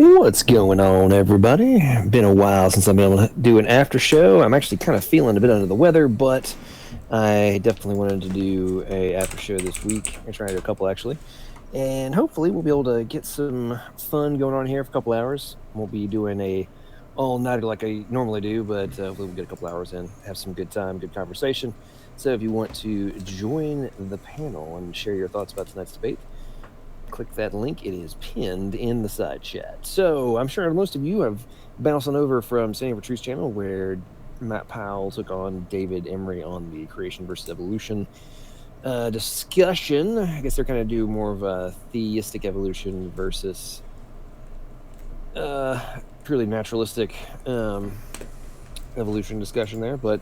What's going on, everybody? Been a while since I've been able to do an after show. I'm actually kind of feeling a bit under the weather, but I definitely wanted to do a after show this week. I'm trying to do a couple actually, and hopefully we'll be able to get some fun going on here for a couple hours. Won't be doing a all nighter like I normally do, but hopefully we'll get a couple hours in, have some good time, good conversation. So if you want to join the panel and share your thoughts about tonight's debate, click that link. It is pinned in the side chat. So I'm sure most of you have bounced on over from Standing for Truth's channel, where Matt Powell took on David Emery on the creation versus evolution discussion. I guess they're kind of do more of a theistic evolution versus purely naturalistic evolution discussion there. But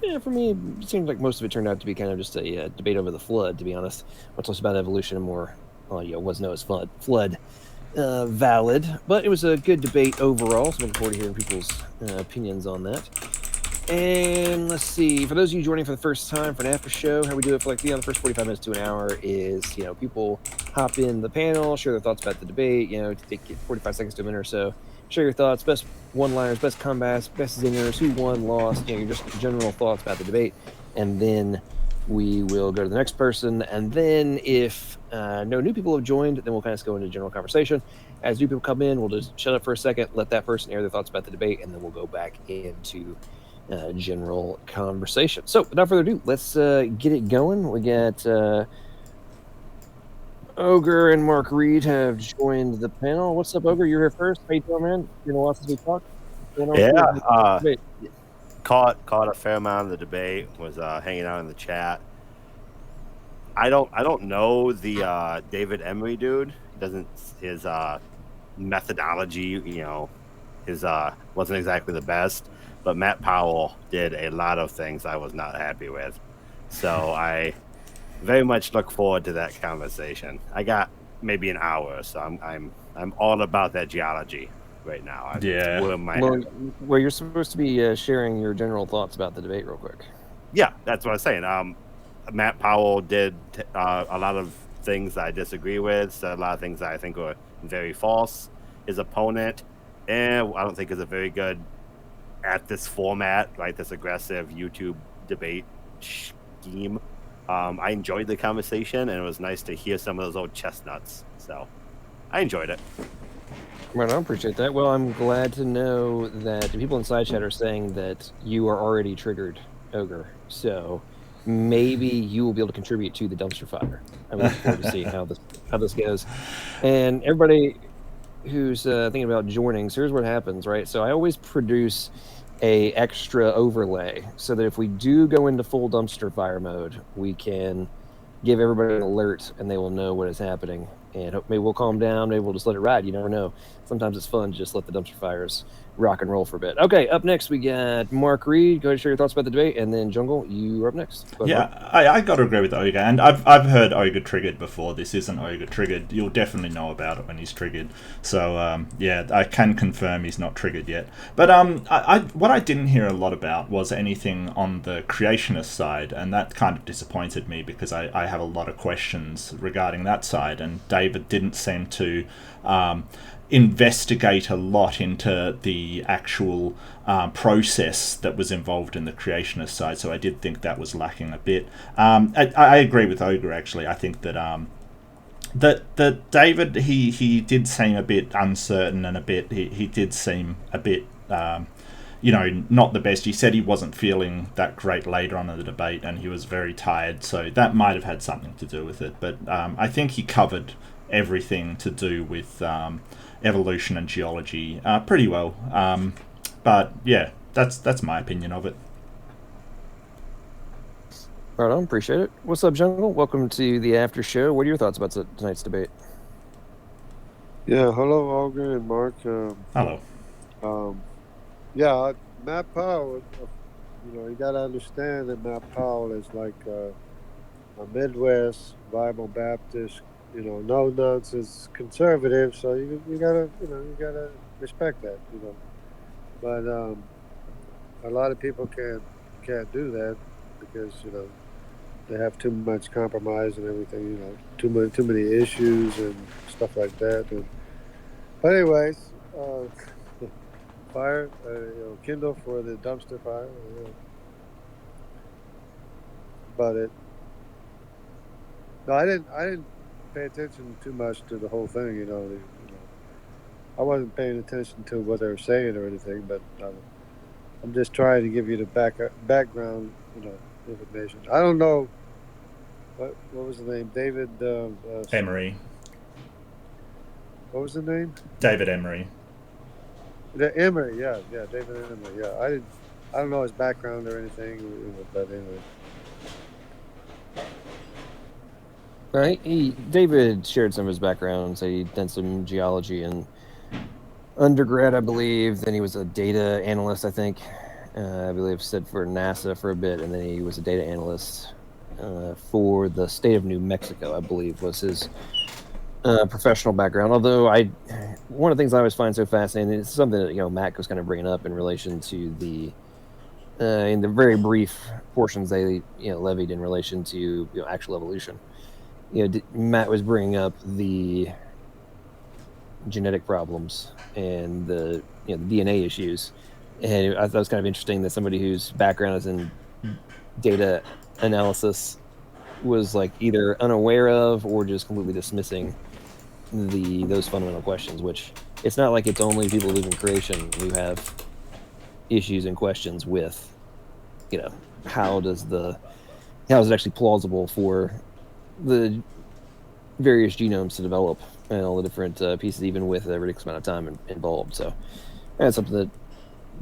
yeah, for me, it seems like most of it turned out to be kind of just a debate over the flood, to be honest. Much less about evolution and more was known as flood valid. But it was a good debate overall, so I'm looking forward to hearing people's opinions on that. And let's see, for those of you joining for the first time for an after show, how we do it for the first 45 minutes to an hour is, people hop in the panel, share their thoughts about the debate, take 45 seconds to a minute or so, share your thoughts, best one-liners, best comebacks, best zingers, who won, lost, your just general thoughts about the debate. And then we will go to the next person. And then if no new people have joined, then we'll kind of go into general conversation. As new people come in, we'll just shut up for a second, let that person air their thoughts about the debate, and then we'll go back into general conversation. So without further ado, let's get it going. We got Ogre and Mark Reid have joined the panel. What's up, Ogre? You're here first. How you doing, man? It's been a while since we talked. Caught a fair amount of the debate. Was hanging out in the chat. I don't know the David Emery dude. His methodology, his wasn't exactly the best. But Matt Powell did a lot of things I was not happy with. So I very much look forward to that conversation. I got maybe an hour, so I'm all about that geology right now. Well, you're supposed to be sharing your general thoughts about the debate real quick. Yeah, that's what I'm saying. Matt Powell did a lot of things I disagree with, said a lot of things that I think were very false. His opponent, I don't think is a very good at this format, right? This aggressive YouTube debate scheme. I enjoyed the conversation, and it was nice to hear some of those old chestnuts. So I enjoyed it. Right, I appreciate that. Well, I'm glad to know that the people in side chat are saying that you are already triggered, Ogre. So maybe you will be able to contribute to the dumpster fire. I'm looking forward to see how this goes. And everybody who's thinking about joining, so here's what happens, right? So I always produce a extra overlay so that if we do go into full dumpster fire mode, we can give everybody an alert and they will know what is happening. And maybe we'll calm down, maybe we'll just let it ride. You never know. Sometimes it's fun to just let the dumpster fires rock and roll for a bit. Okay, up next we got Mark Reid. Go ahead and share your thoughts about the debate, and then Jungle, you are up next. I got to agree with Ogre, and I've heard Ogre triggered before. This isn't Ogre triggered. You'll definitely know about it when he's triggered. So I can confirm he's not triggered yet. But what I didn't hear a lot about was anything on the creationist side, and that kind of disappointed me because I have a lot of questions regarding that side, and David didn't seem to investigate a lot into the actual process that was involved in the creationist side, so I did think that was lacking a bit. I agree with Ogre, actually. I think that that David, he did seem a bit uncertain and he did seem a bit not the best. He said he wasn't feeling that great later on in the debate, and he was very tired, so that might have had something to do with it. But I think he covered everything to do with evolution and geology pretty well. But yeah, that's my opinion of it. Right on, appreciate it. What's up, Jungle? Welcome to the after show. What are your thoughts about tonight's debate? Yeah, hello, Ogre and Mark. Hello. Matt Powell, you got to understand that Matt Powell is like a Midwest Bible Baptist, no nonsense conservative. So you gotta respect that, But a lot of people can't do that because they have too much compromise and everything. Too many issues and stuff like that. But anyways, fire, kindle for the dumpster fire. About it. No, I didn't pay attention too much to the whole thing. I wasn't paying attention to what they were saying or anything, but I'm just trying to give you the background, information. I don't know what was the name, David Emery. What was the name? David Emery. Emery, yeah, David Emery, yeah. I don't know his background or anything, but anyway. David shared some of his background. So he'd done some geology in undergrad, I believe. Then he was a data analyst, I think. I believe said for NASA for a bit, and then he was a data analyst for the state of New Mexico, I believe, was his professional background. Although one of the things I always find so fascinating is something that Matt was kind of bringing up in relation to the in the very brief portions they levied in relation to actual evolution. Matt was bringing up the genetic problems and the the DNA issues, and I thought it was kind of interesting that somebody whose background is in data analysis was like either unaware of or just completely dismissing those fundamental questions. Which it's not like it's only people who live in creation who have issues and questions with how is it actually plausible for the various genomes to develop and all the different pieces, even with a ridiculous amount of time involved. So that's something that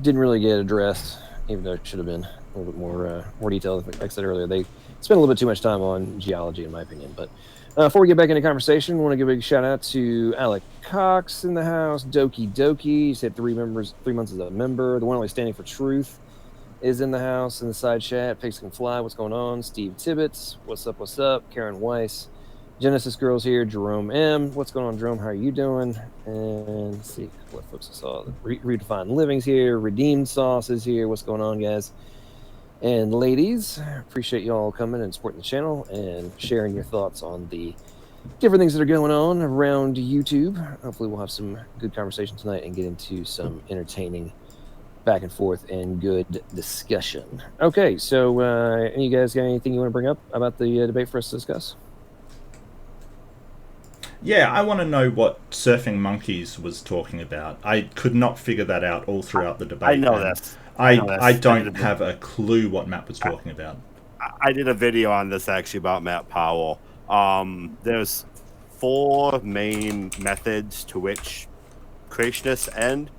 didn't really get addressed, even though it should have been a little bit more detailed. Like I said earlier, they spent a little bit too much time on geology, in my opinion. But before we get back into conversation, I want to give a big shout out to Alec Cox in the house, Doki Doki. He said 3 months as a member. The one always standing for truth is in the house in the side chat. Pigs Can Fly, what's going on? Steve Tibbetts, what's up, what's up? Karen Weiss, Genesis Girls here. Jerome M, what's going on, Jerome? How are you doing? And let's see what folks I saw. Redefined Living's here. Redeemed Sauce is here. What's going on, guys? And ladies, appreciate you all coming and supporting the channel and sharing your thoughts on the different things that are going on around YouTube. Hopefully we'll have some good conversation tonight and get into some entertaining back and forth and good discussion. Okay, so you guys got anything you want to bring up about the debate for us to discuss? Yeah, I want to know what Surfing Monkeys was talking about. I could not figure that out all throughout the debate. I know this. I don't have a clue what Matt was talking about. I did a video on this actually about Matt Powell. There's 4 main methods to which creationists and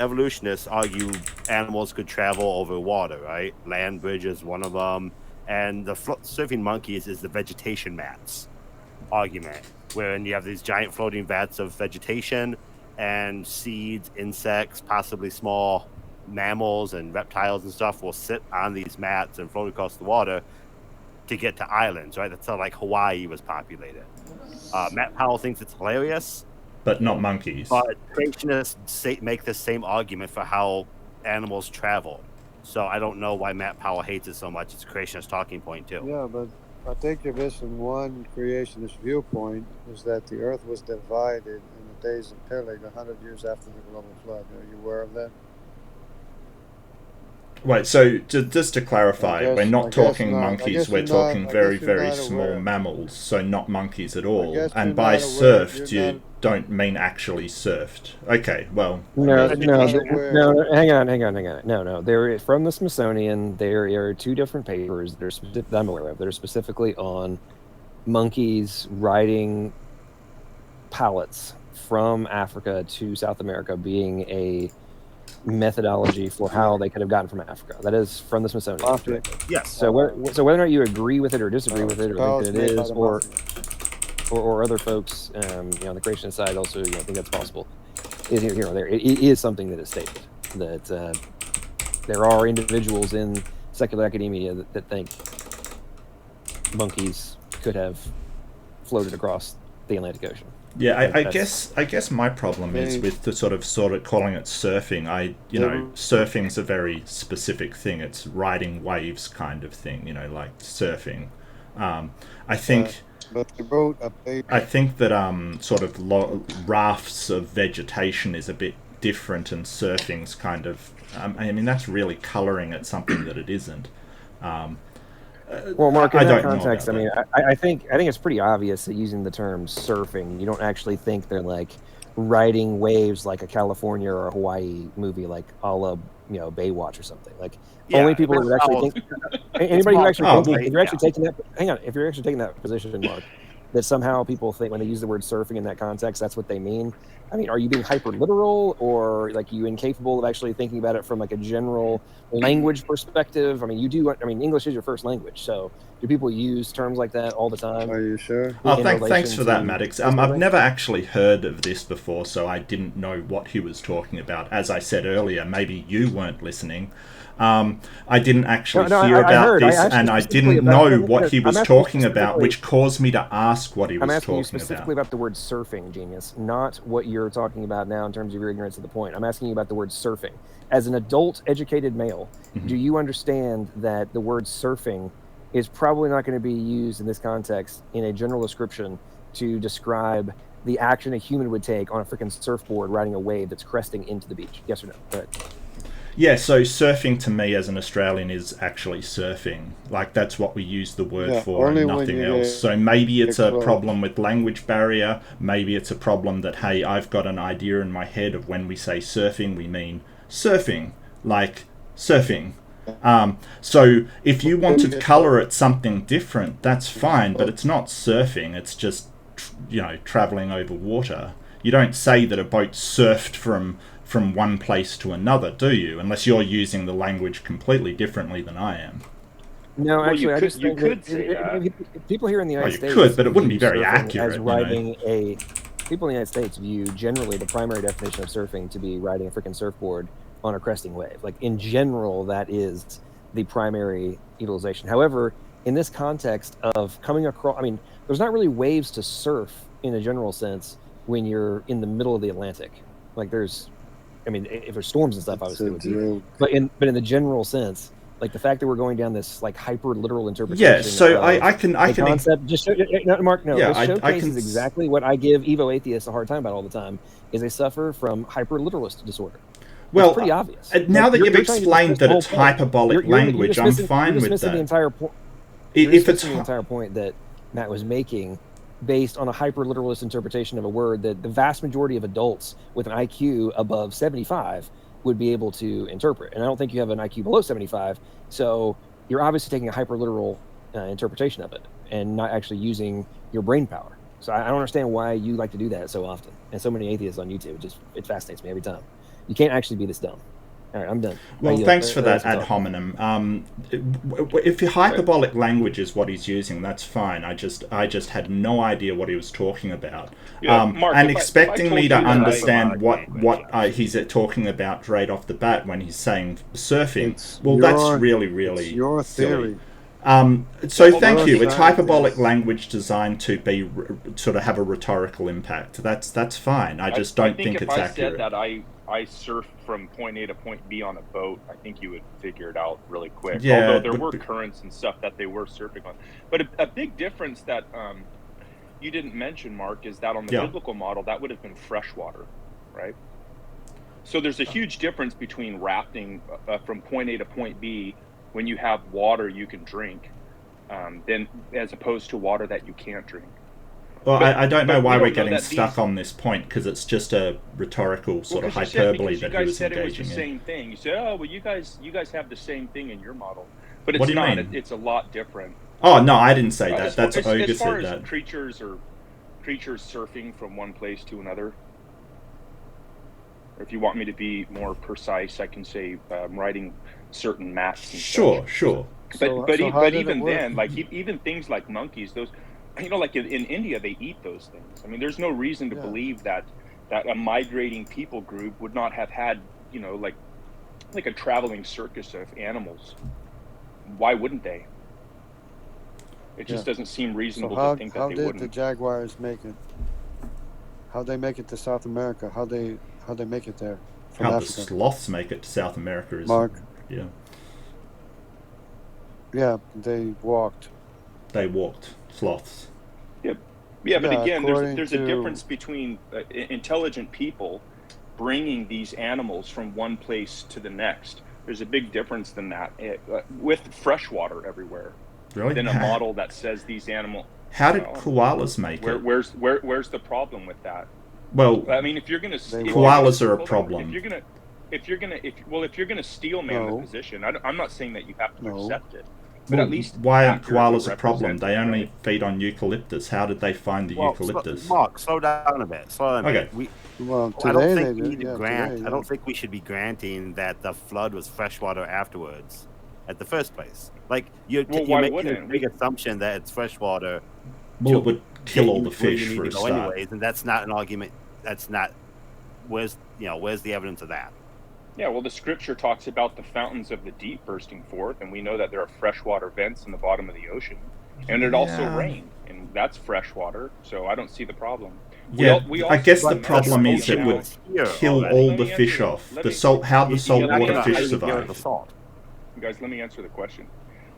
evolutionists argue animals could travel over water, right? Land bridge is one of them. And the surfing monkeys is the vegetation mats argument, wherein you have these giant floating vats of vegetation and seeds, insects, possibly small mammals and reptiles and stuff will sit on these mats and float across the water to get to islands, right? That's how like Hawaii was populated. Matt Powell thinks it's hilarious. But not monkeys. But creationists make the same argument for how animals travel. So I don't know why Matt Powell hates it so much. It's a creationist talking point too. Yeah, but I think you're missing one creationist viewpoint, is that the earth was divided in the days of Peleg 100 years after the global flood. Are you aware of that? Wait, so just to clarify, we're not talking monkeys, we're talking very, very small mammals, so not monkeys at all. And by surfed, you don't mean actually surfed. Okay, well... No, hang on. No, there, from the Smithsonian, there are 2 different papers that I'm aware of that are specifically on monkeys riding pallets from Africa to South America being a methodology for how they could have gotten from Africa. That is from the Smithsonian. Yes. So whether or not you agree with it or disagree with it, or think that it is, or other folks, on the creationist side also, think that's possible. Is there? It is something that is stated that there are individuals in secular academia that think monkeys could have floated across the Atlantic Ocean. Yeah, I guess my problem is with the sort of calling it surfing. Surfing's a very specific thing. It's riding waves kind of thing, like surfing. I think But they wrote a paper. I think that sort of rafts of vegetation is a bit different, and surfing's kind of. I mean, that's really colouring at something that it isn't. Well, Mark, in I that don't know context, I about mean, I think it's pretty obvious that using the term surfing, you don't actually think they're like riding waves like a California or a Hawaii movie, like a la Baywatch or something. Like only people that would actually think anybody who actually Oh, thinks if you're actually taking that if you're actually taking that position, Mark, that somehow people think when they use the word surfing in that context, that's what they mean. I mean, are you being hyper literal, or like you incapable of actually thinking about it from like a general language perspective? I mean, you do. I mean, English is your first language, so do people use terms like that all the time? Are you sure? Oh, in thanks relation for that, to Maddox. I've never actually heard of this before, so I didn't know what he was talking about. As I said earlier, maybe you weren't listening. I didn't actually hear I about heard. this, I and I specifically didn't about- know no, what he I'm was asking you talking about, specifically- which caused me to ask what he was I'm asking you talking specifically about the word surfing, genius, not what you're talking about now in terms of your ignorance of the point. I'm asking you about the word surfing. As an adult, educated male, do you understand that the word surfing is probably not going to be used in this context in a general description to describe the action a human would take on a freaking surfboard riding a wave that's cresting into the beach? Yes or no? Go ahead. Yeah, so surfing to me as an Australian is actually surfing. Like, that's what we use the word for and nothing else. So maybe it's a problem with language barrier. Maybe it's a problem that, hey, I've got an idea in my head of when we say surfing, we mean surfing. Like, surfing. So if you want to colour it something different, that's fine, but it's not surfing. It's just, travelling over water. You don't say that a boat surfed from one place to another, do you? Unless you're using the language completely differently than I am. No, actually, I just you think could say that. People here in the United States could, but it wouldn't be view very surfing accurate. as riding a. People in the United States view generally the primary definition of surfing to be riding a freaking surfboard on a cresting wave. Like in general, that is the primary utilization. However, in this context of coming across, I mean, there's not really waves to surf in a general sense when you're in the middle of the Atlantic. Like there's, I mean, if there's storms and stuff, obviously it would be. But in the general sense, like the fact that we're going down this like hyper literal interpretation. Yeah, so I can concept just Mark. No, yeah, this showcases exactly what I give Evo atheists a hard time about all the time. Is they suffer from hyper literalist disorder. Well, it's pretty obvious. Now that you've explained that it's hyperbolic language, I'm fine with that. The entire point. If it's the entire point that Matt was making, based on a hyper literalist interpretation of a word that the vast majority of adults with an IQ above 75 would be able to interpret. And I don't think you have an IQ below 75, so you're obviously taking a hyper literal interpretation of it and not actually using your brain power. So I don't understand why you like to do that so often. And so many atheists on YouTube, it fascinates me every time. You can't actually be this dumb. All right, I'm done. Well, thanks for that ad hominem. If hyperbolic language is what he's using, that's fine. I just had no idea what he was talking about. Yeah, Mark, and expecting me to understand what he's talking about right off the bat when he's saying surfing. That's really it's your theory. So thank you. It's hyperbolic language designed to be sort of have a rhetorical impact. That's fine. I just don't think it's accurate. If I said that I surf from point A to point B on a boat, I think you would figure it out really quick. Yeah, although there were currents and stuff that they were surfing on. But a big difference that you didn't mention, Mark, is that on the biblical model, that would have been freshwater, right? So there's a huge difference between rafting from point A to point B when you have water you can drink, than as opposed to water that you can't drink. Well, I don't know why we're getting stuck on this point, because it's just a rhetorical sort of hyperbole that he was engaging in. You guys said it was the same thing. You said, "Oh, well, you guys have the same thing in your model," but it's what do you not. mean? It's a lot different. Oh no, I didn't say that. That's Ogre said that. Creatures surfing from one place to another. Or if you want me to be more precise, I can say riding certain mats. And sure. But even then, like even things like monkeys, those. Like in India, they eat those things. I mean, there's no reason to believe that a migrating people group would not have had, like a traveling circus of animals. Why wouldn't they? It just doesn't seem reasonable to think that they wouldn't. How did the jaguars make it? How'd they make it to South America? How'd they make it there from How Africa? the sloths make it to South America is Mark. Yeah. Yeah, they walked. Sloths. But again, there's to... a difference between intelligent people bringing these animals from one place to the next. There's a big difference than that with freshwater everywhere. Really? Than a model that says these animals. How did koalas make it? Where's the problem with that? Well, I mean, if you're gonna koalas are a problem. If you're gonna steel man the position, I'm not saying that you have to accept it. But well, at least why aren't koalas a problem? They only feed on eucalyptus. How did they find the eucalyptus? Mark, slow down a bit. Okay. I don't think we need to grant. I don't think we should be granting that the flood was freshwater afterwards, at the first place. Like you're making a big assumption that it's freshwater. Well, it would kill all the fish for a start. Anyways, and that's not an argument. That's not. Where's the evidence of that? Yeah, well, the scripture talks about the fountains of the deep bursting forth, and we know that there are freshwater vents in the bottom of the ocean, and it also rained, and that's freshwater. So I don't see the problem. Yeah, I guess the problem is it would kill all the fish off. How the saltwater fish survive. Guys, let me answer the question.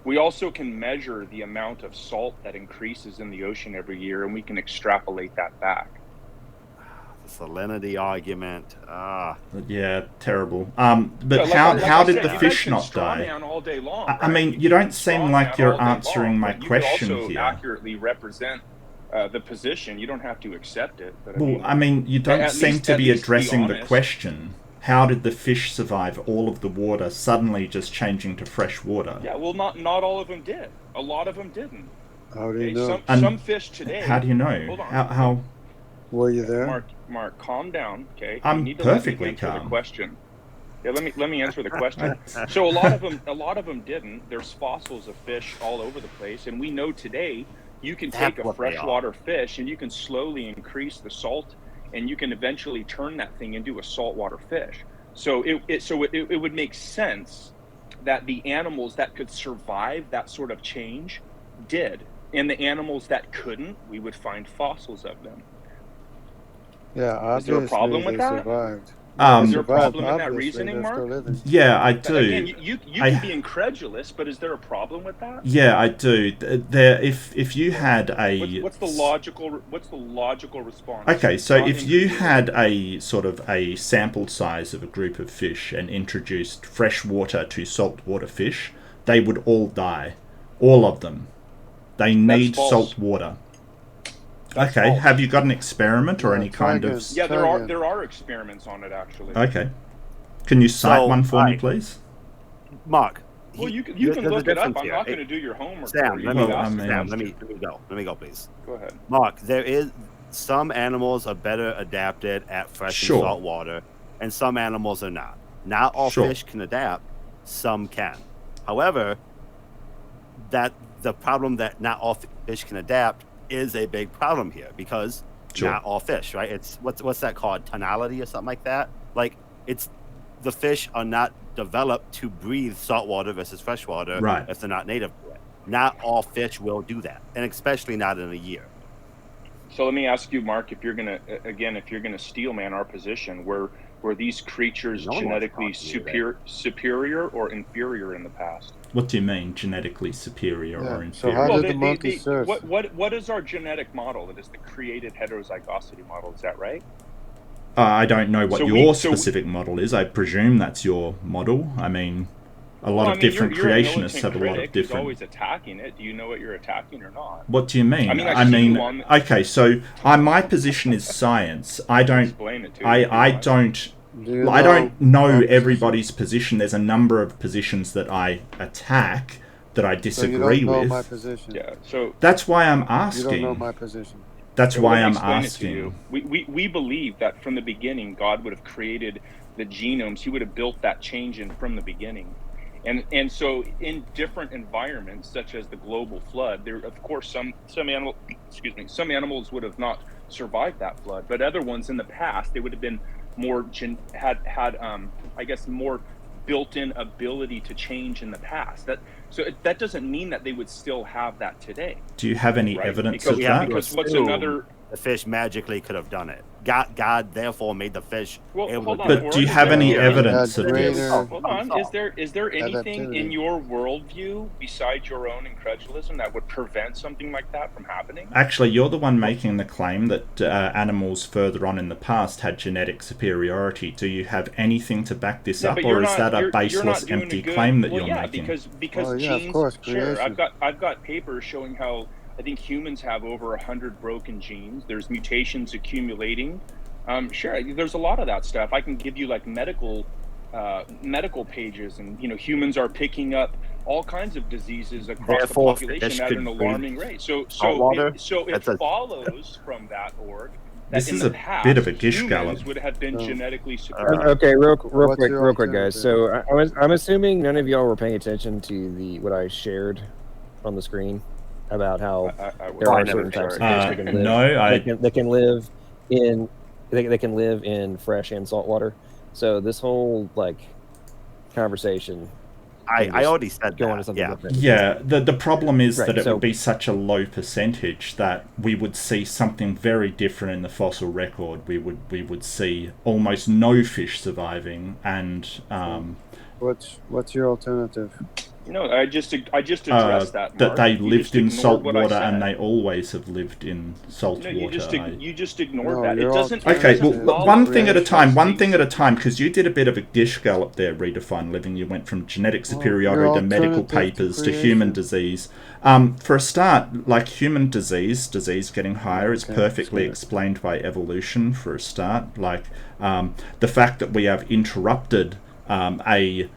We also can measure the amount of salt that increases in the ocean every year, and we can extrapolate that back. The salinity argument. Yeah, terrible. But how did the fish not die? All day long, I mean, you don't seem like you're answering my question here. You can also accurately represent the position. You don't have to accept it. But I mean, you don't seem to be addressing the question. How did the fish survive all of the water suddenly just changing to fresh water? Yeah, well, not all of them did. A lot of them didn't. How do you know? Some fish today. How do you know? Hold on. How? Were you there? Mark, calm down. Okay. I'm perfectly calm. The question. Yeah, let me answer the question. So a lot of them didn't. There's fossils of fish all over the place, and we know today you can take a freshwater fish and you can slowly increase the salt, and you can eventually turn that thing into a saltwater fish. So it would make sense that the animals that could survive that sort of change did, and the animals that couldn't, we would find fossils of them. Yeah, obviously is there a problem with that? Survived. Is there a problem in that reasoning, Mark? Yeah, I do. Again, you can be incredulous, but is there a problem with that? Yeah, I do. If you had a what's the logical response? Okay, so if you had a sort of a sample size of a group of fish and introduced fresh water to saltwater fish, they would all die, all of them. They need salt water. That's okay, false. Have you got an experiment or any kind of... Yeah, there are experiments on it, actually. Okay. Can you cite one for me, please? Mark. Well, you can look it up. I'm not going to do your homework. Sam, let me go, please. Go ahead. Mark, some animals are better adapted at fresh and salt water, and some animals are not. Not all fish can adapt, some can. However, the problem that not all fish can adapt is a big problem here, because not all fish, right? It's what's that called? Tonality or something like that? Like, it's the fish are not developed to breathe saltwater versus freshwater if they're not native to it. Not all fish will do that, and especially not in a year. So let me ask you, Mark, if you're gonna steel man our position, were these creatures genetically superior or inferior in the past? What do you mean, genetically superior or inferior? So how did the monkey surf? What is our genetic model? It is the created heterozygosity model. Is that right? I don't know what your specific model is. I presume that's your model. I mean, a lot of different creationists have a lot of different... You're always attacking it. Do you know what you're attacking or not? What do you mean? I mean, okay, so my position is science. I don't know everybody's position. There's a number of positions that I attack that I disagree with. So you don't know my position. Yeah, so that's why I'm asking. You don't know my position. That's why I'm asking. We believe that from the beginning, God would have created the genomes. He would have built that change in from the beginning. And so in different environments, such as the global flood, there of course some animals would have not survived that flood, but other ones in the past, they would have been more more built-in ability to change in the past. That doesn't mean that they would still have that today. Do you have any evidence of that? Because what's another the fish magically could have done it. God therefore made the fish able hold to on, do it. But do you have any evidence of greater- this? Hold on. Is there anything Adaptivity. in your worldview besides your own incredulism that would prevent something like that from happening? Actually, you're the one making the claim that animals further on in the past had genetic superiority. Do you have anything to back this up, or is that a baseless, empty claim that you're making? Because genes. Of course, Sure, creation. I've got papers showing how I think humans have over 100 broken genes. There's mutations accumulating. Sure, there's a lot of that stuff. I can give you like medical pages, and humans are picking up all kinds of diseases across the population at an alarming rate. So it follows from that org that This in is the a past, bit of a gish gallop. humans would have been genetically superior. Okay, real What's your quick, guys. So I'm assuming none of y'all were paying attention to what I shared on the screen about how there are certain types of fish that can live. No, they can live in they can live in fresh and salt water. So this whole conversation. I already said go on to that. something Yeah. different. Yeah, the problem is Right, that it so- would be such a low percentage that we would see something very different in the fossil record. We would see almost no fish surviving, and What's your alternative? I just addressed that. that Mark. they You lived just in ignored salt what I water, said. and they always have lived in salt No, water. you just ignored No, that. It you're doesn't. Okay, it doesn't well, follow one thing at a those time, things. because you did a bit of a dish gallop there, Redefine Living. You went from genetic your superiority to medical alternative to papers to human creation. disease. For a start, like human disease getting higher is Okay, perfectly so- explained by evolution for a start. Like the fact that we have interrupted a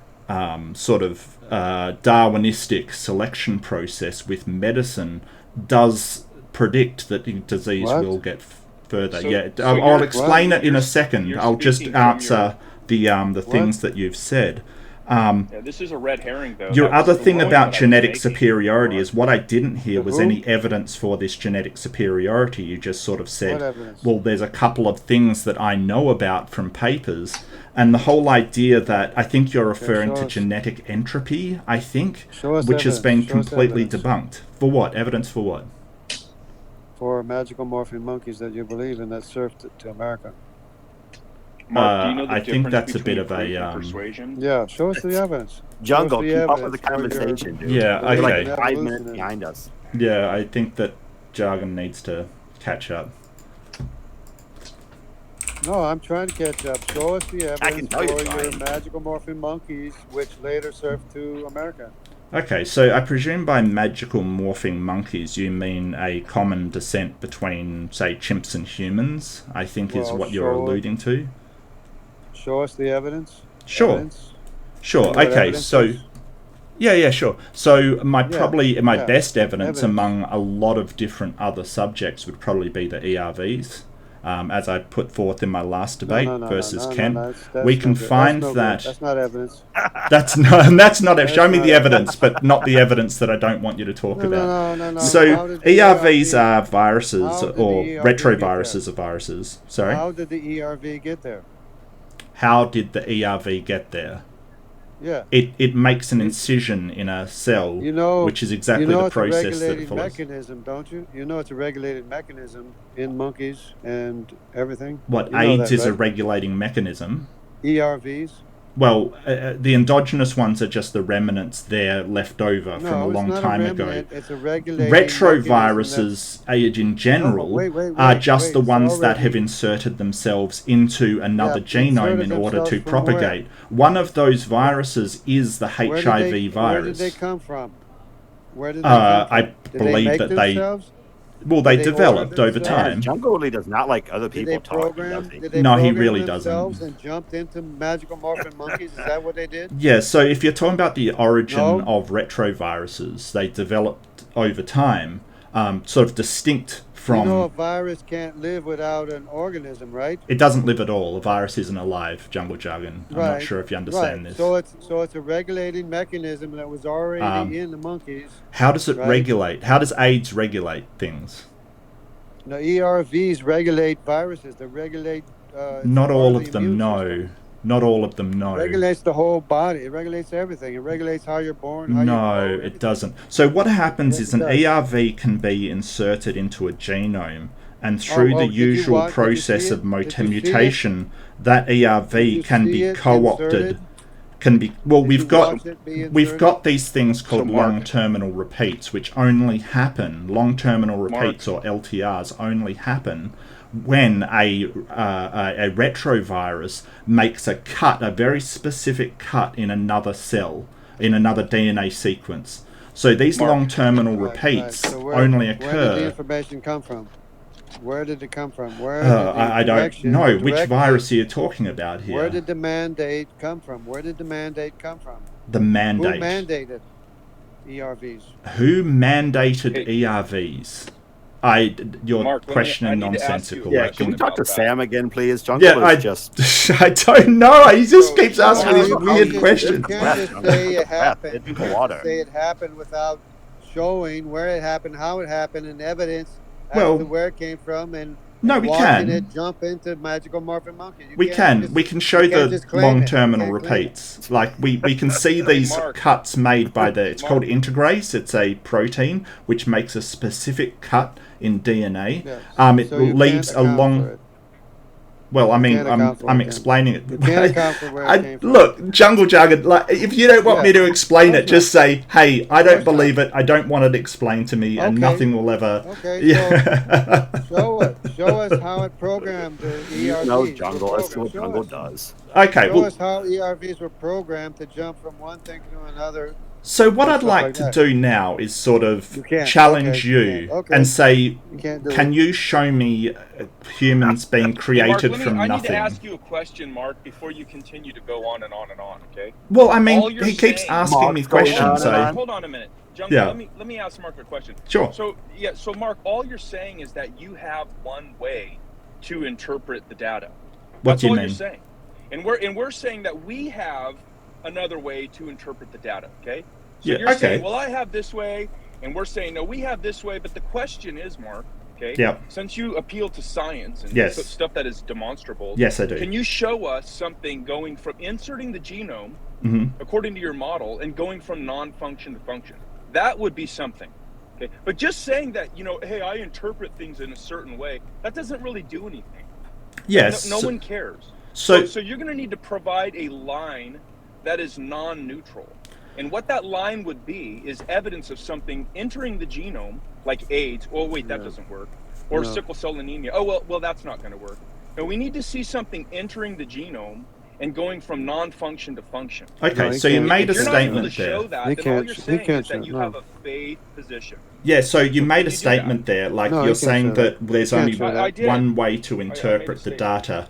sort of Darwinistic selection process with medicine does predict that disease What? will get further. So- Yeah, so I'll you're- explain it in a you're- second. you're I'll just speaking from answer the things that you've said. Yeah, this is a red herring, though. Your That was other the thing point about that I was genetic making. superiority is what I didn't hear The was who? any evidence for this genetic superiority. You just sort of What said, evidence? well, there's a couple of things that I know about from papers. And the whole idea that I think you're referring show to us. genetic entropy, I think, Show us which has been evidence. Show us completely evidence. debunked. For what? Evidence for what? For magical morphing monkeys that you believe in that served to America. Mark, do you know the I difference think that's a between bit of a, proof and persuasion? Yeah, show us the evidence. Jungle, Show us the keep up with the evidence for your- conversation, dude. Yeah, You're okay. like 5 minutes Evolution. behind us. Yeah, I think that jargon needs to catch up. No, I'm trying to catch up. Show us the I can evidence tell for you're your trying. magical morphing monkeys, which later served to America. Okay, so I presume by magical morphing monkeys you mean a common descent between, say, chimps and humans, I think is Well, what you're sure. alluding to. Show us the evidence. Sure. Evidence. Sure, You know what okay, evidence so... is? Yeah, sure. So my yeah, best evidence evidence. among a lot of different other subjects would probably be the ERVs, as I put forth in my last debate versus Ken. We can find that... That's not evidence. That's not show me the evidence, but not the evidence that I don't want you to talk about. No. So How did the ERVs are viruses, how did the or ERV retroviruses are viruses. Sorry. How did the ERV get there? How did the ERV get there? Yeah. It makes an incision in a cell, You know, which is exactly you know the it's a process that it regulated follows. mechanism, don't you? You know it's a regulated mechanism in monkeys and everything. What, You know AIDS that, is a right? regulating mechanism? ERVs. Well, the endogenous ones are just the remnants there left over from a long time ago. It's a regulating mechanism Retroviruses, in general, are just the ones that have inserted themselves into another genome in order to propagate. One of those viruses is the HIV virus. Where did they come from? Where did they come from? I Did believe make that themselves? they Did they developed order over themselves? time. Jungle really does not like other Did people they talking, program? does he? Did they No, he program really themselves doesn't. and jumped into magical morphing monkeys? Is that what they did? Yeah, so if you're talking about the origin No. of retroviruses, they developed over time, sort of distinct from... You know, a virus can't live without an organism, right? It doesn't live at all. A virus isn't alive, jungle jargon. I'm not sure if you understand this. So it's a regulating mechanism that was already in the monkeys. How does it right? regulate? How does AIDS regulate things? No, ERVs regulate viruses. They regulate. Not part all the of them, immune no. system. Not all of them, no. It regulates the whole body. It regulates everything. It regulates how you're born. How No, you grow, it doesn't. So what happens Yes, is it an does. ERV can be inserted into a genome, and through the usual process of mutation, that ERV can be co-opted. We've got these things called long terminal repeats, which only happen, long terminal repeats or LTRs only happen when a retrovirus makes a cut, a very specific cut in another cell, in another DNA sequence. So these long terminal repeats only occur. Where did the information come from? Where did it come from? I don't know. Which virus are you talking about here? Where did the mandate come from? The mandate? Who mandated ERVs? Who mandated ERVs? You're Mark, questioning nonsensical. Yeah, can we talk to Sam again, please? Jungle I don't know. He just keeps asking these weird questions. You can't just say it happened. You can't say it happened without showing where it happened, how it happened, and evidence as to where it came from, and we can it jump into magical morphin monkey. We can show the long terminal repeats. Like we can see these cuts made by it's called integrase. It's a protein which makes a specific cut in DNA. Yes. It leaves a long. Well, I mean, I'm explaining it. You can't account for where it came from. Look, jungle jargon. Like, if you don't want me to explain it, just say, "Hey, I don't believe it. I don't want it explained to me, and nothing will ever." Okay. Yeah. So show us how it programmed the ERVs. No, jungle. That's what jungle does. Okay. Show us how ERVs were programmed to jump from one thing to another. So what I'd like to do now is sort of challenge you and say, can you show me humans being created from nothing? I need to ask you a question, Mark, before you continue to go on and on and on, okay? Well, I mean, he keeps asking me questions. Hold on a minute. Jungle, let me ask Mark a question. Sure. So Mark, all you're saying is that you have one way to interpret the data. What do you mean? That's all you're saying. And we're saying that we have another way to interpret the data, okay? So you're saying, well, I have this way, and we're saying, no, we have this way. But the question is, Mark, okay, since you appeal to science and stuff that is demonstrable, yes, I do. Can you show us something going from inserting the genome, according to your model, and going from non-function to function? That would be something. Okay, but just saying that, hey, I interpret things in a certain way, that doesn't really do anything. Yes. No one cares. So you're going to need to provide a line that is non-neutral. And what that line would be is evidence of something entering the genome, like AIDS. Oh, wait, that doesn't work. Or sickle cell anemia. Oh, well, that's not going to work. No, we need to see something entering the genome and going from non-function to function. Okay, so you made a statement there. If you're not able to show that, then all you're saying is that you have a faith position. Yeah, so you made a statement there, like you're saying that there's only one way to interpret the data.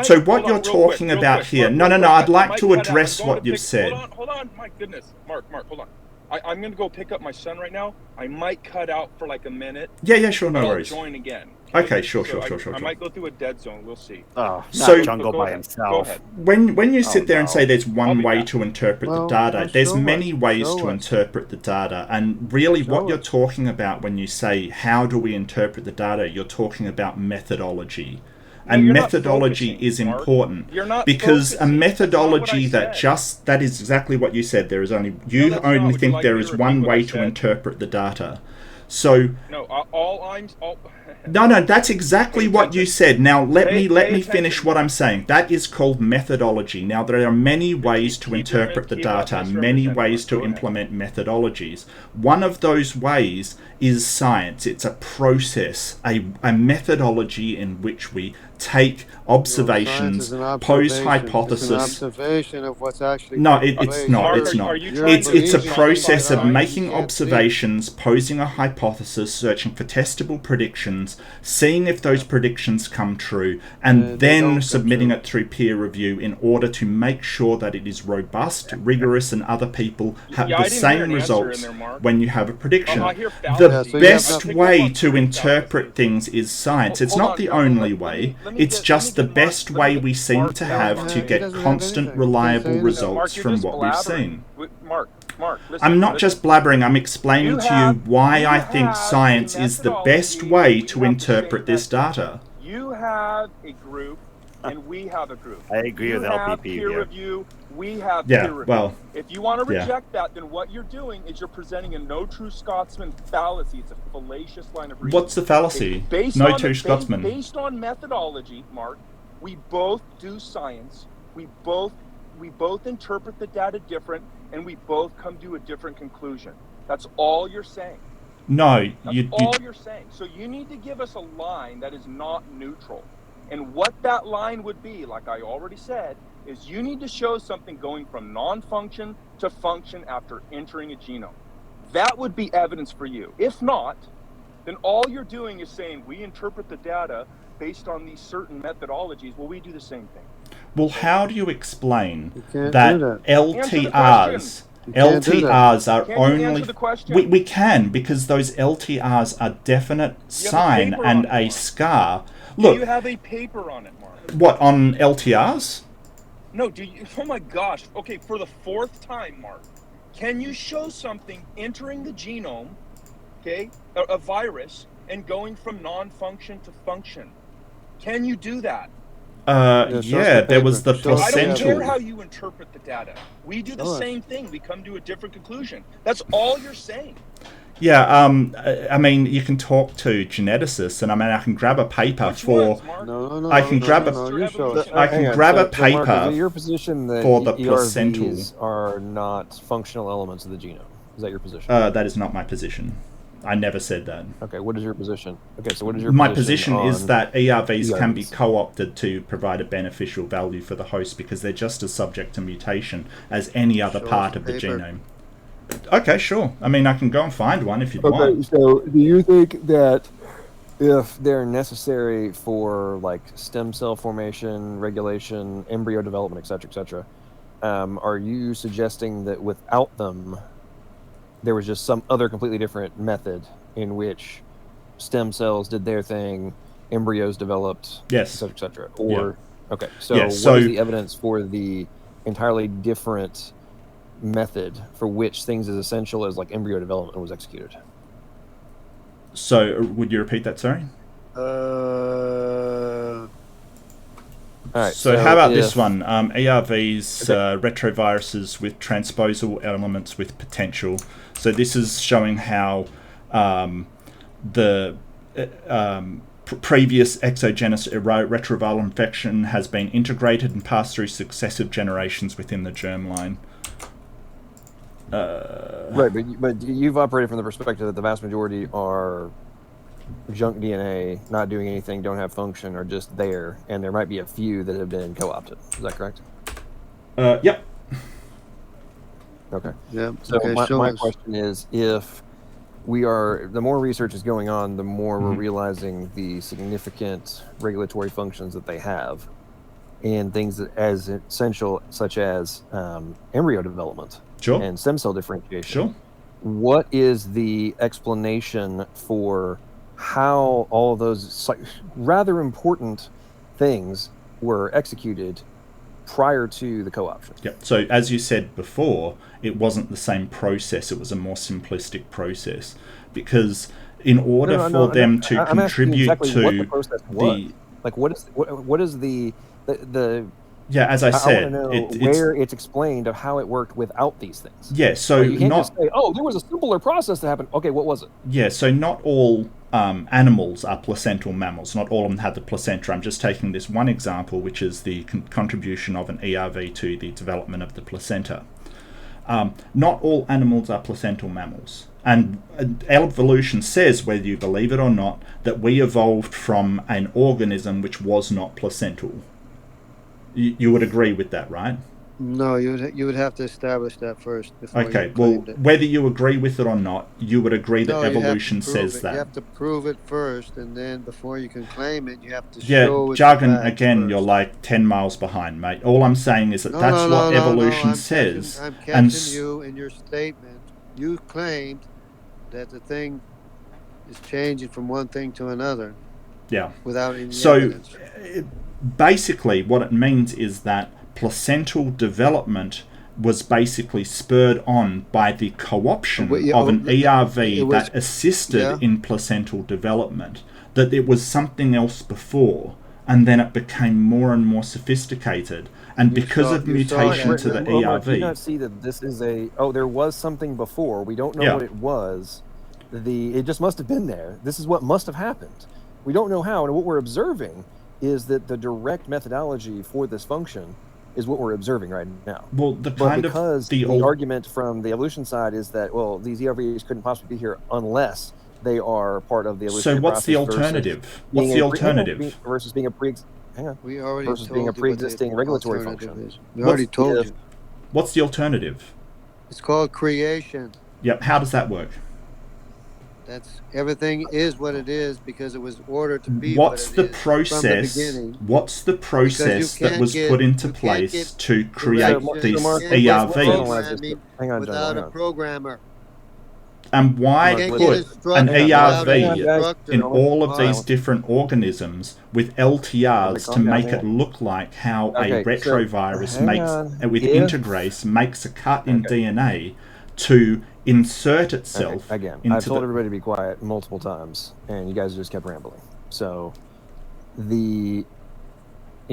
So what you're talking about here, no, I'd like to address what you've said. Hold on, my goodness. Mark, hold on. I'm going to go pick up my son right now. I might cut out for like a minute. Yeah, sure, no worries. I'll join again. Okay, sure. I might go through a dead zone. We'll see. Oh, so jungle by himself. Go ahead. When you sit there and say there's one way to interpret the data, there's many ways to interpret the data. And really what you're talking about when you say, how do we interpret the data, you're talking about methodology. And methodology is important because a methodology that is exactly what you said. There is only only think there is one way to interpret the data. So no, that's exactly what you said. Now let me finish what I'm saying. That is called methodology. Now there are many ways to interpret the data, many ways to implement methodologies. One of those ways is science. It's a process, a methodology in which we take observations, pose hypothesis. It's an observation of what's actually. No, it's not. It's not. It's a process of making observations, posing a hypothesis, searching for testable predictions, seeing if those predictions come true, and then submitting it through peer review in order to make sure that it is robust, rigorous, and other people have the same results when you have a prediction. The best way to interpret things is science. It's not the only way. It's just the best way we seem to have to get constant, reliable results from what we've seen. Mark, I'm not just blabbering, I'm explaining to you why I think science is the best way to interpret this data. You have a group and we have a group. I agree you with have LPP peer here. review. We have Yeah, peer review. well, if you want to yeah. reject that, then what you're doing is you're presenting a no true Scotsman fallacy. It's a fallacious line of reasoning. What's the fallacy? Based No on true Scotsman. Based on methodology, Mark, we both do science. We both interpret the data different, and we both come to a different conclusion. That's all you're saying. No, That's all you're saying. So you need to give us a line that is not neutral. And what that line would be, like I already said, is you need to show something going from non-function to function after entering a genome. That would be evidence for you. If not, then all you're doing is saying we interpret the data based on these certain methodologies. Well, we do the same thing. Well, how do you explain that LTRs are Can only... you answer the question? We can, because those LTRs are definite sign and a scar. Look, do you have a paper on it, Mark? What, on LTRs? No, do you? Oh my gosh. Okay, for the fourth time, Mark, can you show something entering the genome, okay, a virus, and going from non-function to function? Can you do that? Yeah, there was the placental. I don't care how you interpret the data. We do the same thing. We come to a different conclusion. That's all you're saying. Yeah, I mean, you can talk to geneticists, and I mean, I can grab a paper I can grab a paper. Mark, is it your position that for the placental ERVs are not functional elements of the genome? Is that your position? That is not my position. I never said that. Okay, what is your position? Okay, so what is your my position is that ERVs can be co-opted to provide a beneficial value for the host because they're just as subject to mutation as any other part of the genome. Okay, sure. I mean, I can go and find one if you want. Okay, so do you think that if they're necessary for like stem cell formation, regulation, embryo development, etc., are you suggesting that without them, there was just some other completely different method in which stem cells did their thing, embryos developed, yes, etc.? Or okay, so what is the evidence for the entirely different method for which things as essential as like embryo development was executed? So would you repeat that? Sorry. All right, so how about this one? ERVs, retroviruses with transposable elements with potential. So this is showing how the previous exogenous retroviral infection has been integrated and passed through successive generations within the germline. Right, but you've operated from the perspective that the vast majority are junk DNA, not doing anything, don't have function, are just there, and there might be a few that have been co-opted. Is that correct? Yep. Okay. Yeah. So my question is, if the more research is going on, the more we're realizing the significant regulatory functions that they have, and things as essential, such as embryo development. Sure. And stem cell differentiation. Sure. What is the explanation for how all of those rather important things were executed prior to the co-option? Yeah. So as you said before, it wasn't the same process. It was a more simplistic process because in order for them to contribute exactly to what the process was. Like what is the yeah, as I said, I want to know where it's explained of how it worked without these things. Yeah, so you can't just say, "Oh, there was a simpler process that happened." Okay, what was it? Yeah, so not all animals are placental mammals. Not all of them have the placenta. I'm just taking this one example, which is the contribution of an ERV to the development of the placenta. Not all animals are placental mammals. And evolution says, whether you believe it or not, that we evolved from an organism which was not placental. You would agree with that, right? No, you would have to establish that first. Okay, well, whether you agree with it or not, you would agree that evolution says that. You have to prove it first, and then before you can claim it, you have to show it. Yeah, jargon, again, first. You're like 10 miles behind, mate. All I'm saying is that that's what evolution says. I'm catching you in your statement. You claimed that the thing is changing from one thing to another. Yeah. Without any evidence. Basically, what it means is that placental development was basically spurred on by the co-option of an ERV that assisted in placental development. That it was something else before, and then it became more and more sophisticated. And because of mutation to the ERV... Do you not see that this is there was something before, we don't know what it was, it just must have been there, this is what must have happened, we don't know how, and what we're observing is that the direct methodology for this function is what we're observing right now. Well, the argument from the evolution side is that, well, these ERVs couldn't possibly be here unless they are part of the evolution. So what's the alternative? What's the alternative? Versus being a we already versus being a pre-existing regulatory function. We already told you. What's the alternative? It's called creation. Yep. How does that work? Everything is what it is because it was ordered to be. What's the process? What's the process that was put into place to create these ERVs? Without a programmer. And why put an ERV in all of these different organisms with LTRs to make it look like how a retrovirus with integrase makes a cut in DNA to insert itself again. I've told everybody to be quiet multiple times, and you guys just kept rambling. So, if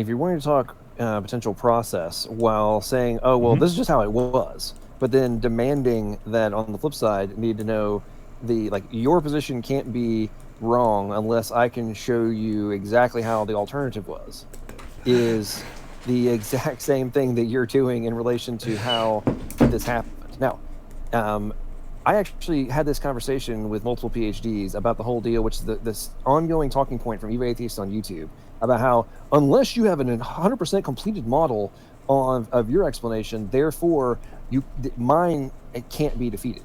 you're wanting to talk potential process while saying, "Oh, well, this is just how it was," but then demanding that on the flip side, need to know your position can't be wrong unless I can show you exactly how the alternative was, is the exact same thing that you're doing in relation to how this happened. Now, I actually had this conversation with multiple PhDs about the whole deal, which is this ongoing talking point from Evil Atheists on YouTube about how unless you have an 100% completed model of your explanation, therefore mine can't be defeated.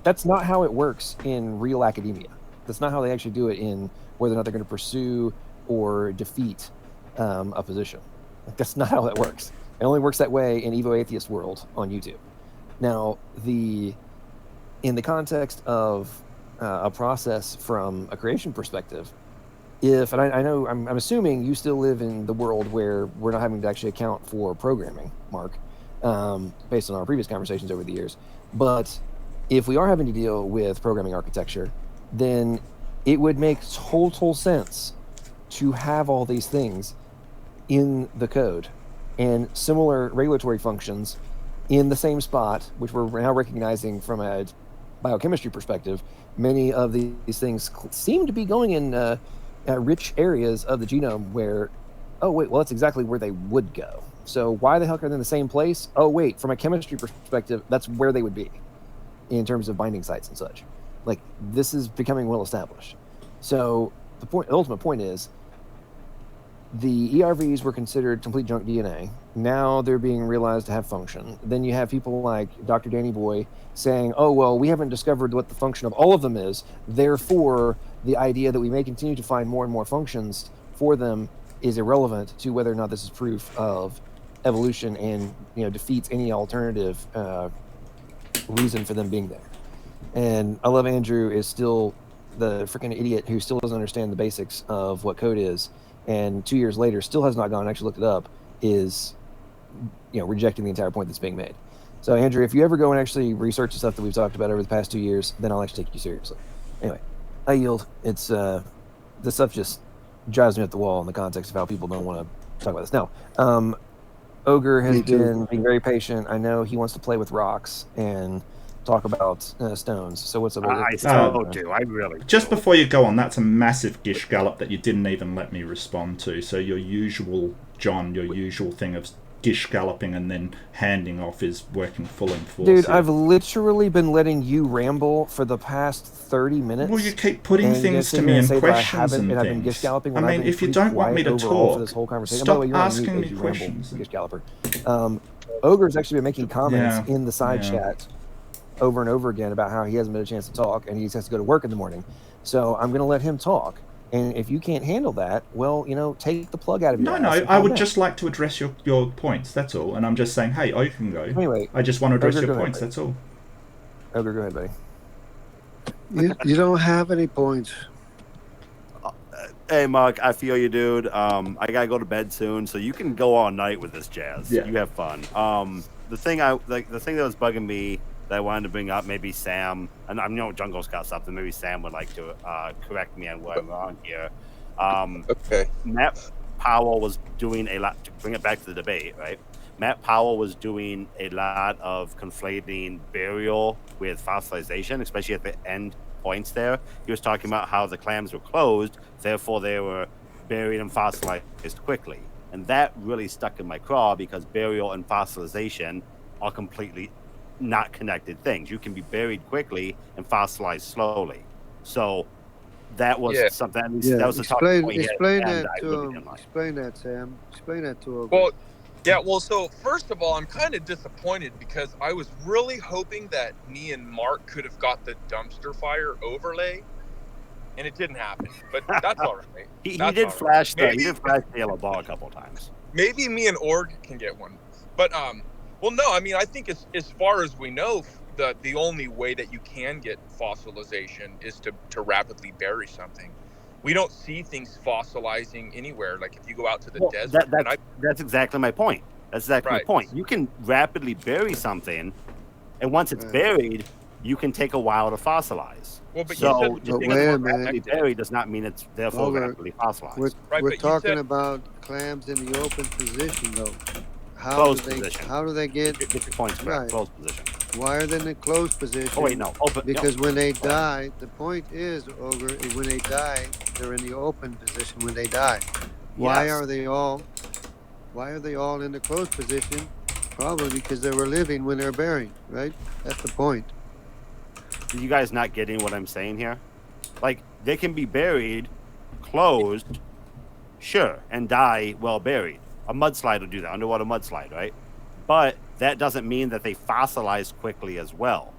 That's not how it works in real academia. That's not how they actually do it in whether or not they're going to pursue or defeat a position. That's not how that works. It only works that way in Evo Atheist world on YouTube. Now, in the context of a process from a creation perspective, and I know I'm assuming you still live in the world where we're not having to actually account for programming, Mark, based on our previous conversations over the years. But if we are having to deal with programming architecture, then it would make total sense to have all these things in the code and similar regulatory functions in the same spot, which we're now recognizing from a biochemistry perspective. Many of these things seem to be going in rich areas of the genome where, that's exactly where they would go. So why the hell are they in the same place? Oh, wait, from a chemistry perspective, that's where they would be in terms of binding sites and such. This is becoming well established. So the ultimate point is, the ERVs were considered complete junk DNA. Now they're being realized to have function. Then you have people like Dr. Danny Boy saying, oh, well, we haven't discovered what the function of all of them is. Therefore, the idea that we may continue to find more and more functions for them is irrelevant to whether or not this is proof of evolution and defeats any alternative reason for them being there. And I love Andrew is still the freaking idiot who still doesn't understand the basics of what code is, and 2 years later still has not gone and actually looked it up, is rejecting the entire point that's being made. So Andrew, if you ever go and actually research the stuff that we've talked about over the past 2 years, then I'll actually take you seriously. Anyway, I yield. It's this stuff just drives me up the wall in the context of how people don't want to talk about this. Now, Ogre has been being very patient. I know he wants to play with rocks and talk about stones. So what's up? I really just before you go on, that's a massive gish gallop that you didn't even let me respond to. So your usual thing of gish galloping and then handing off is working full in force. Dude, I've literally been letting you ramble for the past 30 minutes. Well, you keep putting things to me and questions and things. I've been gish galloping. I mean, if you don't want me to talk, this whole conversation. stop asking me questions. Gish galloper. Ogre's actually been making comments in the side chat over and over again about how he hasn't been a chance to talk and he has to go to work in the morning. So I'm going to let him talk. And if you can't handle that, well, take the plug out of your ass. I would just like to address your points, that's all. And I'm just saying, hey, you can go. Anyway, I just want to address your points, that's all. Ogre, go ahead, buddy. You don't have any points. Hey, Mark, I feel you, dude. I got to go to bed soon, so you can go all night with this jazz. Yeah. You have fun. The thing that was bugging me that I wanted to bring up, maybe Sam, and I know Jungle's got something, maybe Sam would like to correct me on what I'm wrong here. Okay. Matt Powell was doing a lot to bring it back to the debate, right? Matt Powell was doing a lot of conflating burial with fossilization, especially at the end points there. He was talking about how the clams were closed, therefore they were buried and fossilized quickly. And that really stuck in my craw because burial and fossilization are completely not connected things. You can be buried quickly and fossilized slowly. So that was something. At least that was the talking point. Explain that to him. Explain that, Sam. Explain that to him. Well, yeah. Well, so first of all, I'm kind of disappointed because I was really hoping that me and Mark could have got the dumpster fire overlay, and it didn't happen. But that's all right. He did flash the yellow ball a couple of times. Maybe me and Org can get one. But well, no. I mean, I think as far as we know, the only way that you can get fossilization is to rapidly bury something. We don't see things fossilizing anywhere. Like if you go out to the desert. That's exactly my point. That's exactly my point. You can rapidly bury something, and once it's buried, you can take a while to fossilize. Well, but so you said, wait a minute. Rapidly buried does not mean it's therefore rapidly fossilized. We're talking about clams in the open position, though. How do they get your points correct? Closed position. Why are they in the closed position? Oh wait, no. Because when they die, the point is, Ogre, when they die, they're in the open position when they die. Why are they all in the closed position? Probably because they were living when they're buried, right? That's the point. Are you guys not getting what I'm saying here? Like, they can be buried, closed, sure, and die well buried. A mudslide will do that, underwater mudslide, right? But that doesn't mean that they fossilize quickly as well.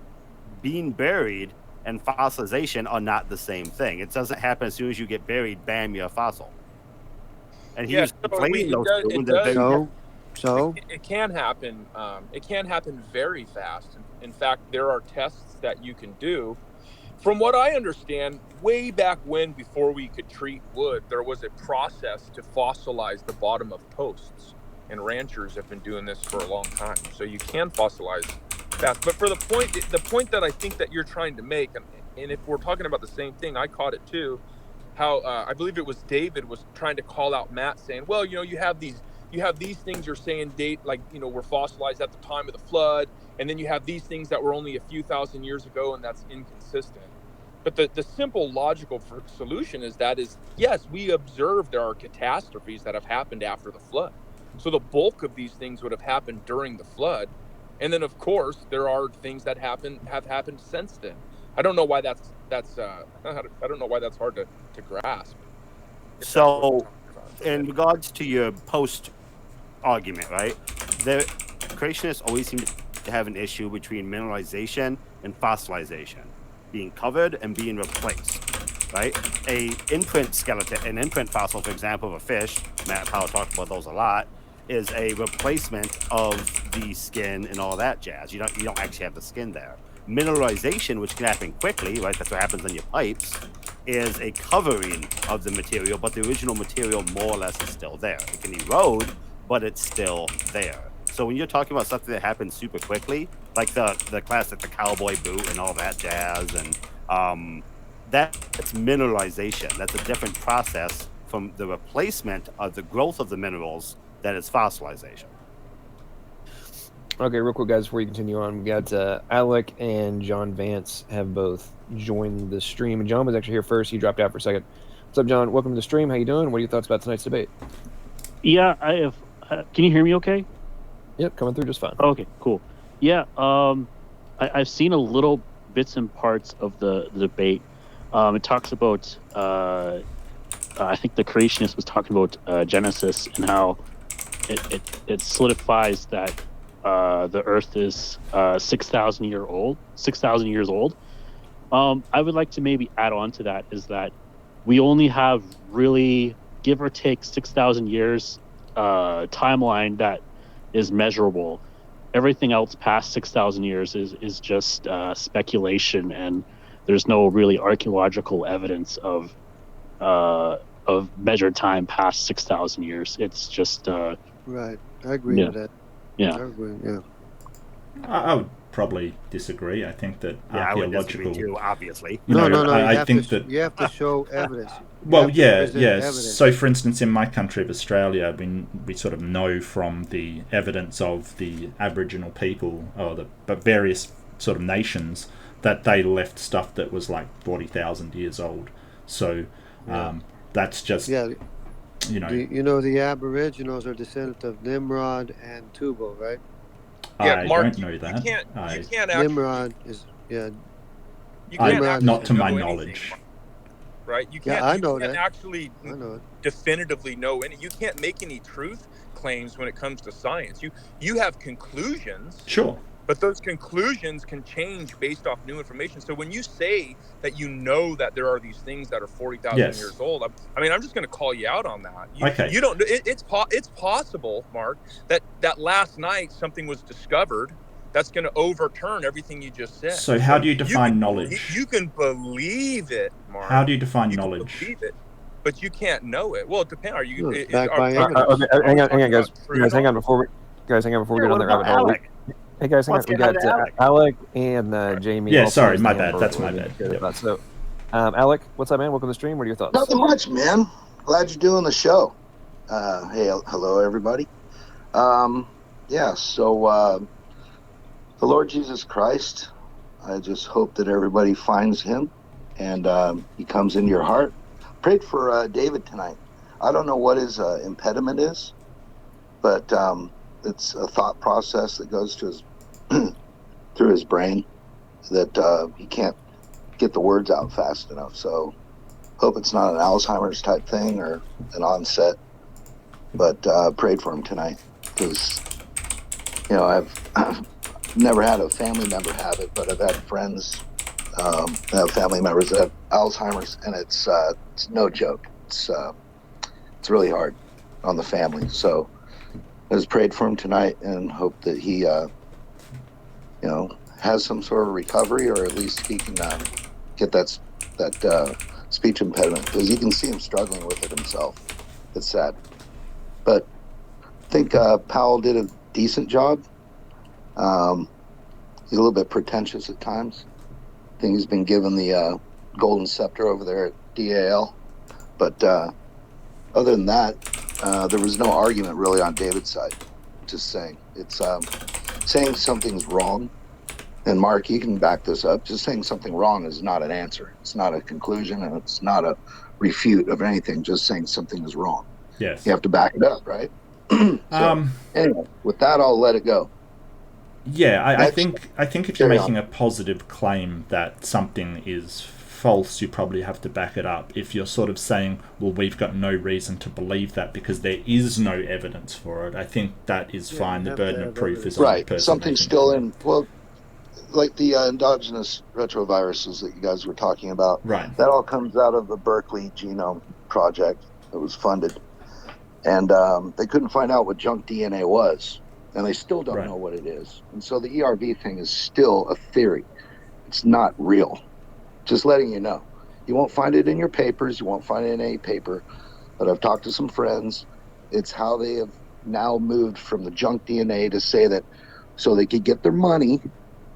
Being buried and fossilization are not the same thing. It doesn't happen as soon as you get buried, bam, you're a fossil. And he was conflating those two. So it can happen. It can happen very fast. In fact, there are tests that you can do. From what I understand, way back when, before we could treat wood, there was a process to fossilize the bottom of posts, and ranchers have been doing this for a long time. So you can fossilize fast. But for the point that I think that you're trying to make, and if we're talking about the same thing, I caught it too. How I believe it was David was trying to call out Matt, saying, "Well, you have these things you're saying date like were fossilized at the time of the flood, and then you have these things that were only a few thousand years ago, and that's inconsistent." But the simple logical solution is yes, we observe there are catastrophes that have happened after the flood. So the bulk of these things would have happened during the flood, and then of course there are things that have happened since then. I don't know why that's I don't know why that's hard to grasp. So, in regards to your post argument, right? The creationists always seem to have an issue between mineralization and fossilization, being covered and being replaced, right? An imprint fossil, for example, of a fish, Matt Powell talked about those a lot, is a replacement of the skin and all that jazz. You don't actually have the skin there. Mineralization, which can happen quickly, right? That's what happens in your pipes, is a covering of the material, but the original material more or less is still there. It can erode, but it's still there. So when you're talking about something that happens super quickly, like the classic, the cowboy boot and all that jazz, and that's mineralization. That's a different process from the replacement of the growth of the minerals that is fossilization. Okay, real quick, guys, before you continue on, we got Alec and John Vance have both joined the stream. And John was actually here first. He dropped out for a second. What's up, John? Welcome to the stream. How you doing? What are your thoughts about tonight's debate? Yeah, I have. Can you hear me okay? Yep, coming through just fine. Okay, cool. Yeah, I've seen a little bits and parts of the debate. It talks about, I think the creationist was talking about Genesis and how it solidifies that the Earth is 6,000 years old. I would like to maybe add on to that is that we only have really, give or take, 6,000 years timeline that is measurable. Everything else past 6,000 years is just speculation, and there's no really archaeological evidence of measured time past 6,000 years. It's just right. I agree with that. Yeah. I agree. Yeah. I would probably disagree. I think that I would disagree too, obviously. No. I think that you have to show evidence. Well, yeah. Evidence. So, for instance, in my country of Australia, we sort of know from the evidence of the Aboriginal people or the various sort of nations that they left stuff that was like 40,000 years old. So that's just the Aboriginals are descendants of Nimrod and Tubal, right? Yeah, I Mark, don't know that. You can't actually. Nimrod is You can't actually not to my know knowledge. anything, right? You can't. I know you can't that. actually I know it. definitively know any. You can't make any truth claims when it comes to science. You have conclusions. Sure. But those conclusions can change based off new information. So when you say that you know that there are these things that are 40,000 years old, I'm just going to call you out on that. Okay. You don't. It's possible, Mark, that last night something was discovered that's going to overturn everything you just said. So how do you define knowledge? You can believe it, Mark. How do you define you knowledge? Can believe it, but you can't know it. Well, it depends. Are you? Back by evidence. Hang on, guys. Hang on before we get on that rabbit hole. Hey guys, hang on. We got Alec and Jamie. Yeah, sorry, my bad. That's my bad. Yep. So, Alec, what's up, man? Welcome to the stream. What are your thoughts? Nothing much, man. Glad you're doing the show. Hey, hello, everybody. So the Lord Jesus Christ, I just hope that everybody finds him and he comes into your heart. Prayed for David tonight. I don't know what his impediment is, but it's a thought process that goes to his through his brain that he can't get the words out fast enough. So hope it's not an Alzheimer's type thing or an onset, but prayed for him tonight because I've never had a family member have it, but I've had friends have family members that have Alzheimer's, and it's no joke. It's really hard on the family. So I just prayed for him tonight and hope that he has some sort of recovery, or at least he can get that speech impediment, because you can see him struggling with it himself. It's sad, but I think Powell did a decent job. He's a little bit pretentious at times. I think he's been given the golden scepter over there at DAL, but other than that, there was no argument really on David's side. Just saying, it's saying something's wrong. And Mark, you can back this up. Just saying something wrong is not an answer. It's not a conclusion, and it's not a refute of anything. Just saying something is wrong. Yes. You have to back it up, right? Anyway, with that, I'll let it go. Yeah, I think if you're making a positive claim that something is false, you probably have to back it up. If you're sort of saying, well, we've got no reason to believe that because there is no evidence for it, I think that is fine. The burden of proof is on the person. Something's still in, like the endogenous retroviruses that you guys were talking about. Right. That all comes out of the Berkeley Genome Project that was funded. And they couldn't find out what junk DNA was. And they still don't know what it is. And so the ERV thing is still a theory. It's not real. Just letting you know. You won't find it in your papers. You won't find it in any paper. But I've talked to some friends. It's how they have now moved from the junk DNA to say that so they could get their money,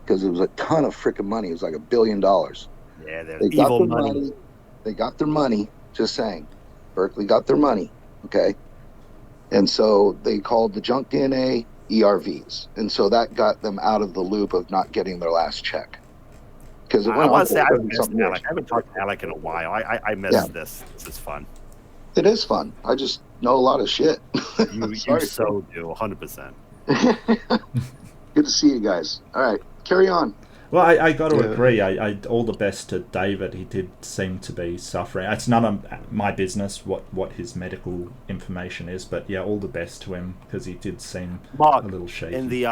because it was a ton of freaking money. It was like $1 billion. Yeah, they got their money. They got their money. Just saying. Berkeley got their money. Okay. And so they called the junk DNA ERVs. And so that got them out of the loop of not getting their last check. Because I want to say I haven't talked to Alec in a while. I missed this. This is fun. It is fun. I just know a lot of shit. You so do, 100%. Good to see you guys. All right, carry on. Well, I got to agree. I all the best to David. He did seem to be suffering. It's none of my business what his medical information is, but yeah, all the best to him, because he did seem a little shaky. In the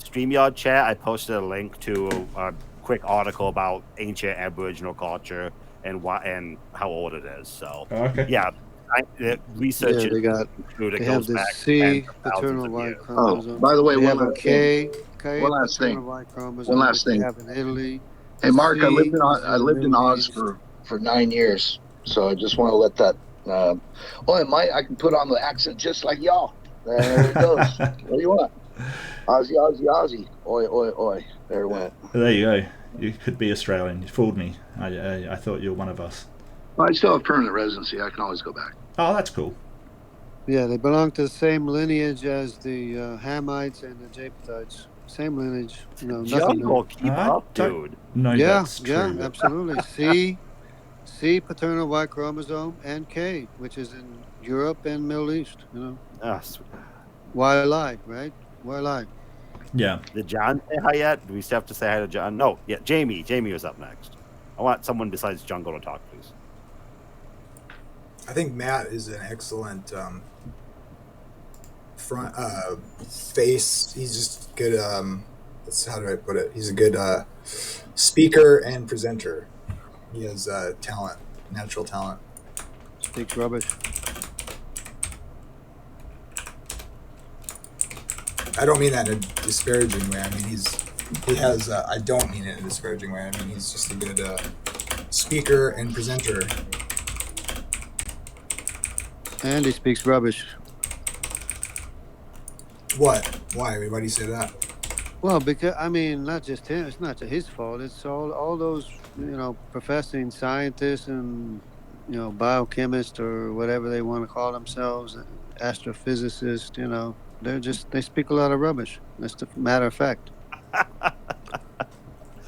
StreamYard chat, I posted a link to a quick article about ancient Aboriginal culture and how old it is. So yeah. Research they have the C, paternal Y chromosome. By the way, one last thing. One last thing. One last thing. Have in Italy. Hey, Mark, I lived in Oz for 9 years, so I just want to let that. I can put on the accent just like y'all. There it goes. What do you want? Ozzy, Ozzy, Ozzy. Oi, oi, oi. There it went. There you go. You could be Australian. You fooled me. I thought you were one of us. Well, I still have permanent residency. I can always go back. Oh, that's cool. Yeah, they belong to the same lineage as the Hamites and the Japhetites. Same lineage. Nothing Jungle, new. keep up, dude. No, Yeah, that's true. absolutely. C paternal Y chromosome and K, which is in Europe and Middle East. Y-like, right? Y-like. Yeah. Did John say hi yet? Do we still have to say hi to John? No. Yeah, Jamie. Jamie was up next. I want someone besides Jungle to talk, please. I think Matt is an excellent front face. He's just good. How do I put it? He's a good speaker and presenter. He has talent, natural talent. Speaks rubbish. I don't mean that in a disparaging way. I mean he has. I don't mean it in a disparaging way. I mean he's just a good speaker and presenter. And he speaks rubbish. What? Why? Why do you say that? Well, because not just him. It's not his fault. It's all those professing scientists and biochemists or whatever they want to call themselves, astrophysicists. They speak a lot of rubbish. That's the matter of fact.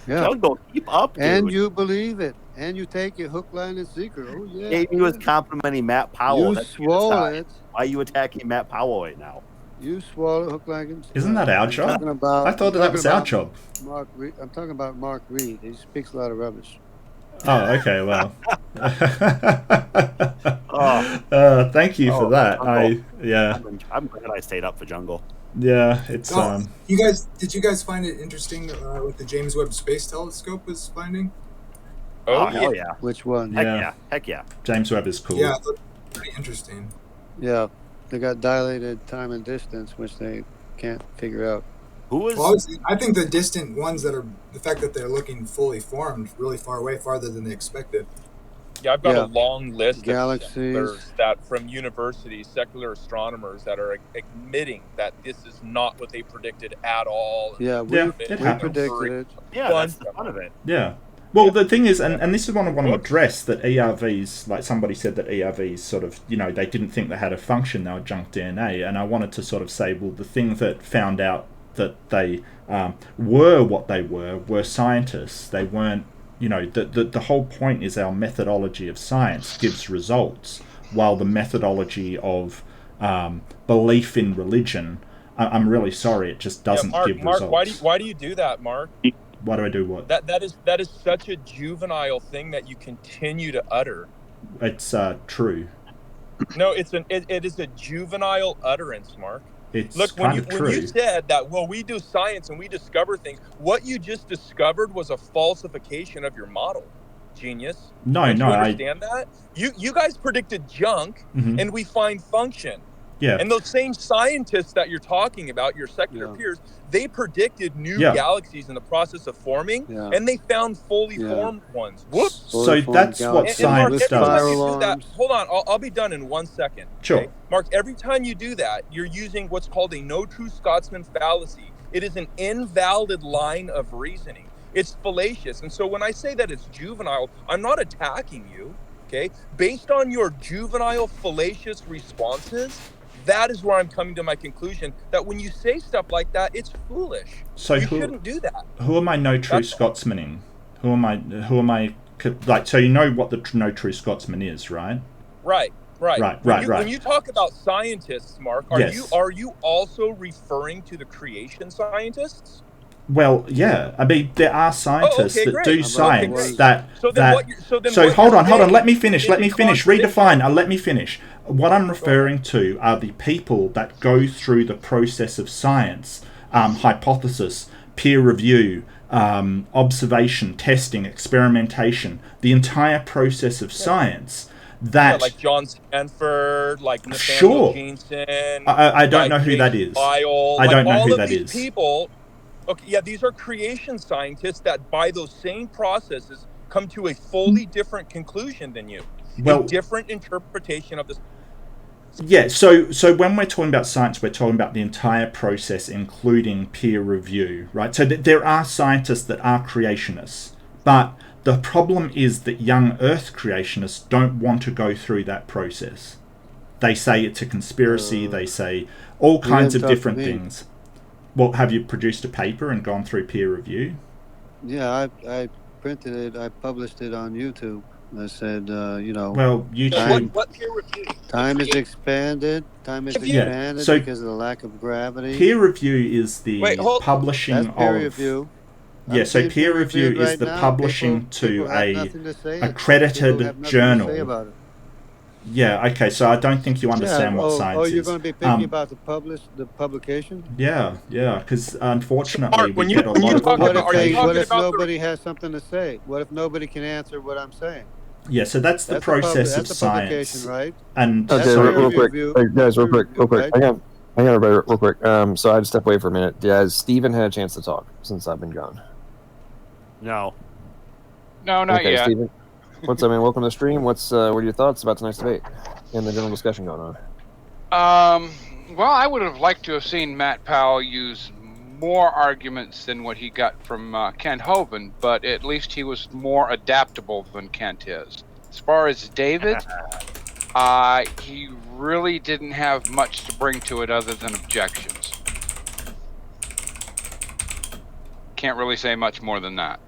Yeah. Jungle, keep up, dude. And you believe it. And you take it hook, line, and sinker. Oh, yeah. Jamie was complimenting Matt Powell. You swallow it. Why are you attacking Matt Powell right now? You swallow hook, line, and sinker. Isn't that our job? I thought that was our job. I'm talking about Mark Reid. He speaks a lot of rubbish. Oh, okay, well. Thank you for that. I'm glad I stayed up for Jungle. Yeah, it's Did you guys find it interesting what the James Webb Space Telescope was finding? Oh hell yeah! Which one? Heck yeah! James Webb is cool. Yeah, it looked pretty interesting. Yeah, they got dilated time and distance, which they can't figure out. I think the distant ones the fact that they're looking fully formed, really far away, farther than they expected. Yeah, I've got a long list galaxies of that from universities, secular astronomers that are admitting that this is not what they predicted at all. Yeah, we predicted it. Yeah, that's the fun of it. Yeah. Well, the thing is, and this is what I want to address, that ERVs, like somebody said that ERVs sort of, they didn't think they had a function, they were junk DNA, and I wanted to sort of say, well, the thing that found out that they were what they were scientists. They weren't, the whole point is our methodology of science gives results, while the methodology of belief in religion, I'm really sorry, it just doesn't give results. Mark, why do you do that, Mark? Why do I do what? That is such a juvenile thing that you continue to utter. It's true. No, it is a juvenile utterance, Mark. It's Look, when you said that, well, we do science and we discover things, what you just discovered was a falsification of your model, genius. No, you understand that? You guys predicted junk, and we find function. Yeah. And those same scientists that you're talking about, your secular peers, they predicted new galaxies in the process of forming, and they found fully formed ones. Whoops. So that's what science does. Hold on, I'll be done in 1 second. Sure. Okay? Mark, every time you do that, you're using what's called a no true Scotsman fallacy. It is an invalid line of reasoning. It's fallacious. And so when I say that it's juvenile, I'm not attacking you, okay? Based on your juvenile, fallacious responses, that is where I'm coming to my conclusion that when you say stuff like that, it's foolish. So you shouldn't do that. Who am I no true Scotsmaning? Who am I like, so you know what the no true Scotsman is, right? Right. Right. When you talk about scientists, Mark, are you also referring to the creation scientists? Well, yeah. I mean, there are scientists that do science So hold on. Let me finish. Redefine. Let me finish. What I'm referring to are the people that go through the process of science, hypothesis, peer review, observation, testing, experimentation, the entire process of science. Like John Stanford, like Nathaniel Jeanson. I don't know who that is. I don't know who that is. People. Okay, yeah, these are creation scientists that by those same processes come to a fully different conclusion than you. A different interpretation of this. Yeah, so when we're talking about science, we're talking about the entire process, including peer review, right? So there are scientists that are creationists, but The problem is that young Earth creationists don't want to go through that process. They say it's a conspiracy. They say all kinds of different things. Well, have you produced a paper and gone through peer review? Yeah, I printed it. I published it on YouTube. I said, Well, YouTube. What peer review? Time is expanded. Time is expanded so because of the lack of gravity. Peer review is the publishing That's peer of. Review. Yeah, so peer review is the publishing to a accredited journal. Yeah, okay, so I don't think you understand what science is. Oh, you're going to be picking about the publication? Yeah, because unfortunately Mark, we get a lot of publications. What if nobody has something to say? What if nobody can answer what I'm saying? Yeah, so that's the process of science, right? And okay, real quick, guys, real quick. Hang on, everybody, real quick. So I had to step away for a minute. Has Steven had a chance to talk since I've been gone? No, not yet. Steven, what's up, man? Welcome to the stream. What are your thoughts about tonight's debate and the general discussion going on? Well, I would have liked to have seen Matt Powell use more arguments than what he got from Kent Hovind, but at least he was more adaptable than Kent is. As far as David, he really didn't have much to bring to it other than objections. Can't really say much more than that.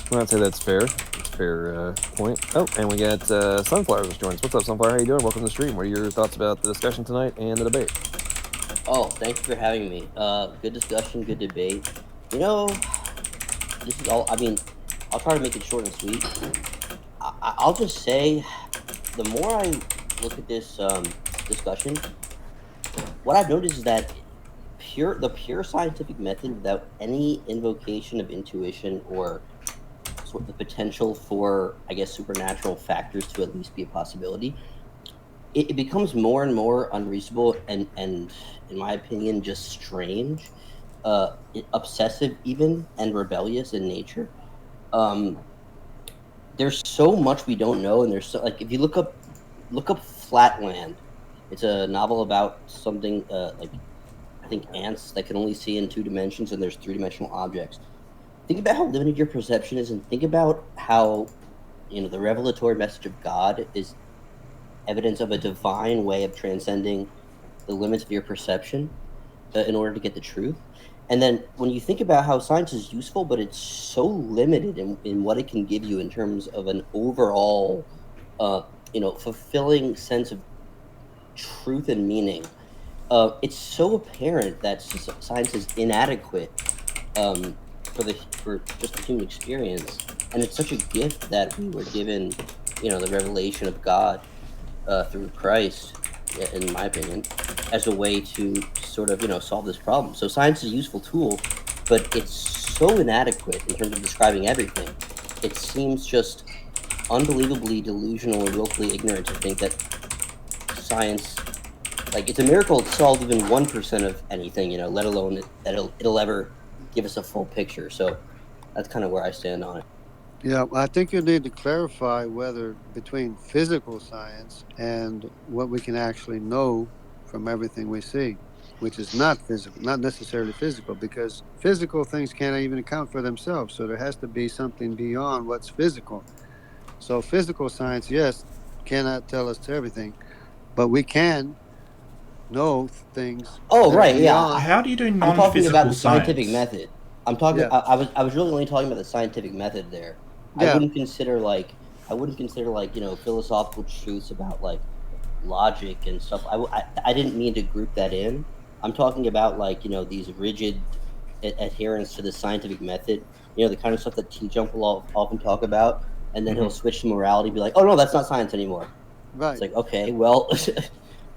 Well, I'd say that's fair. That's a fair point. Oh, and we got Sunflower just joined us. What's up, Sunflower? How you doing? Welcome to the stream. What are your thoughts about the discussion tonight and the debate? Oh, thanks for having me. Good discussion, good debate. This is all, I'll try to make it short and sweet. I'll just say, the more I look at this discussion, what I've noticed is that the pure scientific method without any invocation of intuition or sort of the potential for, I guess, supernatural factors to at least be a possibility, it becomes more and more unreasonable and in my opinion, just strange, obsessive even, and rebellious in nature. There's so much we don't know, and there's so, like, if you look up Flatland, it's a novel about something like, I think, ants that can only see in 2 dimensions, and there's 3-dimensional objects. Think about how limited your perception is, and think about how, the revelatory message of God is evidence of a divine way of transcending the limits of your perception in order to get the truth. And then when you think about how science is useful, but it's so limited in what it can give you in terms of an overall, fulfilling sense of truth and meaning, it's so apparent that science is inadequate for just the human experience. And it's such a gift that we were given, the revelation of God through Christ, in my opinion, as a way to sort of, solve this problem. So science is a useful tool, but it's so inadequate in terms of describing everything. It seems just unbelievably delusional and willfully ignorant to think that science, like, it's a miracle to solve even 1% of anything, let alone that it'll ever give us a full picture. So that's kind of where I stand on it. Yeah, I think you need to clarify whether between physical science and what we can actually know from everything we see, which is not physical, not necessarily physical, because physical things can't even account for themselves. So there has to be something beyond what's physical. So physical science, yes, cannot tell us everything, but we can know things. Oh, right, yeah. How do you do non-physical science? I'm talking about the scientific science? Method. I'm talking. Yeah. I was really only talking about the scientific method there. Yeah. I wouldn't consider like philosophical truths about like logic and stuff. I didn't mean to group that in. I'm talking about these rigid adherence to the scientific method. The kind of stuff that T-Jump will often talk about, and then he'll switch to morality, be like, "Oh no, that's not science anymore." Right. It's like, okay, well.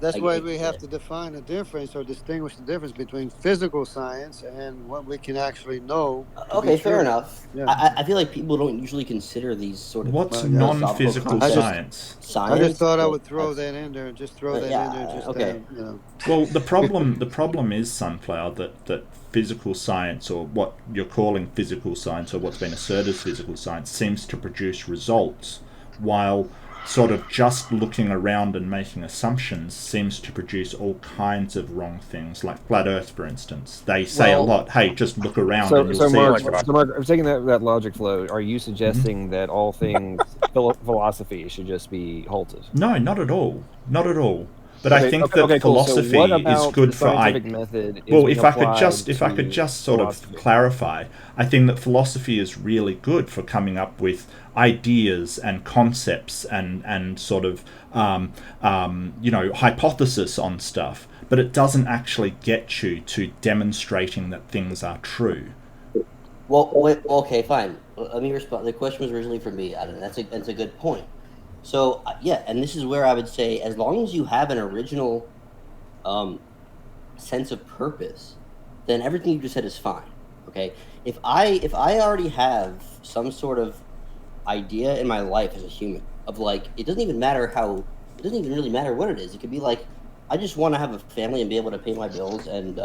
That's why we have to define a difference or distinguish the difference between physical science and what we can actually know. Okay, fair enough. Yeah. I feel like people don't usually consider these sort of... What's non-physical science? I just thought I would throw that in there and just throw that in there. Just okay. Well, the problem is, Sunflower, that physical science, or what you're calling physical science, or what's been asserted as physical science, seems to produce results, while sort of just looking around and making assumptions seems to produce all kinds of wrong things, like flat Earth, for instance. They say a lot, hey, just look around and you'll see Mark, it. so Mark, I'm taking that logic flow. Are you suggesting that all things philosophy should just be halted? No, not at all. Not at all. But I think that philosophy is good for method. Well, if I could just sort of clarify, I think that philosophy is really good for coming up with ideas and concepts and sort of hypothesis on stuff, but it doesn't actually get you to demonstrating that things are true. Well, okay, fine. Let me respond. The question was originally for me, Adam. That's a good point. So yeah, and this is where I would say, as long as you have an original sense of purpose, then everything you just said is fine. Okay, if I already have some sort of idea in my life as a human of like, it doesn't even really matter what it is. It could be like, I just want to have a family and be able to pay my bills and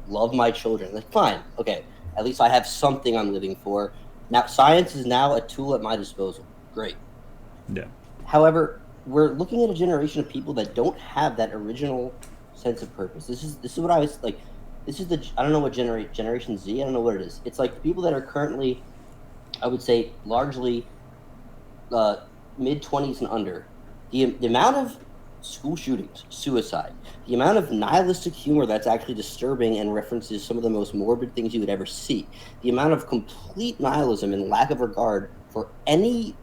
love my children. Like, fine, okay, at least I have something I'm living for. Now, science is now a tool at my disposal. Great. Yeah. However, we're looking at a generation of people that don't have that original sense of purpose. This is what I was like. This is I don't know what Generation Z. I don't know what it is. It's like the people that are currently, I would say, largely mid-20s and under. The amount of school shootings, suicide, the amount of nihilistic humor that's actually disturbing and references some of the most morbid things you would ever see, the amount of complete nihilism and lack of regard for any,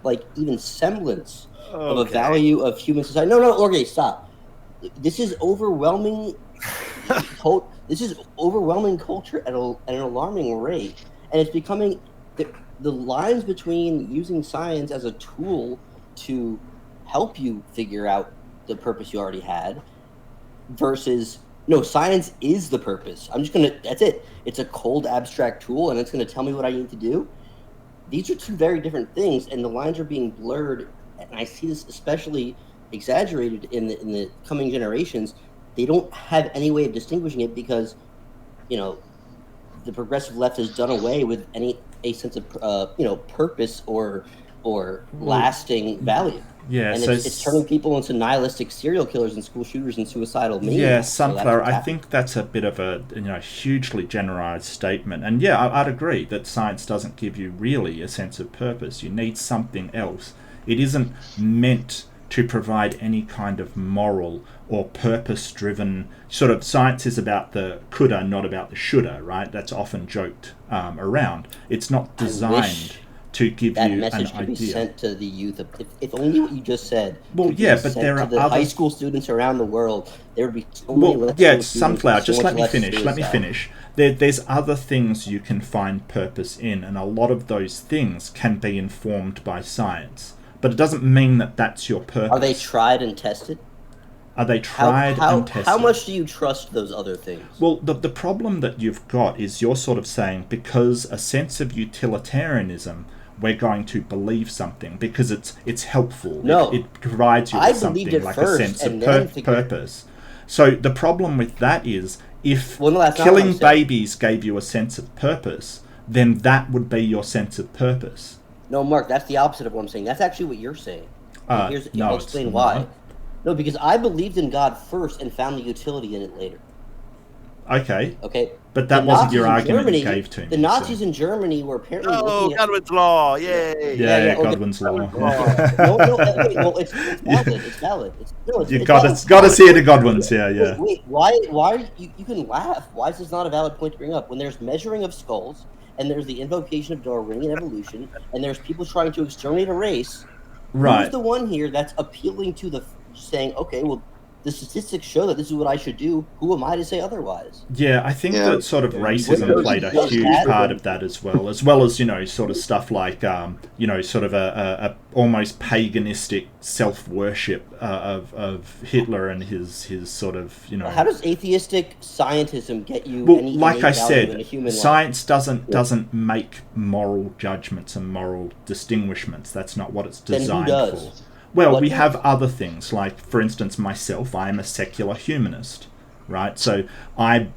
like, even semblance of a value of human society. No, okay, stop. This is overwhelming. This is overwhelming culture at an alarming rate, and it's becoming the lines between using science as a tool to help you figure out the purpose you already had versus no, science is the purpose. That's it. It's a cold abstract tool and it's going to tell me what I need to do. These are two very different things, and the lines are being blurred, and I see this especially exaggerated in the coming generations. They don't have any way of distinguishing it because, the progressive left has done away with a sense of purpose or lasting value. Yeah, and so it's turning people into nihilistic serial killers and school shooters and suicidal maniacs. Yeah, Sunflower, I think that's a bit of a hugely generalized statement. And yeah, I'd agree that science doesn't give you really a sense of purpose. You need something else. It isn't meant to provide any kind of moral or purpose-driven sort of. Science is about the coulda, not about the shoulda, right? That's often joked around. It's not designed to give you an idea. That message could be sent to the youth. If only what you just said. Well, yeah, but there are other high school students around the world. There would be so many less Sunflower. Just let me finish. There's other things you can find purpose in, and a lot of those things can be informed by science. But it doesn't mean that that's your purpose. Are they tried and tested? Are they tried and tested? How much do you trust those other things? Well, the problem that you've got is you're sort of saying, because a sense of utilitarianism, we're going to believe something because it's helpful. No, it provides you with something like a sense of purpose. So the problem with that is, if killing babies gave you a sense of purpose, then that would be your sense of purpose. No, Mark, that's the opposite of what I'm saying. That's actually what you're saying. I'll explain why. No, because I believed in God first and found the utility in it later. Okay. Okay. But that wasn't your argument you gave to me. The Nazis in Germany were apparently looking at... Godwin's law! Yay! Yeah, Godwin's law. No, well, it's valid. It's valid. You've got to see it in Godwin's, yeah. Wait, why you can laugh. Why is this not a valid point to bring up? When there's measuring of skulls, and there's the invocation of Darwinian evolution, and there's people trying to exterminate a race, right? Who's the one here that's appealing to the saying, okay, well, the statistics show that this is what I should do. Who am I to say otherwise? Yeah, I think that sort of racism played a huge part of that as well as sort of stuff like sort of a almost paganistic self-worship of Hitler and his sort of How does atheistic scientism get you? Well, any like I said, in a human science doesn't make moral judgments and moral distinguishments. That's not what it's designed for. Well, we have other things, like, for instance, myself, I am a secular humanist, right? So I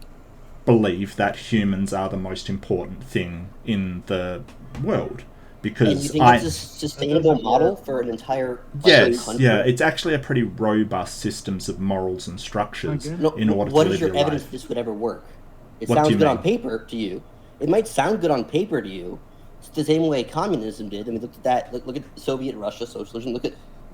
believe that humans are the most important thing in the world. because and you think it's a sustainable model for an entire country? Yeah, it's actually a pretty robust systems of morals and structures in order to live What is your your evidence life. this would ever work? It What do sounds you good mean? on paper to you. It might sound good on paper to you. It's the same way communism did. I mean, look at that. Look at Soviet Russia, socialism. Look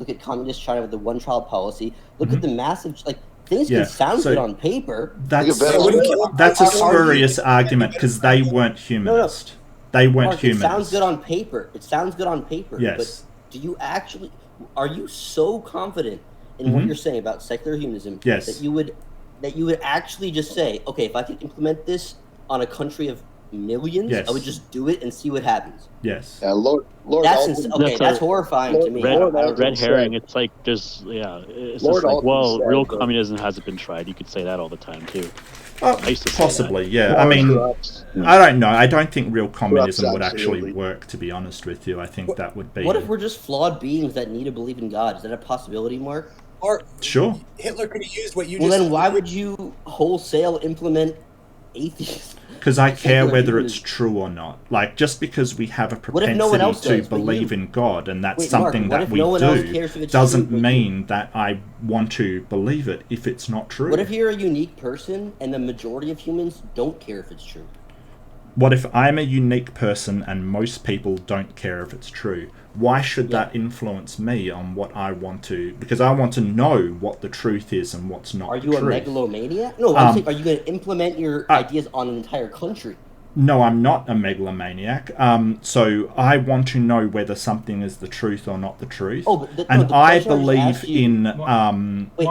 at communist China with the one-child policy. Look at the massive things can sound good on paper. That's a spurious argument because they weren't humanist. They weren't Mark, humanist. It sounds good on paper. It sounds good on paper. Yes. But do you actually? Are you so confident in what you're saying about secular humanism that you would actually just say, okay, if I can implement this on a country of millions, I would just do it and see what happens? Yes. Lord that's horrifying to me. Red herring. It's like it's just like, well, real communism hasn't been tried. You could say that all the time too. Possibly, yeah. I mean, I don't know. I don't think real communism would actually work, to be honest with you. I think that would be... What if we're just flawed beings that need to believe in God? Is that a possibility, Mark? Or sure. Hitler could have used what you just... Well, then why would you wholesale implement atheism? Because I care whether it's true or not. Like, just because we have a propensity to believe in God, and that's something that we do, doesn't mean that I want to believe it if it's not true. What if you're a unique person and the majority of humans don't care if it's true? What if I'm a unique person and most people don't care if it's true? Why should that influence me on what I want to... Because I want to know what the truth is and what's not the truth. Are you a megalomaniac? No, I'm saying, are you going to implement your ideas on an entire country? No, I'm not a megalomaniac. So I want to know whether something is the truth or not the truth. I believe in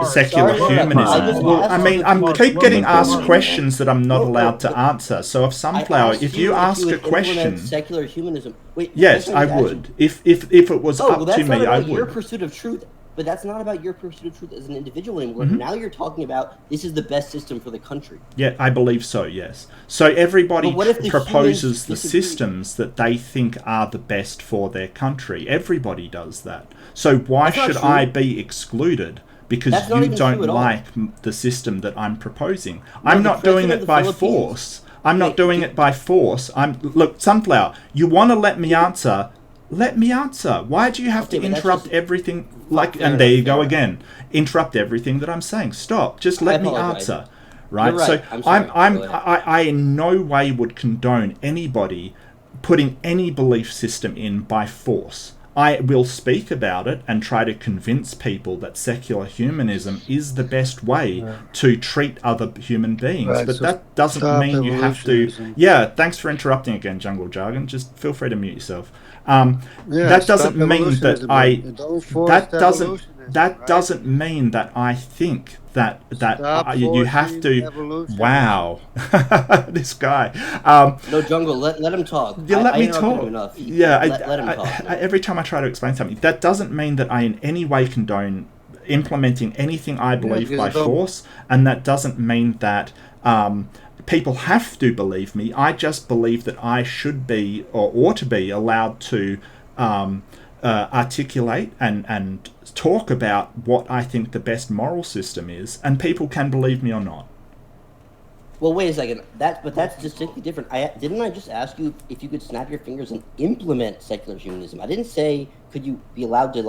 secular humanism. I mean, I keep getting asked questions that I'm not allowed to answer. So if Sunflower, if you ask a question, secular humanism. Yes, I would. If it was up to me, I would. Your pursuit of truth. But that's not about your pursuit of truth as an individual anymore. Now you're talking about this is the best system for the country. Yeah, I believe so, yes. So everybody proposes the systems that they think are the best for their country. Everybody does that. So why should I be excluded because you don't like the system that I'm proposing? I'm not doing it by force. I'm not doing it by force. Look, Sunflower, you want to let me answer... Let me answer. Why do you have to interrupt everything? And there you go again. Interrupt everything that I'm saying. Stop. Just let me answer. Right? So I in no way would condone anybody putting any belief system in by force. I will speak about it and try to convince people that secular humanism is the best way to treat other human beings. But that doesn't mean you have to... Yeah, thanks for interrupting again, Jungle Jargon. Just feel free to mute yourself. That doesn't mean that I... That doesn't mean that I think that you have to... Evolution. Wow. This guy. No, Jungle, let him talk. Yeah, let me talk. Let him talk. Every time I try to explain something, that doesn't mean that I in any way condone implementing anything I believe by force, and that doesn't mean that people have to believe me. I just believe that I should be or ought to be allowed to articulate and talk about what I think the best moral system is, and people can believe me or not. Well, wait a second. That's distinctly different. Didn't I just ask you if you could snap your fingers and implement secular humanism? I didn't say could you be allowed to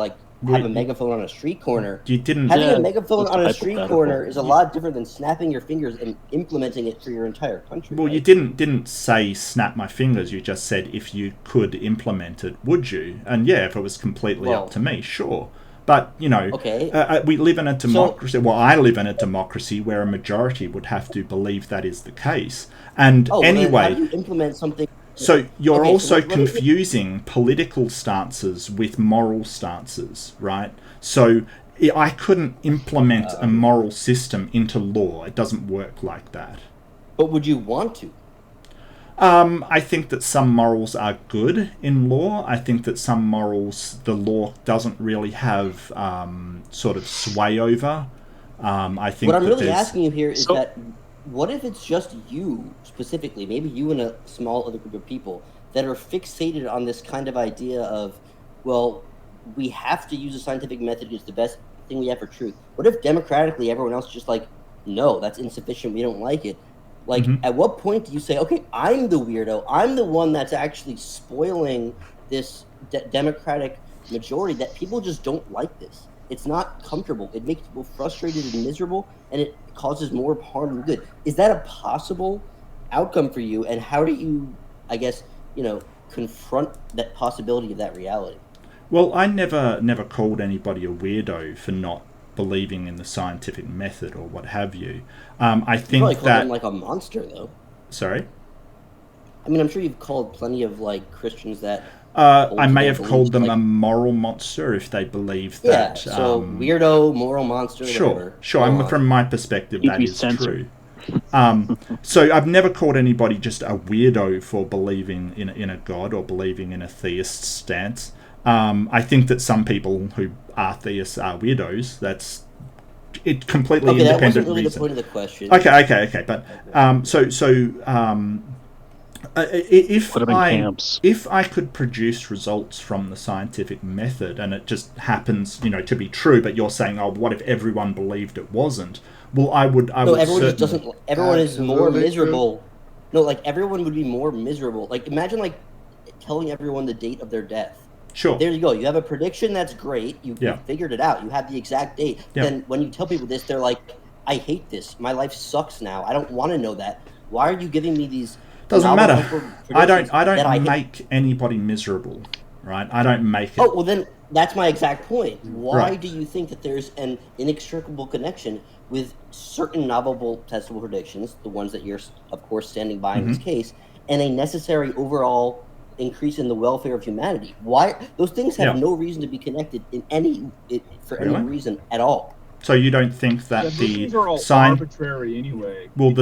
have a megaphone on a street corner. You didn't. Having a megaphone on a street corner is a lot different than snapping your fingers and implementing it for your entire country. Well, right? you didn't say snap my fingers. You just said if you could implement it, would you? And yeah, if it was completely up to me, sure. But, we live in a democracy. I live in a democracy where a majority would have to believe that is the case. And anyway... How do you implement something... So you're also confusing political stances with moral stances, right? So I couldn't implement a moral system into law. It doesn't work like that. But would you want to? I think that some morals are good in law. I think that some morals the law doesn't really have sort of sway over. I think what I'm really asking you here is that what if it's just you specifically, maybe you and a small other group of people that are fixated on this kind of idea of, well, we have to use a scientific method. It's the best thing we have for truth. What if democratically everyone else just no, that's insufficient. We don't like it. At what point do you say, okay, I'm the weirdo. I'm the one that's actually spoiling this Democratic majority that people just don't like this. It's not comfortable. It makes people frustrated and miserable, and it causes more harm than good. Is that a possible outcome for you? And how do you, I guess, confront that possibility of that reality? Well, I never called anybody a weirdo for not believing in the scientific method or what have you. I think you probably called that them like a monster, though. Sorry. I mean, I'm sure you've called plenty of like Christians that. I may have called them a moral monster if they believe that. Yeah, so weirdo, moral monster, whatever. Sure. From my perspective, that is true. So I've never called anybody just a weirdo for believing in a god or believing in a theist stance. I think that some people who are theists are weirdos. That's it. Completely independent that wasn't really reason. The point of the question. Okay. But if I could produce results from the scientific method and it just happens, to be true, but you're saying, oh, what if everyone believed it wasn't? Well, I would. Everyone just doesn't. Everyone is more miserable. No, like everyone would be more miserable. Like imagine like telling everyone the date of their death. Sure. There you go. You have a prediction that's great. You figured it out. You have the exact date. Yeah. Then when you tell people this, they're like, I hate this. My life sucks now. I don't want to know that. Why are you giving me these? Doesn't matter. I don't make anybody miserable, right? I don't make it. Oh, well then that's my exact point. Why do you think that there's an inextricable connection with certain novel testable predictions, the ones that you're of course standing by in this case, and a necessary overall increase in the welfare of humanity? Why those things have no reason to be connected any reason at all? So you don't think that things are all arbitrary anyway? Well,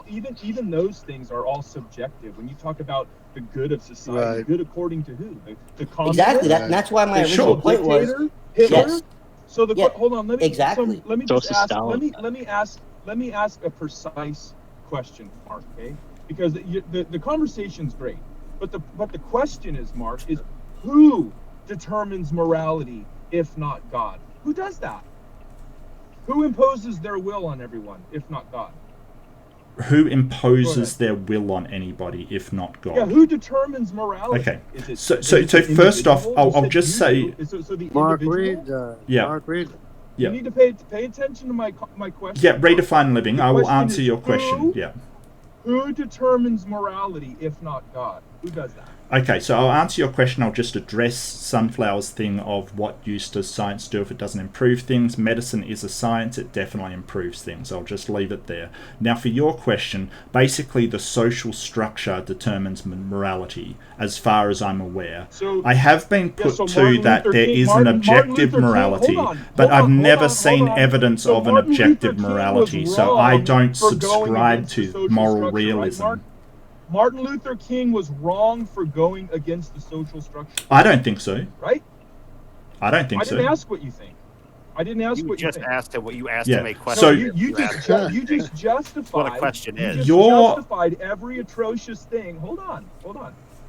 even those things are all subjective. When you talk about the good of society, good according to who? The exactly. That's why my original point was Hitler. Yes. So hold on. Let me exactly. So let me just ask. Let me ask a precise question, Mark. Okay, because the conversation's great, but the question is, Mark, is who determines morality if not God? Who does that? Who imposes their will on everyone, if not God? Who imposes their will on anybody, if not God? Yeah, who determines morality? Okay. So first off, I'll just say... Mark Reid. Mark Reid. You need to pay attention to my question. Yeah, redefine living. I will answer your question. Who determines morality, if not God? Who does that? Okay, so I'll answer your question. I'll just address Sunflower's thing of what use does science do if it doesn't improve things. Medicine is a science. It definitely improves things. I'll just leave it there. Now, for your question, basically the social structure determines morality, as far as I'm aware. So, I have been put to that there is an objective morality, but I've never seen evidence of an objective morality, so I don't subscribe to moral realism. Martin Luther King was wrong for going against the social structure. I don't think so. Right? I don't think so. I didn't ask what you think. I didn't ask what you think. You just asked him what you asked him a question. So you just justified what a question is. You justified every atrocious thing. Hold on.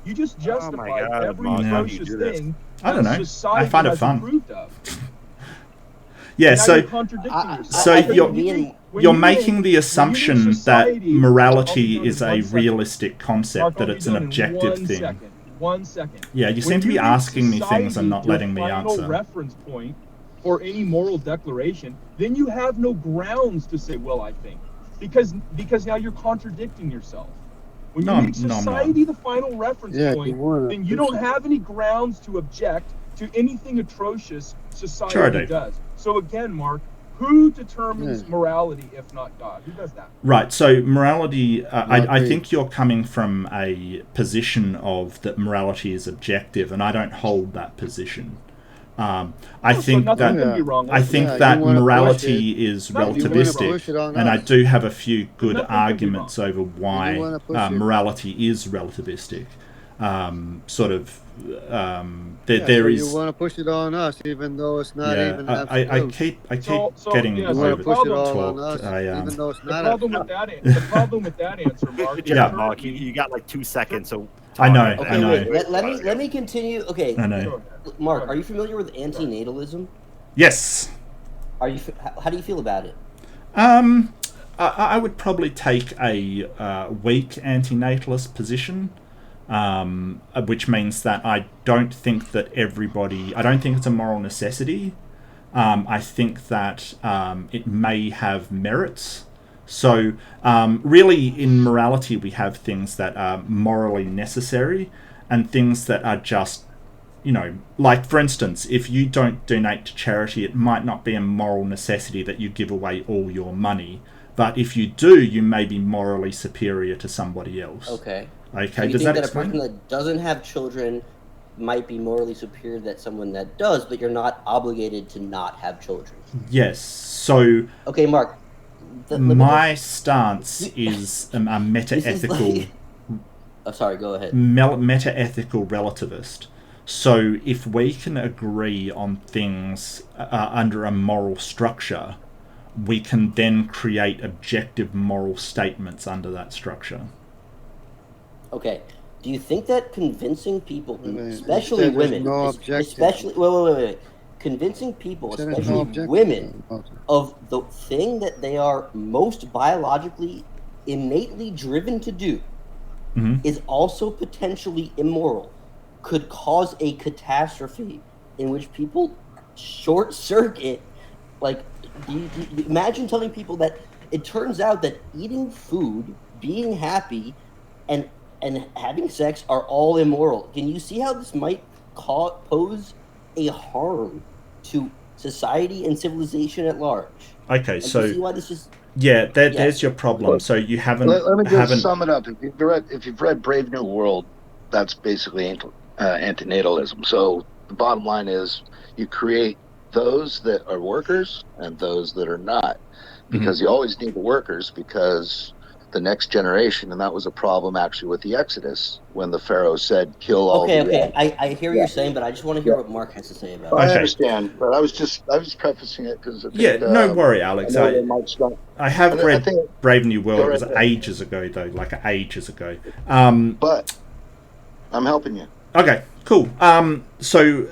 You just justified every atrocious thing. I don't know. Society I find it has fun. Approved of. Yeah, now so you're contradicting yourself. So you're making the assumption that morality is a realistic concept, that it's an objective thing. 1 second. Yeah, you seem to be asking me things and not letting me answer. Final reference point or any moral declaration, then you have no grounds to say, well, I think. Because now you're contradicting yourself. When you make society the final reference point, then you don't have any grounds to object to anything atrocious society does. So again, Mark, who determines morality if not God? Who does that? Right, so morality, I think you're coming from a position of that morality is objective, and I don't hold that position. I think that morality is relativistic, and I do have a few good arguments over why morality is relativistic. There is. You want to push it on us, even though it's not even. I keep getting over talked. Even though it's not. The problem with that answer, Mark. Mark, you got like 2 seconds, so. I know. Okay, I know. Wait, let me continue. Okay. I know. Mark, are you familiar with antinatalism? Yes. How do you feel about it? I would probably take a weak antinatalist position. which means that I don't think that I don't think it's a moral necessity. I think that it may have merits. So really in morality we have things that are morally necessary and things that are just, like for instance, if you don't donate to charity, it might not be a moral necessity that you give away all your money. But if you do, you may be morally superior to somebody else. Okay. Okay, so you does think that that explain? A person that doesn't have children might be morally superior to someone that does, but you're not obligated to not have children. Yes. So. Okay, Mark. My stance is a meta-ethical. Sorry, go ahead. Meta-ethical relativist. So if we can agree on things under a moral structure, we can then create objective moral statements under that structure. Okay. Do you think that convincing people, especially women, wait, convincing people, especially women, of the thing that they are most biologically, innately driven to do, is also potentially immoral, could cause a catastrophe in which people short circuit? Like, imagine telling people that it turns out that eating food, being happy, and having sex are all immoral. Can you see how this might pose a harm to society and civilization at large? Okay, so see why this is... there's your problem. So you haven't. Let me just sum it up. If you've read Brave New World, that's basically antinatalism. So the bottom line is you create those that are workers and those that are not, because you always need the workers, because the next generation, and that was a problem actually with the Exodus when the Pharaoh said kill all. I hear what you're saying, but I just want to hear what Mark has to say about it. I understand, but I was prefacing it because no worry, Alex. I have read Brave New World. It was ages ago though, like ages ago. But I'm helping you. Okay, cool. So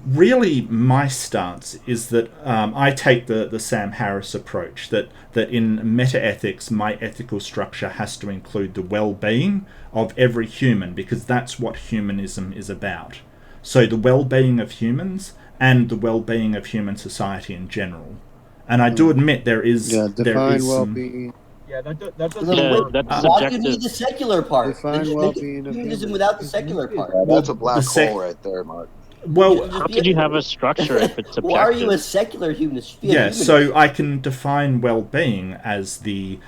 really my stance is that I take the Sam Harris approach that in meta-ethics my ethical structure has to include the well-being of every human, because that's what humanism is about. So the well-being of humans and the well-being of human society in general. And I do admit there is well-being. That doesn't work. Why do you need the secular part? Define well-being of humanism without the secular part. That's a black hole right there, Mark. Well, how could you have a structure if it's subjective? Why are you a secular humanist? So I can define well-being as the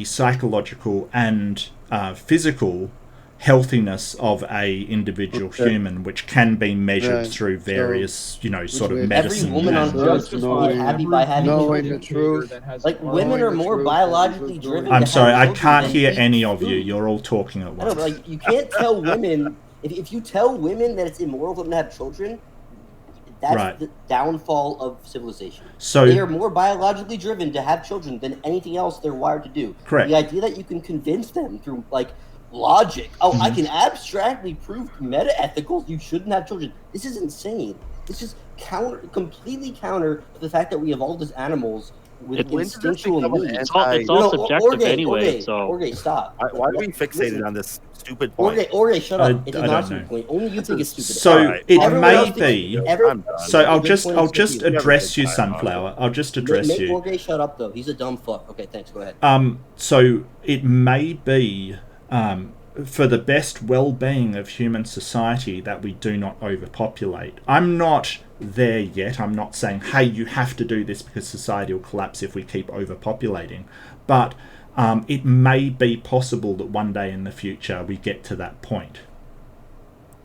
psychological and physical healthiness of a individual human, which can be measured through various, sort of medicine. Every woman on earth is happy by having children. Truth. Like, women are more biologically driven. I'm sorry, I can't hear any of you. You're all talking at once. I know, but like, you can't tell women. If you tell women that it's immoral for them to have children, that's the downfall of civilization. So they are more biologically driven to have children than anything else they're wired to do. Correct. The idea that you can convince them through logic, I can abstractly prove meta-ethical you shouldn't have children. This is insane. This is completely counter to the fact that we evolved as animals with instinctual needs. It's all subjective anyway. Jorge, stop. Why are we fixated on this stupid point? Jorge, shut up. It's not a stupid point. Only you think it's stupid. So it may be. So I'll just address you, Sunflower. I'll just address you. Make Jorge shut up, though. He's a dumb fuck. Okay, thanks. Go ahead. So it may be for the best well-being of human society that we do not overpopulate. I'm not there yet. I'm not saying, hey, you have to do this because society will collapse if we keep overpopulating. But it may be possible that one day in the future we get to that point.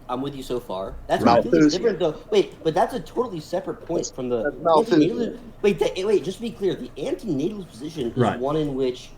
I'm with you so far. That's completely different, though. Wait, but that's a totally separate point from the antinatalist. Wait, just to be clear, the antinatalist position is one in which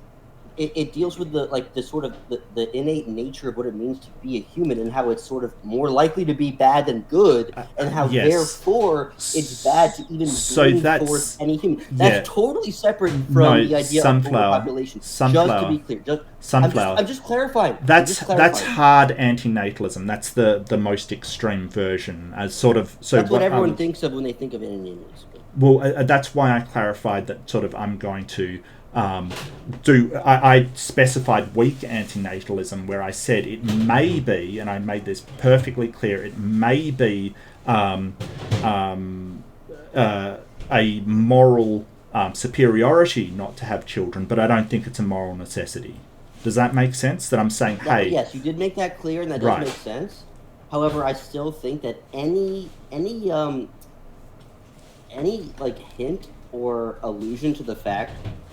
it deals with the sort of the innate nature of what it means to be a human and how it's sort of more likely to be bad than good, and how therefore it's bad to even bring forth any human. That's totally separate from the idea of overpopulation. Just to be clear, I'm just clarifying. That's hard antinatalism. That's the most extreme version, as sort of. So that's what everyone thinks of when they think of antinatalism. Well, that's why I clarified that. Sort of, I'm going to I specified weak antinatalism, where I said it may be, and I made this perfectly clear, it may be a moral superiority not to have children, but I don't think it's a moral necessity. Does that make sense? That I'm saying, hey... Yes, you did make that clear, and that does make sense. However, I still think that any like hint or allusion to the fact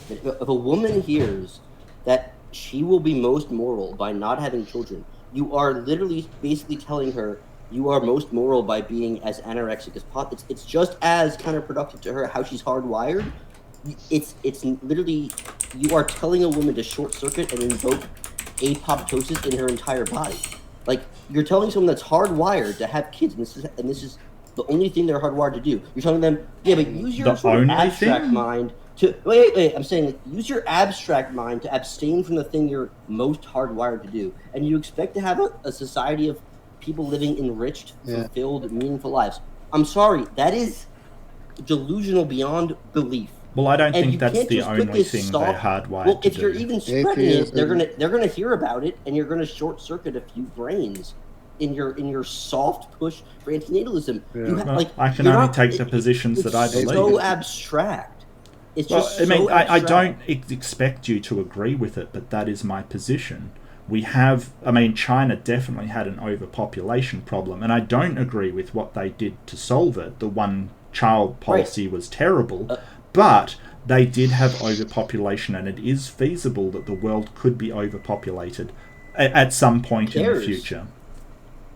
that if a woman hears that she will be most moral by not having children, you are literally basically telling her you are most moral by being as anorexic as possible. It's just as counterproductive to her how she's hardwired. It's literally, you are telling a woman to short circuit and invoke apoptosis in her entire body. Like, you're telling someone that's hardwired to have kids, and this is the only thing they're hardwired to do. You're telling them, yeah, but use your sort of abstract mind to wait. I'm saying, like, use your abstract mind to abstain from the thing you're most hardwired to do, and you expect to have a society of people living enriched, fulfilled, meaningful lives. I'm sorry, that is delusional beyond belief. Well, I don't think that's the only thing they're hardwired to do. Well, if you're even spreading it, they're gonna hear about it, and you're gonna short circuit a few brains in your soft push for antinatalism. I can only take the positions that I believe. It's so abstract. It's just I don't expect you to agree with it, but that is my position. We have, China definitely had an overpopulation problem, and I don't agree with what they did to solve it. The one-child policy was terrible, but they did have overpopulation, and it is feasible that the world could be overpopulated at some point in the future.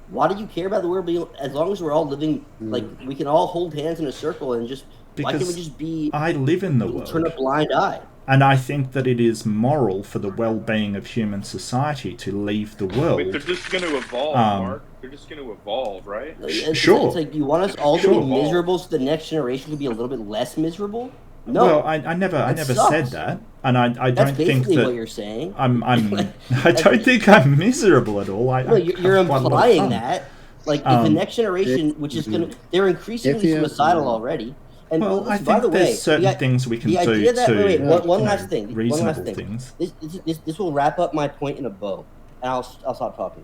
Why do you care about the world being, as long as we're all living, like, we can all hold hands in a circle and just, why can't we just be... I live in the world. Turn a blind eye. And I think that it is moral for the well-being of human society to leave the world. Wait, they're just going to evolve, Mark. They're just going to evolve, right? Sure. It's like, you want us all to be miserable so the next generation can be a little bit less miserable? No. Well, I never said that, and I don't think that... That's basically what you're saying. I don't think I'm miserable at all. No, you're implying that. Like, if the next generation, which is going to... They're increasingly suicidal already. And well, I think there's certain things we can do to one last thing. Reasonable things. This will wrap up my point in a bow, and I'll stop talking.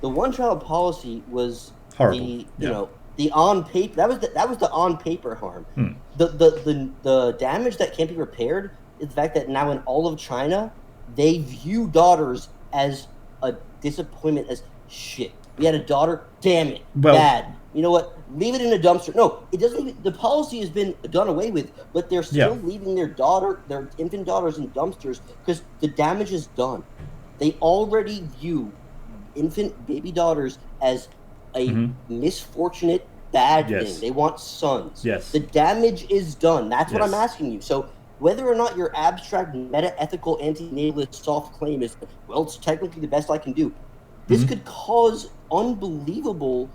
The one-child policy was horrible. The on paper that was the on paper harm. The damage that can't be repaired is the fact that now in all of China, they view daughters as a disappointment, as shit. We had a daughter, damn it, bad. You know what? Leave it in a dumpster. No, it doesn't even, the policy has been done away with, but they're still leaving their infant daughters in dumpsters because the damage is done. They already view infant baby daughters as a misfortunate bad thing. They want sons. Yes. The damage is done. That's what I'm asking you. So whether or not your abstract meta-ethical anti-natalist soft claim is, well, it's technically the best I can do, this could cause unbelievable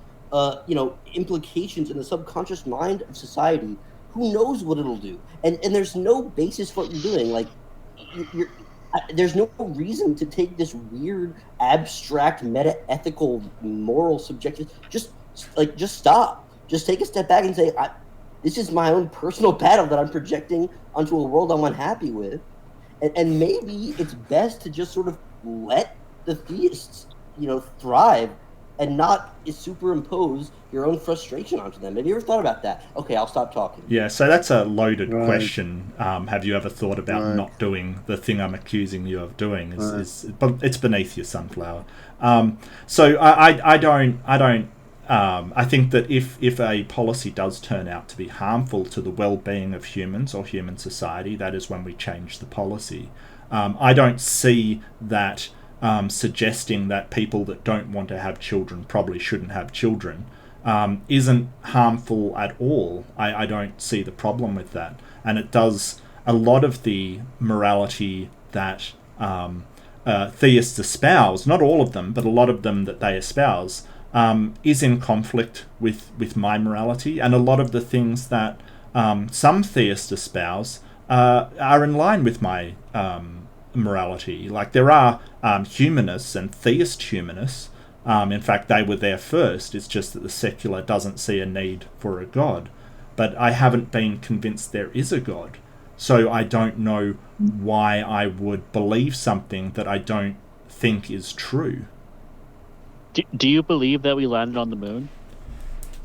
implications in the subconscious mind of society. Who knows what it'll do? And there's no basis for what you're doing. Like, there's no reason to take this weird, abstract, meta-ethical, moral, subjective. Just stop. Just take a step back and say, this is my own personal battle that I'm projecting onto a world I'm unhappy with. And maybe it's best to just sort of let the theists, thrive and not superimpose your own frustration onto them. Have you ever thought about that? Okay, I'll stop talking. Yeah, so that's a loaded question. Have you ever thought about not doing the thing I'm accusing you of doing? But it's beneath your sunflower. So I think that if a policy does turn out to be harmful to the well-being of humans or human society, that is when we change the policy. I don't see that suggesting that people that don't want to have children probably shouldn't have children isn't harmful at all. I don't see the problem with that. And it does a lot of the morality that theists espouse, not all of them, but a lot of them that they espouse, is in conflict with my morality. And a lot of the things that some theists espouse are in line with my morality. Like, there are humanists and theist humanists. In fact, they were there first. It's just that the secular doesn't see a need for a god. But I haven't been convinced there is a god. So I don't know why I would believe something that I don't think is true. Do you believe that we landed on the moon?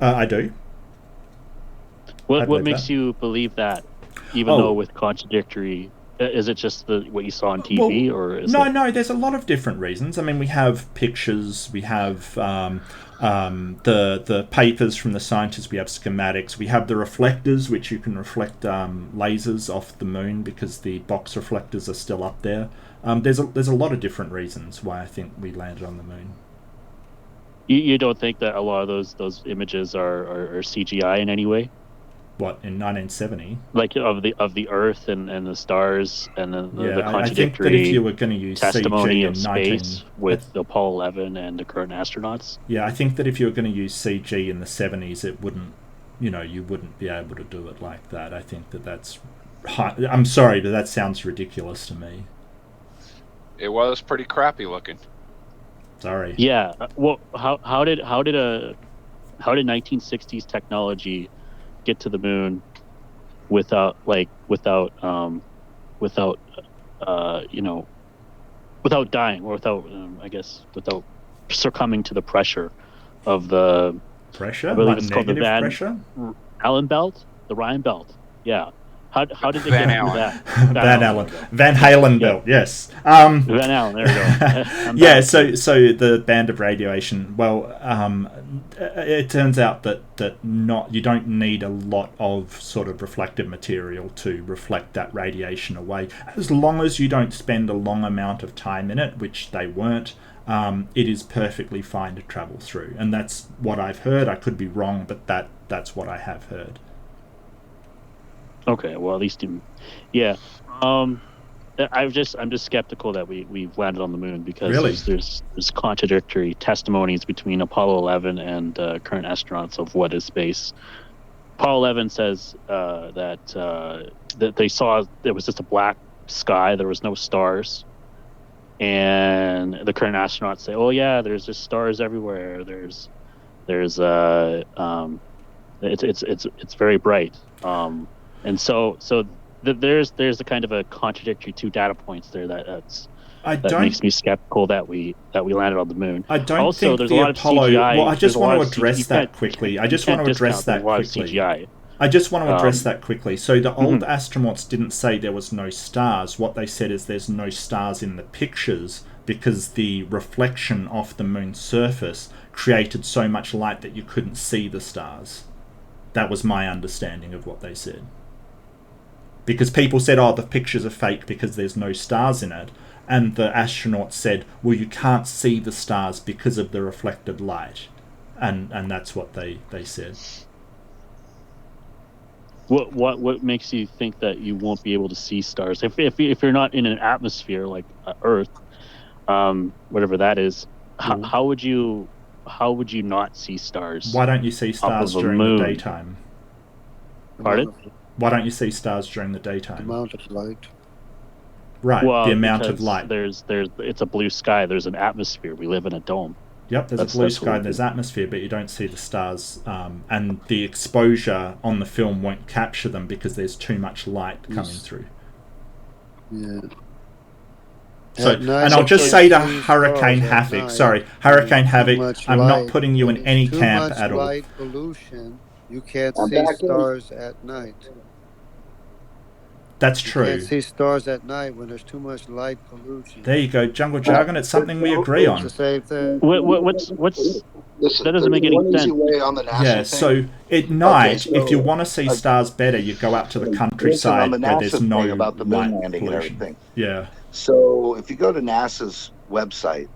I do. What makes you believe that, even though with contradictory? Is it just what you saw on TV, or is no? There's a lot of different reasons. I mean, we have pictures, we have the papers from the scientists, we have schematics, we have the reflectors, which you can reflect lasers off the moon because the box reflectors are still up there. There's a lot of different reasons why I think we landed on the moon. You don't think that a lot of those images are CGI in any way? What, in 1970? Like of the Earth and the stars and the contradictory I think that if you were going to use testimony CG of space with Apollo 11 and the current astronauts. Yeah, I think that if you were going to use CG in the 70s, it wouldn't, you wouldn't be able to do it like that. I think that's. I'm sorry, but that sounds ridiculous to me. It was pretty crappy looking. Sorry. Yeah. Well, how did 1960s technology get to the moon without dying or without succumbing to the pressure of the pressure? I believe like it's called the pressure? Allen belt, the Ryan belt. Yeah. How did they Van get Allen. through that? Van Allen. Van Halen belt, yes. Van Allen, there you go. Yeah, so the band of radiation, it turns out that you don't need a lot of sort of reflective material to reflect that radiation away. As long as you don't spend a long amount of time in it, which they weren't, it is perfectly fine to travel through. And that's what I've heard. I could be wrong, but that's what I have heard. Okay, well, at least yeah. I'm just skeptical that we've landed on the moon because really? there's contradictory testimonies between Apollo 11 and current astronauts of what is space. Apollo 11 says that they saw there was just a black sky, there was no stars, and the current astronauts say, "Oh yeah, there's just stars everywhere. There's it's very bright." And so there's a kind of a contradictory two data points there that makes me skeptical that we landed on the moon. I don't also, think there's the a lot Apollo. Of CGI. Well, I just want to address that quickly. I just want to address that quickly. I just want to address that quickly. So the old astronauts didn't say there was no stars. What they said is there's no stars in the pictures because the reflection off the moon's surface created so much light that you couldn't see the stars. That was my understanding of what they said. Because people said, the pictures are fake because there's no stars in it. And the astronauts said, well, you can't see the stars because of the reflected light. And that's what they said. What makes you think that you won't be able to see stars? If you're not in an atmosphere like Earth, whatever that is, how would you not see stars? Why don't you see stars during the daytime? Pardon? Why don't you see stars during the daytime? The amount of light. Right, well, the amount of light. It's a blue sky. There's an atmosphere. We live in a dome. Yep, there's a blue sky, there's atmosphere, but you don't see the stars. And the exposure on the film won't capture them because there's too much light coming through. Yeah. So, and I'll just say to Hurricane Havoc, Hurricane Havoc, I'm not putting you in any camp at all. Light pollution. You can't see stars at night. That's true. You can't see stars at night when there's too much light pollution. There you go, Jungle Jargon. It's something we agree on. It's the same thing. What's that doesn't make any sense. Yeah, so at night, if you want to see stars better, you go out to the countryside where there's no about the moon light landing pollution. and everything. Yeah. So if you go to NASA's website,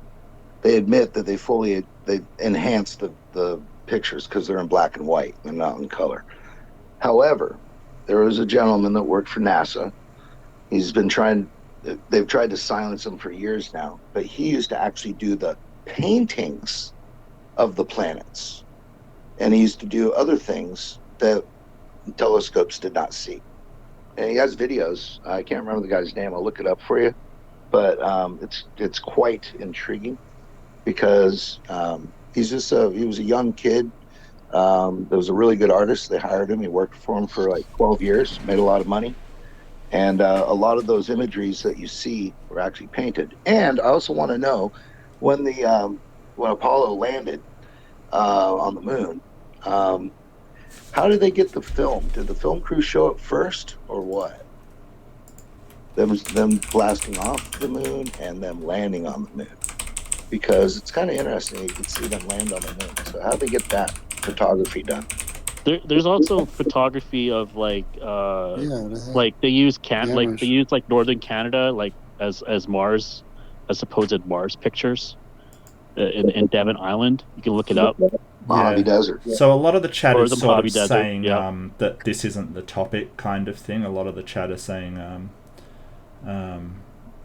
they admit that they've enhanced the pictures because they're in black and white and not in color. However, there was a gentleman that worked for NASA. They've tried to silence him for years now, but he used to actually do the paintings of the planets. And he used to do other things that telescopes did not see. And he has videos. I can't remember the guy's name. I'll look it up for you. But it's quite intriguing because he was a young kid. There was a really good artist. They hired him. He worked for him for like 12 years, made a lot of money. And a lot of those imageries that you see were actually painted. And I also want to know when when Apollo landed on the moon, how did they get the film? Did the film crew show up first, or what? Them blasting off the moon and them landing on the moon, because it's kind of interesting. You can see them land on the moon. So how did they get that photography done? There's also photography of like they use northern Canada like as Mars, as supposed Mars pictures in Devon Island. You can look it up. Mojave Desert. So a lot of the chat Or is the sort Mojave of Desert, saying yeah. that this isn't the topic, kind of thing. A lot of the chat is saying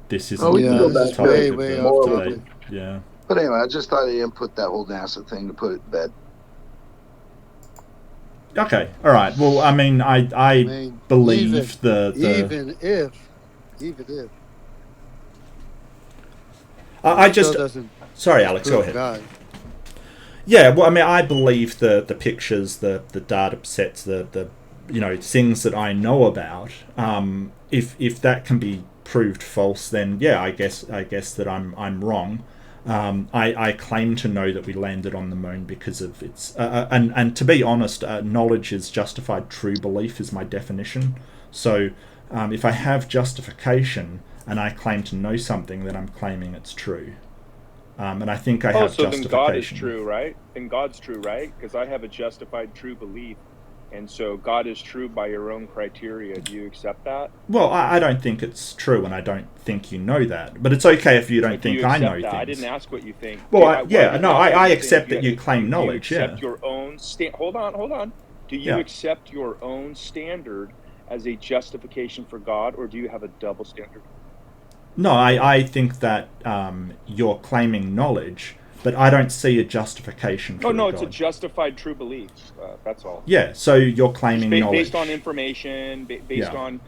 this isn't we can go the back topic of way the off debate. topic. Yeah. But anyway, I just thought I didn't put that whole NASA thing to put it to bed. Okay, all right. Well, I mean, I believe even if. I just sorry, Alex. Go ahead. God. Yeah, well, I mean, I believe the pictures, the data sets, the things that I know about. If that can be proved false, then yeah, I guess that I'm wrong. I claim to know that we landed on the moon because of its and to be honest, knowledge is justified true belief is my definition. So if I have justification and I claim to know something, then I'm claiming it's true. And I think I have justification. Then God is true, right? Then God's true, right? Because I have a justified true belief. And so God is true by your own criteria. Do you accept that? Well, I don't think it's true, and I don't think you know that. But it's okay if you don't think I know things. I didn't ask what you think. Well, I accept that you claim knowledge. Do you accept your own hold on. Do you accept your own standard as a justification for God, or do you have a double standard? No, I think that you're claiming knowledge, but I don't see a justification for it's a justified true belief. That's all. Yeah, so you're claiming knowledge. Based on information, based on,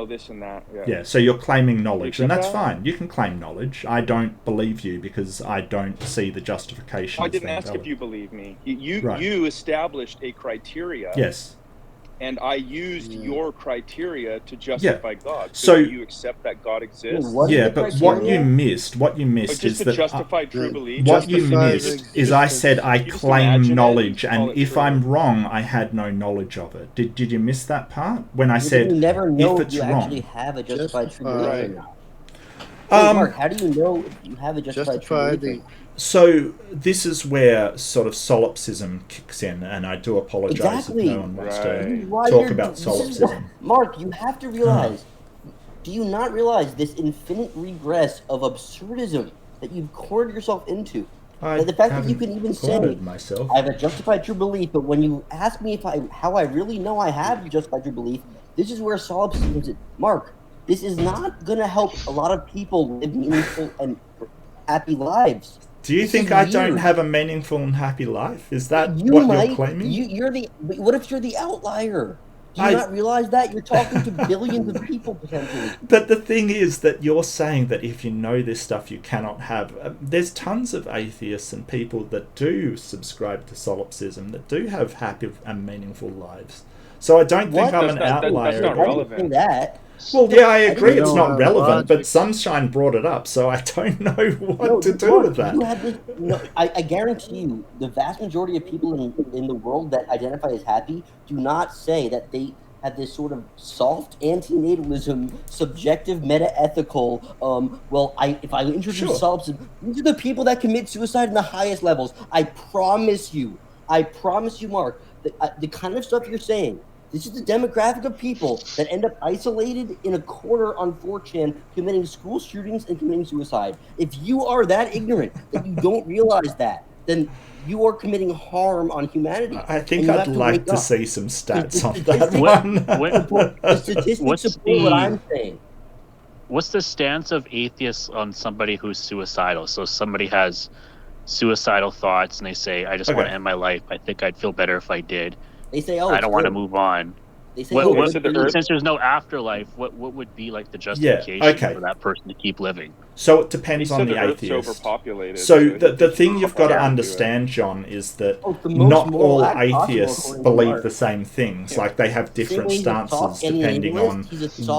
this and that. Yeah, so you're claiming knowledge, and that's fine. You can claim knowledge. I don't believe you because I don't see the justification. I didn't ask if you believe me. You established a criteria. Yes. And I used your criteria to justify God. So do you accept that God exists? But what you missed is that justified true belief. What you missed is I said I claim knowledge, and if I'm wrong, I had no knowledge of it. Did you miss that part when I said you never know if it's you wrong? Actually have a justified true belief or not? Mark, how do you know if you have a justified true belief? So this is where sort of solipsism kicks in, and I do apologize if no one wants to talk about solipsism. Mark, you have to realize, do you not realize this infinite regress of absurdism that you've cornered yourself into? The fact that you can even say, I have a justified true belief, but when you ask me how I really know I have a justified true belief, this is where solipsism is. Mark, this is not going to help a lot of people live meaningful and happy lives. Do you think I don't have a meaningful and happy life? Is that what you're claiming? What if you're the outlier? Do you not realize that? You're talking to billions of people potentially. But the thing is that you're saying that if you know this stuff, you cannot have... there's tons of atheists and people that do subscribe to solipsism, that do have happy and meaningful lives. So I don't think I'm an outlier. That's not relevant. Well, yeah, I agree it's not relevant, but Sunshine brought it up, so I don't know what to do with that. I guarantee you, the vast majority of people in the world that identify as happy do not say that they have this sort of soft antinatalism, subjective, meta-ethical, if I introduce solipsism, these are the people that commit suicide in the highest levels. I promise you, Mark, the kind of stuff you're saying, this is the demographic of people that end up isolated in a corner on 4chan committing school shootings and committing suicide. If you are that ignorant that you don't realize that, then you are committing harm on humanity. I think I'd like to see some stats on that one. The statistics support what I'm saying. What's the stance of atheists on somebody who's suicidal? So somebody has suicidal thoughts and they say, I just want to end my life. I think I'd feel better if I did. They say, I don't want to move on. They say since there's no afterlife, what would be like the justification for that person to keep living? So it depends on the atheist. So the thing you've got to understand, John, is that not all atheists believe the same things. Like they have different stances depending on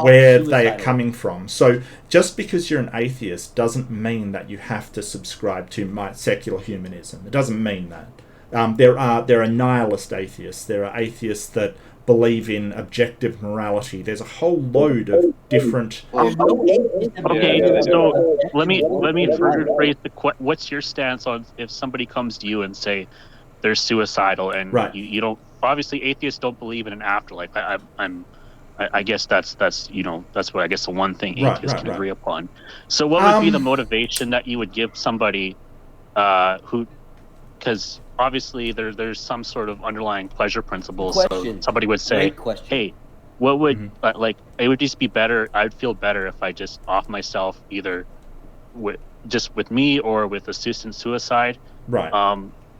where they are coming from. So just because you're an atheist doesn't mean that you have to subscribe to secular humanism. It doesn't mean that. There are nihilist atheists. There are atheists that believe in objective morality. There's a whole load of different. Okay, so let me rephrase what's your stance on if somebody comes to you and say they're suicidal and you don't, obviously atheists don't believe in an afterlife. I guess that's what I guess the one thing atheists can agree upon. So what would be the motivation that you would give somebody who, because obviously there's some sort of underlying pleasure principles. So somebody would say, hey, what would like, it would just be better, I'd feel better if I just off myself either with me or with assisted suicide,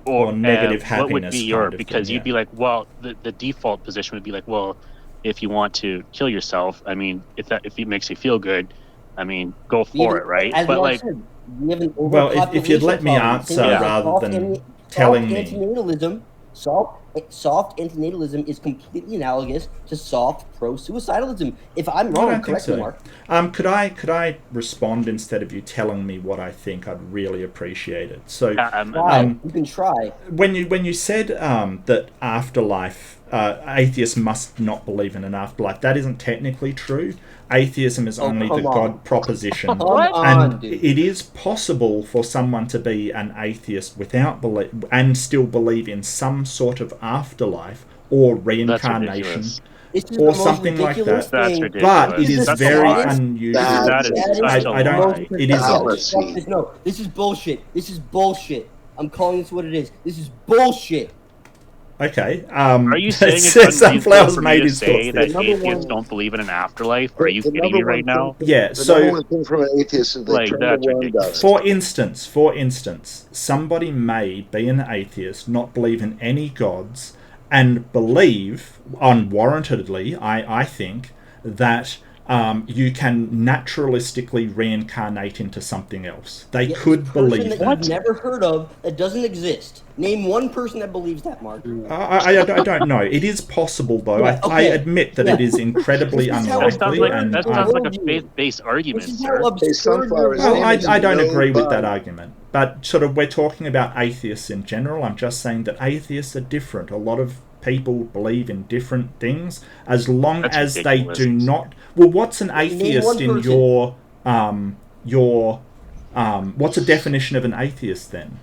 or negative happiness. What would be your, because you'd be like, well, the default position would be like, well, if you want to kill yourself, I mean, if it makes you feel good, I mean, go for it, right? But like, well, if you'd let me answer rather than telling me. Soft antinatalism is completely analogous to soft pro-suicidalism. If I'm wrong, correct me, Mark. Could I respond instead of you telling me what I think? I'd really appreciate it. So you can try. When you said that afterlife, atheists must not believe in an afterlife, that isn't technically true. Atheism is only the God proposition. And it is possible for someone to be an atheist without belief and still believe in some sort of afterlife or reincarnation or something like that. But it is very unusual. I don't. It is. No, this is bullshit. This is bullshit. I'm calling this what it is. This is bullshit. Okay. Are you saying it's unreasonable for me to say that atheists don't believe in an afterlife? Are you kidding me right now? Yeah. So the number one thing from an atheist is they turn the world dust. For instance, somebody may be an atheist, not believe in any gods, and believe unwarrantedly, I think, that you can naturalistically reincarnate into something else. They could believe that. You've never heard of that doesn't exist. Name one person that believes that, Mark. I don't know. It is possible, though. I admit that it is incredibly unlikely. That sounds like a faith-based argument, sir. Well, I don't agree with that argument. But sort of, we're talking about atheists in general. I'm just saying that atheists are different. A lot of people believe in different things as long as they do not. Well, what's an atheist in your what's a definition of an atheist then?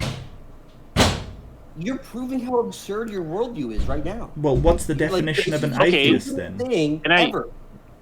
You're proving how absurd your worldview is right now. Well, what's the definition of an atheist then?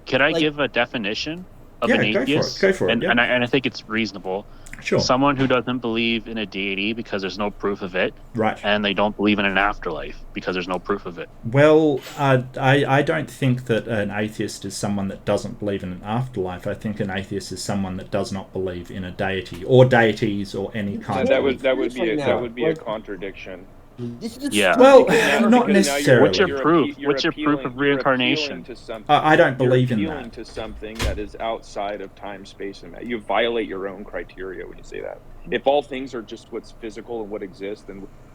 Can I give a definition of an atheist? Go for it. And I think it's reasonable. Sure. Someone who doesn't believe in a deity because there's no proof of it. Right. And they don't believe in an afterlife because there's no proof of it. Well, I don't think that an atheist is someone that doesn't believe in an afterlife. I think an atheist is someone that does not believe in a deity or deities or any kind of... That would be a contradiction. Well, not necessarily. What's your proof? What's your proof of reincarnation? I don't believe in that. You're appealing to something that is outside of time, space, and matter. You violate your own criteria when you say that. If all things are just what's physical and what exists,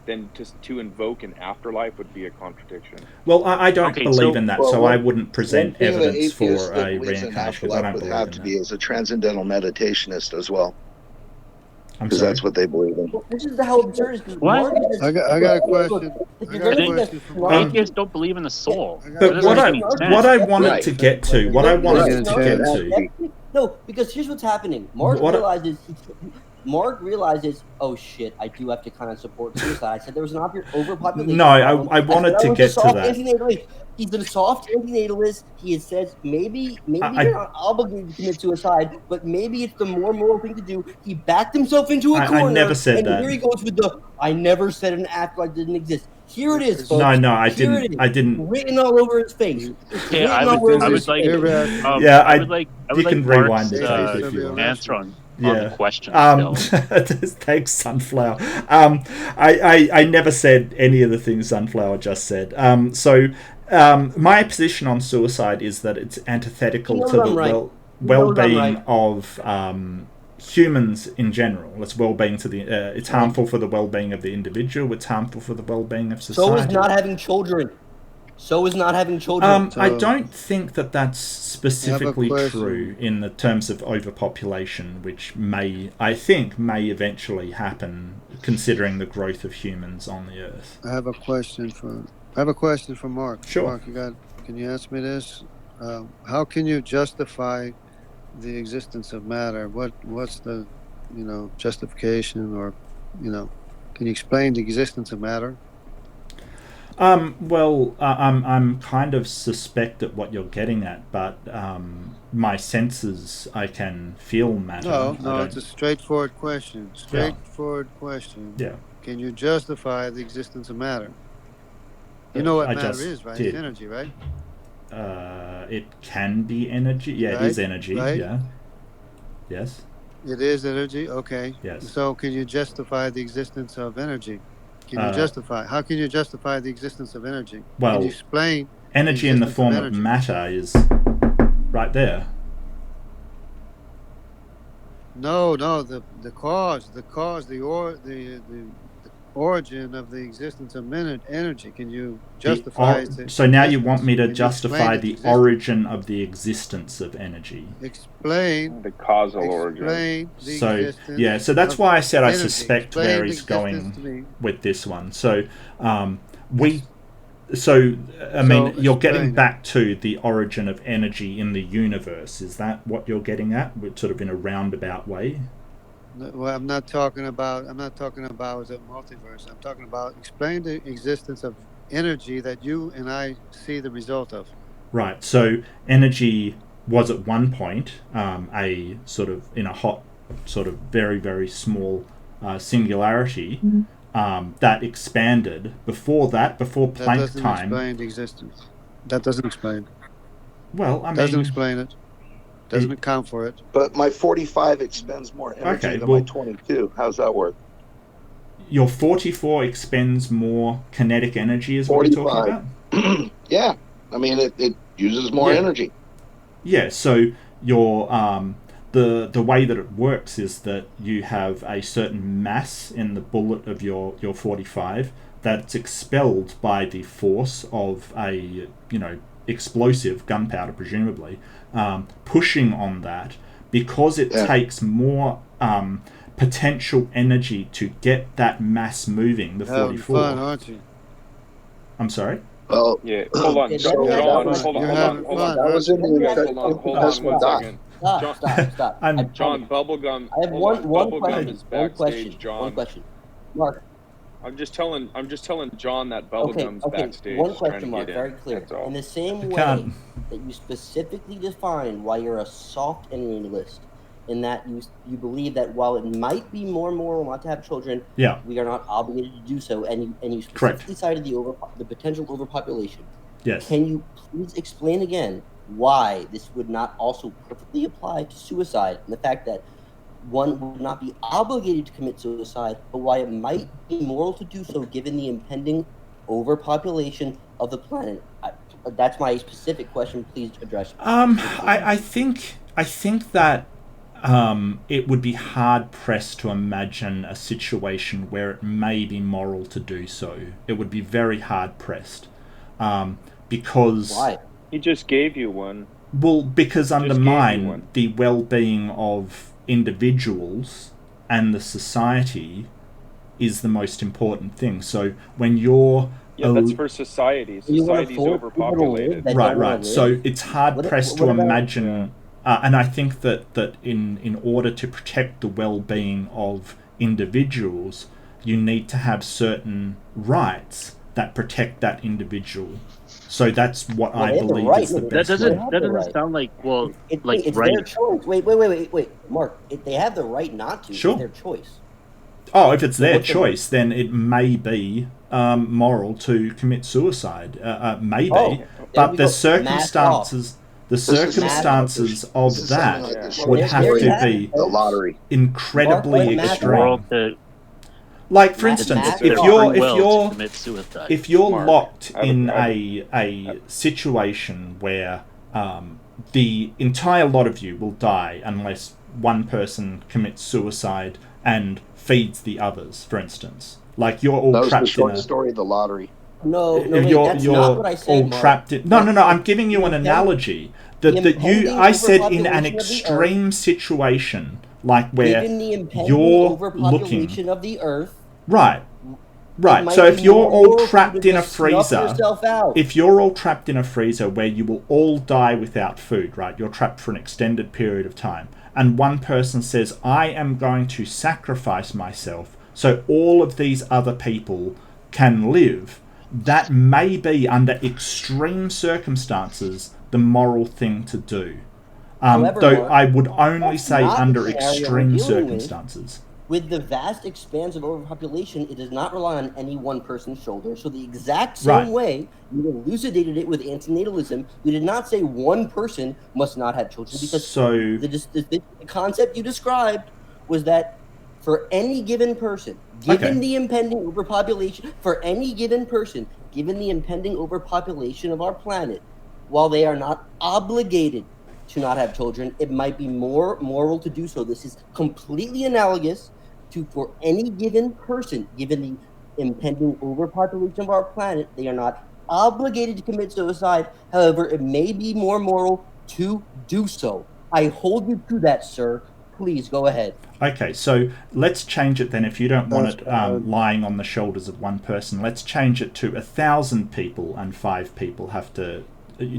then to invoke an afterlife would be a contradiction. Well, I don't believe in that, so I wouldn't present evidence for a reincarnation because I don't believe in that. Have to be as a transcendental meditationist as well. Because that's what they believe in. This is how absurd it is. What? I got a question. Atheists don't believe in the soul. But what I wanted to get to, No, because here's what's happening. Mark realizes, oh shit, I do have to kind of support suicide. I said there was an overpopulation. No, I wanted to get to that. He's a soft antinatalist. He says maybe you're not obligated to commit suicide, but maybe it's the more moral thing to do. He backed himself into a corner. I never said that. And here he goes with I never said an afterlife didn't exist. Here it is, folks. No, I didn't. Written all over his face. Yeah, I would like. You can rewind it if you want. Answer on the question. Thanks, Sunflower. I never said any of the things Sunflower just said. So My position on suicide is that it's antithetical to the well-being of humans in general. It's well-being to the. It's harmful for the well-being of the individual. It's harmful for the well-being of society. So is not having children. I don't think that that's specifically true in the terms of overpopulation, which I think may eventually happen, considering the growth of humans on the Earth. I have a question for Mark. Sure. Mark, can you answer me this? How can you justify the existence of matter? What's the justification, or can you explain the existence of matter? I'm kind of suspect at what you're getting at, but my senses, I can feel matter. No, it's a straightforward question. Yeah. Can you justify the existence of matter? You know what matter is, right? It's energy, right? It can be energy. Yeah, right? It is energy. Right? Yeah. Yes. It is energy. Okay. Yes. So, can you justify the existence of energy? How can you justify the existence of energy? Well, can you explain energy in the form of matter is right there. No, the origin of the existence of energy. Can you justify so now you want me to justify the origin of the existence of energy. Explain the causal origin. So that's why I said I suspect where he's going with this one. So you're getting back to the origin of energy in the universe. Is that what you're getting at, sort of in a roundabout way? Well, I'm not talking about the multiverse. I'm talking about explain the existence of energy that you and I see the result of. Right. So energy was at one point a sort of in a hot, sort of very, very small singularity that expanded. Before Planck time. That doesn't explain the existence. That doesn't explain. Well, I mean, doesn't explain it. Doesn't account for it. But my 45 expends more energy than my 22. How's that work? Your 44 expends more kinetic energy, is 45. What you're talking about? Yeah. I mean, it uses more energy. Yeah, so your the way that it works is that you have a certain mass in the bullet of your 45 that's expelled by the force of a, explosive, gunpowder presumably, pushing on that, because it takes more potential energy to get that mass moving, the 44. Fun, aren't you? I'm sorry? Well, yeah, hold on, John, hold on. That was in the hold on 1 second. Stop. John, bubblegum. I have one question. John. One question. Mark. I'm just telling John that bubblegum's backstage. One question, Mark, very clear. In the same way that you specifically define why you're a soft enemy-list, in that you believe that while it might be more moral not to have children, we are not obligated to do so, and you specifically cited the potential overpopulation. Yes. Can you please explain again why this would not also perfectly apply to suicide, and the fact that one would not be obligated to commit suicide, but why it might be moral to do so given the impending overpopulation of the planet? That's my specific question. Please address it. I think that it would be hard pressed to imagine a situation where it may be moral to do so. It would be very hard pressed, because why? He just gave you one. Well, because undermine the well-being of individuals and the society is the most important thing. So when you're that's for society. Society's overpopulated. Right. So it's hard pressed to imagine, and I think that in order to protect the well-being of individuals, you need to have certain rights that protect that individual. So that's what I believe is the best way. That doesn't sound like, it's their choice. Wait, Mark. They have the right not to. Sure. It's their choice. Oh, if it's their choice, then it may be moral to commit suicide. Maybe, but the circumstances of that would have to be the lottery incredibly extreme. Like, for instance, if you're Mark, locked in a situation where the entire lot of you will die unless one person commits suicide and feeds the others, for instance, like you're all that trapped was the short in a story of the lottery. No, you're not what I said, all Mark. trapped in. No, I'm giving you an analogy I said in an extreme situation, like where given the impending you're overpopulation looking of the Earth, right. So if you're all trapped in a freezer, if you're all trapped in a freezer where you will all die without food, right? You're trapped for an extended period of time, and one person says, "I am going to sacrifice myself so all of these other people can live." That may be, under extreme circumstances, the moral thing to do. However, though Mark, I would only say under the scenario extreme we're dealing circumstances. With the vast expanse of overpopulation, it does not rely on any one person's shoulder. So the exact same way you elucidated it with antinatalism, you did not say one person must not have children, because the concept you described was that for any given person, given the impending overpopulation, for any given person, given the impending overpopulation of our planet, while they are not obligated to not have children, it might be more moral to do so. This is completely analogous to, for any given person, given the impending overpopulation of our planet, they are not obligated to commit suicide. However, it may be more moral to do so. I hold you to that, sir. Please go ahead. Okay, so let's change it then. If you don't want it lying on the shoulders of one person, let's change it to 1,000 people and 5 people have to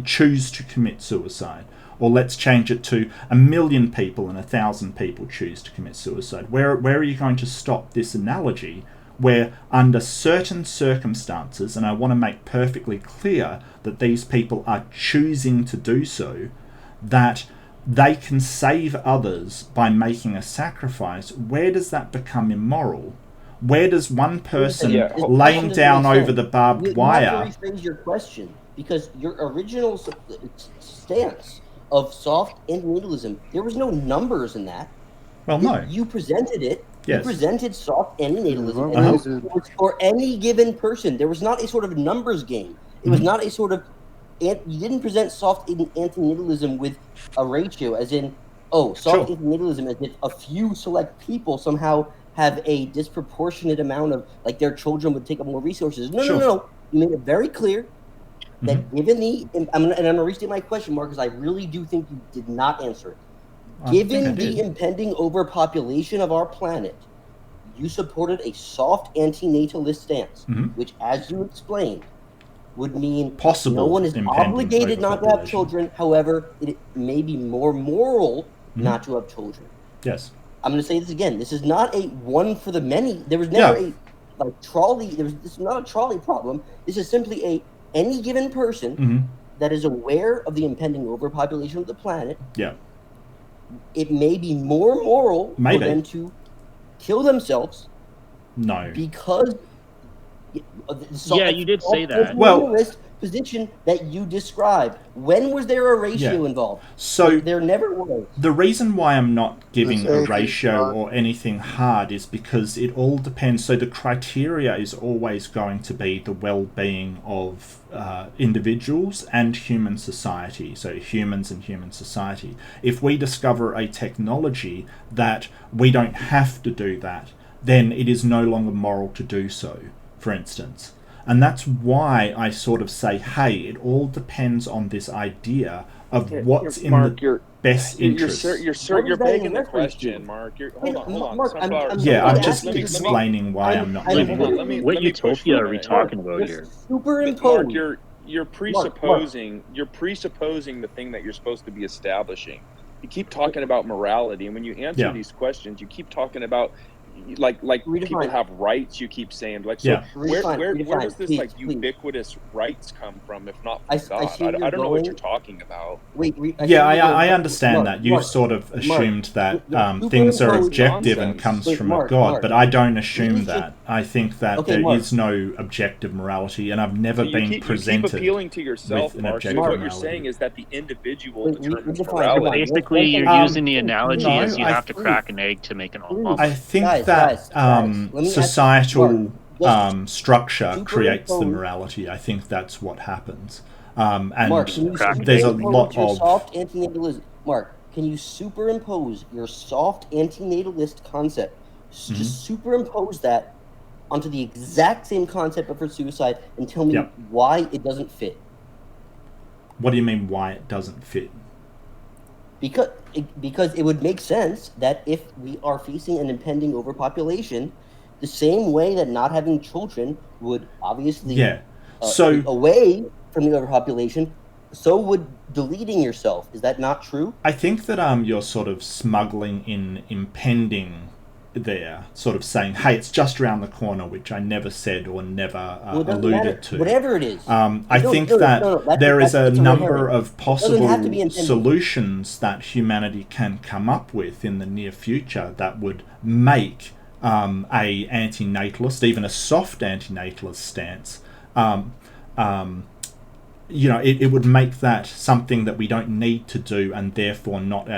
choose to commit suicide. Or let's change it to 1,000,000 people and 1,000 people choose to commit suicide. Where are you going to stop this analogy where under certain circumstances, and I want to make perfectly clear that these people are choosing to do so, that they can save others by making a sacrifice? Where does that become immoral? Where does one person laying down over the barbed wire... You have to rephrase your question, because your original stance of soft antinatalism, there was no numbers in that. Well, no. You presented it. Yes. You presented soft antinatalism, and it was for any given person. There was not a sort of numbers game. It was not a sort of... You didn't present soft antinatalism with a ratio, as in, soft antinatalism as if a few select people somehow have a disproportionate amount of, like, their children would take up more resources. No. You made it very clear that given the... I'm going to restate my question, Mark, because I really do think you did not answer it. Given the impending overpopulation of our planet, you supported a soft antinatalist stance, which, as you explained, would mean no one is obligated not to have children. However, it may be more moral not to have children. Yes. I'm going to say this again. This is not a one for the many. There was never a trolley. This is not a trolley problem. This is simply any given person that is aware of the impending overpopulation of the planet. Yeah. It may be more moral for them to kill themselves. No. Because... you did say that. Well, position that you described. When was there a ratio involved? So there never was. The reason why I'm not giving a ratio or anything hard is because it all depends. So the criteria is always going to be the well-being of individuals and human society. So humans and human society. If we discover a technology that we don't have to do that, then it is no longer moral to do so, for instance. And that's why I sort of say, hey, it all depends on this idea of what's in the best interest. You're begging the question, Mark. Hold on. Mark, I'm just explaining why I'm not giving it. What utopia are we talking about here? Superimposed. Mark, you're presupposing the thing that you're supposed to be establishing. You keep talking about morality, and when you answer these questions, you keep talking about like people have rights. You keep saying where does this ubiquitous rights come from if not from God? I don't know what you're talking about. I understand that you've sort of assumed that things are objective and comes from a God, but I don't assume that. I think that there is no objective morality, and I've never been presented. You keep appealing to yourself, Mark. What you're saying is that the individual determines morality. Basically, you're using the analogy as you have to crack an egg to make an almond. I think that guys, societal Mark, structure creates the morality. I think that's what happens. And Mark, can you there's a lot your of soft antinatalism. Mark, can you superimpose your soft antinatalist concept? Just superimpose that onto the exact same concept but for suicide, and tell me why it doesn't fit. What do you mean why it doesn't fit? Because it would make sense that if we are facing an impending overpopulation, the same way that not having children would obviously so away from the overpopulation, so would deleting yourself. Is that not true? I think that you're sort of smuggling in impending there, sort of saying, hey, it's just around the corner, which I never said or never alluded to. Whatever it is. I think that there is a number of possible solutions that humanity can come up with in the near future that would make a antinatalist, even a soft antinatalist stance, it would make that something that we don't need to do, and therefore not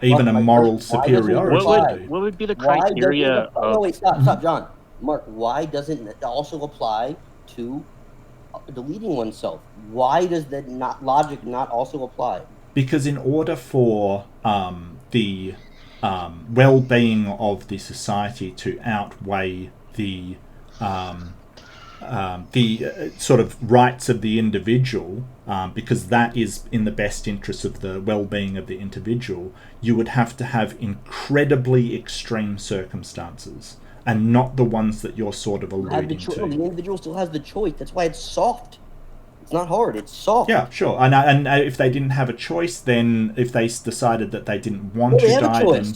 even a moral superiority to do. What would be the criteria? Wait, stop, John. Mark, why doesn't it also apply to deleting oneself? Why does that logic not also apply? Because in order for the well-being of the society to outweigh the sort of rights of the individual, because that is in the best interest of the well-being of the individual, you would have to have incredibly extreme circumstances, and not the ones that you're sort of alluding to. The individual still has the choice. That's why it's soft. It's not hard. It's soft. Yeah, sure. And if they didn't have a choice, then if they decided that they didn't want to die, then...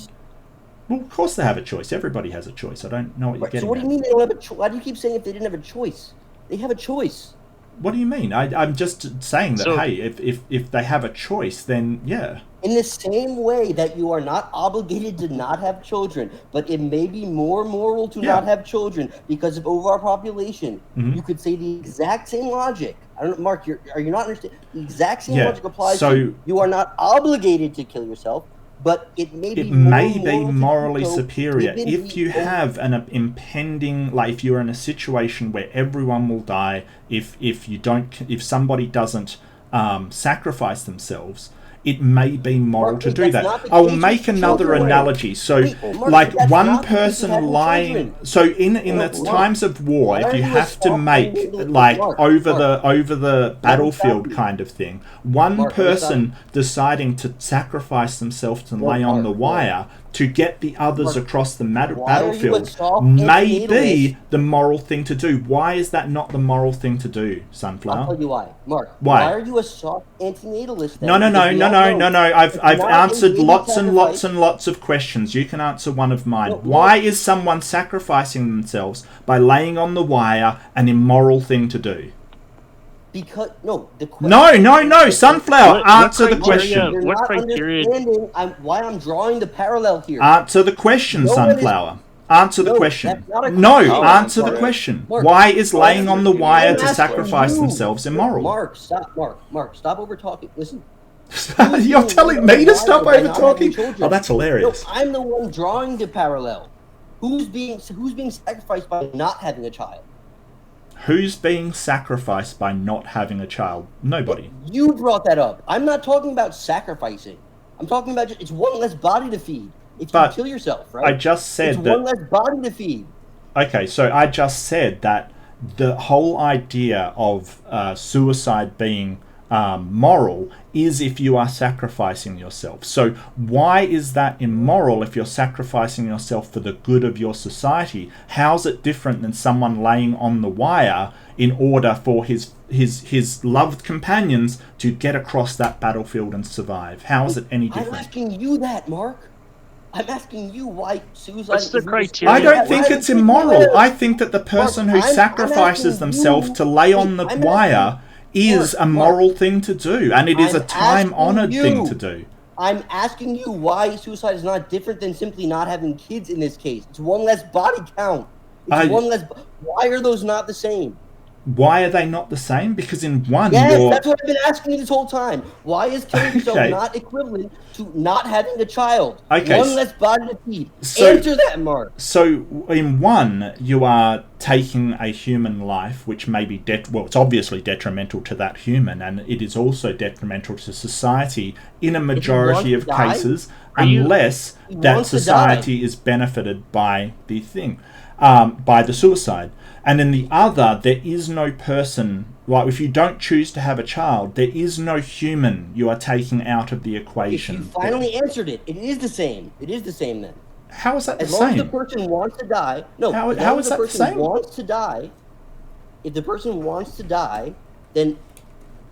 Well, of course they have a choice. Everybody has a choice. I don't know what you're getting So what do you mean they don't have a choice? Why do you keep saying if they didn't have a choice? They have a choice. What do you mean? I'm just saying that, hey, if they have a choice, then yeah. In the same way that you are not obligated to not have children, but it may be more moral to not have children because of overpopulation, you could say the exact same logic. I don't know, Mark, are you not understanding? The exact same logic applies to you are not obligated to kill yourself, but it may be morally superior if you have an impending, like if you're in a situation where everyone will die if somebody doesn't sacrifice themselves. It may be moral to do that. I will make another analogy. So, like one person lying. So, in the times of war, if you have to make like over the battlefield kind of thing, one person deciding to sacrifice themselves and lay on the wire to get the others across the battlefield may be the moral thing to do. Why is that not the moral thing to do, Sunflower? I'll tell you why, Mark. Why are you a soft antinatalist? No. I've answered lots and lots of questions. You can answer one of mine. Why is someone sacrificing themselves by laying on the wire an immoral thing to do? Because no, Sunflower, answer the question. What criteria? Why I'm drawing the parallel here. Answer the question, Sunflower. Answer the question. Answer the question. Why is laying on the wire to sacrifice themselves immoral? Mark, stop over talking. Listen. You're telling me to stop over talking? Oh, that's hilarious. No, I'm the one drawing the parallel. Who's being sacrificed by not having a child? Who's being sacrificed by not having a child? Nobody. You brought that up. I'm not talking about sacrificing. I'm talking about it's one less body to feed. If you kill yourself, right? I just said it's one less body to feed. Okay, so I just said that the whole idea of suicide being moral is if you are sacrificing yourself. So why is that immoral if you're sacrificing yourself for the good of your society? How's it different than someone laying on the wire in order for his loved companions to get across that battlefield and survive? How is it any different? I'm asking you that, Mark. I'm asking you why suicide. What's the criteria? I don't think it's immoral. I think that the person who sacrifices themselves to lay on the wire is a moral thing to do, and it is a time-honored thing to do. I'm asking you why suicide is not different than simply not having kids in this case. It's one less body count. It's one less. Why are those not the same? Why are they not the same? Because in one, yes, that's what I've been asking you this whole time. Why is killing yourself Okay. not equivalent to not having a child? Okay, One less body to feed. so- Answer that, Mark. So in one, you are taking a human life, which may be it's obviously detrimental to that human, and it is also detrimental to society in a majority of cases, unless that society is benefited by the thing, by the suicide. And in the other, there is no person, like if you don't choose to have a child, there is no human you are taking out of the equation. You finally answered it. It is the same. It is the same then. How is that the same? As long as the person wants to die. No, how is that the same? Wants to die. If the person wants to die, then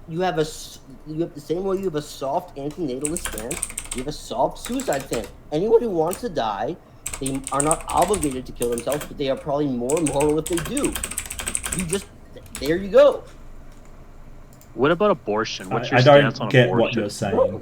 you have the same way you have a soft antinatalist stance, you have a soft suicide stance. Anyone who wants to die, they are not obligated to kill themselves, but they are probably more moral if they do. There you go. What about abortion? What's your I stance don't on get abortion? what you're saying.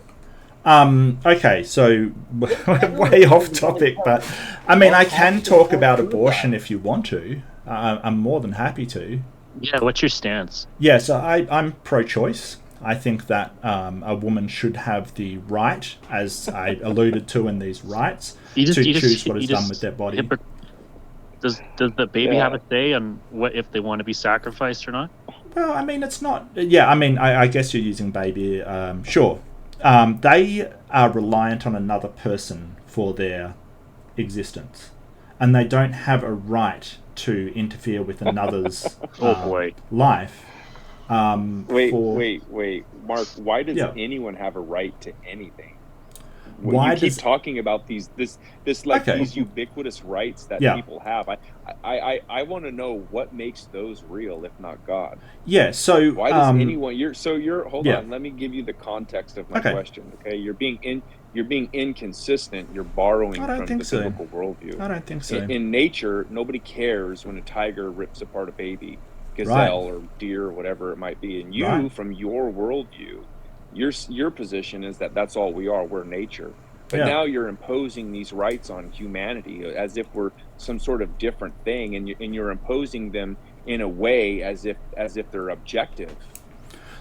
Okay, so way off topic, but I mean, I can talk about abortion if you want to. I'm more than happy to. Yeah, what's your stance? Yeah, so I'm pro-choice. I think that a woman should have the right, as I alluded to in these rights, to choose what is done with their body. Does the baby have a say on what if they want to be sacrificed or not? Well, I mean, it's not... Yeah, I mean, I guess you're using baby. Sure. They are reliant on another person for their existence. And they don't have a right to interfere with another's life. Wait, Mark. Why does anyone have a right to anything? You keep talking about these ubiquitous rights that people have. I want to know what makes those real, if not God. Yeah. So why does anyone? Hold on. Let me give you the context of my question. Okay, you're being inconsistent. You're borrowing from the biblical worldview. I don't think so. In nature, nobody cares when a tiger rips apart a baby gazelle or deer or whatever it might be. And you, from your worldview, your position is that that's all we are. We're nature. But now you're imposing these rights on humanity as if we're some sort of different thing, and you're imposing them in a way as if they're objective.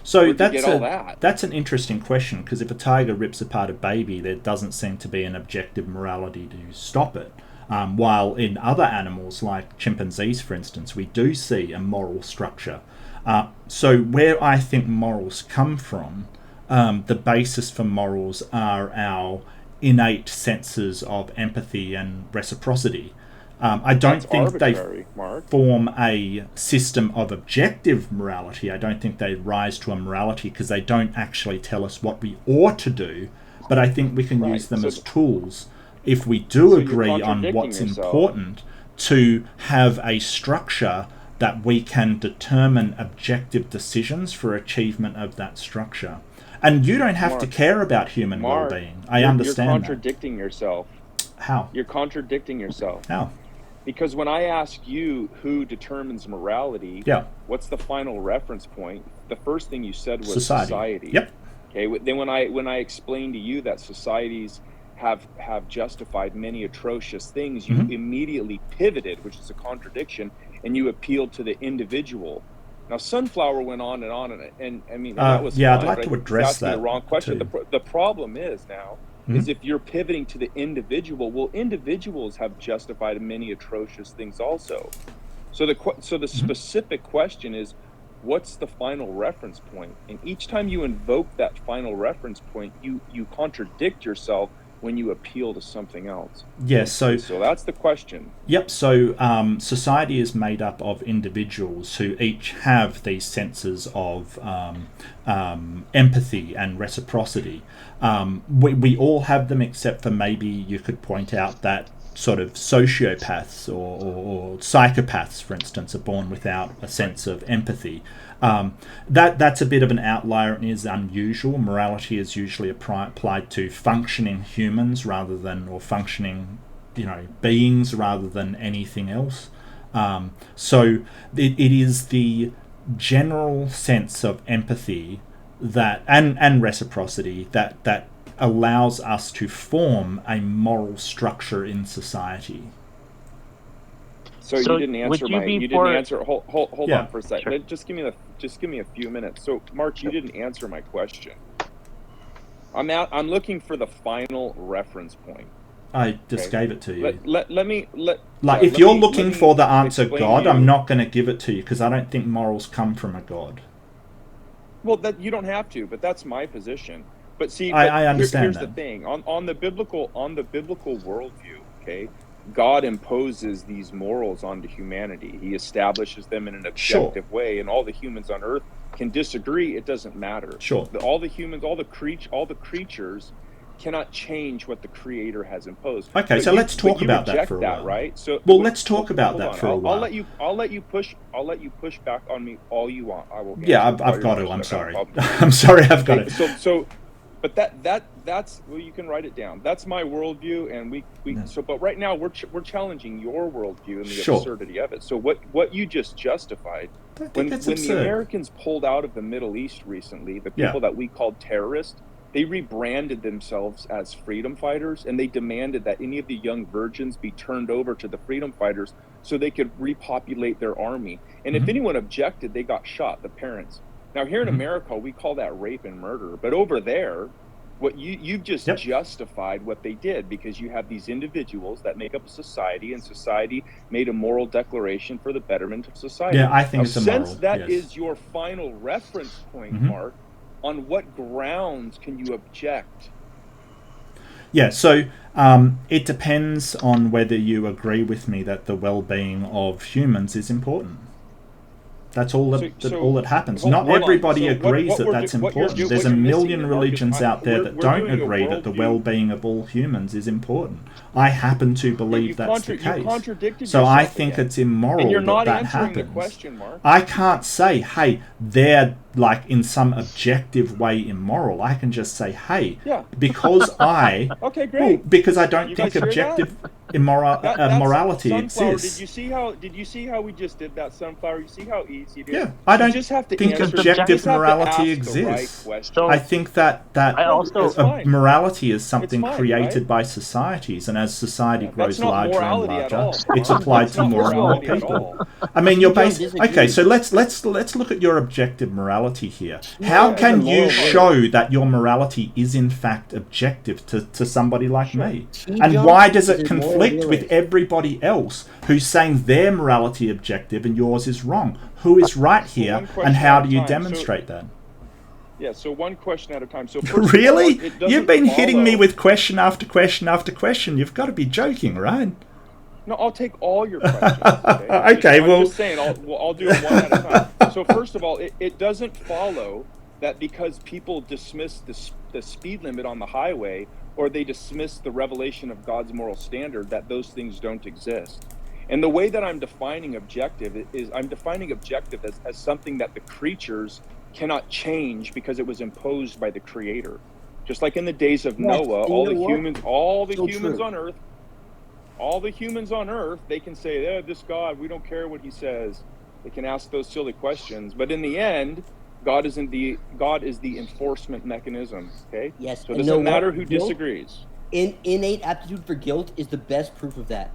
So that's an interesting question, because if a tiger rips apart a baby, there doesn't seem to be an objective morality to stop it. While in other animals, like chimpanzees, for instance, we do see a moral structure. So where I think morals come from, the basis for morals are our innate senses of empathy and reciprocity. I don't think they form a system of objective morality. I don't think they rise to a morality because they don't actually tell us what we ought to do, but I think we can use them as tools if we do agree on what's important, to have a structure that we can determine objective decisions for achievement of that structure. And you don't have to care about human well-being. I understand you're contradicting yourself. How? You're contradicting yourself. How? Because when I ask you who determines morality, what's the final reference point? The first thing you said was society. Yep. Okay. Then when I explained to you that societies have justified many atrocious things, you immediately pivoted, which is a contradiction, and you appealed to the individual. Now, Sunflower went on, and I mean, that was fine, I'd like to address that. The wrong question. The problem is now is if you're pivoting to the individual. Well, individuals have justified many atrocious things also. So the specific question is, what's the final reference point? And each time you invoke that final reference point, you contradict yourself when you appeal to something else. Yes, so that's the question. Yep, so society is made up of individuals who each have these senses of empathy and reciprocity. We all have them, except for maybe you could point out that sort of sociopaths or psychopaths, for instance, are born without a sense of empathy. That's a bit of an outlier and is unusual. Morality is usually applied to functioning humans or functioning, beings rather than anything else. So it is the general sense of empathy that and reciprocity that allows us to form a moral structure in society. So you didn't answer you didn't answer. Hold Yeah, on for a second. Sure. Just give me a few minutes. So Mark, you didn't answer my question. I'm looking for the final reference point. I just gave it to you. If you're looking for the answer God, I'm not going to give it to you because I don't think morals come from a God. Well, that you don't have to, but that's my position. But see, I understand here's the thing. On the biblical worldview, okay, God imposes these morals onto humanity. He establishes them in an objective way, and all the humans on earth can disagree. It doesn't matter. Sure. All the humans, all the creatures cannot change what the Creator has imposed. Okay, so let's talk about that for a while. Right? So let's talk about that for a while. I'll let you push back on me all you want. I will. Yeah, I've got to. I'm sorry. I'm sorry. I've got to. But that's well, you can write it down. That's my worldview, and but right now we're challenging your worldview and the absurdity of it. So what you just justified when the Americans pulled out of the Middle East recently, the people that we called terrorists, they rebranded themselves as freedom fighters, and they demanded that any of the young virgins be turned over to the freedom fighters so they could repopulate their army. And if anyone objected, they got shot, the parents. Now, here in America, we call that rape and murder. But over there, what you've just justified what they did, because you have these individuals that make up a society, and society made a moral declaration for the betterment of society. Yeah, I think it's a moral. Since that is your final reference point, Mark, on what grounds can you object? Yeah, so it depends on whether you agree with me that the well-being of humans is important. That's all that happens. Not everybody agrees that that's important. There's a million religions out there that don't agree that the well-being of all humans is important. I happen to believe that's the case. So I think it's immoral that happens. I can't say, hey, they're like in some objective way immoral. I can just say, hey, because I okay, great. Well, because I don't think objective morality exists. Did you see how we just did that, Sunflower? You see how easy it is? Yeah, I don't think objective morality exists. I think that morality is something created by societies, and as society grows larger and larger, it's applied to more and more people. I mean, you're okay. So let's look at your objective morality here. How can you show that your morality is in fact objective to somebody like me? And why does it conflict with everybody else who's saying their morality objective and yours is wrong? Who is right here, and how do you demonstrate that? Yeah, so one question at a time. So really? You've been hitting me with question after question after question. You've got to be joking, right? No, I'll take all your questions. Okay, well... I'm just saying, I'll do it one at a time. So first of all, it doesn't follow that because people dismiss the speed limit on the highway, or they dismiss the revelation of God's moral standard, that those things don't exist. And the way that I'm defining objective is I'm defining objective as something that the creatures cannot change because it was imposed by the Creator. Just like in the days of Noah, all the humans on earth, they can say, this God, we don't care what he says. They can ask those silly questions. But in the end, God is the enforcement mechanism. Okay? Yes. So it doesn't matter who disagrees. Innate aptitude for guilt is the best proof of that.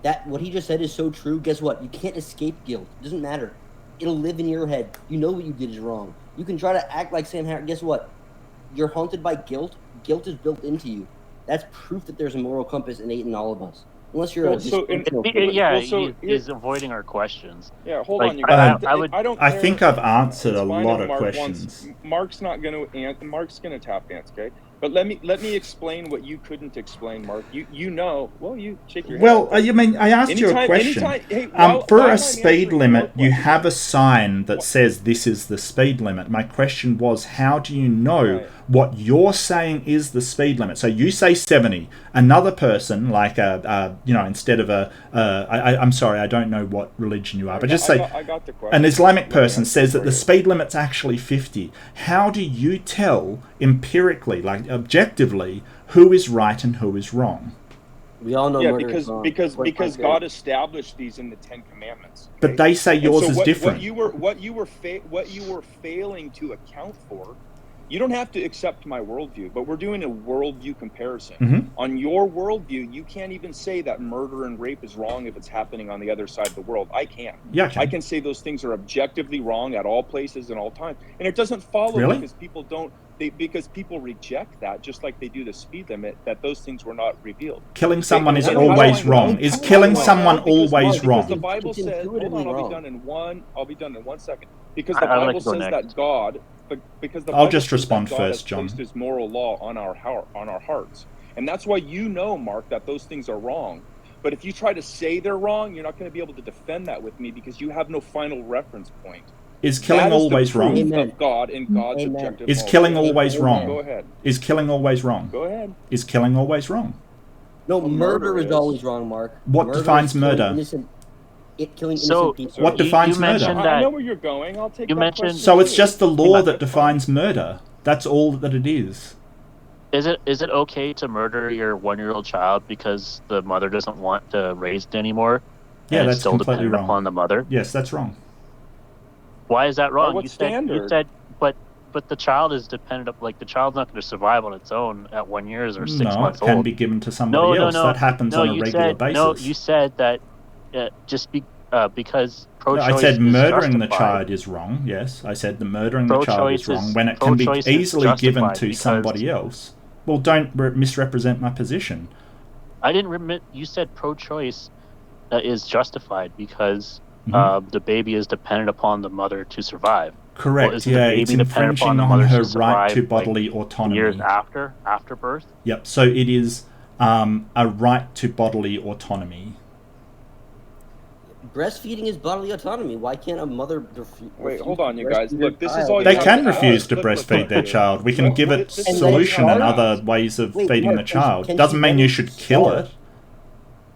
That what he just said is so true. Guess what? You can't escape guilt. It doesn't matter. It'll live in your head. You know what you did is wrong. You can try to act like Sam Harris. Guess what? You're haunted by guilt. Guilt is built into you. That's proof that there's a moral compass innate in all of us. Unless you're he's avoiding our questions. Yeah, hold on. I think I've answered a lot of questions. Mark's not going to Mark's going to tap dance, okay? But let me explain what you couldn't explain, Mark. You know. Well, you shake your head. Well, I mean, I asked you a question. For a speed limit, you have a sign that says this is the speed limit. My question was, how do you know what you're saying is the speed limit? So you say 70. Another person, like instead of I'm sorry, I don't know what religion you are, but just say an Islamic person says that the speed limit's actually 50. How do you tell empirically, like objectively, who is right and who is wrong? We all know because God established these in the Ten Commandments. Okay? But they say yours is different. What you were failing to account for You don't have to accept my worldview, but we're doing a worldview comparison. Mm-hmm. On your worldview, you can't even say that murder and rape is wrong if it's happening on the other side of the world. I can. Yeah, I can say those things are objectively wrong at all places and all times. And it doesn't follow Really? because people don't, because people reject that, just like they do the speed limit, that those things were not revealed. Killing someone is always wrong. Is killing someone always wrong? Because the Bible says, hold on, I'll be done in 1 second. Because the Bible says that God, because the I'll Bible just says respond that God first, has John. placed his moral law on our hearts. And that's why you know, Mark, that those things are wrong. But if you try to say they're wrong, you're not going to be able to defend that with me because you have no final reference point. Is killing always wrong? Of God and God's objective. Is killing always wrong? Go ahead. Is killing always wrong? Go ahead. Is killing always wrong? No, murder is always wrong, Mark. What defines murder? Killing innocent people. What defines murder? I know where you're going. I'll take that question. So it's just the law that defines murder. That's all that it is. Is it okay to murder your 1-year-old child because the mother doesn't want to raise it anymore? Yeah, and that's it's still completely dependent wrong. upon the mother. Yes, that's wrong. Why is that wrong? What You standard? said, but the child is dependent up. Like the child's not going to survive on its own at 1 year or 6 months No, it can old. be given to somebody else. That happens on a regular basis. No, you said that because pro-choice. I said is murdering the justified. child is wrong. Yes, I said the murdering the child Pro-choice is wrong is- when it can be pro-choice is easily given justified to because- somebody else. Well, don't misrepresent my position. I didn't remit. You said pro-choice is justified because Mhm. the baby is dependent upon the mother to survive. Correct. Well, isn't the Yeah, baby it's dependent upon infringing the on mother her to right survive, to bodily like, autonomy. years after birth. Yep. So it is a right to bodily autonomy. Breastfeeding is bodily autonomy. Why can't a mother? Wait, hold on, you guys. Look, this is all. They you can have to refuse to look, breastfeed their child. We can give it this is solution all and you other have. ways of Wait, feeding Mark, the can she- child. can Doesn't she mean you then should kill starve? it.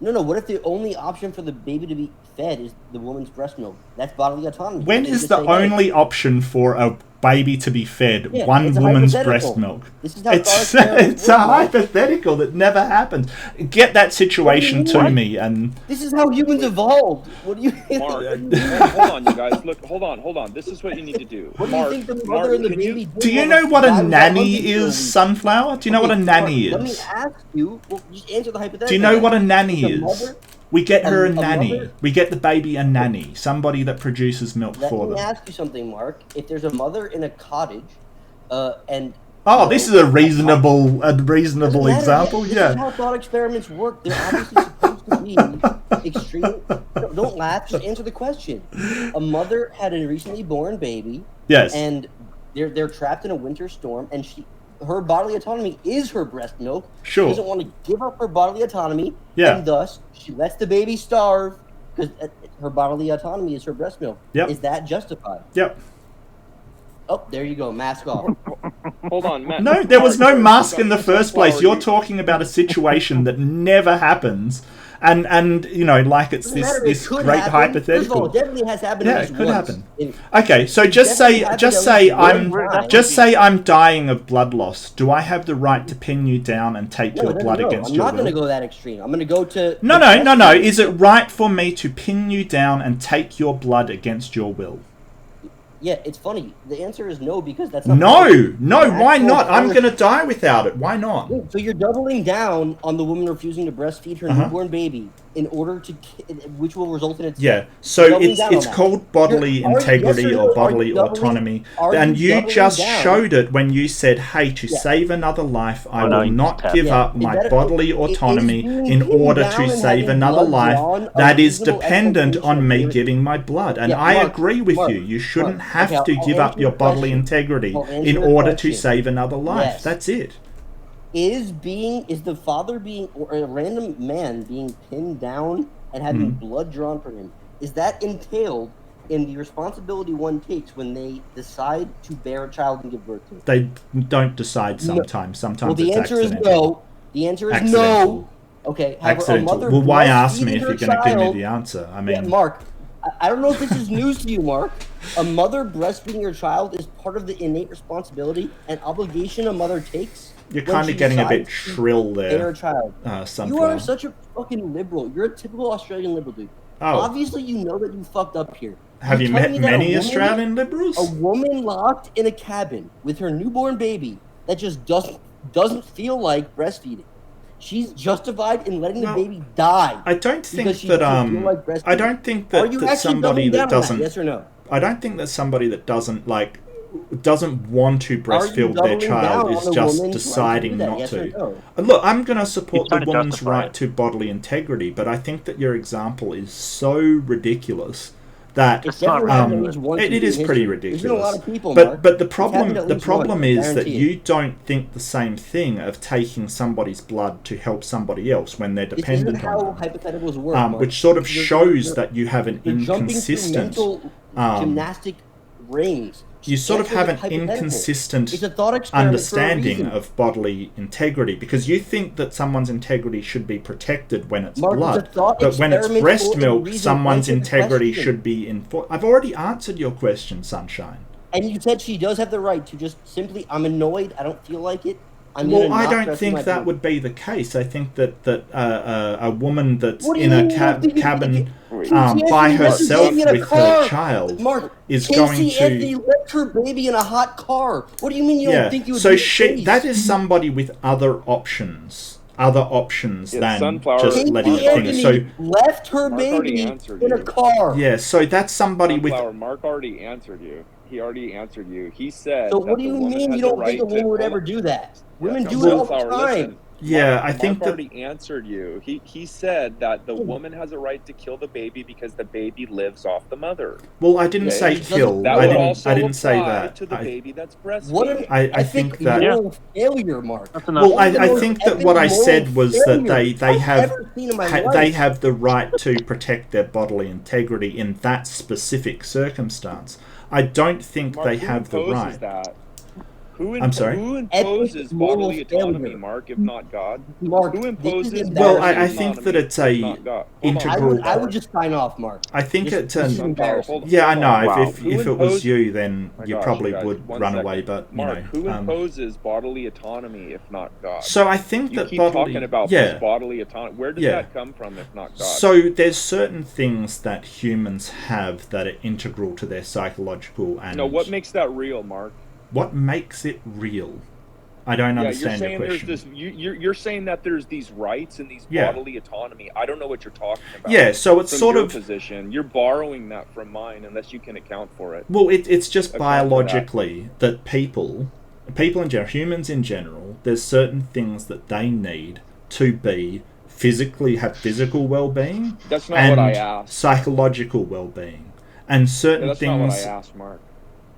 No. What if the only option for the baby to be fed is the woman's breast milk? That's bodily autonomy. When They is just the say, hey, only option for a baby to be fed Yeah, one it's a woman's hypothetical. breast milk? This is how It's thought experiments it's a work, Mark. hypothetical that never happens. Get that situation to me and This is how humans evolved. What do you? Mark, hold on, you guys. Look, hold on. This is what you need to do. What do Mark, you think the mother Mark, and the can baby you? do you while know the what a guy was out nanny hunting for a is, week? Sunflower? Do you know what a Okay, nanny Mark, Let me is? ask you. Well, just answer the hypothetical. Do you know what a then. nanny The is? mother- We get her a a nanny. mother- We get the baby a nanny, somebody that produces milk Let for me them. ask you something, Mark. If there's a mother in a cottage, and Oh, this is a reasonable Doesn't matter. example. This is Yeah. how thought experiments work. They're obviously supposed to be extreme. Don't laugh. Just answer the question. A mother had a recently born baby. Yes. And they're trapped in a winter storm, and her bodily autonomy is her breast milk. Sure. She doesn't want to give up her bodily autonomy. Yeah. And thus, she lets the baby starve because her bodily autonomy is her breast milk. Yep. Is that justified? Yep. Oh, there you go. Mask off. Hold on, Matt. No, there was no Mark, mask in the first place. Sunflower, You're talking about a situation that never happens, and you know, like it's Doesn't matter, it this could great happen. First of all, hypothetical. it definitely has happened. Yeah, at it least could once. happen. In- Okay, so just definitely say happened just at say least I'm one time. just say I'm dying of blood loss. Do I have the right to pin you down and take your blood against I'm your not going to will? go that extreme. I'm going to go to No. Is it right for me to pin you down and take your blood against your will? Yeah, it's funny. The answer is no because that's not. No. The Why actual not? I'm birth- going to die without it. Why not? So you're doubling down on the woman refusing to breastfeed her newborn baby in order to, which will result in its Yeah, so doubling it's down on it's that. called bodily Are- integrity yes or or no, are bodily you doubling- autonomy, are and you you doubling just down? showed it when you said, "Hey, to Yeah. save another life, I no, will you not just give Yeah. up Is my that- bodily is autonomy being in pinned order down to and save having another blood life drawn a that is reasonable dependent on expectation me of- giving my blood." And Yeah, I Mark, agree with Mark, you. You shouldn't Mark. have Okay, to I'll give up answer your your bodily question. integrity I'll answer in your order to question. save another life. Yes. That's it. Is the father being, or a random man being pinned down and having blood drawn from him, is that entailed in the responsibility one takes when they decide to bear a child and give birth to it? They don't decide No. sometimes. Sometimes Well, the it's answer is accidental. no. The answer is Accidental. no. Okay. However, a Accidental. mother Well, why ask me breastfeeding if her you're going to give me child- the answer? I Yeah, mean, Mark, I don't know if this is news to you, Mark. A mother breastfeeding her child is part of the innate responsibility and obligation a mother takes. you're when kind she of getting a bit decides to shrill bear there, a child. You Sunflower. are such a fucking liberal. You're a typical Australian liberal, dude. Obviously, you know that you fucked up here. Have you met many Australian Liberals? A woman locked in a cabin with her newborn baby that just doesn't feel like breastfeeding. She's justified in letting the baby die. I don't think that I don't think that, that somebody that doesn't yes or no? I don't think that somebody that doesn't want to breastfeed their child is just deciding not to. No? Look, I'm going to support the woman's right to bodily integrity, but I think that your example is so ridiculous that it is pretty ridiculous. A lot of people, but the problem is that you don't think the same thing of taking somebody's blood to help somebody else when they're dependent on them. Hypotheticals work, which sort of shows that you have an inconsistent gymnastic rings. You sort of have an inconsistent understanding of bodily integrity, because you think that someone's integrity should be protected when it's blood, but when it's breast milk, someone's integrity should be enforced. I've already answered your question, Sunshine. And you said she does have the right to just simply, I'm annoyed, I don't feel like it. I don't think that would be the case. I think that a woman that's in a cabin by herself with her child is going to left her baby in a hot car. What do you mean you don't think you would? So that is somebody with other options than just letting things. So left her baby in a car. Yeah, so that's somebody with. Mark already answered you. He already answered you. He said. So what do you mean you don't think a woman would ever do that? Women do it all the time. Listen, yeah, I think Mark already answered you. He said that the woman has a right to kill the baby because the baby lives off the mother. Well, I didn't say kill. I didn't say that. To the baby that's breastfeeding. I think that failure, Mark. Well, I think that what I said was that they have the right to protect their bodily integrity in that specific circumstance. I don't think Mark, they have the right. That? Who imposes bodily autonomy, Mark, if not God? Mark, who imposes? Well, I think that it's a integral. I would just sign off, Mark. I think it's an. Yeah, I know. If it was you, then you probably would run away. But Mark, who imposes bodily autonomy if not God? So I think that keep talking about bodily autonomy. Where does that come from if not God? So there's certain things that humans have that are integral to their psychological and. No, what makes that real, Mark? What makes it real? I don't understand your question. You're saying that there's these rights and these bodily autonomy. I don't know what you're talking about. Yeah, so it's sort of position. You're borrowing that from mine unless you can account for it. Well, it's just biologically that people in general, humans in general, there's certain things that they need to be have physical well-being. That's not what I asked. Psychological well-being, and certain that's things. That's not what I asked, Mark.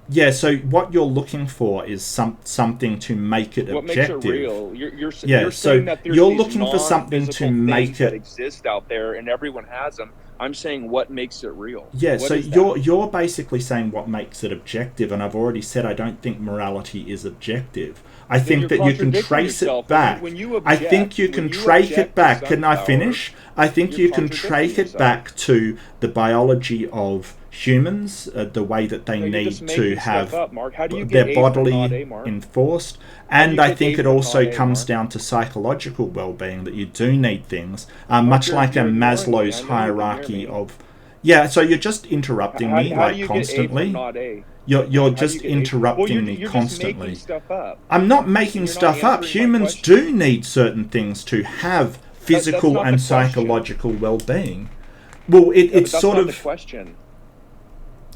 Yeah, so what you're looking for is something to make it objective. What makes it real? You're saying that there's you're looking for something to make it that exist out there, and everyone has them. I'm saying what makes it real. Yeah, so you're basically saying what makes it objective, and I've already said I don't think morality is objective. I think that you can trace it back. I think you can trace it back. Can I finish? I think you can trace it back to the biology of humans, the way that they need to have their bodily enforced, and I think it also comes down to psychological well-being, that you do need things, much like a Maslow's hierarchy of. Yeah, so you're just interrupting me constantly. You're just interrupting me constantly. I'm not making stuff up. Humans do need certain things to have physical and psychological well-being. Well, it's sort of the question.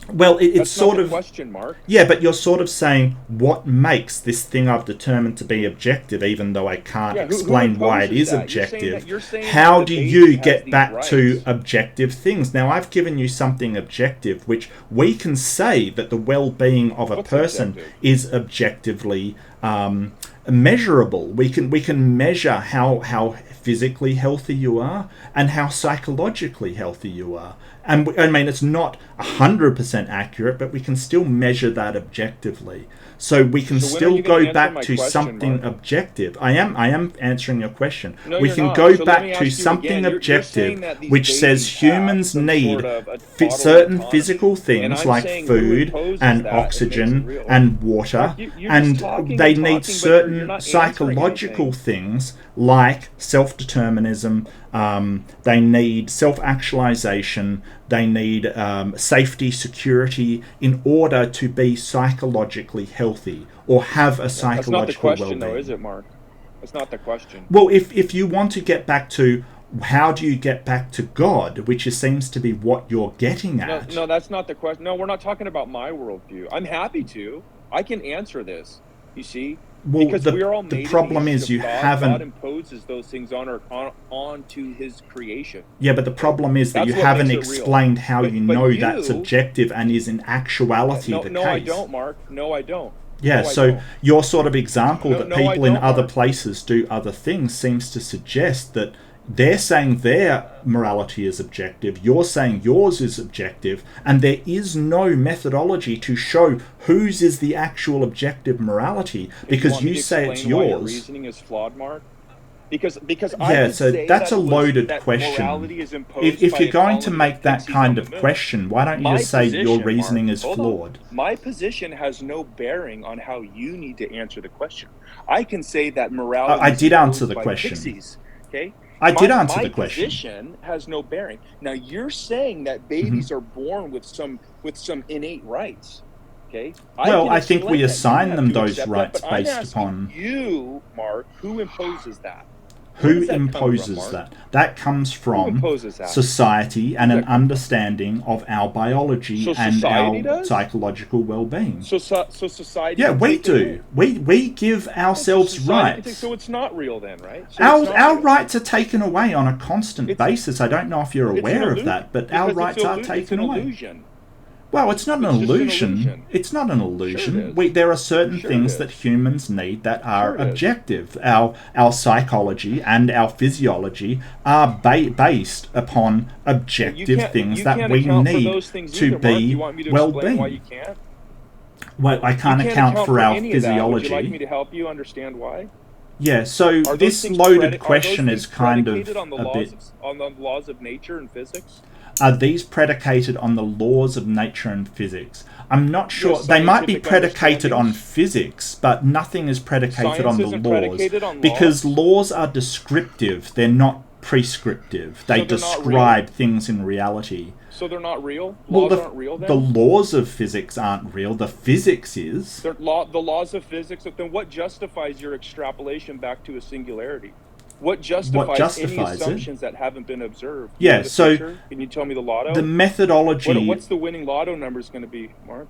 Well, it's sort of question, Mark. Yeah, but you're sort of saying what makes this thing I've determined to be objective, even though I can't explain why it is objective. How do you get back to objective things? Now, I've given you something objective, which we can say that the well-being of a person is objectively measurable. We can measure how physically healthy you are and how psychologically healthy you are. And I mean, it's not 100% accurate, but we can still measure that objectively. So we can still go back to something objective. I am answering your question. We can go back to something objective, which says humans need certain physical things like food and oxygen and water, and they need certain psychological things like self-determinism, they need self-actualization, they need safety, security in order to be psychologically healthy or have a psychological well-being. That's not the question, though, is it, Mark? That's not the question. Well, if you want to get back to how do you get back to God, which seems to be what you're getting at. No, that's not the question. No, we're not talking about my worldview. I'm happy to. I can answer this, you see? Well, because we're all made the problem is you haven't... God imposes those things onto his creation. Yeah, but the problem is that you haven't explained how you know that's objective and is in actuality the case. No, I don't, Mark. No, I don't. Yeah, so your sort of example that people in other places do other things seems to suggest that they're saying their morality is objective, you're saying yours is objective, and there is no methodology to show whose is the actual objective morality, because you say it's yours. Your reasoning is flawed, Mark? Because yeah, so that's a loaded question. If you're going to make that kind of question, why don't you just say your reasoning is flawed? My position has no bearing on how you need to answer the question. I can say that morality. I did answer the question. Pixies, okay. I did answer the question. My position has no bearing. Now you're saying that babies are born with some innate rights. Okay. Well, I think we assign them those rights based upon you, Mark. Who imposes that? Who imposes that? That comes from society and an understanding of our biology and our psychological well-being. So society. Yeah, we do. We give ourselves rights. So it's not real then, right? So our rights are taken away on a constant basis. I don't know if you're aware of that, but our rights are taken away. Illusion. Well, it's not an illusion. It's not an illusion. There are certain things that humans need that are objective. Our psychology and our physiology are based upon objective things that we need to be well-being. Well, I can't account for our physiology. Would you like me to help you understand why? Yeah, so this loaded question is kind of a bit... on the laws of nature and physics? Are these predicated on the laws of nature and physics? I'm not sure. They might be predicated on physics, but nothing is predicated on the laws. Because laws are descriptive, they're not prescriptive. They describe things in reality. So they're not real? Laws aren't real then? The laws of physics aren't real. The physics is. The laws of physics, then what justifies your extrapolation back to a singularity? What justifies any assumptions that haven't been observed? Yeah, so... Can you tell me the lotto? The methodology... What's the winning lotto numbers going to be, Mark?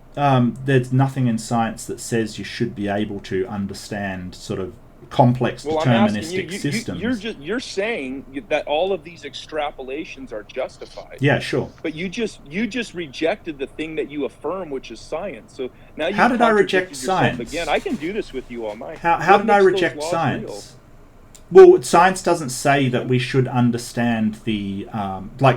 There's nothing in science that says you should be able to understand sort of complex deterministic systems. You're saying that all of these extrapolations are justified. Yeah, sure. But you just rejected the thing that you affirm, which is science. So now how did I reject science? Again, I can do this with you all night. How did I reject science? Well, science doesn't say that we should understand the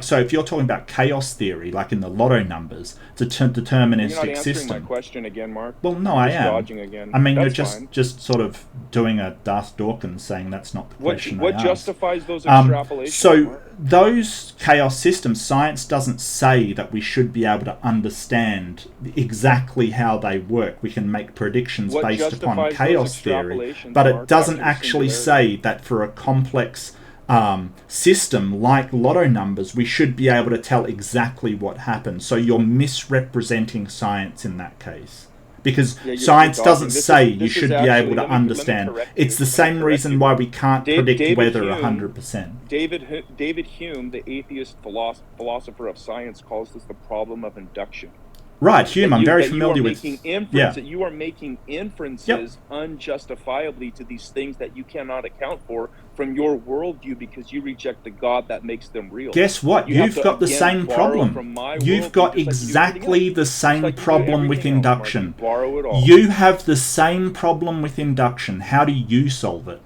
so if you're talking about chaos theory, like in the lotto numbers, it's a deterministic you're not answering system. My question again, Mark. Well, no, I am. Dodging again. I mean, that's you're just sort of doing a Darth Dawkins saying that's not the question. What justifies those extrapolations? So Mark? Those chaos systems, science doesn't say that we should be able to understand exactly how they work. We can make predictions based upon chaos theory, but it doesn't actually say that for a complex system like lotto numbers, we should be able to tell exactly what happens. So you're misrepresenting science in that case. Because science doesn't say you should be able to understand. It's the same reason why we can't predict weather 100%. David Hume, the atheist philosopher of science, calls this the problem of induction. Right, Hume, I'm very familiar with. That you are making inferences unjustifiably to these things that you cannot account for from your worldview because you reject the God that makes them real. Guess what? You've got the same problem. You've got exactly the same problem with induction. You have the same problem with induction. How do you solve it?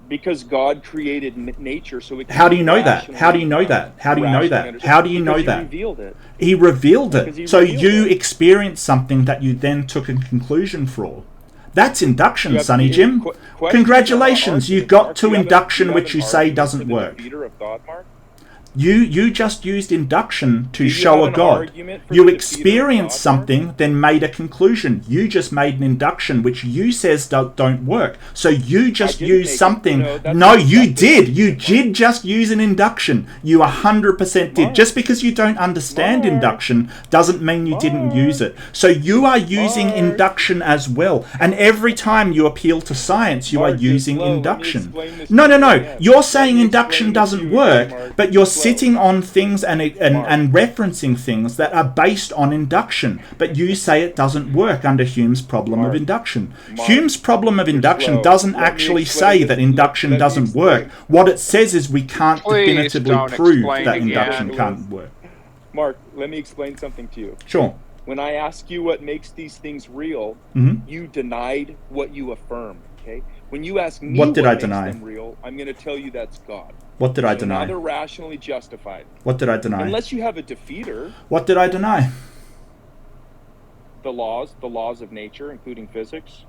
Because God created nature, so it. How do you know that? How do you know that? How do you know that? How do you know that? He revealed it. He revealed it. So you experienced something that you then took a conclusion for. That's induction, Sonny Jim. Congratulations, you got to induction, which you say doesn't work. You just used induction to Do you show have a an God. argument for You the experienced defeater of God, something, then made a conclusion. You just made an induction, which you says don't work. So you just didn't used make it. something. No, that's No, an you inductive did. You argument, did just use an induction. You 100% did. Mark. Just because you don't understand Mark. induction doesn't mean you didn't use it. So you are using Mark. induction as well. And every time you appeal to science, you Mark, are you're using slow. Let me induction. explain this No, to no, you no. again. You're Let saying me induction explain this to doesn't you work, again, Mark. but you're Slow. sitting on things and referencing things that are based on induction. But you say it doesn't work under Hume's problem of induction. Hume's problem of induction slow. doesn't Let me actually explain say this- that induction let me doesn't explain. work. What it says is we can't Please definitively don't prove explain that again. induction can't work. Mark, let me explain something to you. Sure. When I ask you what makes these things real, you denied what you affirmed. Okay. When you ask me What did I makes deny? them real, I'm going to tell you that's God. What did I So deny? Now they're rationally justified. What did I deny? Unless you have a defeater, What did I deny? the laws of nature, including physics.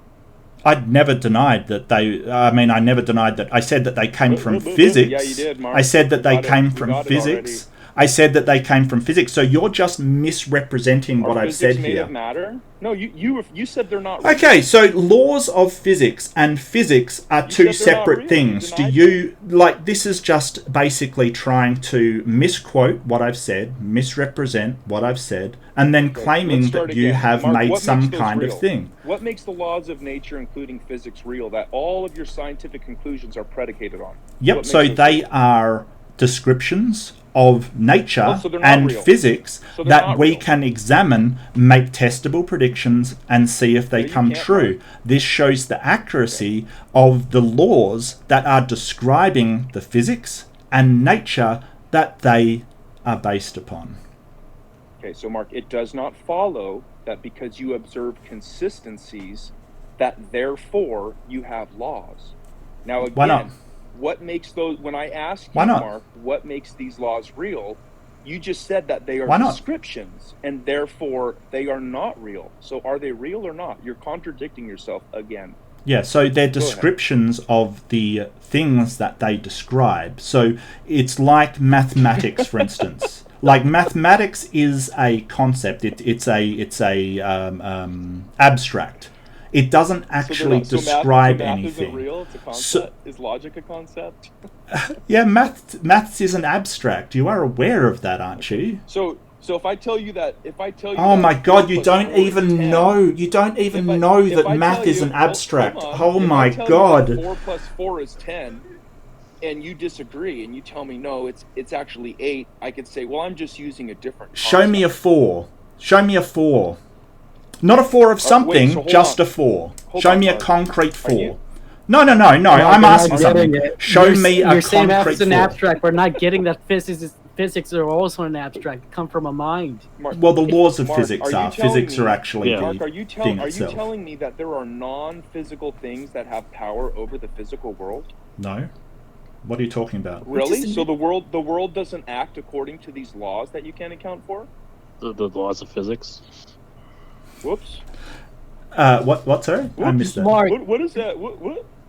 I'd never denied that they. I mean, I never denied that. I said that they came from physics. Yeah, you did, Mark. I said that We they got it. came We from got it physics. I said that they came from physics. So you're just misrepresenting what Are I've said physics made here. of matter? No, you said they're not real. Okay, so laws of physics and physics are two said they're not separate real. things. You Do denied you like this is just basically trying to misquote what I've said, misrepresent what I've said, and then Okay, claiming let's start that you again. have Mark, made what some makes those kind real? of thing. What makes the laws of nature, including physics, real? That all of your scientific conclusions are predicated on. Yep, What so makes those they real? are descriptions of nature Oh, so they're not and real. physics So they're that not we real. can examine, make testable predictions, and see if they No, you come can't, true. Mark. This shows the accuracy of the laws that are describing the physics and nature that they are based upon. Okay, so Mark, it does not follow that because you observe consistencies, that therefore you have laws. Now again, Why not? what makes those? When I ask you, Why not? Mark, what makes these laws real? You just said that they are Why not? descriptions, and therefore they are not real. So are they real or not? You're contradicting yourself again. Yeah, so they're Go ahead. descriptions of the things that they describe. So it's like mathematics, for instance. Like mathematics is a concept. It's a abstract. It doesn't actually describe math anything. isn't real. It's a concept. Is logic a concept? Yeah, maths is an abstract. You are aware of that, aren't you? So if I tell you that, Oh that my God! 4 You plus don't 4 is even 10, know. You don't even know if that I math tell is you- an abstract. hold on. Oh If my I tell you God! that 4 plus 4 is 10, and you disagree, and you tell me no, it's actually 8. I could say, well, I'm just using a different. Show me a 4. Show me a 4. Not a 4 of something, so hold just on. a 4. Hold Show on, me a Mark. concrete Are you- 4. No. I'm asking something. Show me a You're saying math concrete is an 4. abstract. We're not getting that physics are also an abstract. They come from a mind. Well, the laws of Mark, physics you are. telling Physics me- are actually Mark, the are you thing itself. telling me that there are non-physical things that have power over the physical world? No. What are you talking about? Really? So the world doesn't act according to these laws that you can't account for? The laws of physics. Whoops. What? Sorry, I missed that. What is that?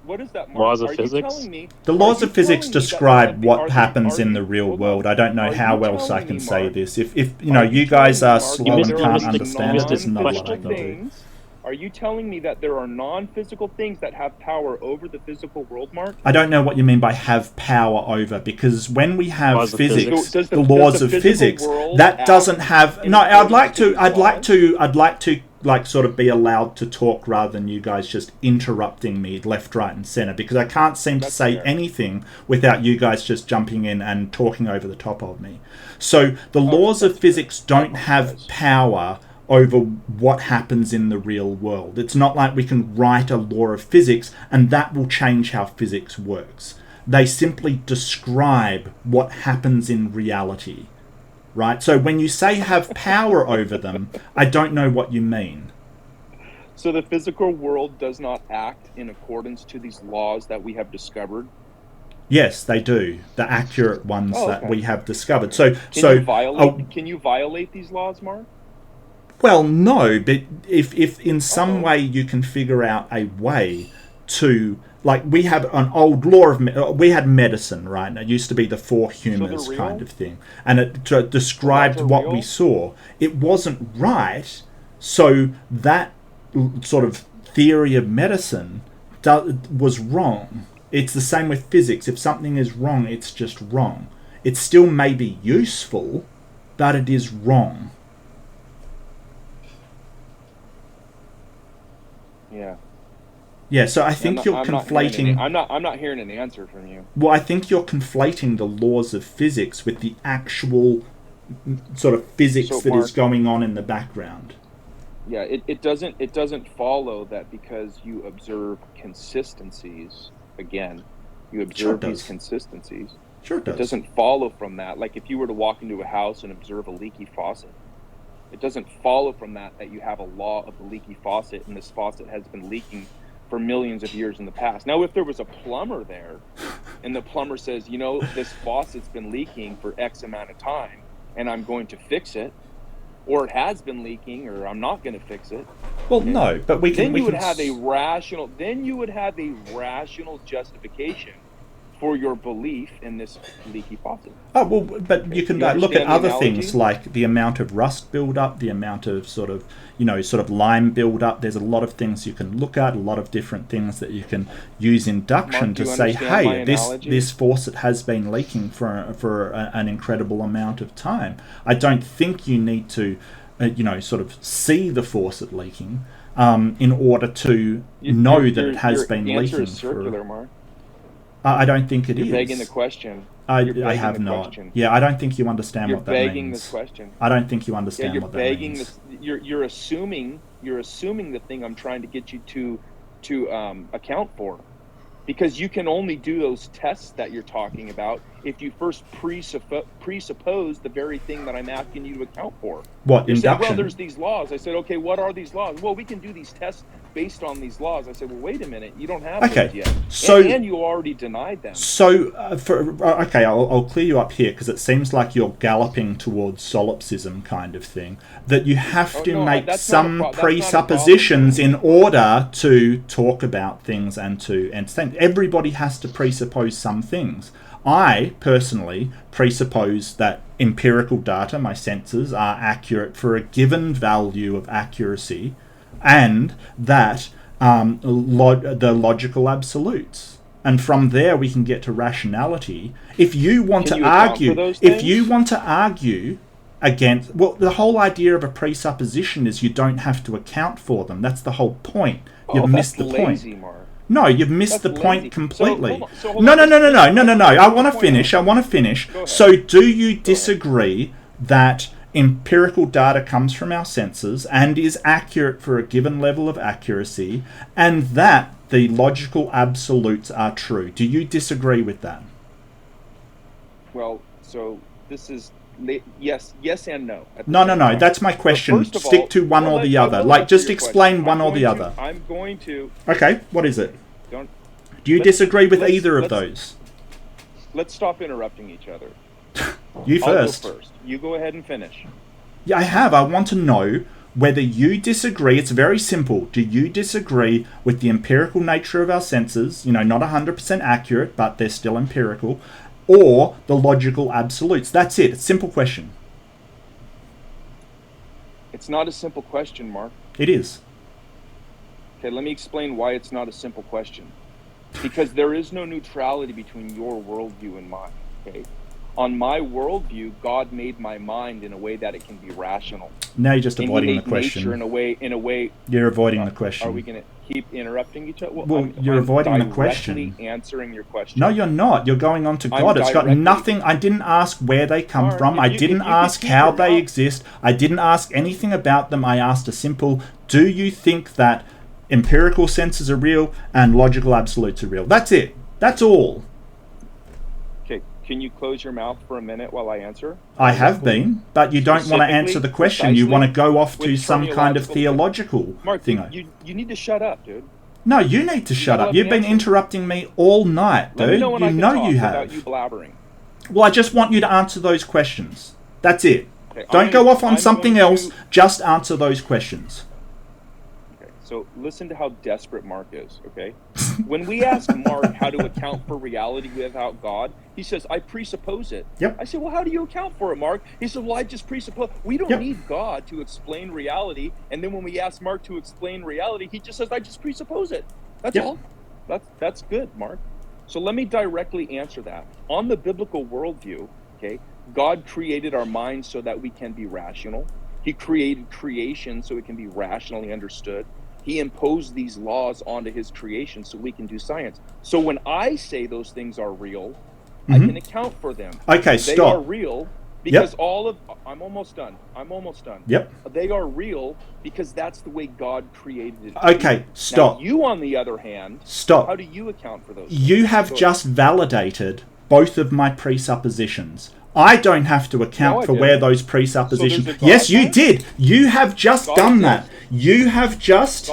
What is that, Mark? Laws of Are physics? You telling me, The laws of physics telling me that describe are what they- happens are in they- the real hold on. world. I don't know Are how you else I telling can me, say Mark? this. If you Are know, you you guys telling me, are Mark, slow that and there can't are understand it, there's not a lot I non-physical can do. things? Are you telling me that there are non-physical things that have power over the physical world, Mark? I don't know what you mean by have power over, because when we have Laws of physics, physics. Does the the laws of physical physics, world that act doesn't have. in No, I'd like accordance to. to I'd like to like sort of be allowed to talk rather than you guys just interrupting me left, right, and center, because I can't seem to That's say fair. anything without you guys just jumping in and talking over the top of me. So the laws of physics don't have power over what happens in the real world. It's not like we can write a law of physics and that will change how physics works. They simply describe what happens in reality, right? So when you say have power over them, I don't know what you mean. So the physical world does not act in accordance to these laws that we have discovered? Yes, they do. The accurate ones that okay. we have discovered. So Can you violate these laws, Mark? Well, no, but if in some way you can figure out a way to Like, we have an old law of... we had medicine, right? And it used to be the four humors kind of thing. And it described what we saw. It wasn't right, so that sort of theory of medicine was wrong. It's the same with physics. If something is wrong, it's just wrong. It still may be useful, but it is wrong. Yeah. Yeah, so I think you're conflating... I'm not hearing an answer from you. Well, I think you're conflating the laws of physics with the actual sort of physics that is going on in the background. Yeah, it doesn't follow that because you observe consistencies. Again, you observe these consistencies. Sure it does. It doesn't follow from that. Like if you were to walk into a house and observe a leaky faucet, it doesn't follow from that you have a law of the leaky faucet and this faucet has been leaking for millions of years in the past. Now, if there was a plumber there and the plumber says, you know, this faucet's been leaking for X amount of time and I'm going to fix it, or it has been leaking, or I'm not going to fix it. Well, no, but we can... Then you would have a rational justification for your belief in this leaky faucet. Oh, well, but you can look at other things like the amount of rust build-up, the amount of sort of lime build-up. There's a lot of things you can look at, a lot of different things that you can use induction to say, hey, this faucet has been leaking for an incredible amount of time. I don't think you need to, sort of see the faucet leaking in order to know that it has been leaking. Your answer is circular, Mark. I don't think it is. You're begging the question. I have not. Question. Yeah, I don't think you understand what that means. You're begging this question. I don't think you understand what that means. You're assuming the thing I'm trying to get you to account for, because you can only do those tests that you're talking about if you first presuppose the very thing that I'm asking you to account for. What, you induction? Said, well, there's these laws. I said, okay, what are these laws? Well, we can do these tests based on these laws. I said, well, wait a minute, you don't have those yet. So, and you already denied them. So, I'll clear you up here, because it seems like you're galloping towards solipsism kind of thing, that you have to make some presuppositions in order to talk about things and to understand. Everybody has to presuppose some things. I, personally, presuppose that empirical data, my senses, are accurate for a given value of accuracy, and that the logical absolutes. And from there we can get to rationality. If you want to argue against... Well, the whole idea of a presupposition is you don't have to account for them. That's the whole point. You've missed the point. Mark. No, you've missed the point completely. No. I want to finish. So do you disagree that empirical data comes from our senses and is accurate for a given level of accuracy, and that the logical absolutes are true? Do you disagree with that? Well, so this is... Yes and no. No. That's my question. Stick to one or the other. Like, just explain one or the other. I'm going to... Okay, what is it? Do you disagree with either of those? Let's stop interrupting each other. You first. I'll go first. You go ahead and finish. Yeah, I have. I want to know whether you disagree. It's very simple. Do you disagree with the empirical nature of our senses? Not 100% accurate, but they're still empirical. Or the logical absolutes? That's it. It's a simple question. It's not a simple question, Mark. It is. Okay, let me explain why it's not a simple question. Because there is no neutrality between your worldview and mine. Okay? On my worldview, God made my mind in a way that it can be rational. Now you're just avoiding the question. Nature in a way. You're avoiding the question. Are we going to keep interrupting each other? Well, you're avoiding the question. Answering your question. No, you're not. You're going on to God. It's got nothing. I didn't ask where they come from. I didn't ask how they exist. I didn't ask anything about them. I asked a simple, do you think that empirical senses are real and logical absolutes are real? That's it. That's all. Okay, can you close your mouth for a minute while I answer? I have been, but you don't want to answer the question. You want to go off to some kind of theological thing. Mark, you need to shut up, dude. No, you need to shut up. You've been interrupting me all night, dude. You know you have. Without you blabbering. Well, I just want you to answer those questions. That's it. Okay, don't go off on something else. Just answer those questions. So listen to how desperate Mark is, okay? When we ask Mark how to account for reality without God, he says, I presuppose it. Yep. I say, well, how do you account for it, Mark? He said, well, I just presuppose. We don't need God to explain reality. And then when we ask Mark to explain reality, he just says, I just presuppose it. That's all. That's good, Mark. So let me directly answer that. On the biblical worldview, okay, God created our minds so that we can be rational. He created creation so it can be rationally understood. He imposed these laws onto his creation so we can do science. So when I say those things are real, I can account for them. Okay, They stop. are real because I'm almost done. Yep. They are real because that's the way God created it. Okay, stop. Now, you, on the other hand, stop. How do you account for those? You have just validated both of my presuppositions. I don't have to account for where those presuppositions. So yes, you did. You have just done that. You have just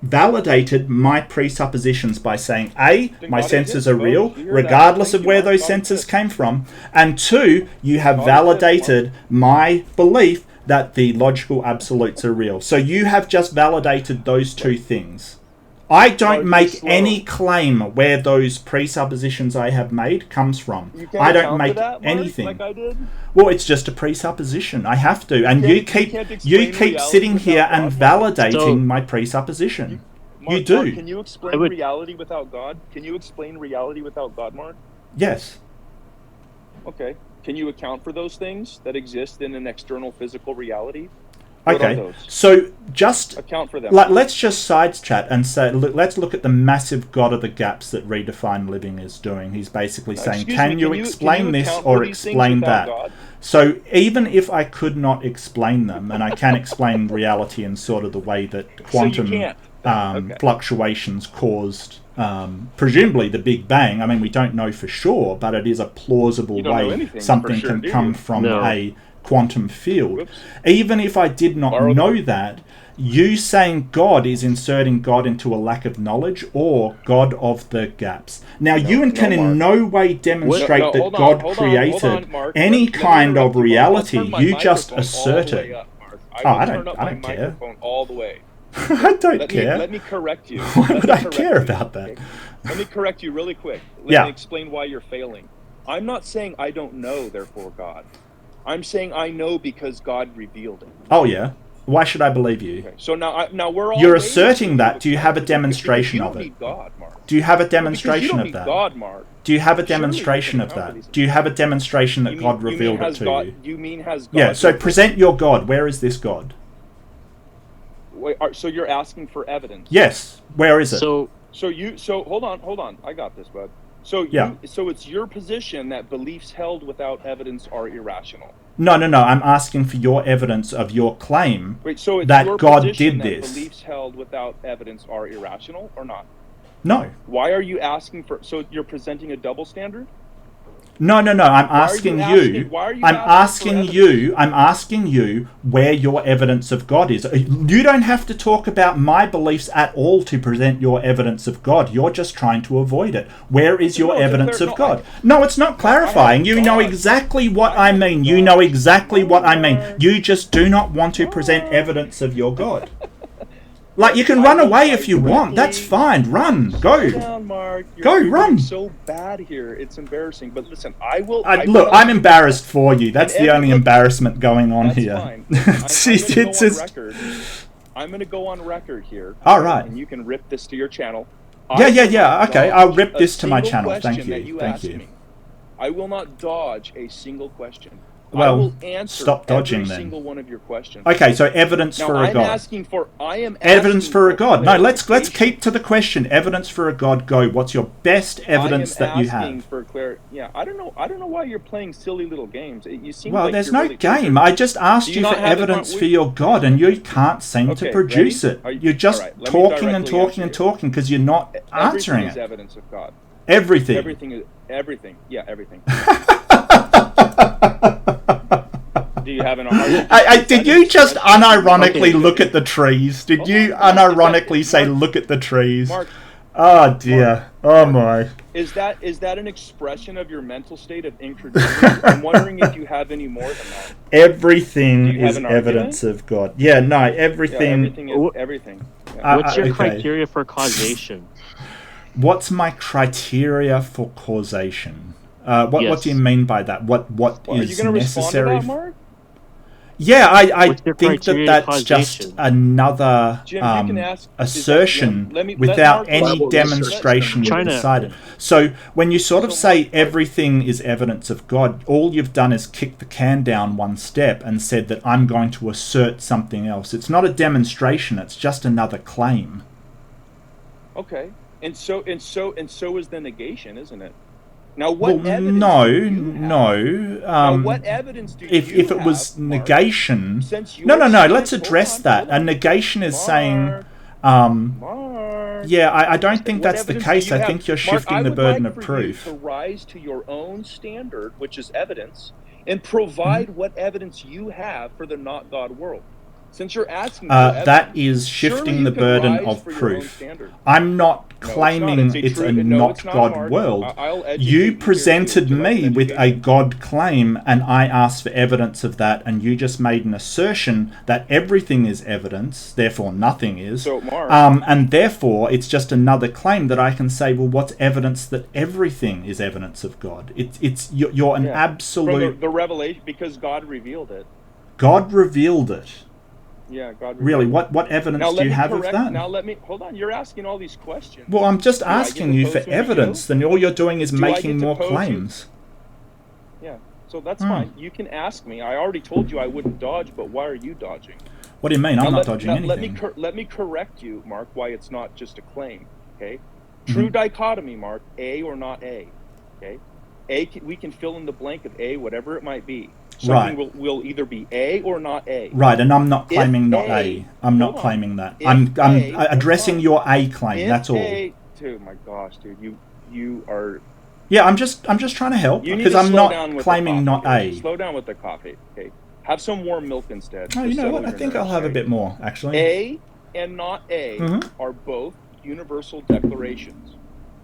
validated my presuppositions by saying A, my senses are real, regardless of where those senses came from, and 2, you have validated my belief that the logical absolutes are real. So you have just validated those two things. I don't make any claim where those presuppositions I have made comes from. I don't make anything. Like I did? Well, it's just a presupposition. I have to, and you keep sitting here and validating my presupposition. Mark, you do. Mark, can you explain reality without God? Can you explain reality without God, Mark? Yes. Okay. Can you account for those things that exist in an external physical reality? Okay, so just account for them. Let's just side chat and say, let's look at the massive God of the gaps that Redefined Living is doing. He's basically saying, can you explain this or explain that? God? So even if I could not explain them, and I can explain reality in sort of the way that quantum fluctuations caused presumably the Big Bang. I mean, we don't know for sure, but it is a plausible way something can come from a quantum field. Even if I did not know that, you saying God is inserting God into a lack of knowledge or God of the gaps. Now, you can in no way demonstrate that God created any kind of reality. You just asserted. I don't care. All the way. I don't care. Let me correct you. Why would I care about that? Okay. Let me correct you really quick. Let me explain why you're failing. I'm not saying I don't know, therefore God. I'm saying I know because God revealed it. Oh yeah. Why should I believe you? Okay. So now we're all. You're asserting that. Do you have a demonstration of it? Need God, Mark. Do you have a demonstration of that? God, Mark. Do you have a demonstration of that? Do you have a demonstration that God revealed it to you? You mean has God? Yeah. So present your God. Where is this God? Wait, so you're asking for evidence? Yes. Where is it? So hold on. I got this, bud. So it's your position that beliefs held without evidence are irrational. No. I'm asking for your evidence of your claim so it's that your God position did that this. Beliefs held without evidence are irrational or not? No. Why are you asking for? So you're presenting a double standard? No. I'm asking you. I'm asking you where your evidence of God is. You don't have to talk about my beliefs at all to present your evidence of God. You're just trying to avoid it. Where is your evidence of God? No, it's not clarifying. You know exactly what I mean. You know exactly what I mean. You just do not want to present evidence of your God. Like, you can run away if you want. That's fine. Run. Go. Down, Mark. Run. So bad here. It's embarrassing. But listen, look, I'm embarrassed for you. That's the only embarrassment going on here. Fine. I'm going to go on record here. All right. And you can rip this to your channel. Yeah. Okay, I'll rip this to my channel. Thank you. I will not dodge a single question. Well, I will answer stop dodging every then. Single one of your questions. Okay, so evidence for a God. Evidence for a God. No, let's keep to the question. Evidence for a God. Go. What's your best evidence that you have? I don't know why you're playing silly little games. You seem there's no game. I just asked you for evidence for your God, and you can't seem to produce it. You're just talking and talking because you're not answering it. Everything is evidence of God. Everything. Everything. Yeah, everything. Do you have an did you just unironically look at the trees? Did you unironically say, look at the trees? Mark, Oh dear. Oh my. Is that an expression of your mental state of incredulity? I'm wondering if you have any more than that. Everything is evidence of God. Yeah, no, everything. Yeah, everything. Yeah. What's your criteria for causation? What's my criteria for causation? What do you mean by that? What is necessary? Respond to that, Mark? Yeah, I think that's just another assertion without any demonstration beside it. So when you sort of say everything is evidence of God, all you've done is kick the can down one step and said that I'm going to assert something else. It's not a demonstration, it's just another claim. Okay. And so is the negation, isn't it? Now, what evidence no. What evidence do if it was negation, no. Let's address that. A negation is saying, yeah, I don't think that's the case. I think you're shifting the burden of proof. To rise to your own standard, which is evidence, and provide what evidence you have for the not God world. Since you're asking for evidence, that is shifting the burden of proof. I'm not claiming it's a not God world. You presented me with a God claim and I asked for evidence of that, and you just made an assertion that everything is evidence, therefore nothing is. So, Mark, and therefore it's just another claim that I can say, well, what's evidence that everything is evidence of God? You're an absolute... From the revelation, because God revealed it. God revealed it. Yeah, God. Really, what evidence do you have of that? Now let me hold on. You're asking all these questions. Well, I'm just asking you for evidence. Then all you're doing is making more claims. Yeah, so that's fine. You can ask me. I already told you I wouldn't dodge, but why are you dodging? What do you mean? I'm not dodging anything. Let me correct you, Mark. Why it's not just a claim? Okay. True dichotomy, Mark. A or not A. Okay. We can fill in the blank of A, whatever it might be. Something will either be A or not A. Right, and I'm not claiming not A. I'm not claiming that. I'm addressing your A claim. That's all. Dude, my gosh, dude, you are. Yeah, I'm just trying to help because I'm not claiming not A. Slow down with the coffee. Okay, have some warm milk instead. Oh, you know what? I think I'll have a bit more actually. A and not A are both universal declarations.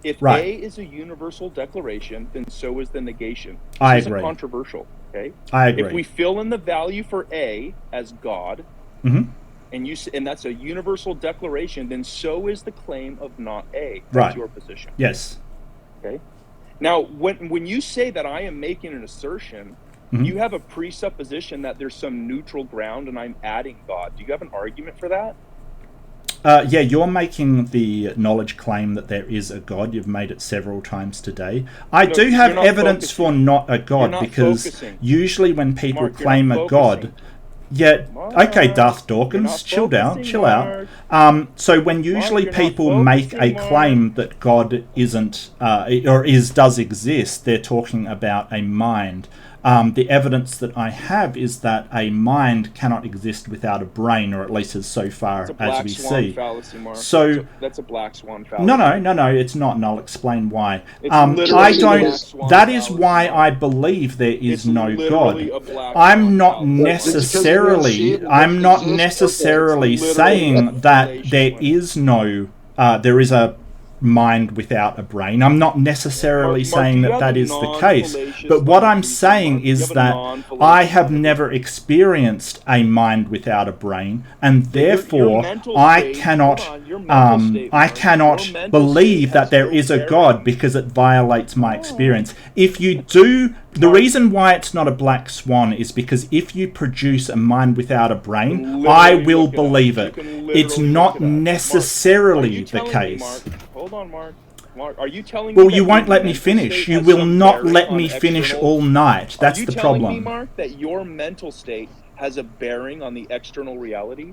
If A is a universal declaration, then so is the negation. This isn't controversial. Okay. I agree. If we fill in the value for A as God, and that's a universal declaration, then so is the claim of not A. That's your position. Yes. Okay. Now, when you say that I am making an assertion, you have a presupposition that there's some neutral ground and I'm adding God. Do you have an argument for that? Yeah, you're making the knowledge claim that there is a God. You've made it several times today. I do have evidence for not a God because usually when people claim a God... Yeah, okay, Darth Dawkins, chill out. So when usually people make a claim that God isn't, does exist, they're talking about a mind. The evidence that I have is that a mind cannot exist without a brain, or at least as so far as we see. So that's a black swan fallacy. No, it's not, and I'll explain why. That is why I believe there is no God. I'm not necessarily saying that there is no. There is a mind without a brain. I'm not necessarily saying that is the case, but what I'm saying is that I have never experienced a mind without a brain, and therefore I cannot believe that there is a God because it violates my experience. If you do, the reason why it's not a black swan is because if you produce a mind without a brain, I will believe it. It's not necessarily the case. Hold on, Mark. Are you telling me? Well, you won't let me finish. You will not let me finish all night. That's the problem. Are you telling me, Mark, that your mental state has a bearing on the external reality?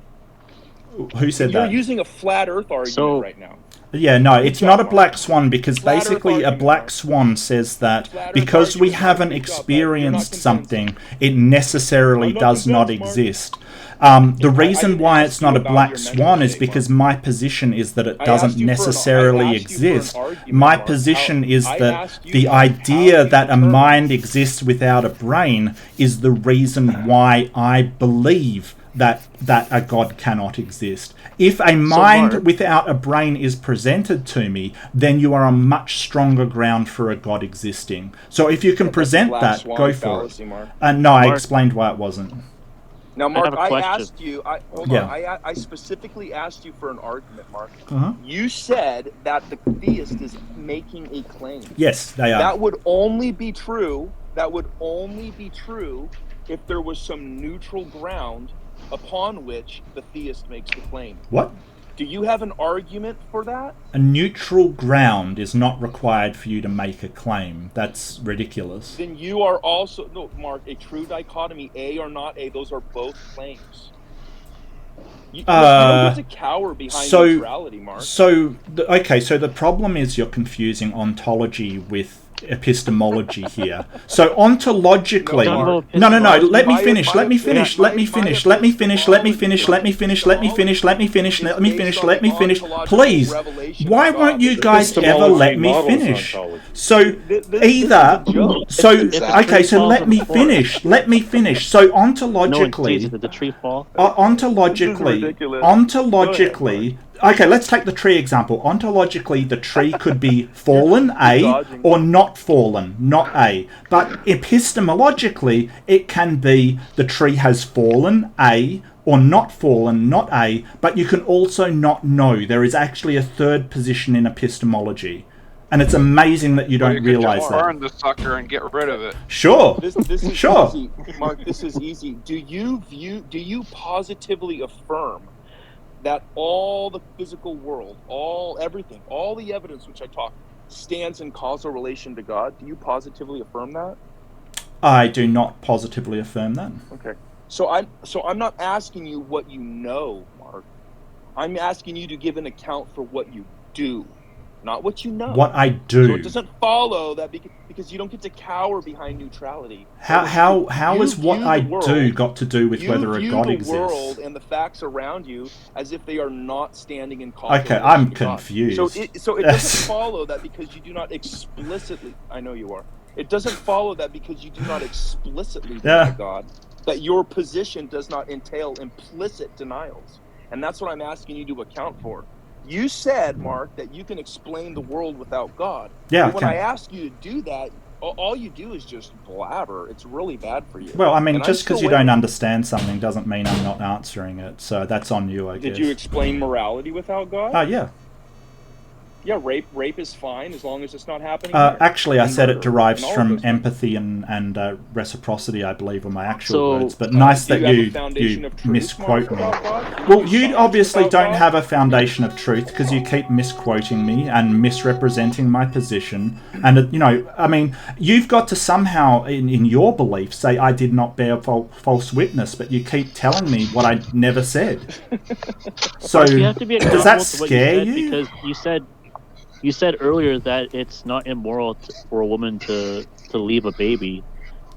Who said that? You're using a flat Earth argument right now. Yeah, no, it's not a black swan because basically a black swan says that because we haven't experienced something, it necessarily does not exist. The reason why it's not a black swan is because my position is that it doesn't necessarily exist. My position is that the idea that a mind exists without a brain is the reason why I believe that a God cannot exist. If a mind without a brain is presented to me, then you are on much stronger ground for a God existing. So if you can present that, go for it. No, I explained why it wasn't. Now, Mark, I asked you. Hold on. I specifically asked you for an argument, Mark. You said that the theist is making a claim. Yes, they are. That would only be true. That would only be true if there was some neutral ground upon which the theist makes the claim. What? Do you have an argument for that? A neutral ground is not required for you to make a claim. That's ridiculous. Then you are also... No, Mark, a true dichotomy, A or not A, those are both claims. You don't get to cower behind neutrality, Mark. So the problem is you're confusing ontology with epistemology here. So ontologically, no. Let me finish. Please, why won't you guys ever let me finish? So either, so let me finish. So ontologically, the tree fall. Ontologically. Okay, let's take the tree example. Ontologically, the tree could be fallen, A, or not fallen, not A. But epistemologically, it can be the tree has fallen, A, or not fallen, not A, but you can also not know. There is actually a third position in epistemology. And it's amazing that you don't realize that. Burn the sucker and get rid of it. Sure. This is easy. Mark, this is easy. Do you positively affirm that all the physical world, everything, all the evidence which I talk stands in causal relation to God? Do you positively affirm that? I do not positively affirm that. Okay. So I'm not asking you what you know, Mark. I'm asking you to give an account for what you do, not what you know. What I do. So it doesn't follow that because you don't get to cower behind neutrality. How is what I do got to do with whether a God exists? You view the world and the facts around you as if they are not standing in causal relation. Okay, I'm confused. So it doesn't follow that because you do not explicitly. I know you are. It doesn't follow that because you do not explicitly deny God, that your position does not entail implicit denials, and that's what I'm asking you to account for. You said, Mark, that you can explain the world without God. Yeah. But when I ask you to do that, all you do is just blabber. It's really bad for you. Well, I mean, just because you don't understand something doesn't mean I'm not answering it. So that's on you, I guess. Did you explain morality without God? Yeah. Yeah, rape is fine as long as it's not happening. Actually, I said it derives from empathy and reciprocity, I believe, were my actual words. But nice that you misquote me. Well, you obviously don't have a foundation of truth because you keep misquoting me and misrepresenting my position. And, I mean, you've got to somehow, in your belief, say I did not bear false witness, but you keep telling me what I never said. So, does that scare you? Because you said earlier that it's not immoral for a woman to leave a baby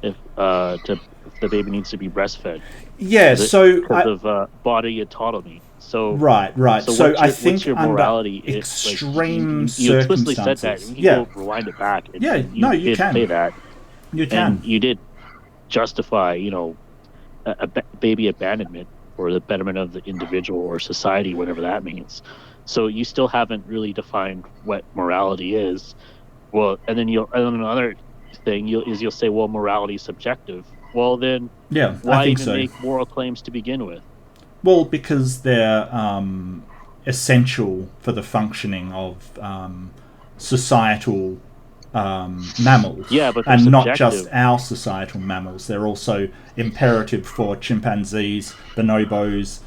if the baby needs to be breastfed. Yeah, because of body autonomy. So right. So I think what's your morality? Extreme circumstances. You explicitly said that. You can go rewind it back. You can say that. You can. And you did justify, a baby abandonment or the betterment of the individual or society, whatever that means. So you still haven't really defined what morality is. Well, and then another thing you'll say, well, morality is subjective. Well, then why even make moral claims to begin with? Well, because they're essential for the functioning of societal mammals. Yeah, but and not just our societal mammals. They're also imperative for chimpanzees, bonobos.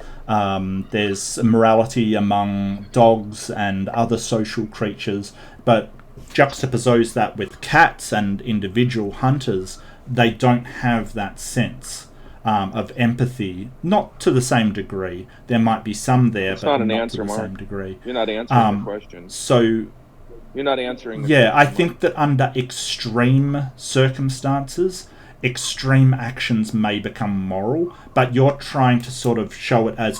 There's morality among dogs and other social creatures, but juxtapose that with cats and individual hunters, they don't have that sense of empathy, not to the same degree. There might be some there, but not to the same degree. You're not answering the question. So you're not answering the question. I think that under extreme circumstances, extreme actions may become moral, but you're trying to sort of show it as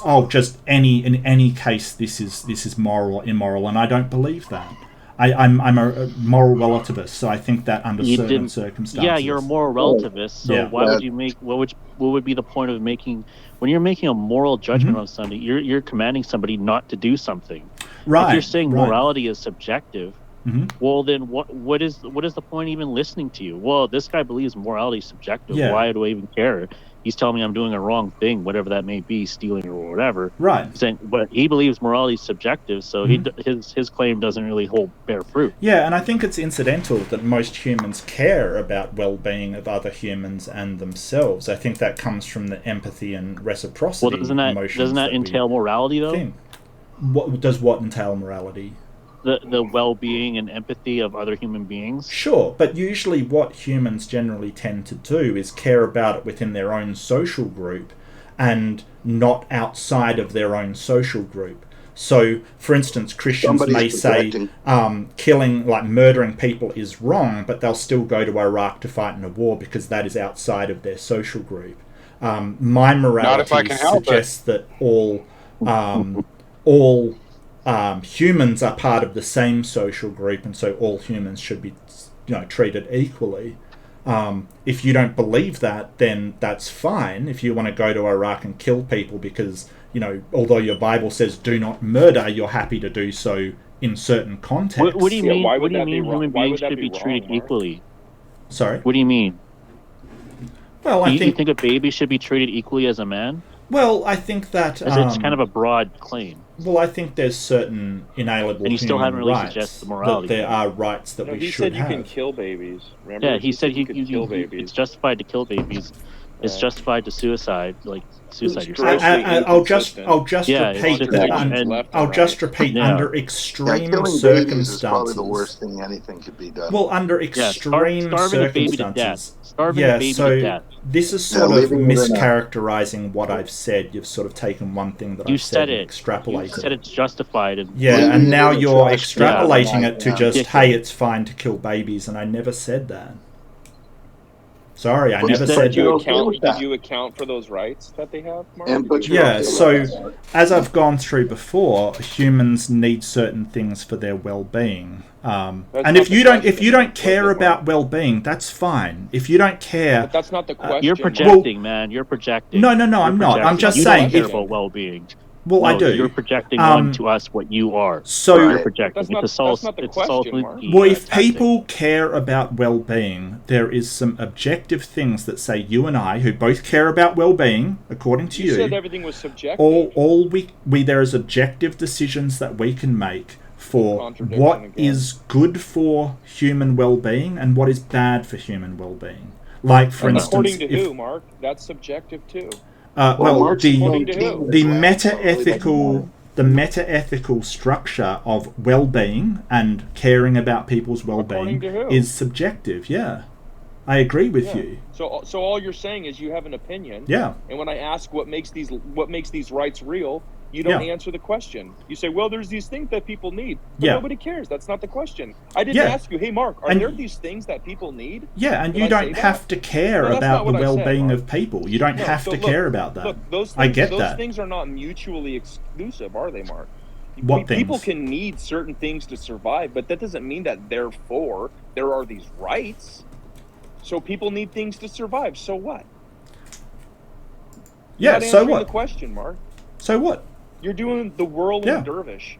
in any case this is moral or immoral, and I don't believe that. I'm a moral relativist, so I think that under certain circumstances. Yeah, you're a moral relativist. So why would you make what would be the point of making when you're making a moral judgment on somebody? You're commanding somebody not to do something. Right. If you're saying morality is subjective, well then what is the point even listening to you? Well, this guy believes morality is subjective. Yeah. Why do I even care? He's telling me I'm doing a wrong thing, whatever that may be, stealing or whatever. Right. But he believes morality is subjective, so his claim doesn't really bear fruit. Yeah, and I think it's incidental that most humans care about well-being of other humans and themselves. I think that comes from the empathy and reciprocity. Well, doesn't that entail morality though? What does what entail morality? The well-being and empathy of other human beings. Sure, but usually what humans generally tend to do is care about it within their own social group and not outside of their own social group. So, for instance, Christians may say killing, like murdering people is wrong, but they'll still go to Iraq to fight in a war because that is outside of their social group. My morality suggests that all humans are part of the same social group, and so all humans should be, treated equally. If you don't believe that, then that's fine. If you want to go to Iraq and kill people because, although your Bible says do not murder, you're happy to do so in certain contexts. What do you mean? What do you mean human beings should be treated equally? Sorry? What do you mean? Well, you think a baby should be treated equally as a man? Well, I think that it's kind of a broad claim. Well, I think there's certain inalienable and you still haven't really rights suggested the morality. That there are rights that we should have. He said you can kill babies. Remember? Yeah, he said kill babies. It's justified to kill babies. It's justified to suicide, like suicide yourself. I'll just repeat that. I'll just repeat under extreme circumstances. Is probably the worst thing anything could be done. Well, under extreme circumstances. Starving a baby to death. This is sort of mischaracterizing what I've said. You've sort of taken one thing that I've said and extrapolated. You said it's justified. And now you're extrapolating it to just, hey, it's fine to kill babies, and I never said that. Sorry, I never said that. Did you account for those rights that they have, Mark? So as I've gone through before, humans need certain things for their well-being. And if you don't care about well-being, that's fine. If you don't care, but that's not the question. You're projecting, man. You're projecting. No, I'm not. I'm just saying. You don't care about well-being. Well, I do. You're projecting onto us what you are. So you're projecting. That's not the question, Mark. Well, if people care about well-being, there is some objective things that say you and I, who both care about well-being, according to you, said everything was subjective. All we there is objective decisions that we can make for what is good for human well-being and what is bad for human well-being. Like, for instance, according to who, Mark? That's subjective too. The meta-ethical structure of well-being and caring about people's well-being is subjective. Yeah, I agree with you. So all you're saying is you have an opinion. Yeah. And when I ask what makes these rights real, you don't answer the question. You say, well, there's these things that people need. But nobody cares. That's not the question. I didn't ask you, hey, Mark, are there these things that people need? Yeah, and you don't have to care about the well-being of people. You don't have to care about that. Look, those things, I get that. Those things are not mutually exclusive, are they, Mark? What things? People can need certain things to survive, but that doesn't mean that therefore there are these rights. So people need things to survive. So what? Yeah, so what? The question, Mark. So what? You're doing the whirling dervish.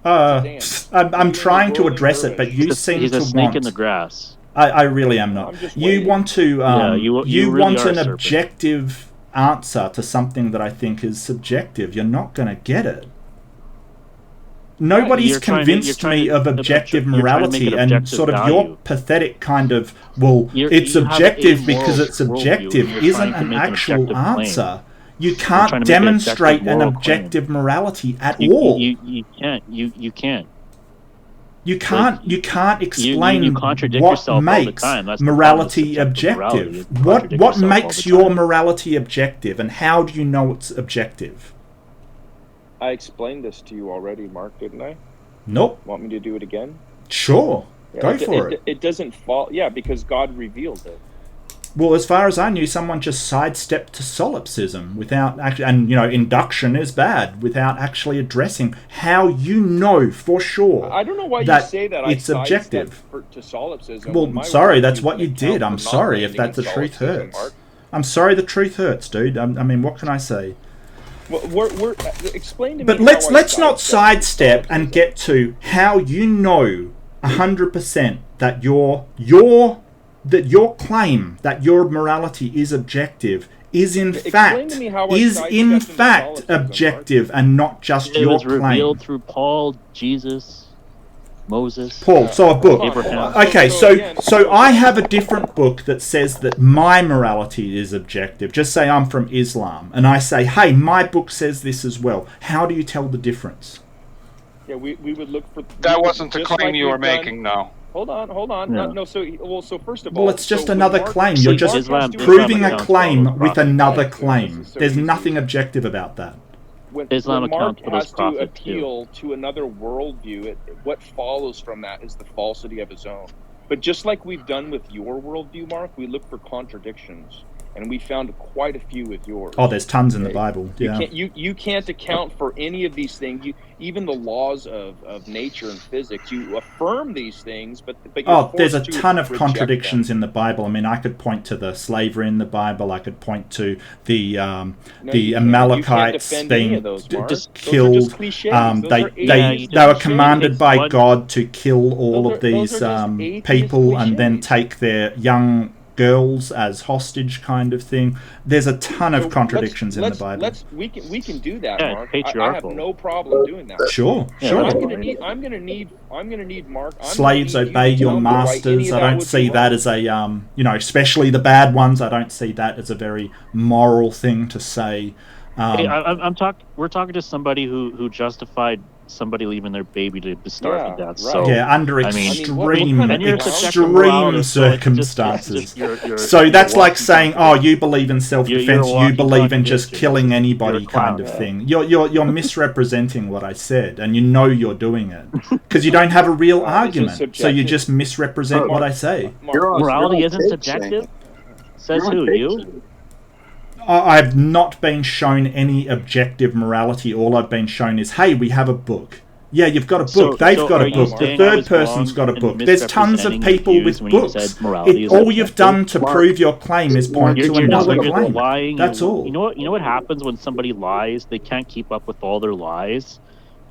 I'm trying to address it, but you seem to want... He's a snake in the grass. I really am not. You want to... you really want an objective answer to something that I think is subjective. You're not going to get it. Nobody's convinced me of objective morality, and sort of your pathetic kind of, it's objective because it's objective isn't an actual answer. You can't demonstrate an objective morality at all. You can't. You can't. You can't explain what makes morality objective. What makes your morality objective, and how do you know it's objective? I explained this to you already, Mark, didn't I? Nope. Want me to do it again? Sure. Go for it. It doesn't fall. Yeah, because God reveals it. Well, as far as I knew, someone just sidestepped to solipsism without actually, and induction is bad without actually addressing how you know for sure. I don't know why that you say that. It's objective. To solipsism. Well, sorry, that's what you did. I'm sorry if that the truth hurts. Mark. I'm sorry the truth hurts, dude. I mean, what can I say? We're explain to me. But let's not sidestep and get to how you know 100% that your claim that your morality is objective is in fact objective and not just your claim. It was revealed through Paul, Jesus, Moses. Paul, so a book. Abraham. Okay, so I have a different book that says that my morality is objective. Just say I'm from Islam, and I say, hey, my book says this as well. How do you tell the difference? Yeah, we would look for... That wasn't the claim you were making, no. Hold on. No, so first of all... Well, it's just another claim. You're just proving a claim with another claim. There's nothing objective about that. When Mark has to appeal to another worldview, what follows from that is the falsity of his own. But just like we've done with your worldview, Mark, we look for contradictions. And we found quite a few with yours. Oh, there's tons in the Bible. Yeah. You can't account for any of these things. Even the laws of nature and physics, you affirm these things, but there's a ton of contradictions in the Bible. I mean, I could point to the slavery in the Bible. I could point to the Amalekites being just killed. They were commanded by God to kill all of these people and then take their young girls as hostage, kind of thing. There's a ton of contradictions in the Bible. We can do that, Mark. I have no problem doing that. Sure. I'm gonna need Mark. Slaves obey your masters. I don't see that as a especially the bad ones. I don't see that as a very moral thing to say. We're talking to somebody who justified somebody leaving their baby to starve to death. So under extreme circumstances. So that's like saying, "Oh, you believe in self-defense. You believe in just killing anybody," kind of thing. You're misrepresenting what I said, and you know you're doing it because you don't have a real argument. So you just misrepresent what I say. Morality isn't subjective. Says who? You? I've not been shown any objective morality. All I've been shown is, hey, we have a book. Yeah, you've got a book. They've got a book. The third person's got a book. There's tons of people with books. All you've done to prove your claim is point to another claim. That's all. You know what happens when somebody lies? They can't keep up with all their lies.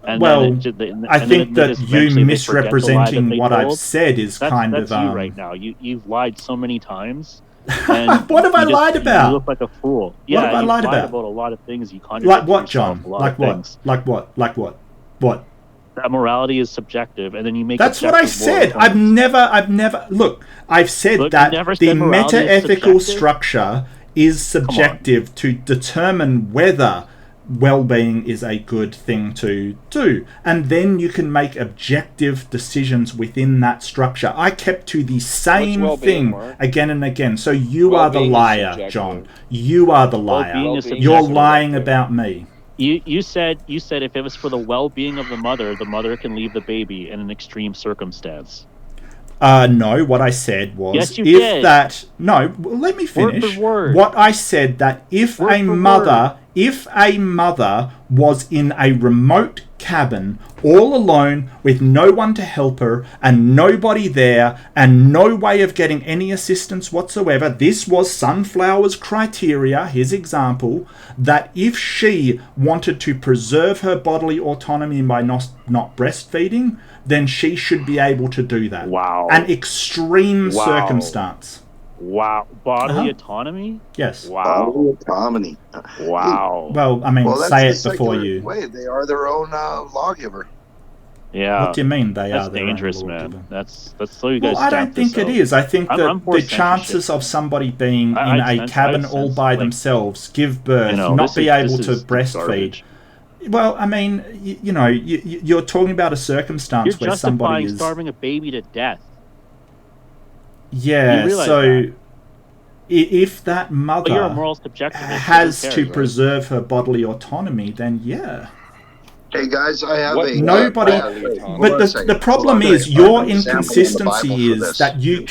I think that you misrepresenting what I've said is kind of... That's you right now. You've lied so many times. And what have I lied about? You look like a fool. Yeah, what have I lied about? A lot of things. You contradict like what, John? Like what? What? That morality is subjective, and then you make. That's what I said. I've never. Look, I've said that the meta-ethical structure is subjective to determine whether well-being is a good thing to do, and then you can make objective decisions within that structure. I kept to the same thing again and again. So you are the liar, John. You are the liar. You're lying about me. You said if it was for the well-being of the mother can leave the baby in an extreme circumstance. No, what I said was, yes, you did. Let me finish. Word for word. What I said, that if a mother was in a remote cabin all alone with no one to help her and nobody there and no way of getting any assistance whatsoever, this was Sunflower's criteria, his example, that if she wanted to preserve her bodily autonomy by not breastfeeding, then she should be able to do that. Wow. An extreme circumstance. Wow. Bodily autonomy? Yes. Wow. Bodily autonomy. Wow. Well, I mean, say it before you. Wait, they are their own lawgiver. Yeah. What do you mean they are? That's dangerous, man. That's so you guys. Well, I don't think it is. I think that the chances of somebody being in a cabin all by themselves, give birth, not be able to breastfeed. Well, I mean, you're talking about a circumstance where somebody is starving a baby to death. Yeah, so if that mother has to preserve her bodily autonomy, then yeah. Hey guys, I have But the problem is your inconsistency is that you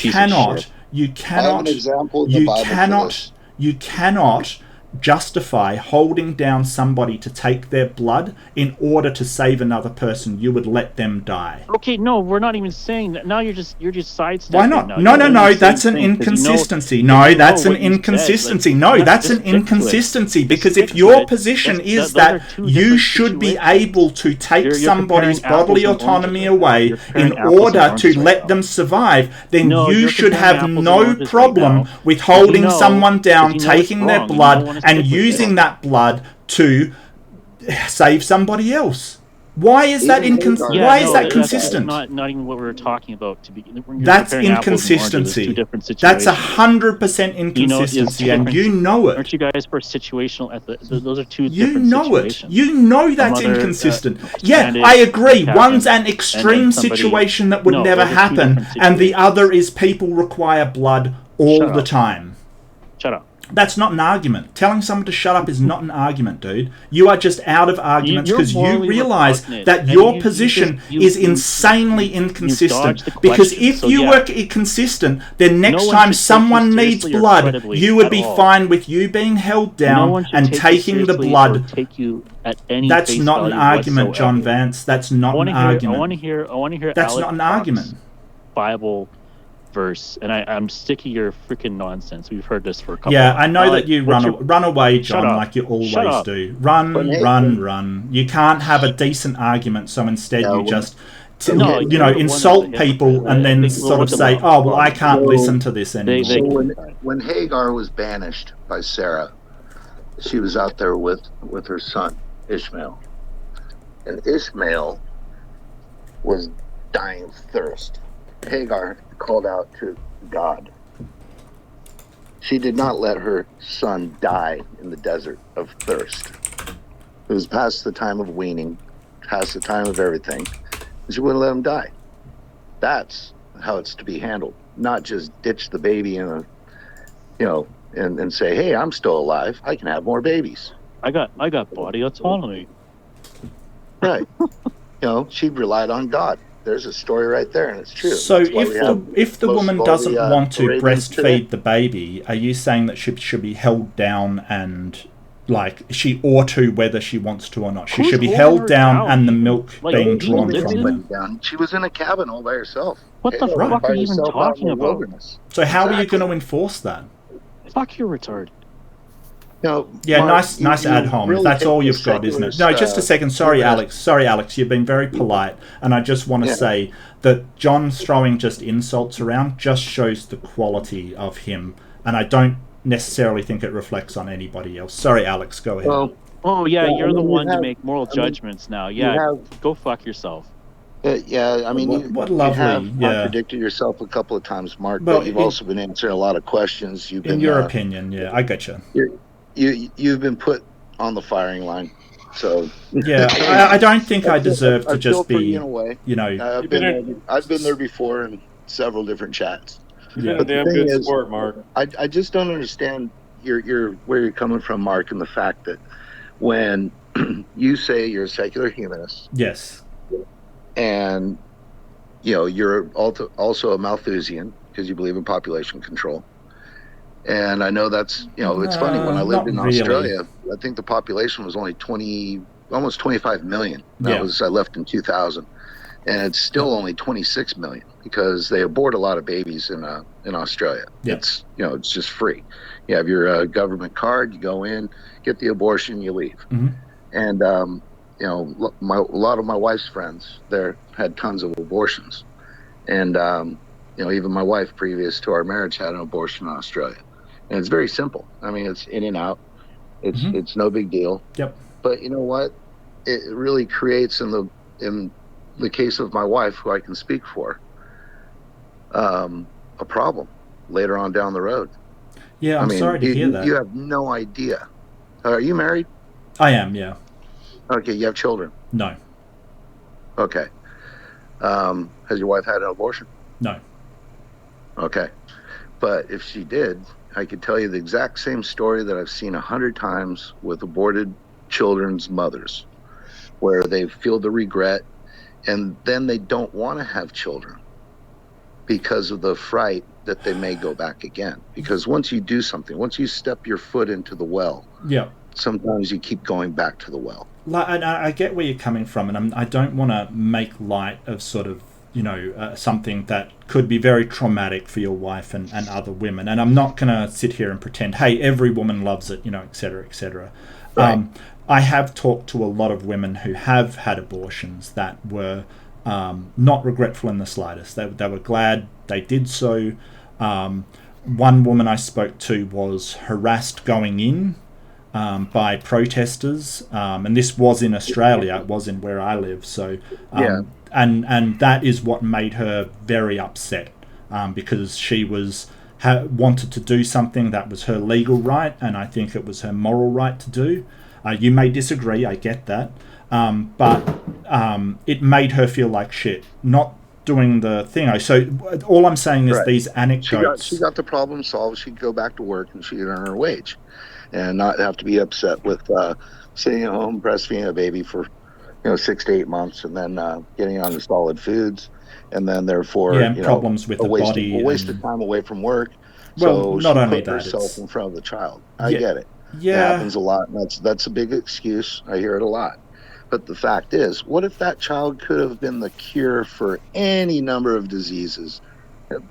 You cannot. I have an example in the Bible for this. You cannot justify holding down somebody to take their blood in order to save another person. You would let them die. Okay, no, we're not even saying that. Now you're just sidestepping. Why not? Now. No, that's an inconsistency. No, that's an inconsistency. No, that's an inconsistency, because if your position is that you should be able to take somebody's bodily autonomy away in order to let them survive, then you should have no problem with holding someone down, taking their blood, and using that blood to save somebody else. Why is that consistent? That's not even what we were talking about. That's inconsistency. That's 100% inconsistency, and you know it. Aren't you guys for situational? Those are two different situations. You know that's inconsistent. Yeah, I agree. One's an extreme situation that would never happen, and the other is people require blood all the time. Shut up. That's not an argument. Telling someone to shut up is not an argument, dude. You are just out of arguments because you realize that your position is insanely inconsistent. Because if you were consistent, then next time someone needs blood, you would be fine with you being held down and taking the blood. That's not an argument, John Vance. That's not an argument. I want to hear. That's not an argument. Bible verse, and I'm sick of your freaking nonsense. We've heard this for a couple. Yeah, I know that you run away, John, like you always do. Run. You can't have a decent argument, so instead you just insult people and then sort of say, "Oh, well, I can't listen to this anymore." So when Hagar was banished by Sarah, she was out there with her son Ishmael, and Ishmael was dying of thirst. Hagar called out to God. She did not let her son die in the desert of thirst. It was past the time of weaning, past the time of everything. She wouldn't let him die. That's how it's to be handled. Not just ditch the baby in and say, "Hey, I'm still alive. I can have more babies." I got body autonomy. Right. She relied on God. There's a story right there, and it's true. So if the woman doesn't want to breastfeed the baby, are you saying that she should be held down and, like, she ought to whether she wants to or not? She should be held down and the milk being drawn from them. She was in a cabin all by herself. What the fuck are you even talking about? So how are you going to enforce that? Fuck, you're retarded. Nice ad hom. Really, that's all you've got, isn't it? No, just a second. Sorry, Alex. You've been very polite, and I just want to say that John throwing just insults around just shows the quality of him, and I don't necessarily think it reflects on anybody else. Sorry, Alex. Go ahead. You're the one to make moral judgments now. Yeah, go fuck yourself. What lovely. Have contradicted yourself a couple of times, Mark, but you've also been answering a lot of questions. In your opinion, I get you. You've been put on the firing line, so I don't think I deserve to just be. In a way. I've been there before in several different chats. You've been a damn good sport, Mark. I just don't understand where you're coming from, Mark, and the fact that when you say you're a secular humanist, yes, and you're also a Malthusian because you believe in population control. And I know that's, it's funny. When I lived in Australia, I think the population was only almost 25 million. I left in 2000. And it's still only 26 million because they abort a lot of babies in Australia. Yeah. It's just free. You have your government card, you go in, get the abortion, you leave. Mm-hmm. And, a lot of my wife's friends there had tons of abortions. And, even my wife, previous to our marriage, had an abortion in Australia. And it's very simple. I mean, it's in and out. It's no big deal. Yep. But you know what? It really creates in the case of my wife, who I can speak for, a problem later on down the road. Yeah, I'm sorry to hear that. You have no idea. Are you married? I am, yeah. Okay, you have children? No. Okay. Has your wife had an abortion? No. Okay. But if she did, I could tell you the exact same story that I've seen 100 times with aborted children's mothers, where they feel the regret and then they don't want to have children. because of the fright that they may go back again. Because once you do something, once you step your foot into the well, yeah, sometimes you keep going back to the well. Like, I get where you're coming from, and I don't want to make light of sort of, something that could be very traumatic for your wife and other women. And I'm not going to sit here and pretend, hey, every woman loves it, et cetera, et cetera. Right. I have talked to a lot of women who have had abortions that were not regretful in the slightest. They were glad they did so. One woman I spoke to was harassed going in by protesters, and this was in Australia. It was in where I live. So, and that is what made her very upset, because she wanted to do something that was her legal right, and I think it was her moral right to do. You may disagree, I get that, but it made her feel like shit, not doing the thing. So all I'm saying is these anecdotes. She got the problem solved. She'd go back to work and she'd earn her wage, and not have to be upset with sitting at home breastfeeding a baby for 6 to 8 months, and then getting on to solid foods, and then therefore problems with the body, a waste of time away from work. Well, so not she only put that, herself in front of the child. I get it. Yeah, it happens a lot, and that's a big excuse. I hear it a lot. But the fact is, what if that child could have been the cure for any number of diseases,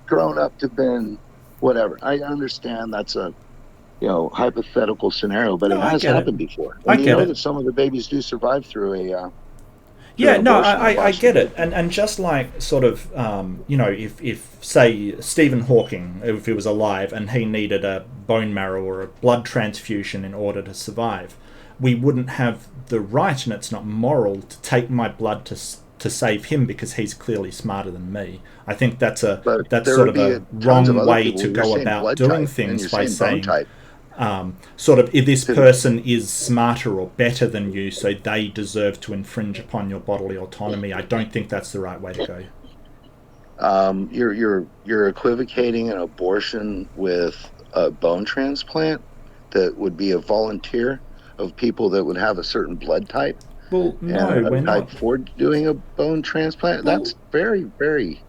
grown up to been whatever? I understand that's a hypothetical scenario, but it has happened before. And that some of the babies do survive through a I get it. And just like sort of if say Stephen Hawking, if he was alive and he needed a bone marrow or a blood transfusion in order to survive, we wouldn't have the right, and it's not moral, to take my blood to save him because he's clearly smarter than me. I think that's sort of a wrong way to go about doing things by saying sort of if this person is smarter or better than you, so they deserve to infringe upon your bodily autonomy. I don't think that's the right way to go. You're equivocating an abortion with a bone transplant that would be a volunteer of people that would have a certain blood type. Well, no, we're not. For doing a bone transplant. Well, that's very, very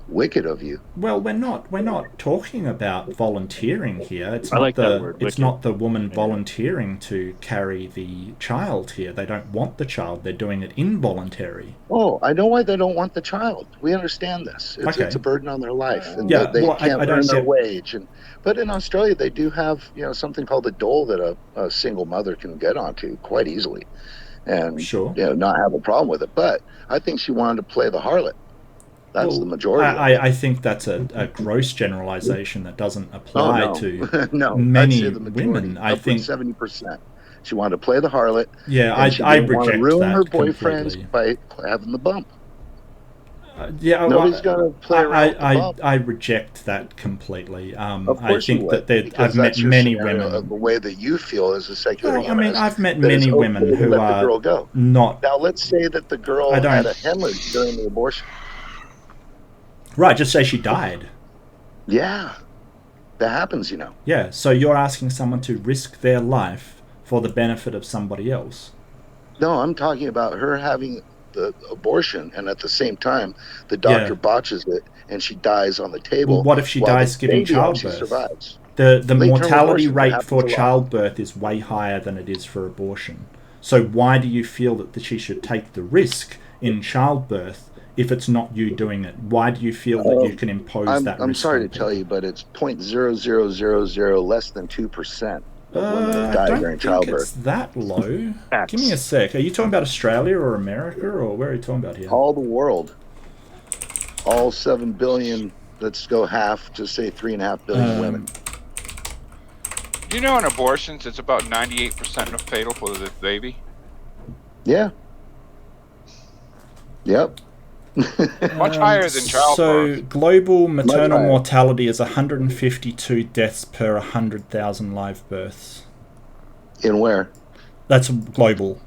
wicked of you. Well, we're not talking about volunteering here. It's not the woman volunteering to carry the child here. They don't want the child. They're doing it involuntary. Oh, I know why they don't want the child. We understand this. It's a burden on their life, and they can't earn their wage. But in Australia, they do have something called a dole that a single mother can get onto quite easily, and not have a problem with it. But I think she wanted to play the harlot. That's the majority. I think that's a gross generalization that doesn't apply to many women. I think 70%. She wanted to play the harlot. Yeah, I reject that. Ruin her boyfriends by having the bump. Nobody's gonna play around with the bump. I reject that completely. Of I course think that I've met many women. Of the way that you feel as a secular humanist. I mean, I've met many women who are not. Now, let's say that the girl had a hemorrhage during the abortion. Right, just say she died. Yeah, that happens, Yeah, so you're asking someone to risk their life for the benefit of somebody else. No, I'm talking about her having the abortion, and at the same time, the doctor botches it, and she dies on the table. Well, what if she dies giving childbirth? Survives. The mortality rate for childbirth is way higher than it is for abortion. So why do you feel that she should take the risk in childbirth? If it's not you doing it, why do you feel that you can impose that risk? I'm sorry to tell you, but it's 0.0000 less than 2% of women who die during childbirth. It's that low. Give me a sec. Are you talking about Australia or America, or where are you talking about here? All the world. All 7 billion, let's go half, just say 3.5 billion women. You know, in abortions, it's about 98% fatal for the baby? Yeah. Yep. Much higher than childbirth. So global maternal mortality is 152 deaths per 100,000 live births. In where? That's global.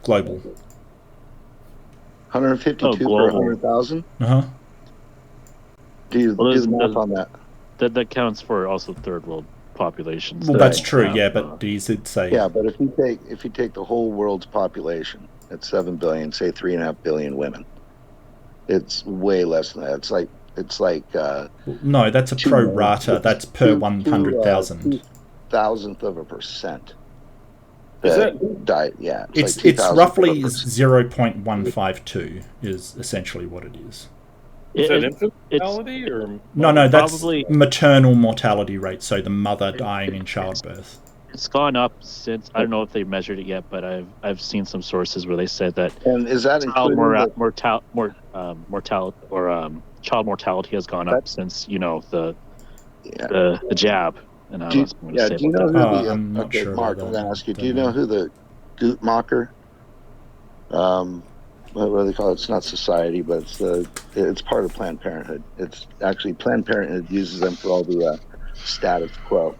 152 per 100,000? Uh-huh. Do the math on that. That counts for also third world populations. Well, that's true, but you did say... Yeah, but if you take the whole world's population at 7 billion, say 3.5 billion women, it's way less than that. It's like It's like no, that's a pro rata. That's per 100,000. 2,000th of a percent. Is it? Died. Yeah, it's like roughly 0.152 is essentially what it is. Is that infant mortality or no? That's probably maternal mortality rate. So the mother dying in childbirth. It's gone up since, I don't know if they measured it yet, but I've seen some sources where they said that. And is that child mortality has gone up since the jab. And do you know who I'm not sure. Mark, I'm going to ask you. Do you know who the Guttmacher? What do they call it? It's not society, but it's part of Planned Parenthood. It's actually Planned Parenthood uses them for all the status quo.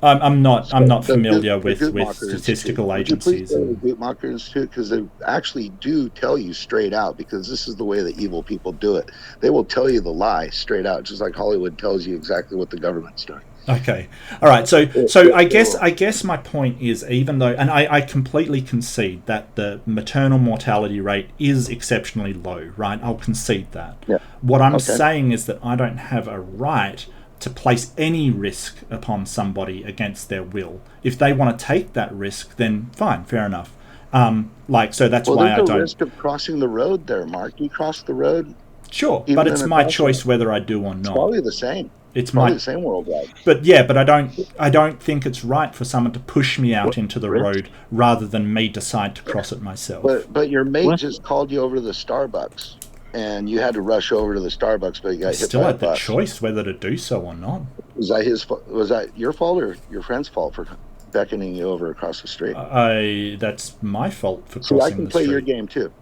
I'm not familiar with statistical agencies. Would you please go to the Guttmacher Institute, because they actually do tell you straight out, because this is the way that evil people do it. They will tell you the lie straight out, just like Hollywood tells you exactly what the government's doing. Okay, all right. So I guess my point is, even though, and I completely concede that the maternal mortality rate is exceptionally low, right? I'll concede that. Yeah. What I'm saying is that I don't have a right to place any risk upon somebody against their will. If they want to take that risk, then fine, fair enough. So that's why I don't. There's a risk of crossing the road there, Mark. You cross the road. Sure, but it's my choice whether I do or not. It's probably the same. It's probably the same worldwide. But I don't think it's right for someone to push me out into the road rather than me decide to cross it myself. But your mate just called you over to the Starbucks, and you had to rush over to the Starbucks, but you got hit by a bus. Still had the choice whether to do so or not. Was that your fault or your friend's fault for beckoning you over across the street? That's my fault for crossing the street. I can play your game too.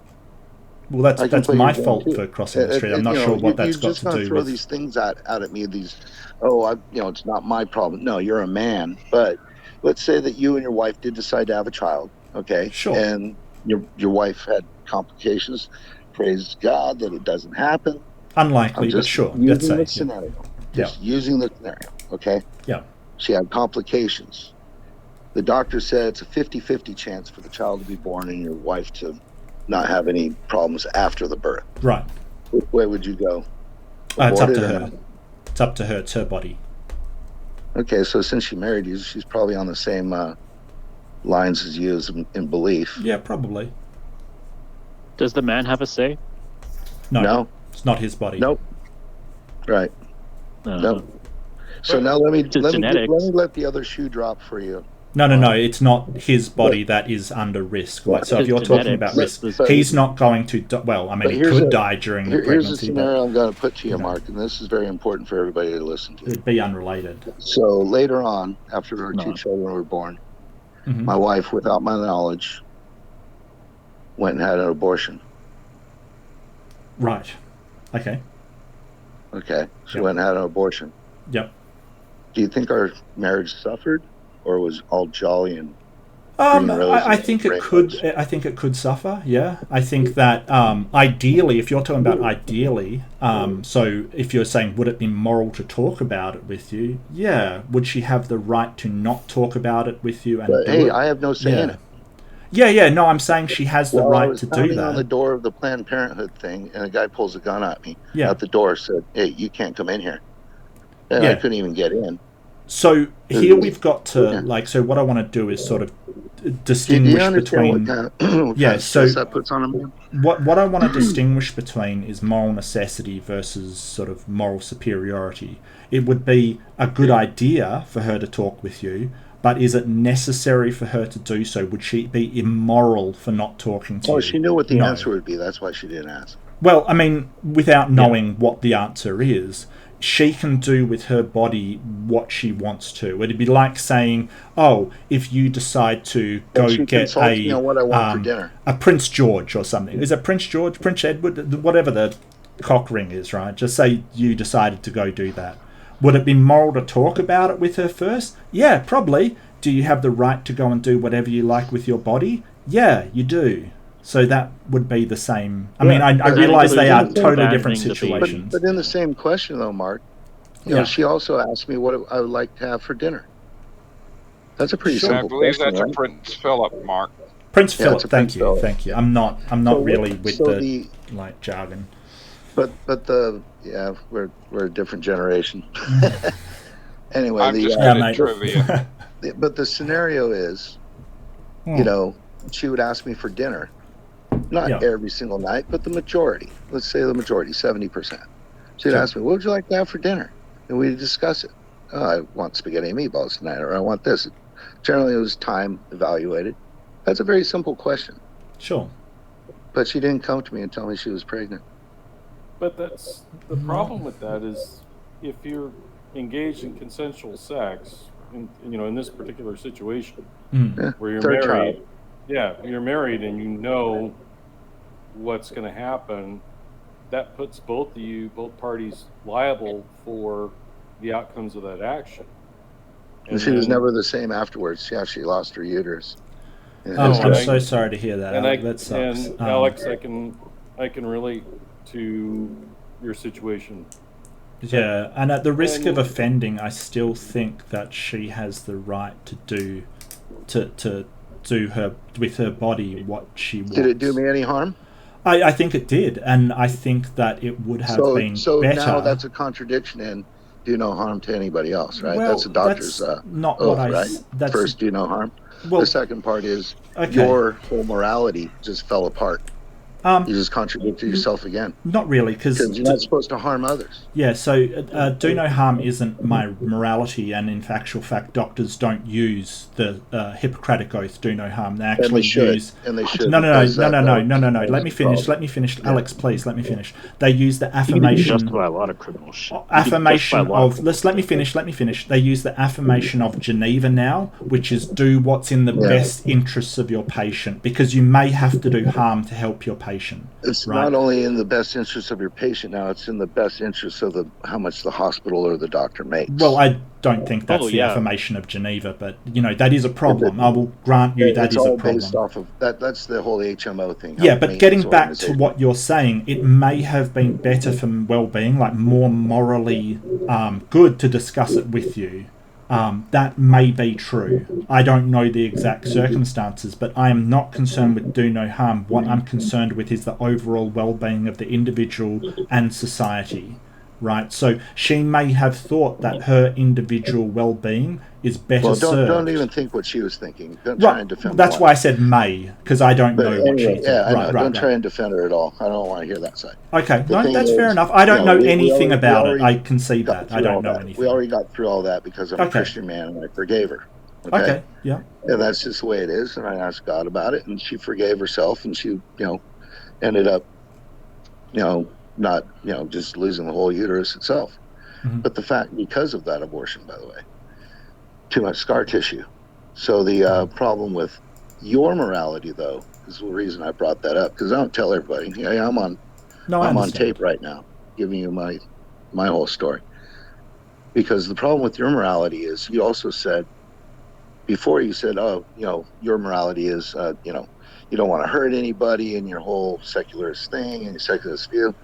Well, that's my fault for crossing the street. I'm not sure what that's got to do with. You're just throw these things out at me. It's not my problem. No, you're a man. But let's say that you and your wife did decide to have a child. Okay. Sure. And your wife had complications. Praise God that it doesn't happen. Unlikely, but sure. Using the scenario. Using the scenario. Okay. Yeah. She had complications. The doctor said it's a 50-50 chance for the child to be born and your wife to not have any problems after the birth. Right. Which way would you go? It's up to her. It's up to her. It's her body. Okay, so since she married you, she's probably on the same lines as you in belief. Yeah, probably. Does the man have a say? No. It's not his body. Nope. Right. No. So now let me let the other shoe drop for you. No. It's not his body that is under risk. So if you're talking about risk, he's not going to. He could die during the pregnancy. Here's a scenario I'm going to put to you, Mark, and this is very important for everybody to listen to. It'd be unrelated. So later on, after our two children were born, my wife, without my knowledge, went and had an abortion. Right. Okay. She went and had an abortion. Yep. Do you think our marriage suffered, or was all jolly and I think it could. I think it could suffer. Yeah, I think that ideally, if you're talking about ideally, so if you're saying would it be moral to talk about it with you? Yeah. Would she have the right to not talk about it with you? I have no say in it. Yeah. No, I'm saying she has the right to do that. On the door of the Planned Parenthood thing, and a guy pulls a gun at me at the door, said, "Hey, you can't come in here," and I couldn't even get in. So here we've got to so what I want to do is sort of distinguish between that puts on a man? What I want to distinguish between is moral necessity versus sort of moral superiority. It would be a good idea for her to talk with you, but is it necessary for her to do so? Would she be immoral for not talking to you? Oh, she knew what the answer would be. That's why she didn't ask. Well, I mean, without knowing what the answer is, she can do with her body what she wants to. It'd be like saying, "Oh, if you decide to go get what I want for dinner. A Prince George or something. Is it Prince George, Prince Edward, whatever the cock ring is, right? Just say you decided to go do that. Would it be moral to talk about it with her first? Yeah, probably. Do you have the right to go and do whatever you like with your body? Yeah, you do. So that would be the same. I mean, I realize they are totally different situations. But in the same question, though, Mark, you know, she also asked me what I would like to have for dinner. That's a pretty simple question. I believe that's a Prince Philip, Mark. Prince Philip, thank you. I'm not really with the jargon. But we're a different generation. Anyway, I'm just good at trivia. But the scenario is, she would ask me for dinner, not every single night, but the majority. Let's say the majority, 70%. She'd ask me, "What would you like to have for dinner?" And we'd discuss it. "Oh, I want spaghetti and meatballs tonight," or "I want this." Generally, it was time evaluated. That's a very simple question. Sure. But she didn't come to me and tell me she was pregnant. But that's the problem with that is if you're engaged in consensual sex, in this particular situation, where you're married, you're married and you know what's going to happen, that puts both parties liable for the outcomes of that action. And she was never the same afterwards. Yeah, she lost her uterus. I'm so sorry to hear that. That sucks. And Alex, I can relate to your situation. Yeah, and at the risk of offending, I still think that she has the right to do her with her body what she wants. Did it do me any harm? I think it did, and I think that it would have been so better. Now that's a contradiction in do no harm to anybody else, right? Well, that's a doctor's not oath, what right? First, do no harm. Well, the second part is your whole morality just fell apart. You just contradicted yourself again. Not really, because you're not supposed to harm others. Yeah, so do no harm isn't my morality, and in actual fact, doctors don't use the Hippocratic Oath, do no harm. They actually use. And they should. No. Let me finish. Alex, please, let me finish. They use the affirmation. Justify a lot of criminal shit. Affirmation of. Let me finish. They use the affirmation of Geneva now, which is do what's in the best interests of your patient, because you may have to do harm to help your patient. It's not only in the best interest of your patient now, it's in the best interest of how much the hospital or the doctor makes. Well, I don't think that's the affirmation of Geneva, but that is a problem. I will grant you that is a problem. Based off of that's the whole HMO thing. Yeah, but getting back to what you're saying, it may have been better for well-being, like more morally good to discuss it with you. That may be true. I don't know the exact circumstances, but I am not concerned with do no harm. What I'm concerned with is the overall well-being of the individual and society, right? So she may have thought that her individual well-being is better served. Don't even think what she was thinking. Don't try and defend her. That's why I said may, because I don't know what she thought. Yeah, I know. Don't try and defend her at all. I don't want to hear that side. Okay, no, that's fair enough. I don't know anything about it. I concede that. I don't know anything. We already got through all that because I'm a Christian man and I forgave her. Okay, yeah. And that's just the way it is. And I asked God about it, and she forgave herself, and she, ended up, not, just losing the whole uterus itself. Mm-hmm. But the fact, because of that abortion, by the way, too much scar tissue. So the problem with your morality, though, is the reason I brought that up, because I don't tell everybody. Yeah, I'm on tape right now, giving you my whole story. Because the problem with your morality is, you also said before, you said, your morality is, you don't want to hurt anybody in your whole secularist thing and your secularist view.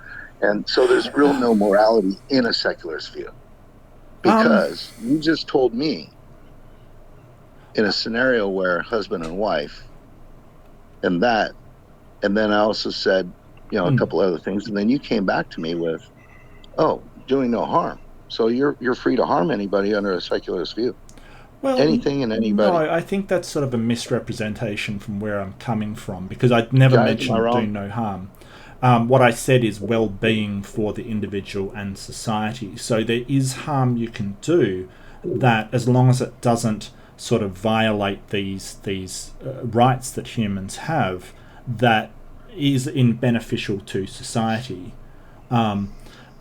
And so there's real no morality in a secularist view, because you just told me in a scenario where husband and wife, and then I also said, a couple other things, and then you came back to me with, doing no harm. So you're free to harm anybody under a secularist view. Well, anything and anybody. No, I think that's sort of a misrepresentation from where I'm coming from, because I'd never mentioned do no harm. What I said is well-being for the individual and society. So there is harm you can do, that as long as it doesn't sort of violate these rights that humans have, that is beneficial to society. And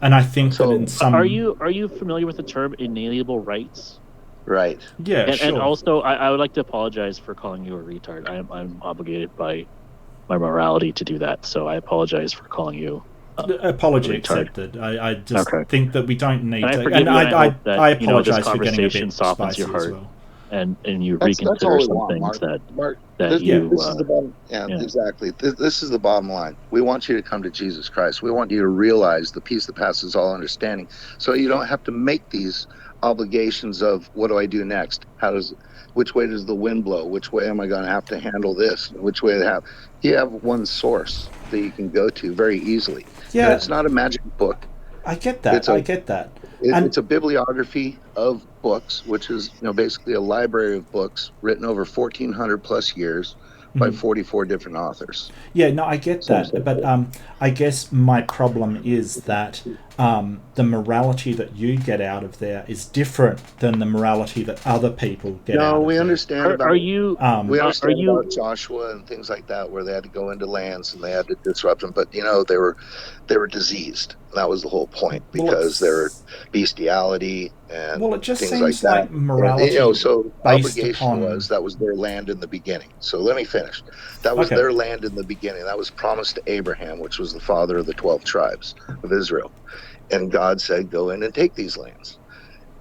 I think that in some... Are you familiar with the term inalienable rights? Right. Yeah, and also, I would like to apologize for calling you a retard. I'm obligated by my morality to do that, so I apologize for calling you apology accepted. I just think that we don't need to... And I apologize for getting a bit spicy as well. And you reconsider some things exactly. This is the bottom line. We want you to come to Jesus Christ. We want you to realize the peace that passes all understanding, so you don't have to make these obligations of what do I do next? Which way does the wind blow? Which way am I going to have to handle this? Which way you have one source that you can go to very easily. Yeah. And it's not a magic book. I get that. It's a bibliography of books, which is basically a library of books written over 1,400 plus years by 44 different authors. Yeah, no, I get that, but I guess my problem is that the morality that you get out of there is different than the morality that other people get out of there. No, we understand about about Joshua and things like that, where they had to go into lands and they had to disrupt them, but they were diseased. That was the whole point, because their bestiality and it just things seems like that. Morality. So based obligation upon... that was their land in the beginning. So let me finish. That was their land in the beginning. That was promised to Abraham, which was the father of the 12 tribes of Israel. And God said, go in and take these lands.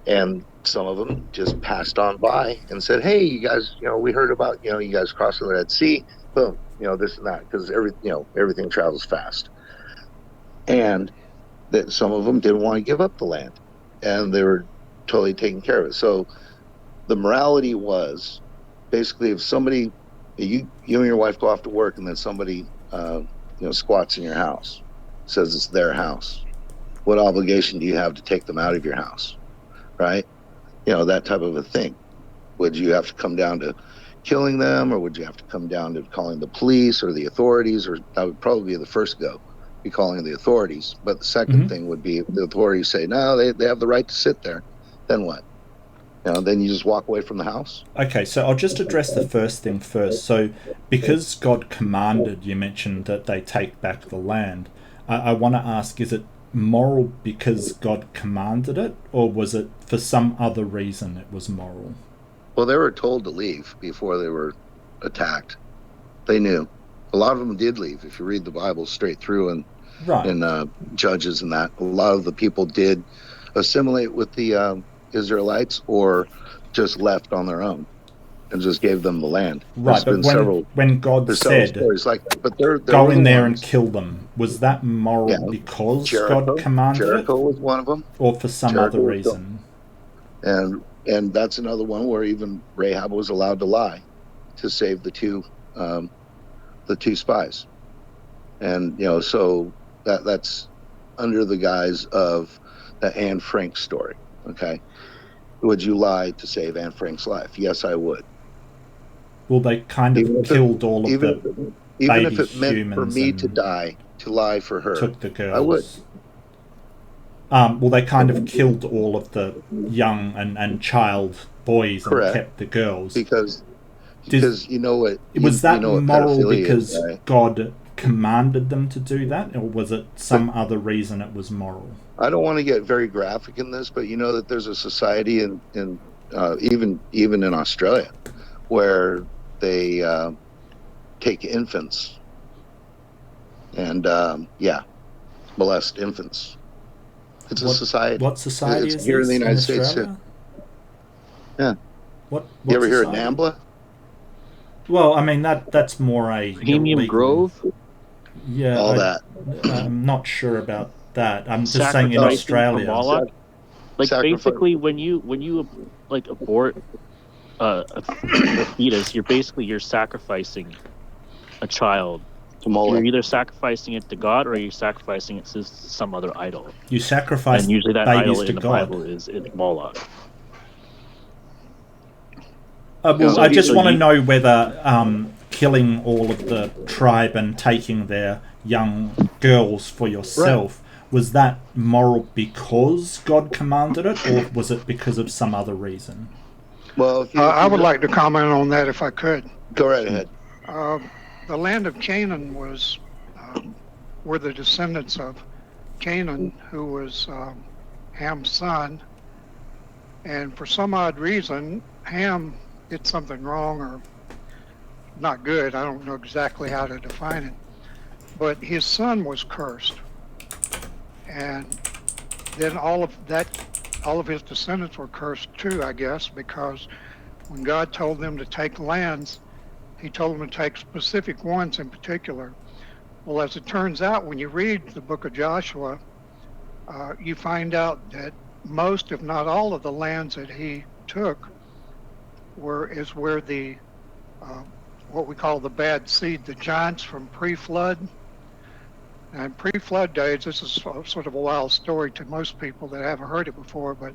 And some of them just passed on by and said, hey, you guys, we heard about, you guys crossing the Red Sea, boom, this and that, because everything travels fast. And that some of them didn't want to give up the land, and they were totally taking care of it. So the morality was basically, if somebody, you and your wife go off to work, and then somebody, squats in your house, says it's their house, what obligation do you have to take them out of your house? Right? That type of a thing. Would you have to come down to killing them, or would you have to come down to calling the police or the authorities? Or that would probably be the first go, be calling the authorities. But the second thing would be, if the authorities say, no, they have the right to sit there, then what? Then you just walk away from the house? Okay, so I'll just address the first thing first. So because God commanded, you mentioned that they take back the land. I want to ask, is it moral because God commanded it, or was it for some other reason it was moral? Well, they were told to leave before they were attacked. They knew. A lot of them did leave. If you read the Bible straight through and Judges and that, a lot of the people did assimilate with the Israelites, or just left on their own and just gave them the land. Right, but when God said, like that. But they're go in there and kill them, was that moral because God commanded Jericho was one of them, or for some other reason? And that's another one where even Rahab was allowed to lie to save the two spies. And so that's under the guise of the Anne Frank story. Okay, would you lie to save Anne Frank's life? Yes, I would. Well, they kind of killed all of the even baby if it meant humans for me to die, to lie for her, took the girls. I would. Well, they kind of killed all of the young and child boys and kept the girls. Because you know what? Was that moral pedophilia because is, right? God commanded them to do that, or was it some other reason it was moral? I don't want to get very graphic in this, but you know that there's a society in even in Australia where they take infants and molest infants. It's a society. What society is here this in the United States? Yeah. What you ever hear of society? NAMBLA? Well, I mean that's more a Bohemian Grove. Yeah, all that. I'm not sure about that. I'm just saying in Australia. Like basically, when you like abort a fetus, you're sacrificing a child to Moloch. You're either sacrificing it to God or you're sacrificing it to some other idol. You sacrifice and usually that babies idol to in the God. Bible is Moloch. Well, I just want to know whether killing all of the tribe and taking their young girls for yourself, was that moral because God commanded it, or was it because of some other reason? Well, I would like to comment on that if I could. Go right ahead. The land of Canaan were the descendants of Canaan, who was Ham's son. And for some odd reason, Ham did something wrong or not good. I don't know exactly how to define it. But his son was cursed. And then all of his descendants were cursed too, I guess, because when God told them to take lands, he told them to take specific ones in particular. Well, as it turns out, when you read the book of Joshua, you find out that most, if not all, of the lands that he took is where the what we call the bad seed, the giants from pre-flood. And pre-flood days, this is sort of a wild story to most people that haven't heard it before, but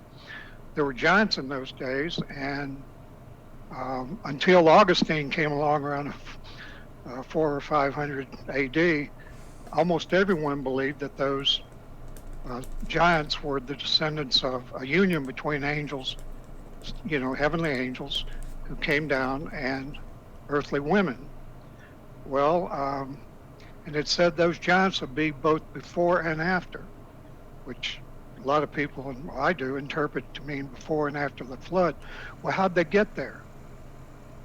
there were giants in those days, and until Augustine came along around 400 or 500 AD, almost everyone believed that those giants were the descendants of a union between angels, heavenly angels, who came down, and earthly women. Well, and it said those giants would be both before and after, which a lot of people, and I do, interpret to mean before and after the flood. Well, how'd they get there?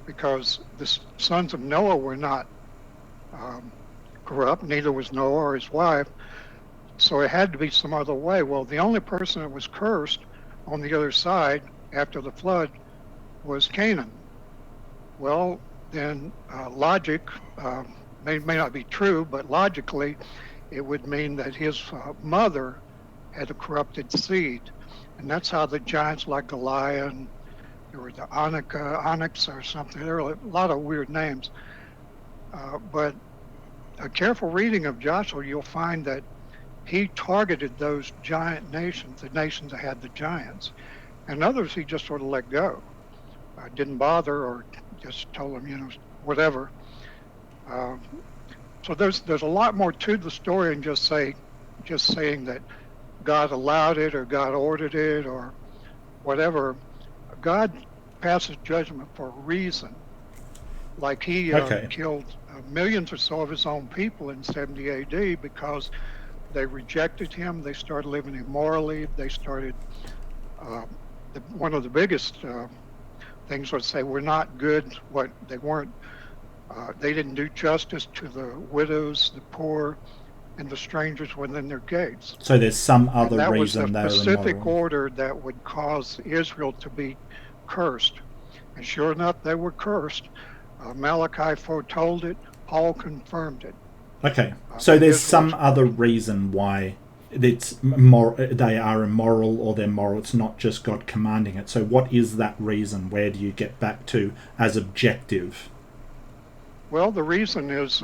Because the sons of Noah were not corrupt, neither was Noah or his wife, so it had to be some other way. Well, the only person that was cursed on the other side after the flood was Canaan. Well, then logic may not be true, but logically it would mean that his mother had a corrupted seed. And that's how the giants like Goliath, and there were the Onyx or something, there were a lot of weird names. But a careful reading of Joshua, you'll find that he targeted those giant nations, the nations that had the giants. And others he just sort of let go. Didn't bother, or just told them, whatever. So there's a lot more to the story than just saying that God allowed it or God ordered it or whatever. God passes judgment for a reason. Like he killed millions or so of his own people in 70 AD because they rejected him. They started living immorally. They started, one of the biggest things was say we're not good. What they weren't, they didn't do justice to the widows, the poor, and the strangers within their gates. So there's some other that reason they're was a specific immoral. order that would cause Israel to be cursed. And sure enough, they were cursed. Malachi foretold it. Paul confirmed it. Okay, so there's some other reason why they are immoral or they're moral. It's not just God commanding it. So what is that reason? Where do you get back to as objective? Well, the reason is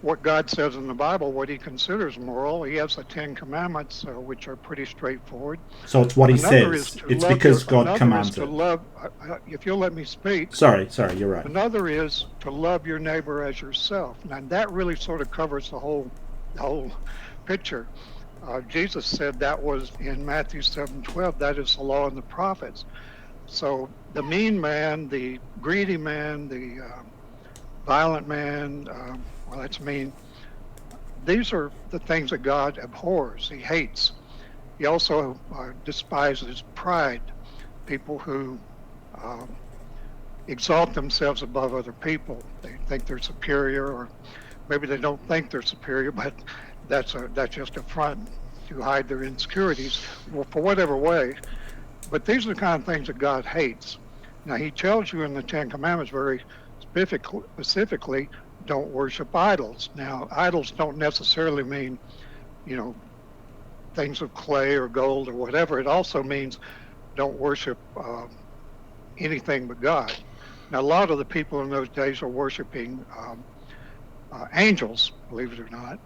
what God says in the Bible, what he considers moral. He has the 10 Commandments, which are pretty straightforward. So it's what he says. It's because God commands it. If you'll let me speak. Sorry, you're right. Another is to love your neighbor as yourself. Now that really sort of covers the whole picture. Jesus said that was in Matthew 7:12. That is the law and the prophets. So the mean man, the greedy man, the violent man, well, that's mean. These are the things that God abhors. He hates. He also despises pride, people who exalt themselves above other people. They think they're superior, or maybe they don't think they're superior, but that's just a front to hide their insecurities, for whatever way. But these are the kind of things that God hates. Now, he tells you in the 10 Commandments very specifically, don't worship idols. Now, idols don't necessarily mean, things of clay or gold or whatever. It also means don't worship anything but God. Now, a lot of the people in those days are worshiping angels, believe it or not.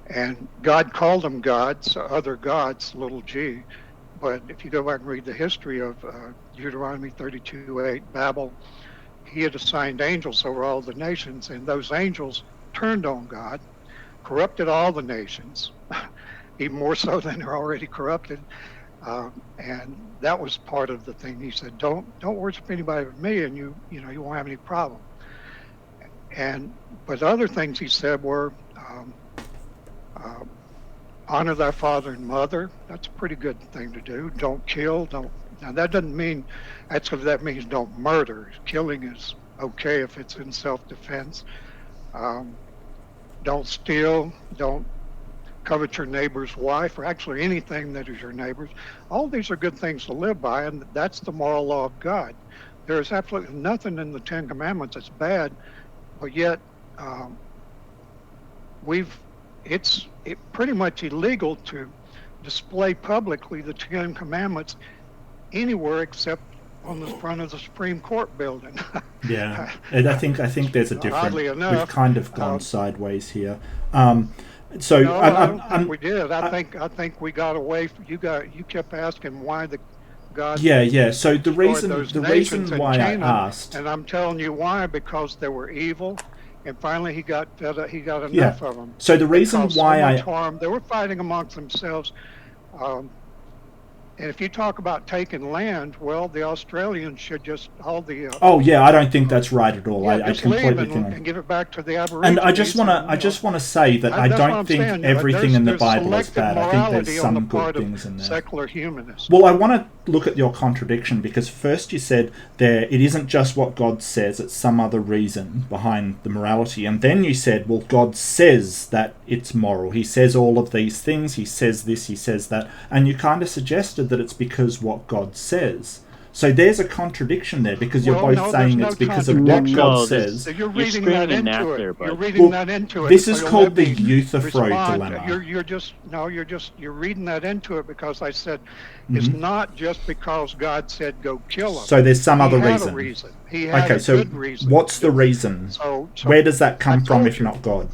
And God called them gods, other gods, little g. But if you go back and read the history of Deuteronomy 32:8, Babel, he had assigned angels over all the nations, and those angels turned on God, corrupted all the nations, even more so than they're already corrupted. And that was part of the thing. He said, don't worship anybody but me, and you won't have any problem. But other things he said were honor thy father and mother. That's a pretty good thing to do. Don't kill. Now that doesn't mean, that means don't murder. Killing is okay if it's in self-defense. Don't steal. Don't covet your neighbor's wife, or actually anything that is your neighbor's. All these are good things to live by, and that's the moral law of God. There is absolutely nothing in the 10 Commandments that's bad, but yet it's pretty much illegal to display publicly the Ten Commandments anywhere except on the front of the Supreme Court building. Yeah, and I think there's a different. Oddly enough, we've kind of gone sideways here. So no, I don't think we did. I think we got away. You kept asking why the God. Yeah. So the reason why Canaan, I asked, and I'm telling you why, because they were evil, and finally he got enough of them. So the reason why they were fighting amongst themselves. And if you talk about taking land, well, the Australians should just all the. I don't think that's right at all. I completely leave and give it back to the Aborigines. And I just want to say that I don't think everything in the Bible is bad. I think there's some good things in there. Secular humanists. Well, I want to look at your contradiction, because first you said it isn't just what God says; it's some other reason behind the morality, and then you said, well, God says that it's moral. He says all of these things. He says this. He says that, and you kind of suggested that it's because what God says. So there's a contradiction there, because you're both saying it's because of what God says. You're reading that into it. You're reading that into it. This is called the Euthyphro dilemma. You're reading that into it, because I said it's not just because God said go kill him. So there's some other reason. He had a good reason. What's the reason? Where does that come from, if not God?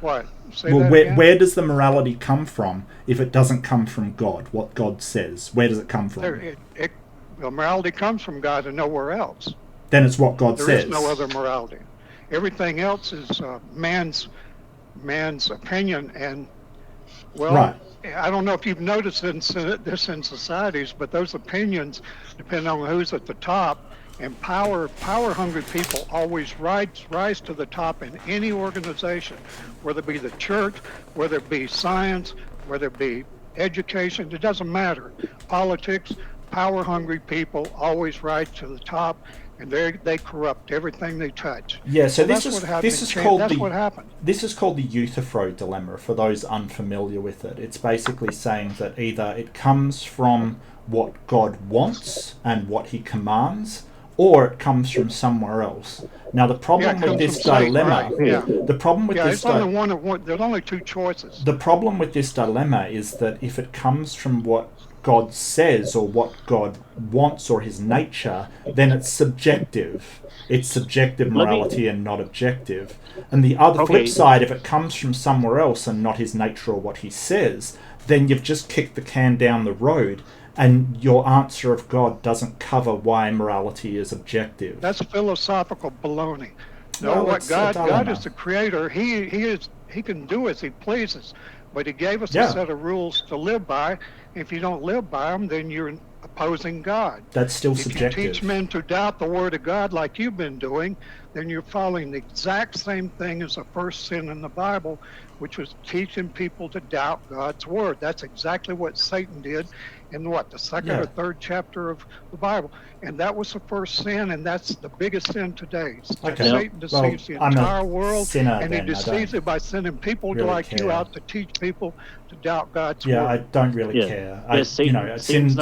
What? Where does the morality come from if it doesn't come from God? What God says, where does it come from? The morality comes from God and nowhere else. Then it's what God says. There is no other morality. Everything else is man's opinion, and right. I don't know if you've noticed this in societies, but those opinions depend on who's at the top. And power-hungry people always rise to the top in any organization, whether it be the church, whether it be science, whether it be education. It doesn't matter. Politics, power-hungry people always rise to the top, and they corrupt everything they touch. Yeah, so that's what happened. This is called the Euthyphro dilemma. For those unfamiliar with it, it's basically saying that either it comes from what God wants and what He commands, or it comes from somewhere else. Now the problem with this dilemma, the problem with this there's only two choices. The problem with this dilemma is that if it comes from what God says or what God wants or His nature, then it's subjective. It's subjective morality and not objective. And the other flip side, if it comes from somewhere else and not His nature or what He says, then you've just kicked the can down the road. And your answer of God doesn't cover why morality is objective. That's philosophical baloney. No, what God is the creator. He can do as He pleases, but He gave us a set of rules to live by. If you don't live by them, then you're opposing God. That's still subjective. If you teach men to doubt the Word of God like you've been doing, then you're following the exact same thing as the first sin in the Bible, which was teaching people to doubt God's Word. That's exactly what Satan did in the second or third chapter of the Bible. And that was the first sin, and that's the biggest sin today. Satan deceives the entire world, and he deceives it by sending people like you out to teach people to doubt God's Word. Yeah, I don't really care. Sin means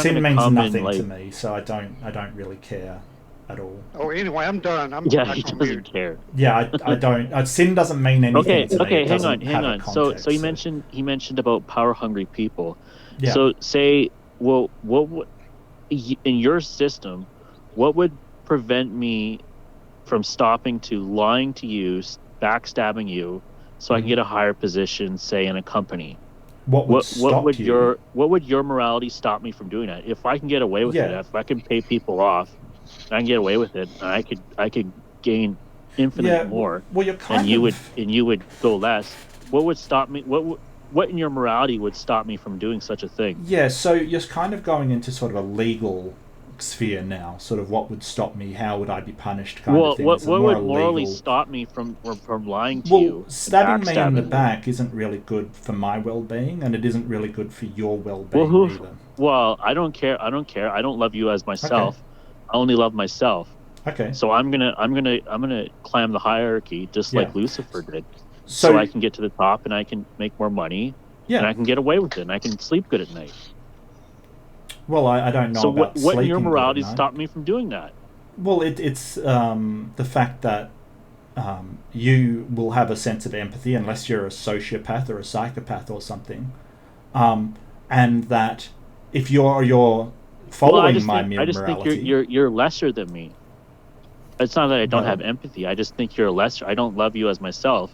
nothing to me, so I don't really care at all. Oh, anyway, I'm done. He doesn't care. Yeah, I don't. Sin doesn't mean anything to me. Okay, hang on. So he mentioned about power-hungry people. Yeah. So say, well, what would, in your system, what would prevent me from stopping to lying to you, backstabbing you, so I can get a higher position, say in a company? What would your morality stop me from doing that? If I can get away with it, if I can pay people off, and I can get away with it, and I could gain infinitely more. Well, you would go less. What would stop me? What in your morality would stop me from doing such a thing? Yeah, so you're kind of going into sort of a legal sphere now. Sort of what would stop me? How would I be punished? Kind of thing. What would morally stop me from lying to you? Stabbing me in the back isn't really good for my well-being, and it isn't really good for your well-being either. Well, I don't care. I don't love you as myself. Okay. I only love myself. Okay. So I'm gonna climb the hierarchy just like Lucifer did. So I can get to the top and I can make more money. Yeah. And I can get away with it and I can sleep good at night. Well, I don't know about sleeping. So what in your morality stopped me from doing that? Well, it's the fact that you will have a sense of empathy unless you're a sociopath or a psychopath or something. and that if you're following my I just think morality, you're lesser than me. It's not that I don't have empathy. I just think you're lesser. I don't love you as myself.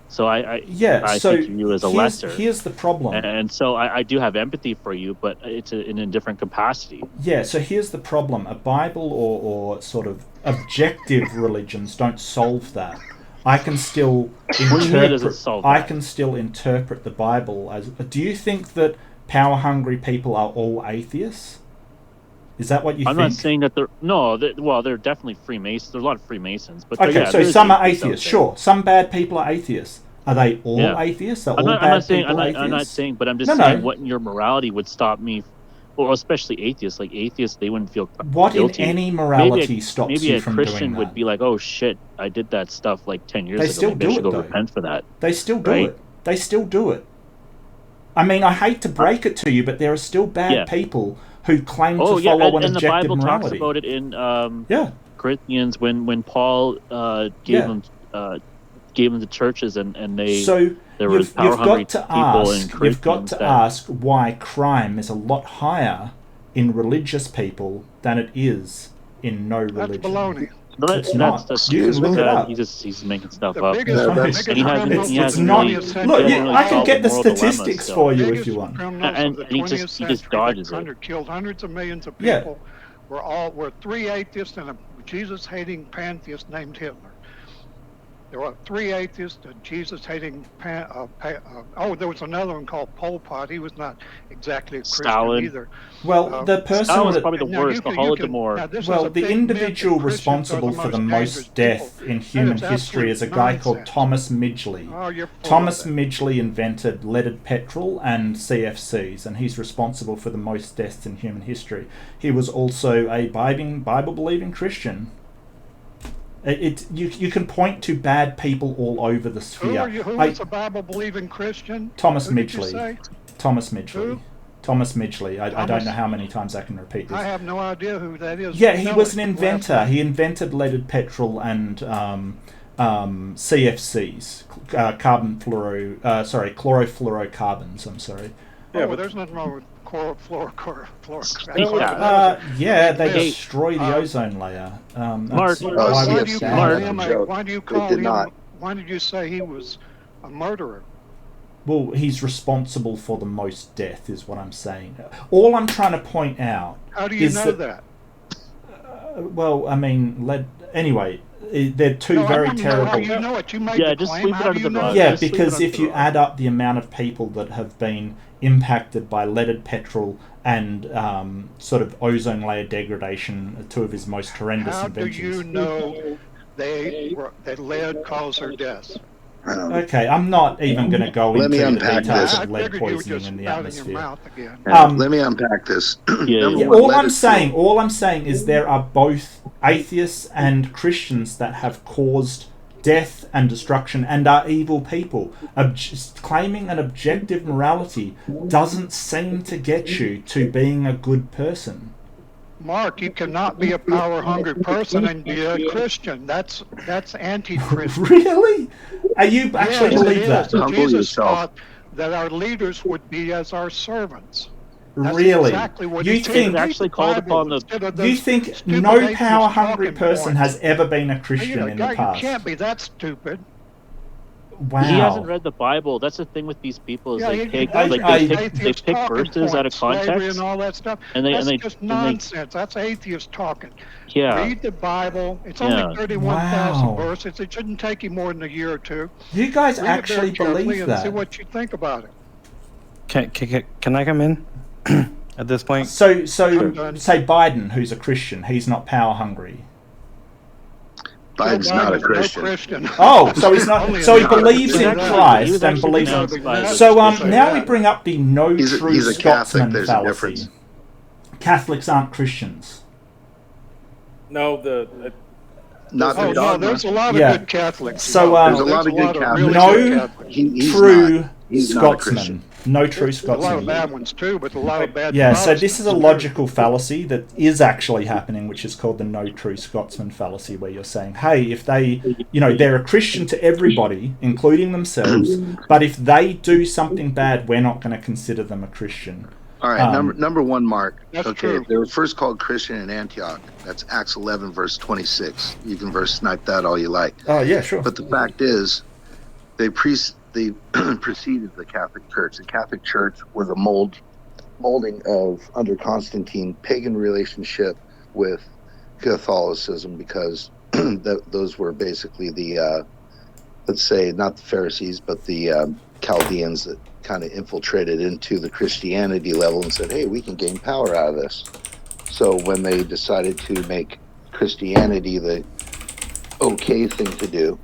So I think of you as a lesser. Here's the problem. And so I do have empathy for you, but it's in a different capacity. Yeah, so here's the problem. A Bible or sort of objective religions don't solve that. I can still interpret the Bible as... Do you think that power-hungry people are all atheists? Is that what you think? I'm not saying that they're... No, they're definitely Freemasons. There's a lot of Freemasons. But okay, so some are atheists, sure. Some bad people are atheists. Are they all atheists? Are all bad people atheists? I'm not saying, but I'm just saying what in your morality would stop me, or especially atheists. Like atheists, they wouldn't feel what guilty. In any morality stops you from doing that? Maybe a Christian would be like, oh shit, I did that stuff like 10 years ago. They still do it, though. Repent for that. They still do it. They still do it. I mean, I hate to break it to you, but there are still bad people who claim to follow an objective morality. And the Bible talks about it in Corinthians when Paul gave them the churches and they there were power hungry people in Corinthians. You've got to ask why crime is a lot higher in religious people than it is in no religion. That's baloney. It's not. You can look it up. He's making stuff up. It's not. Look, I can get the statistics for you if you want. And he just dodges it. Killed hundreds of millions of people. We're three atheists and a Jesus-hating pantheist named Hitler. There were three atheists, a Jesus-hating there was another one called Pol Pot. He was not exactly a Christian Stalin. either. Well, the person Stalin was probably the worst. The individual responsible for the most death in human history is a guy called Thomas Midgley. Thomas Midgley invented leaded petrol and CFCs, and he's responsible for the most deaths in human history. He was also a Bible-believing Christian. You can point to bad people all over the sphere. Who is a Bible-believing Christian? Thomas Midgley. Thomas Midgley. Thomas Midgley. I don't know how many times I can repeat this. I have no idea who that is. Yeah, he was an inventor. He invented leaded petrol and CFCs, chlorofluorocarbons. I'm sorry. Yeah, but there's nothing wrong with they destroy the ozone layer. Why did you say he was a murderer? Well, he's responsible for the most death, is what I'm saying. All I'm trying to point out. How do you know that? Well, I mean, anyway, they're two very terrible. How you know it? You made the just claim. sweep it under the rug. Yeah, because if you add up the amount of people that have been impacted by leaded petrol and sort of ozone layer degradation, two of his most horrendous inventions. How do you know that lead caused her death? Okay, I'm not even going to go into the details of lead poisoning in the atmosphere. Let me unpack this. All I'm saying is there are both atheists and Christians that have caused death and destruction and are evil people. Claiming an objective morality doesn't seem to get you to being a good person. Mark, you cannot be a power-hungry person and be a Christian. That's anti-Christian. Really? Are you actually believe that? Jesus taught that our leaders would be as our servants. That's really? Exactly what you think actually called upon the? You think no power-hungry person has ever been a Christian in the past? You can't be that stupid. Wow. He hasn't read the Bible. That's the thing with these people is they pick verses out of context and all that stuff. That's just nonsense. That's atheist talking. Yeah. Read the Bible. It's only 31,000 verses. It shouldn't take you more than a year or two. You guys actually believe that? See what you think about it. Can I come in at this point? So say Biden, who's a Christian, he's not power hungry. Biden's not a Christian. No Christian. Oh, so he's not. So he believes in Christ and believes. So now we bring up the true Scotsman fallacy. Catholics aren't Christians. No, there's a lot of good Catholics. So there's a lot of good Catholics. No true he's not a Christian. No true Scotsman. A lot of bad ones too, but a lot of bad. Yeah, so this is a logical fallacy that is actually happening, which is called the no true Scotsman fallacy, where you're saying, hey, if they, they're a Christian to everybody, including themselves, but if they do something bad, we're not going to consider them a Christian. All right, number one, Mark. That's okay, true. They were first called Christian in Antioch. That's Acts 11, verse 26. You can verse snipe that all you like. Oh, yeah, sure. But the fact is, they preceded the Catholic Church. The Catholic Church was a molding of, under Constantine, pagan relationship with Catholicism, because those were basically the, let's say, not the Pharisees, but the Chaldeans that kind of infiltrated into the Christianity level and said, hey, we can gain power out of this. So when they decided to make Christianity the okay thing to do,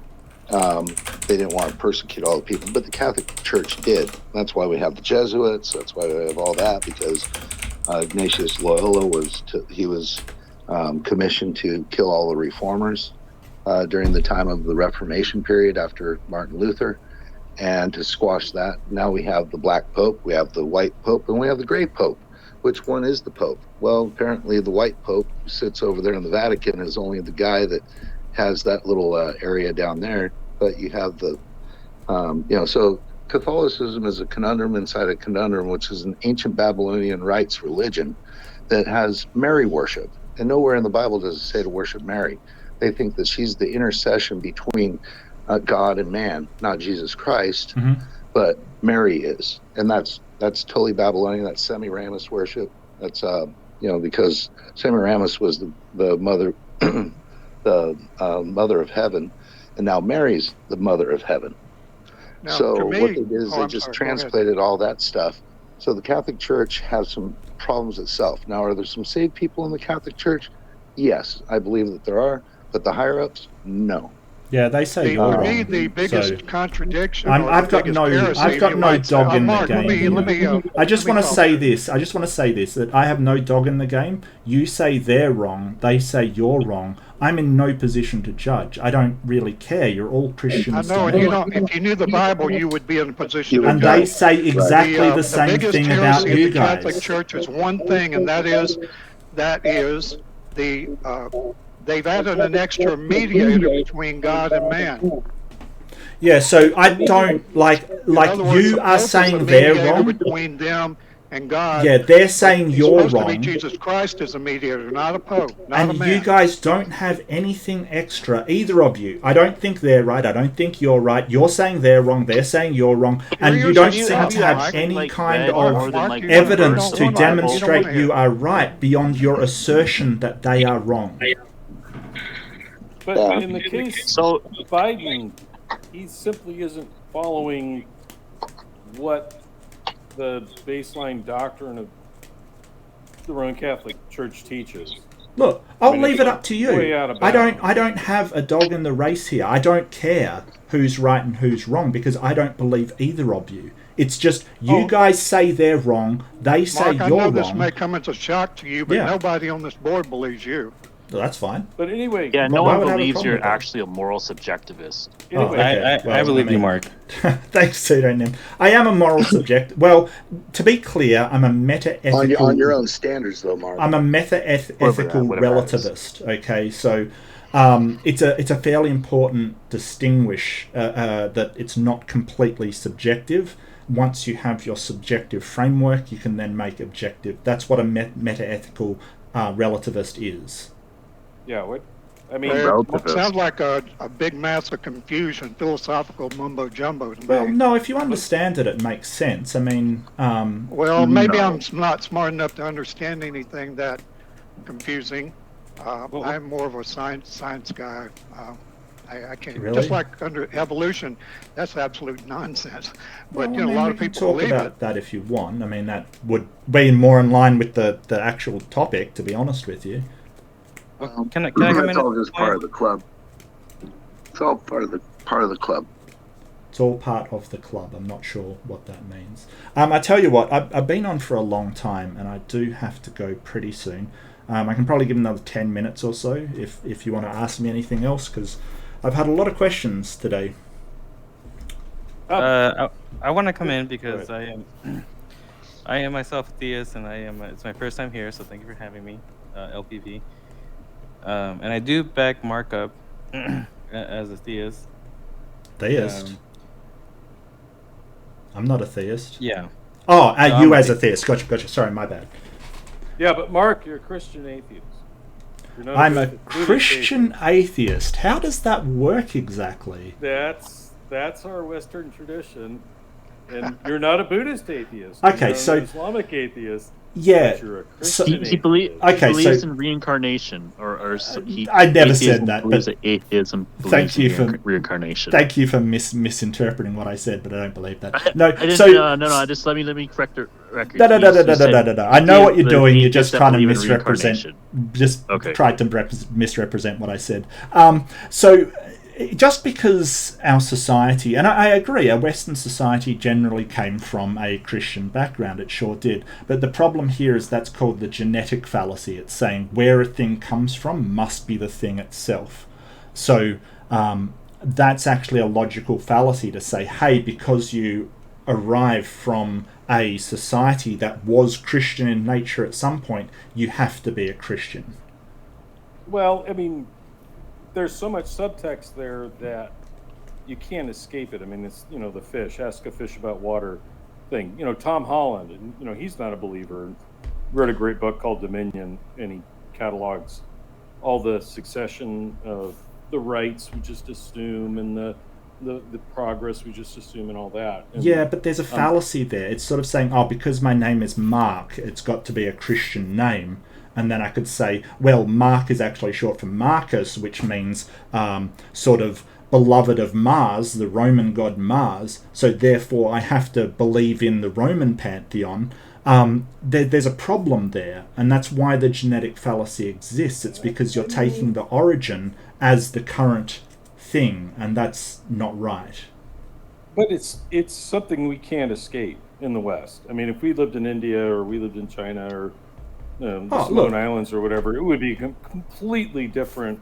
they didn't want to persecute all the people, but the Catholic Church did. That's why we have the Jesuits. That's why we have all that, because Ignatius Loyola was commissioned to kill all the reformers during the time of the Reformation period after Martin Luther. And to squash that, now we have the Black Pope, we have the White Pope, and we have the Gray Pope. Which one is the Pope? Well, apparently the White Pope, who sits over there in the Vatican, is only the guy that has that little area down there. But you have the, so Catholicism is a conundrum inside a conundrum, which is an ancient Babylonian rites religion that has Mary worship. And nowhere in the Bible does it say to worship Mary. They think that she's the intercession between God and man, not Jesus Christ, but Mary is, and that's totally Babylonian. That's Semiramis worship. That's because Semiramis was the mother, the mother of heaven, and now Mary's the mother of heaven. Now, so me, what they did is they just translated all that stuff. So the Catholic Church has some problems itself. Now, are there some saved people in the Catholic Church? Yes, I believe that there are, but the higher ups, no. Yeah, they say you're wrong. For me, the biggest contradiction. I've got no dog in the game. I just want to say this. That I have no dog in the game. You say they're wrong. They say you're wrong. I'm in no position to judge. I don't really care. You're all Christians. I know, and you don't. If you knew the Bible, you would be in a position. And they say exactly the same thing about you guys. The Catholic Church is one thing, and that is the. They've added an extra mediator between God and man. Yeah, so I don't like you are saying they're wrong between them and God. Yeah, they're saying you're wrong. To be Jesus Christ is a mediator, not a pope, not and a man. You guys don't have anything extra, either of you. I don't think they're right. I don't think you're right. You're saying they're wrong. They're saying you're wrong, and you don't seem to have any kind of evidence to demonstrate you are right beyond your assertion that they are wrong. But in the case of Biden, he simply isn't following what the baseline doctrine of the Roman Catholic Church teaches. Look, I'll leave it up to you. I don't have a dog in the race here. I don't care who's right and who's wrong because I don't believe either of you. It's just you guys say they're wrong, they say Mark, you're wrong. I know this may come as a shock to you, but nobody on this board believes you. Well, that's fine. But anyway, yeah, no one believes you're actually a moral subjectivist. Anyway, I believe you, Mark. Thanks, pseudonym. I am a moral subject. Well, to be clear, I'm a meta-ethical... On your own standards, though, Mark. I'm a meta-ethical relativist. Okay, so it's a fairly important distinguish that it's not completely subjective. Once you have your subjective framework, you can then make objective. That's what a meta-ethical relativist is. Yeah, what? I mean, it sounds like a big mass of confusion, philosophical mumbo jumbo to me. Well, no, if you understand it, it makes sense. I mean, well, maybe I'm not smart enough to understand anything that confusing. I'm more of a science guy. I can't. Really? Just like under evolution, that's absolute nonsense. But well, a lot of people talk believe about that if you want. I mean, that would be more in line with the actual topic, to be honest with you. Can I come in? It's all just part of the club. It's all part of the club. It's all part of the club. I'm not sure what that means. I tell you what, I've been on for a long time, and I do have to go pretty soon. I can probably give another 10 minutes or so if you want to ask me anything else, because I've had a lot of questions today. I want to come in because I am myself a theist, and it's my first time here, so thank you for having me, LPP. And I do back Mark up as a theist. Theist? I'm not a theist. Yeah. Oh, No, you as a theist. Gotcha. Sorry, my bad. Yeah, but Mark, you're a Christian atheist. I'm a Christian atheist. How does that work exactly? That's our Western tradition, and you're not a Buddhist atheist. Okay, you're so an Islamic atheist. Yeah, but you're a Christian he believes in reincarnation, I never said that. Believes But that atheism thank you for reincarnation. Thank you for misinterpreting what I said, but I don't believe that. No, Just let me correct the record. No. I know what you're doing. You're just trying to misrepresent. Tried to misrepresent what I said. So. Just because our society, and I agree, our Western society generally came from a Christian background, it sure did. But the problem here is that's called the genetic fallacy. It's saying where a thing comes from must be the thing itself. So that's actually a logical fallacy to say, hey, because you arrive from a society that was Christian in nature at some point, you have to be a Christian. Well, I mean, there's so much subtext there that you can't escape it. I mean, it's, the fish, ask a fish about water thing. Tom Holland, and, he's not a believer. Wrote a great book called Dominion, and he catalogs all the succession of the rights we just assume and the progress we just assume and all that. And, yeah, but there's a fallacy there. It's sort of saying, because my name is Mark, it's got to be a Christian name. And then I could say, well, Mark is actually short for Marcus, which means sort of beloved of Mars, the Roman god Mars. So therefore, I have to believe in the Roman pantheon. There's a problem there, and that's why the genetic fallacy exists. It's because you're taking the origin as the current thing, and that's not right. But it's something we can't escape in the West. I mean, if we lived in India or we lived in China or the Samoan Islands or whatever, it would be a completely different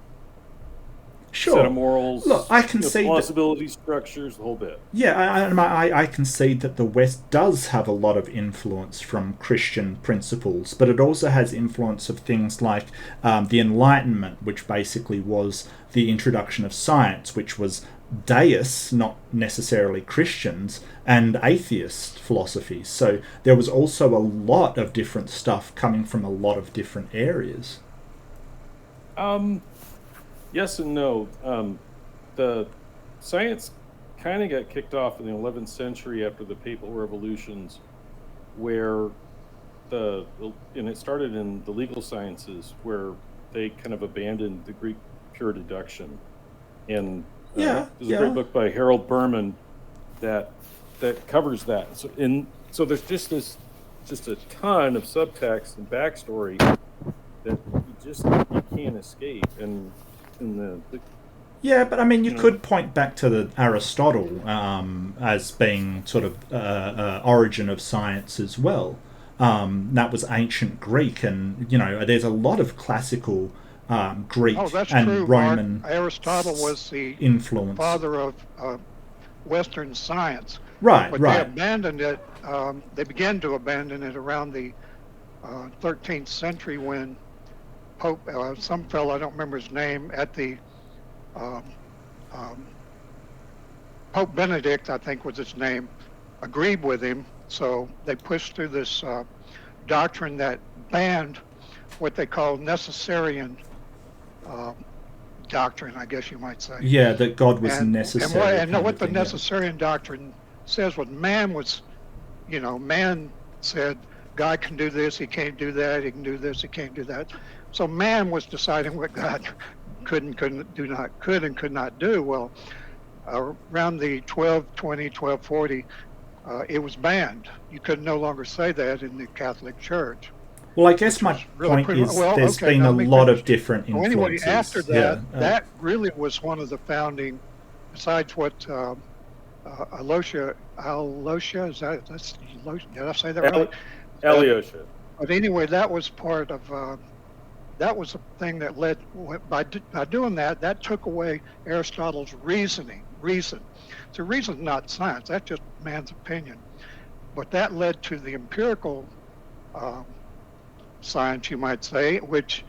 set of morals. Look, I can see plausibility structures, the whole bit. Yeah, I concede that the West does have a lot of influence from Christian principles, but it also has influence of things like the Enlightenment, which basically was the introduction of science, which was deists, not necessarily Christians, and atheist philosophies. So there was also a lot of different stuff coming from a lot of different areas. Yes and no. The science kind of got kicked off in the 11th century after the papal revolutions, where and it started in the legal sciences, where they kind of abandoned the Greek pure deduction. And there's a great book by Harold Berman that covers that. So there's just a ton of subtext and backstory that you can't escape. And yeah, but I mean, you could point back to the Aristotle as being sort of origin of science as well. That was ancient Greek, and there's a lot of classical Greek and true, Roman. Mark. Aristotle was the influence father of Western science. Right, but right. They abandoned it. They began to abandon it around the 13th century when Pope, some fellow, I don't remember his name, at the Pope Benedict, I think was his name, agreed with him. So they pushed through this doctrine that banned what they call Necessarian doctrine, I guess you might say. Yeah, that God was necessary. And what the Necessarian doctrine says was man said God can do this, he can't do that, he can do this, he can't do that. So man was deciding what God could and could not do. Well, around the 1240, it was banned. You could no longer say that in the Catholic Church. Well, I guess my point is there's been a lot of different influences. Well, anyway, after that, that really was one of the founding, besides what Aloysia, did I say that right? Alyosha. But anyway, that was part of that was the thing that led, by doing that, that took away Aristotle's reasoning. Reason. So reason's not science, that's just man's opinion. But that led to the empirical science, you might say, which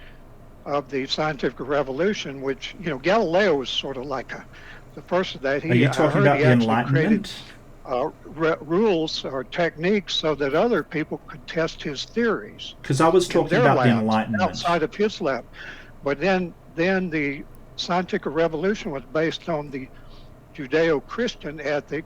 of the scientific revolution, which, you know, Galileo was sort of like the first of that. Are you talking about the Enlightenment? Rules or techniques so that other people could test his theories. Because I was talking about the Enlightenment outside of his lab. But then the scientific revolution was based on the Judeo-Christian ethic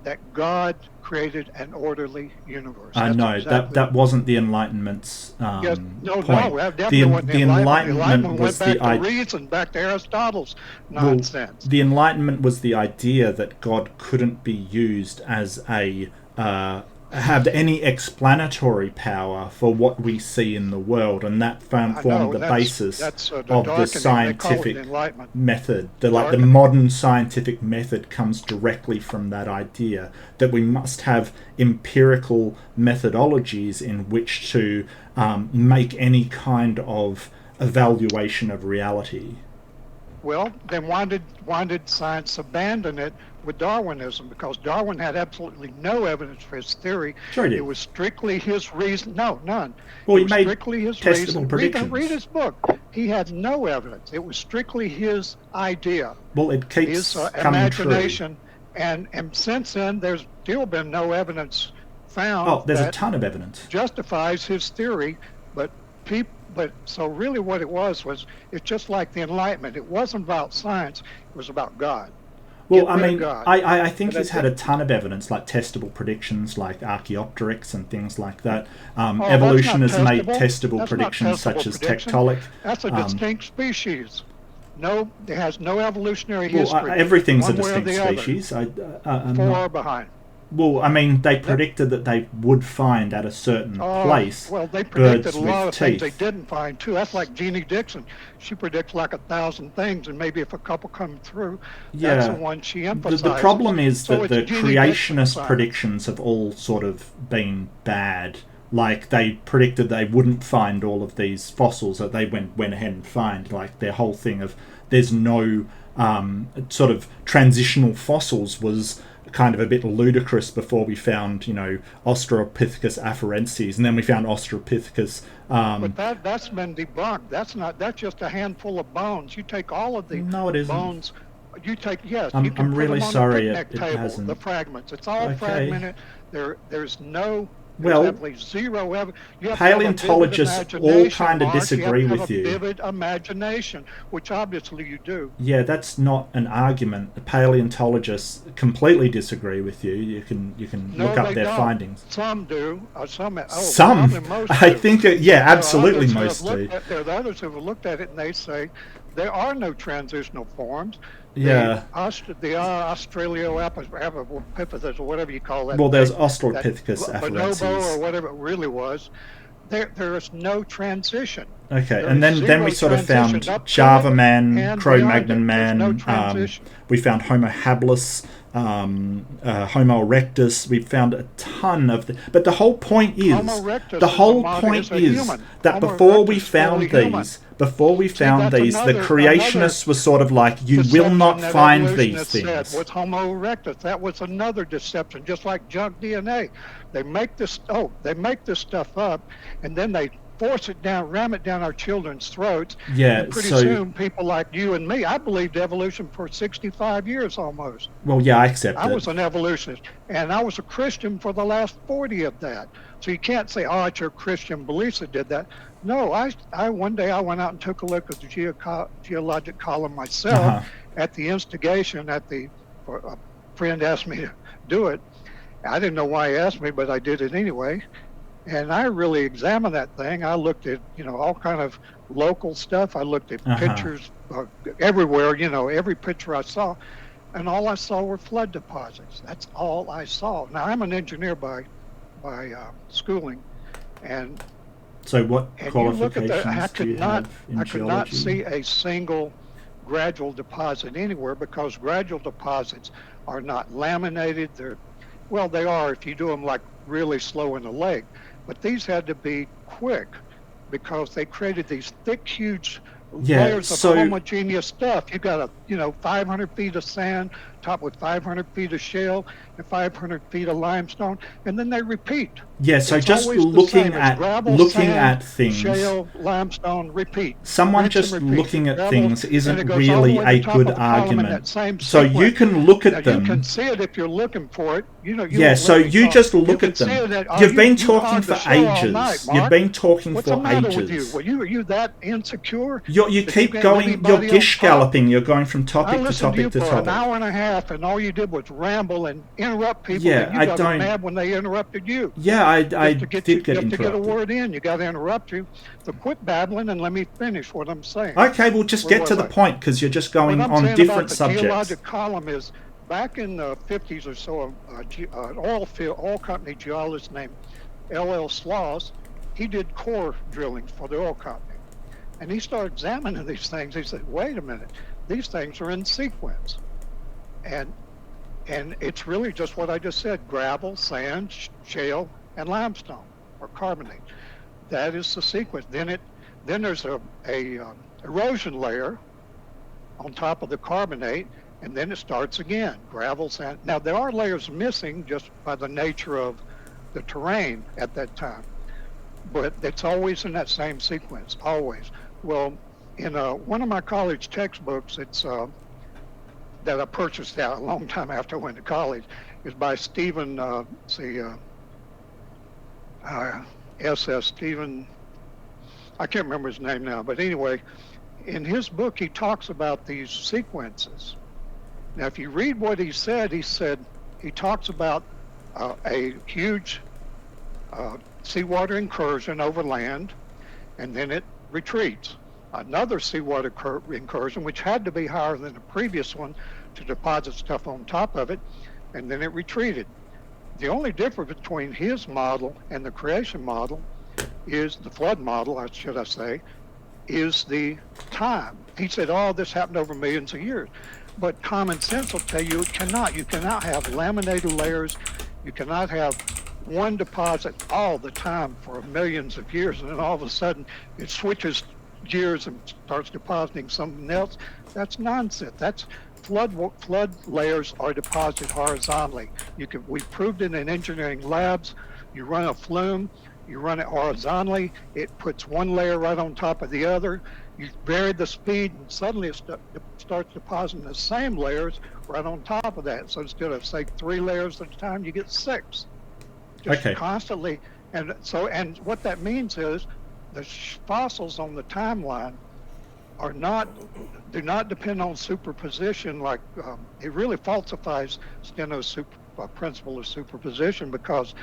that God created an orderly universe. I know exactly. that wasn't the Enlightenment's yes, no, point. No, definitely wasn't the Enlightenment was went back the to reason, back to Aristotle's nonsense. The Enlightenment was the idea that God couldn't be used as a have any explanatory power for what we see in the world, and that formed the basis of the scientific method. The modern scientific method comes directly from that idea that we must have empirical methodologies in which to make any kind of evaluation of reality. Well, then why did science abandon it with Darwinism? Because Darwin had absolutely no evidence for his theory. Sure he did. It was strictly his reason. No, none. Well, he was made strictly his testable reason. predictions. Read his book. He had no evidence. It was strictly his idea. Well, it keeps his coming imagination. True. And since then, there's still been no evidence found. Oh, there's a ton of evidence. Justifies his theory, but people. But so really what it was it's just like the Enlightenment. It wasn't about science. It was about God. Well, I mean, I think he's had a ton of evidence, like testable predictions, like Archaeopteryx and things like that. Evolution has made testable predictions such as tectonic. That's a distinct species. No, it has no evolutionary history. Well, everything's a distinct species. Far behind. Well, I mean, they predicted that they would find at a certain place. Well, they predicted birds a lot of teeth. things they didn't find too. That's like Jeannie Dixon. She predicts like 1,000 things, and maybe if a couple come through, that's the one she emphasizes. The problem is so that the creationist predictions have all sort of been bad. Like, they predicted they wouldn't find all of these fossils that they went ahead and find. Like, their whole thing of there's no sort of transitional fossils was kind of a bit ludicrous before we found, Australopithecus afarensis, and then we found Australopithecus. But that's been debunked. That's just a handful of bones. You take all of the bones. You take I'm really sorry it hasn't. The fragments. It's all fragmented. There's no. Well, zero. paleontologists all kind of disagree with you. Vivid imagination, which obviously you do. Yeah, that's not an argument. The paleontologists completely disagree with you. You can look up their findings. Some do. Some. I think. Absolutely, most do. There are others who have looked at it and they say there are no transitional forms. Yeah. The Australopithecus or whatever you call that. Well, there's Australopithecus afarensis. Bonobo or whatever it really was. There is no transition. Okay, and then we sort of found Java Man, Cro-Magnon Man. We found Homo habilis, Homo erectus. We found a ton of but the whole point is that before we found these, the creationists were sort of like, you will not find these things. With Homo erectus, that was another deception, just like junk DNA. They make this stuff up, and then they force it down, ram it down our children's throats. Yeah, and pretty soon, people like you and me, I believed evolution for 65 years almost. Well, yeah, I accept it. I was an evolutionist, and I was a Christian for the last 40 of that. So you can't say, it's your Christian beliefs that did that. No, one day I went out and took a look at the geologic column myself at the instigation a friend asked me to do it. I didn't know why he asked me, but I did it anyway. And I really examined that thing. I looked at, all kind of local stuff. I looked at pictures everywhere, every picture I saw. And all I saw were flood deposits. That's all I saw. Now, I'm an engineer by schooling. And so what qualifications do you have in I geology? could not see a single gradual deposit anywhere, because gradual deposits are not laminated. They are if you do them like really slow in the lake. But these had to be quick. because they created these thick, huge Yeah, layers of homogeneous stuff. You got 500 feet of sand topped with 500 feet of shale and 500 feet of limestone, and then they repeat. Yeah, so it's just always looking the same. It's gravel, sand, things. Shale, limestone, repeat. Someone Rinse just and repeat. looking at Gravel, things and isn't it goes really all the way a to the top good of the column in argument. that same So you sequence. can look at them. You can see it if you're looking for it. Yeah, so you just look at them. You've been talking for ages. You've been talking What's for the matter ages. with you? Are you that insecure? You keep going. You're gish galloping. You're going from topic to topic to for topic. an hour and a half, and all you did was ramble and interrupt people. Yeah, and you got mad when they interrupted you. Yeah, I did get interrupted. To get a word in, you got to interrupt you. So quit babbling and let me finish what I'm saying. Okay, well, just get to the point, because you're just going on different subjects. The geologic column is back in the 50s or so. An oil company geologist named L.L. Sloss, he did core drilling for the oil company, and he started examining these things. He said, "Wait a minute, these things are in sequence," and it's really just what I just said: gravel, sand, shale, and limestone or carbonate. That is the sequence. Then there's a erosion layer on top of the carbonate, and then it starts again. Gravel, sand. Now there are layers missing just by the nature of the terrain at that time, but it's always in that same sequence. Always. Well, in one of my college textbooks, it's that I purchased out a long time after I went to college, is by Stephen. S.S. Stephen, I can't remember his name now, but anyway, in his book he talks about these sequences. Now if you read what he talks about a huge seawater incursion over land, and then it retreats. Another seawater incursion, which had to be higher than the previous one to deposit stuff on top of it, and then it retreated. The only difference between his model and the creation model is the flood model, should I say, is the time. He said, "Oh, this happened over millions of years," but common sense will tell you it cannot. You cannot have laminated layers. You cannot have one deposit all the time for millions of years, and then all of a sudden it switches gears and starts depositing something else. That's nonsense. That's flood layers are deposited horizontally. We proved it in engineering labs. You run a flume, you run it horizontally, it puts one layer right on top of the other. You vary the speed, and suddenly it starts depositing the same layers right on top of that. So instead of, say, 3 layers at a time, you get 6. Just constantly. And what that means is the fossils on the timeline do not depend on superposition. Like it really falsifies Steno's principle of superposition, because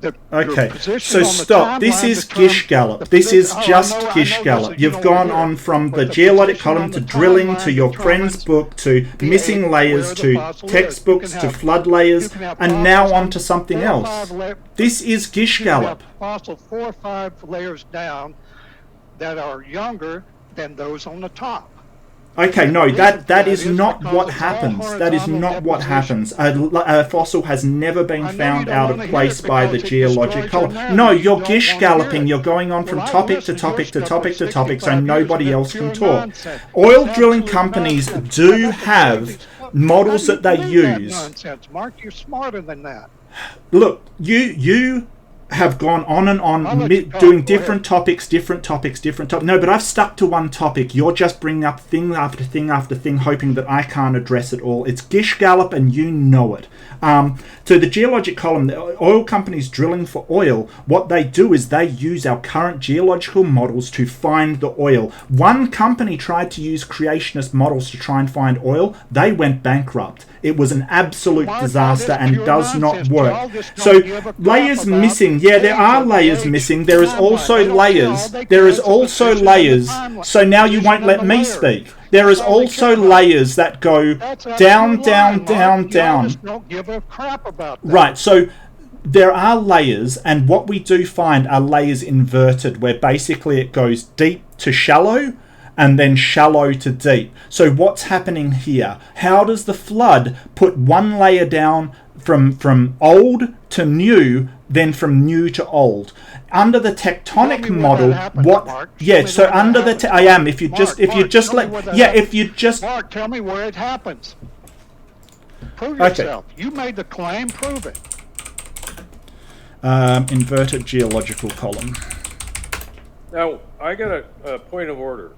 so stop. This is gish gallop. This is just gish gallop. You've gone on from the geologic column to drilling to your friend's book to missing layers to textbooks to flood layers, and now on to something else. This is gish gallop. Fossil 4 or 5 layers down that are younger than those on the top. Okay, no, that is not what happens. That is not what happens. A fossil has never been found out of place by the geologic column. No, you're gish galloping. You're going on from topic to topic to topic to topic, so nobody else can talk. Oil drilling companies do have models that they use. Mark, you're smarter than that. Look, you have gone on and on doing different topics. No, but I've stuck to one topic. You're just bringing up thing after thing after thing, hoping that I can't address it all. It's gish gallop, and you know it. So the geologic column, the oil companies drilling for oil, what they do is they use our current geological models to find the oil. One company tried to use creationist models to try and find oil. They went bankrupt. It was an absolute disaster and does not work. So layers missing. Yeah, there are layers missing. There is also layers. There is also layers. So now you won't let me speak. There is also layers that go down, down, down, down. Don't give a crap about that. Right, so there are layers, and what we do find are layers inverted, where basically it goes deep to shallow, and then shallow to deep. So what's happening here? How does the flood put one layer down from old to new, then from new to old? Under the tectonic model, so under the Mark, tell me where it happens. Prove yourself. You made the claim, prove it. Inverted geological column. Now, I got a point of order.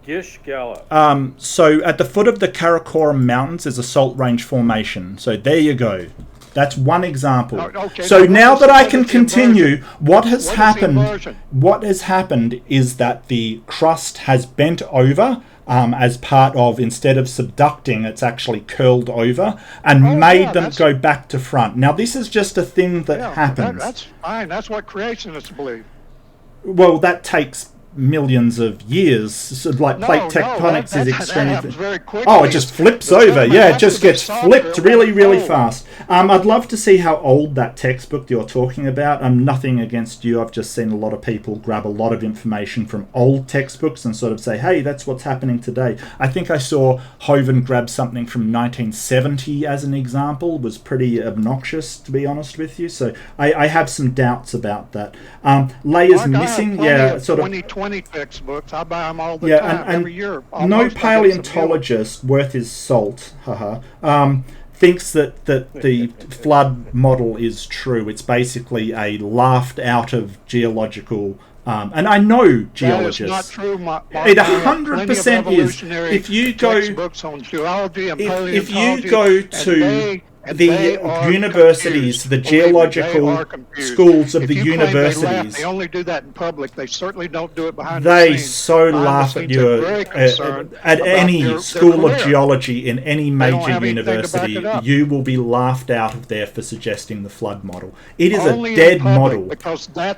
Gish Gallop. So at the foot of the Karakoram Mountains is a salt range formation. So there you go. That's one example. Okay, so now that I can continue, what has happened is that the crust has bent over as part of, instead of subducting, it's actually curled over and made them go back to front. Now this is just a thing that happens. That's fine. That's what creationists believe. Well, that takes millions of years. So plate tectonics is extremely. It just flips over. Yeah, it just gets flipped really fast. I'd love to see how old that textbook you're talking about. Nothing against you. I've just seen a lot of people grab a lot of information from old textbooks and sort of say, hey, that's what's happening today. I think I saw Hovind grab something from 1970 as an example. It was pretty obnoxious, to be honest with you. So I have some doubts about that. Layers missing, sort of 2020 textbooks. I buy them all the time, every year. No paleontologist worth his salt, thinks that the flood model is true. It's basically a laughed out of geological. And I know geologists. That is not true, Mark. It 100% is. If you go, on geology and if you go to the universities, the geological schools of the universities. They only do that in public. They certainly don't do it behind the scenes. They so laugh at you at any school of geology in any major university. You will be laughed out of there for suggesting the flood model. It is a dead model.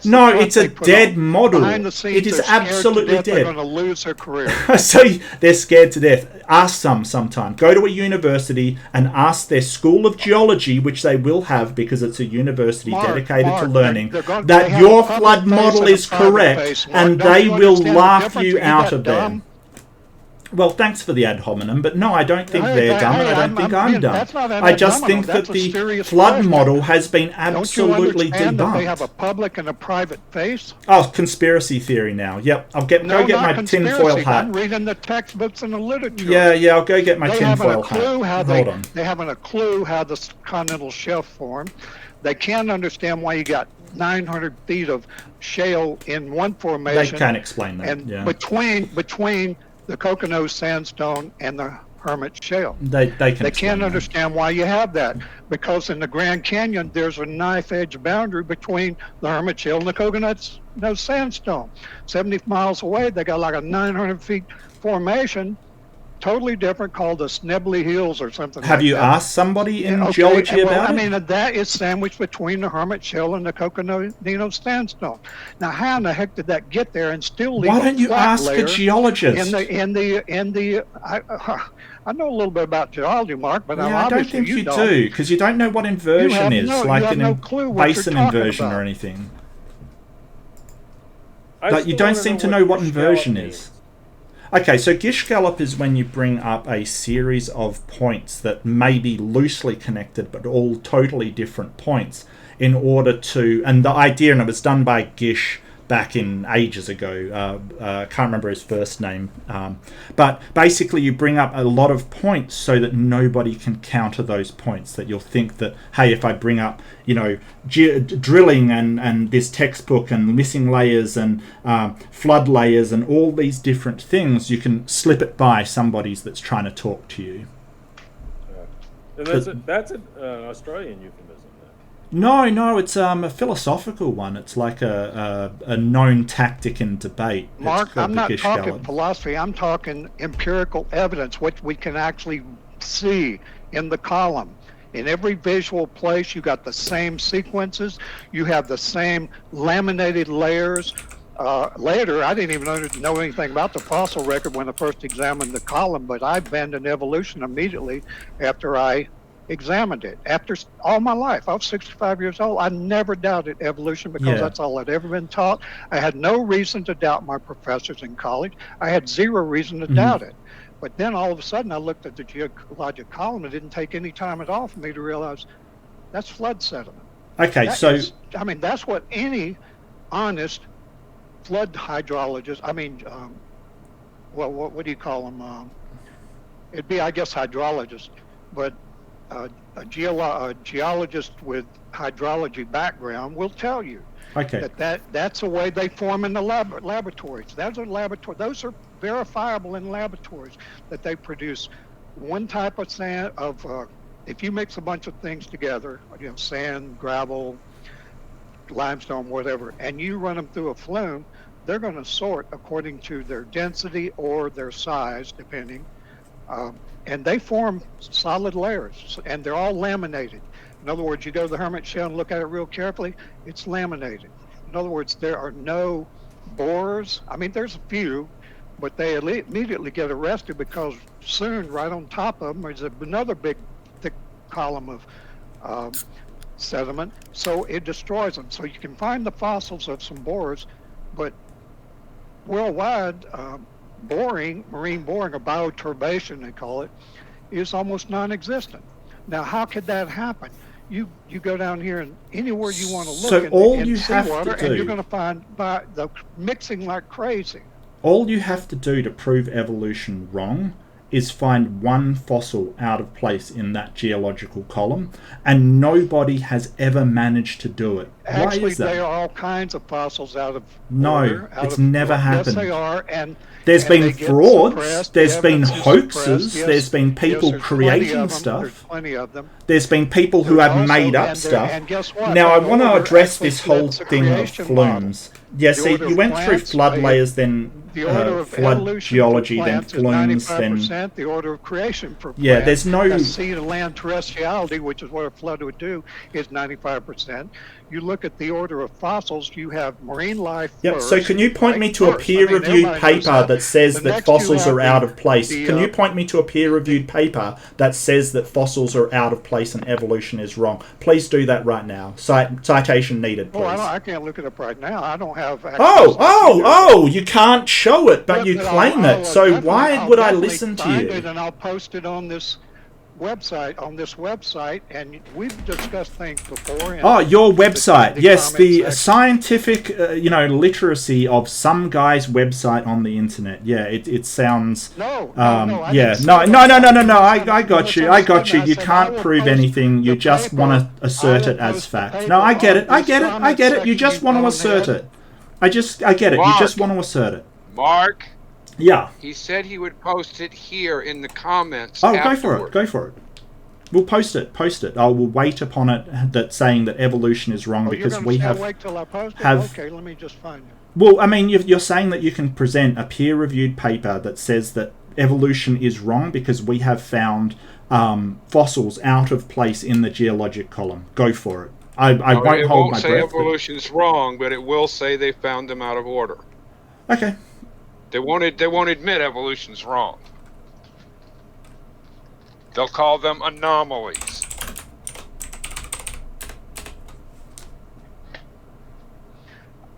No, it's a dead model. It is absolutely dead. They're going to lose their career. So they're scared to death. Ask sometime. Go to a university and ask their school of geology, which they will have because it's a university dedicated to learning, that your flood model is correct, and they will laugh you out of there. Well, thanks for the ad hominem, but no, I don't think they're dumb, and I don't think I'm dumb. I just think that the flood model has been absolutely debunked. They have a public and a private face. Oh, conspiracy theory now. Yep, I'll go get my tinfoil hat. I'm reading the textbooks and the literature. Yeah, I'll go get my tinfoil hat. Hold on. They haven't a clue how the continental shelf formed. They can't understand why you got 900 feet of shale in one formation. They can't explain that. And between the Coconut Sandstone and the Hermit Shale. They can't understand why you have that, because in the Grand Canyon there's a knife edge boundary between the Hermit Shale and the Coconut Sandstone. 70 miles away they got like a 900 feet formation, totally different, called the Snebbly Hills or something. Have you asked somebody in geology about it? I mean, that is sandwiched between the Hermit Shale and the Coconino Sandstone. Now, how in the heck did that get there and still leave? Why don't you ask a geologist? I know a little bit about geology, Mark, but I don't think you do, because you don't know what inversion is, like an basin inversion or anything. But you don't seem to know what inversion is. Okay, so Gish Gallop is when you bring up a series of points that may be loosely connected, but all totally different points in order to... And the idea, and it was done by Gish back in ages ago. I can't remember his first name. But basically you bring up a lot of points so that nobody can counter those points, that you'll think that, hey, if I bring up, drilling and this textbook and missing layers and flood layers and all these different things, you can slip it by somebody's that's trying to talk to you. And that's an Australian euphemism. No, it's a philosophical one. It's like a known tactic in debate. Mark, I'm not talking philosophy. I'm talking empirical evidence, which we can actually see in the column. In every visual place, you got the same sequences. You have the same laminated layers. Later, I didn't even know anything about the fossil record when I first examined the column, but I abandoned evolution immediately after I examined it. After all my life, I was 65 years old. I never doubted evolution because that's all I'd ever been taught. I had no reason to doubt my professors in college. I had zero reason to doubt it. But then all of a sudden I looked at the geologic column. It didn't take any time at all for me to realize that's flood sediment. Okay, That so is, I mean, that's what any honest flood hydrologist, what do you call them? It'd be, I guess, hydrologist, but a geologist with hydrology background will tell you that's the way they form in the laboratories. Those are verifiable in laboratories, that they produce one type of sand if you mix a bunch of things together, sand, gravel, limestone, whatever, and you run them through a flume, they're going to sort according to their density or their size, depending. And they form solid layers, and they're all laminated. In other words, you go to the Hermit Shell and look at it real carefully, it's laminated. In other words, there are no borers. I mean, there's a few, but they immediately get arrested because soon, right on top of them, is another big, thick column of sediment, so it destroys them. So you can find the fossils of some borers, but worldwide, marine boring, or bioturbation they call it, is almost non-existent. Now, how could that happen? You go down here and anywhere you want to look in seawater, and you're going to find the mixing like crazy. All you have to do to prove evolution wrong is find one fossil out of place in that geological column, and nobody has ever managed to do it. Actually, why is that? There are all kinds of fossils out of No, it's never happened. Yes, they are, there's been frauds, there's been hoaxes, there's been people creating stuff. There's plenty of them. There's been people who have made up stuff. And guess what? Now, I want to address this whole thing of flumes. Yeah, see, you went through flood layers, then the order of flood geology, then flumes, then 95%. The order of creation for yeah, plants, there's no sea to land terrestriality, which is what a flood would do, is 95%. You look at the order of fossils, you have marine life. Yep. First, so can you point me to a peer-reviewed paper that says that fossils are out of place? Can you point me to a peer-reviewed paper that says that fossils are out of place and evolution is wrong? Please do that right now. Citation needed, please. I can't look it up right now. I don't have access. You can't show it, but you claim it. So why would I listen to you? And I'll post it on this website, and we've discussed things before. Your website. Yes, the scientific, literacy of some guy's website on the internet. Yeah, it sounds. No. I got you. You can't prove anything. You just want to assert it as fact. No, I get it. You just want to assert it. I get it. You just want to assert it. Mark. Yeah. He said he would post it here in the comments. Go for it. We'll post it. I will wait upon it that saying that evolution is wrong because we have. Wait till I post it? Okay, let me just find it. Well, I mean, you're saying that you can present a peer-reviewed paper that says that evolution is wrong because we have found fossils out of place in the geologic column. Go for it. I won't hold my breath. It won't say evolution's wrong, but it will say they found them out of order. Okay. They won't admit evolution's wrong. They'll call them anomalies.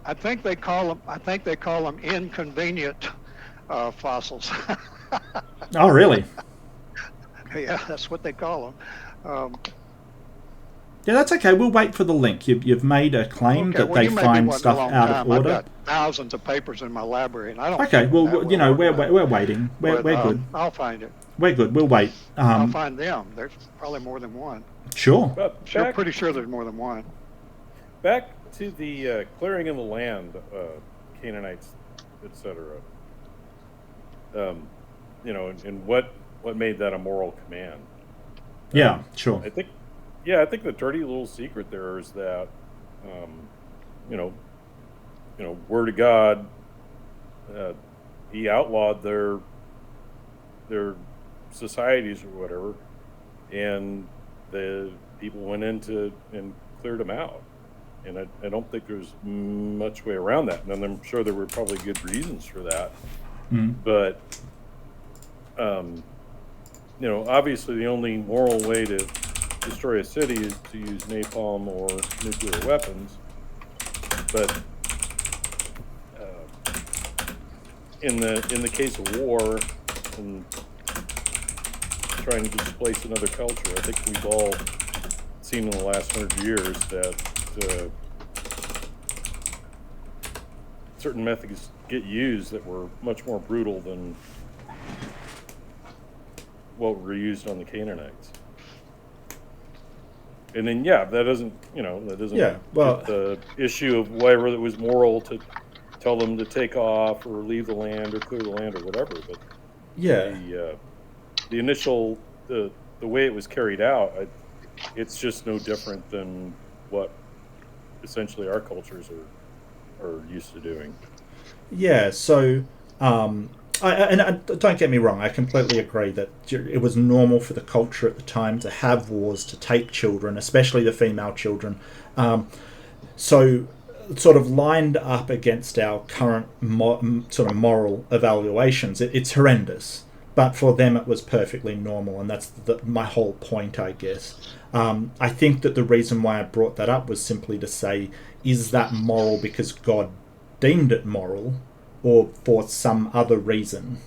I think they call them inconvenient fossils. Oh, really? Yeah, that's what they call them. Yeah, that's okay. We'll wait for the link. You've made a claim that they find stuff out of order. I've got thousands of papers in my library, and I don't. Okay, well, we're waiting. We're good. I'll find it. We're good. We'll wait. I'll find them. There's probably more than one. Sure. I'm pretty sure there's more than one. Back to the clearing of the land, Canaanites, etc. And what made that a moral command? Yeah, sure. I think the dirty little secret there is that, word of God, he outlawed their societies or whatever, and the people went into and cleared them out. And I don't think there's much way around that. And I'm sure there were probably good reasons for that. Mm. But, obviously the only moral way to destroy a city is to use napalm or nuclear weapons. But in the case of war and trying to displace another culture, I think we've all seen in the last 100 years that certain methods get used that were much more brutal than what were used on the Canaanites. And then, that doesn't get the issue of whether it was moral to tell them to take off or leave the land or clear the land or whatever. But the initial, the way it was carried out, it's just no different than what essentially our cultures are used to doing. Yeah, so don't get me wrong, I completely agree that it was normal for the culture at the time to have wars, to take children, especially the female children. So sort of lined up against our current sort of moral evaluations, it's horrendous. But for them it was perfectly normal, and that's my whole point, I guess. I think that the reason why I brought that up was simply to say, is that moral because God deemed it moral, or for some other reason?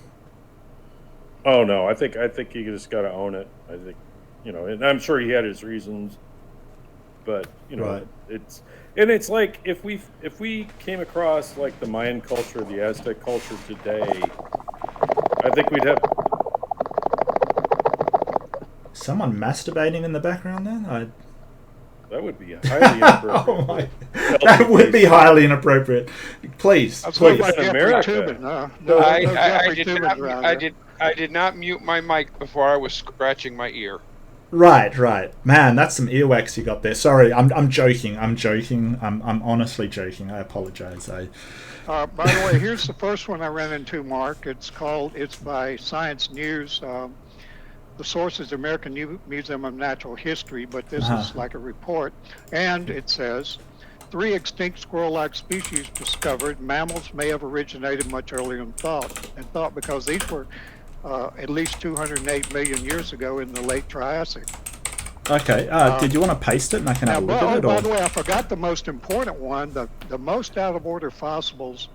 Oh no, I think you just got to own it. I think, and I'm sure he had his reasons, but right. it's like if we came across like the Mayan culture, the Aztec culture today, I think we'd have someone masturbating in the background there. That would be highly inappropriate. Oh my. That would be highly inappropriate. Please. I did not mute my mic before I was scratching my ear. Right. Man, that's some earwax you got there. Sorry, I'm joking. I'm honestly joking. I apologize. By the way, here's the first one I ran into, Mark. It's by Science News. The source is the American Museum of Natural History, but this is like a report. And it says, 3 extinct squirrel-like species discovered. Mammals may have originated much earlier than thought because these were at least 208 million years ago in the late Triassic. Okay, did you want to paste it and I can have a look at it? By the way, I forgot the most important one. The most out-of-order fossils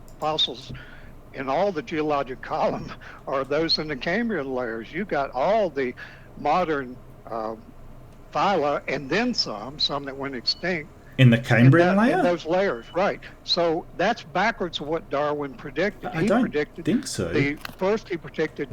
in all the geologic column are those in the Cambrian layers. You got all the modern phyla and then some that went extinct. In the Cambrian layer? In those layers, right. So that's backwards of what Darwin predicted. I don't think so. First he predicted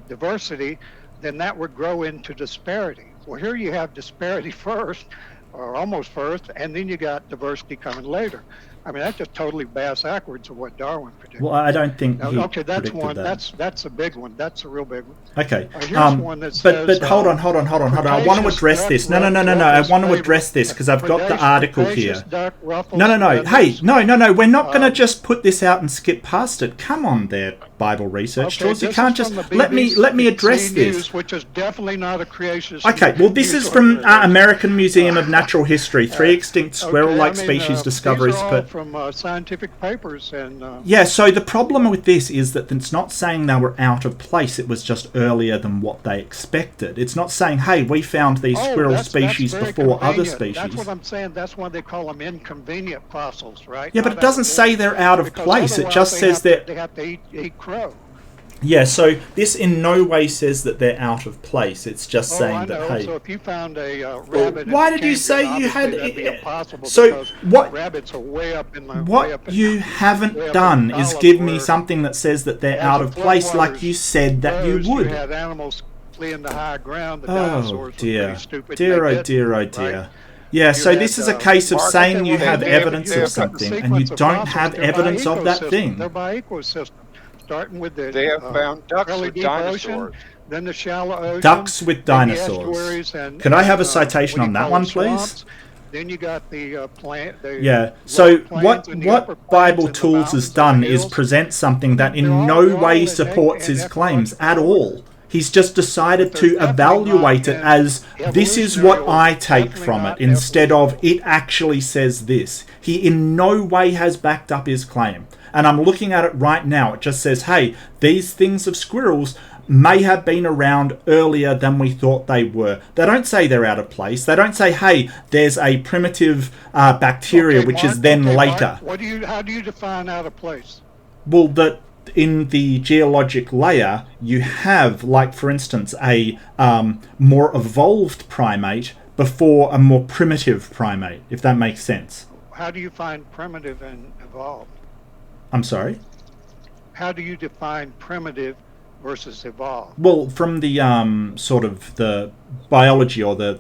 diversity, then that would grow into disparity. Well, here you have disparity first, or almost first, and then you got diversity coming later. I mean, that's just totally backwards of what Darwin predicted. Well, I don't think he okay, that's predicted one. that. That's a big one. That's a real big one. Okay. Here's one that says, but hold on. I want to address this. No. I want to address this because I've got the article here. No. Hey, no. We're not going to just put this out and skip past it. Come on, there, Bible research tools. You can't just let me address this. Which is definitely not a creationist. Okay. Well, this is from American Museum of Natural History. 3 extinct squirrel-like species discoveries. From scientific papers and yeah, so the problem with this is that it's not saying they were out of place, it was just earlier than what they expected. It's not saying, hey, we found these squirrel species before other species. That's what I'm saying. That's why they call them inconvenient fossils, right? Yeah, but it doesn't say they're out of place. It just says that they have to eat crow. Yeah, so this in no way says that they're out of place. It's just saying that, hey. So if you found a rabbit, why did you say you had? So what? Rabbits are way up in the. What you haven't done is give me something that says that they're out of place, like you said that you would. You had animals fleeing the high ground. The oh dear, dear. Yeah, so this is a case of saying you have evidence of something and you don't have evidence of that thing. They're by ecosystem. Starting with the they have found ducks with dinosaurs. Ocean, then the shallow ocean. Ducks with dinosaurs. Could I have a citation on that one, please? Then you got the plant. Yeah. So what Bible Tools has done is present something that in no way supports his claims at all. He's just decided to evaluate it as this is what I take from it instead of it actually says this. He in no way has backed up his claim. And I'm looking at it right now. It just says, hey, these things of squirrels may have been around earlier than we thought they were. They don't say they're out of place. They don't say, hey, there's a primitive bacteria which is then later. Mark, how do you define out of place? Well, that in the geologic layer, you have, like, for instance, a more evolved primate before a more primitive primate, if that makes sense. How do you find primitive and evolved? I'm sorry? How do you define primitive versus evolved? Well, from the sort of the biology or the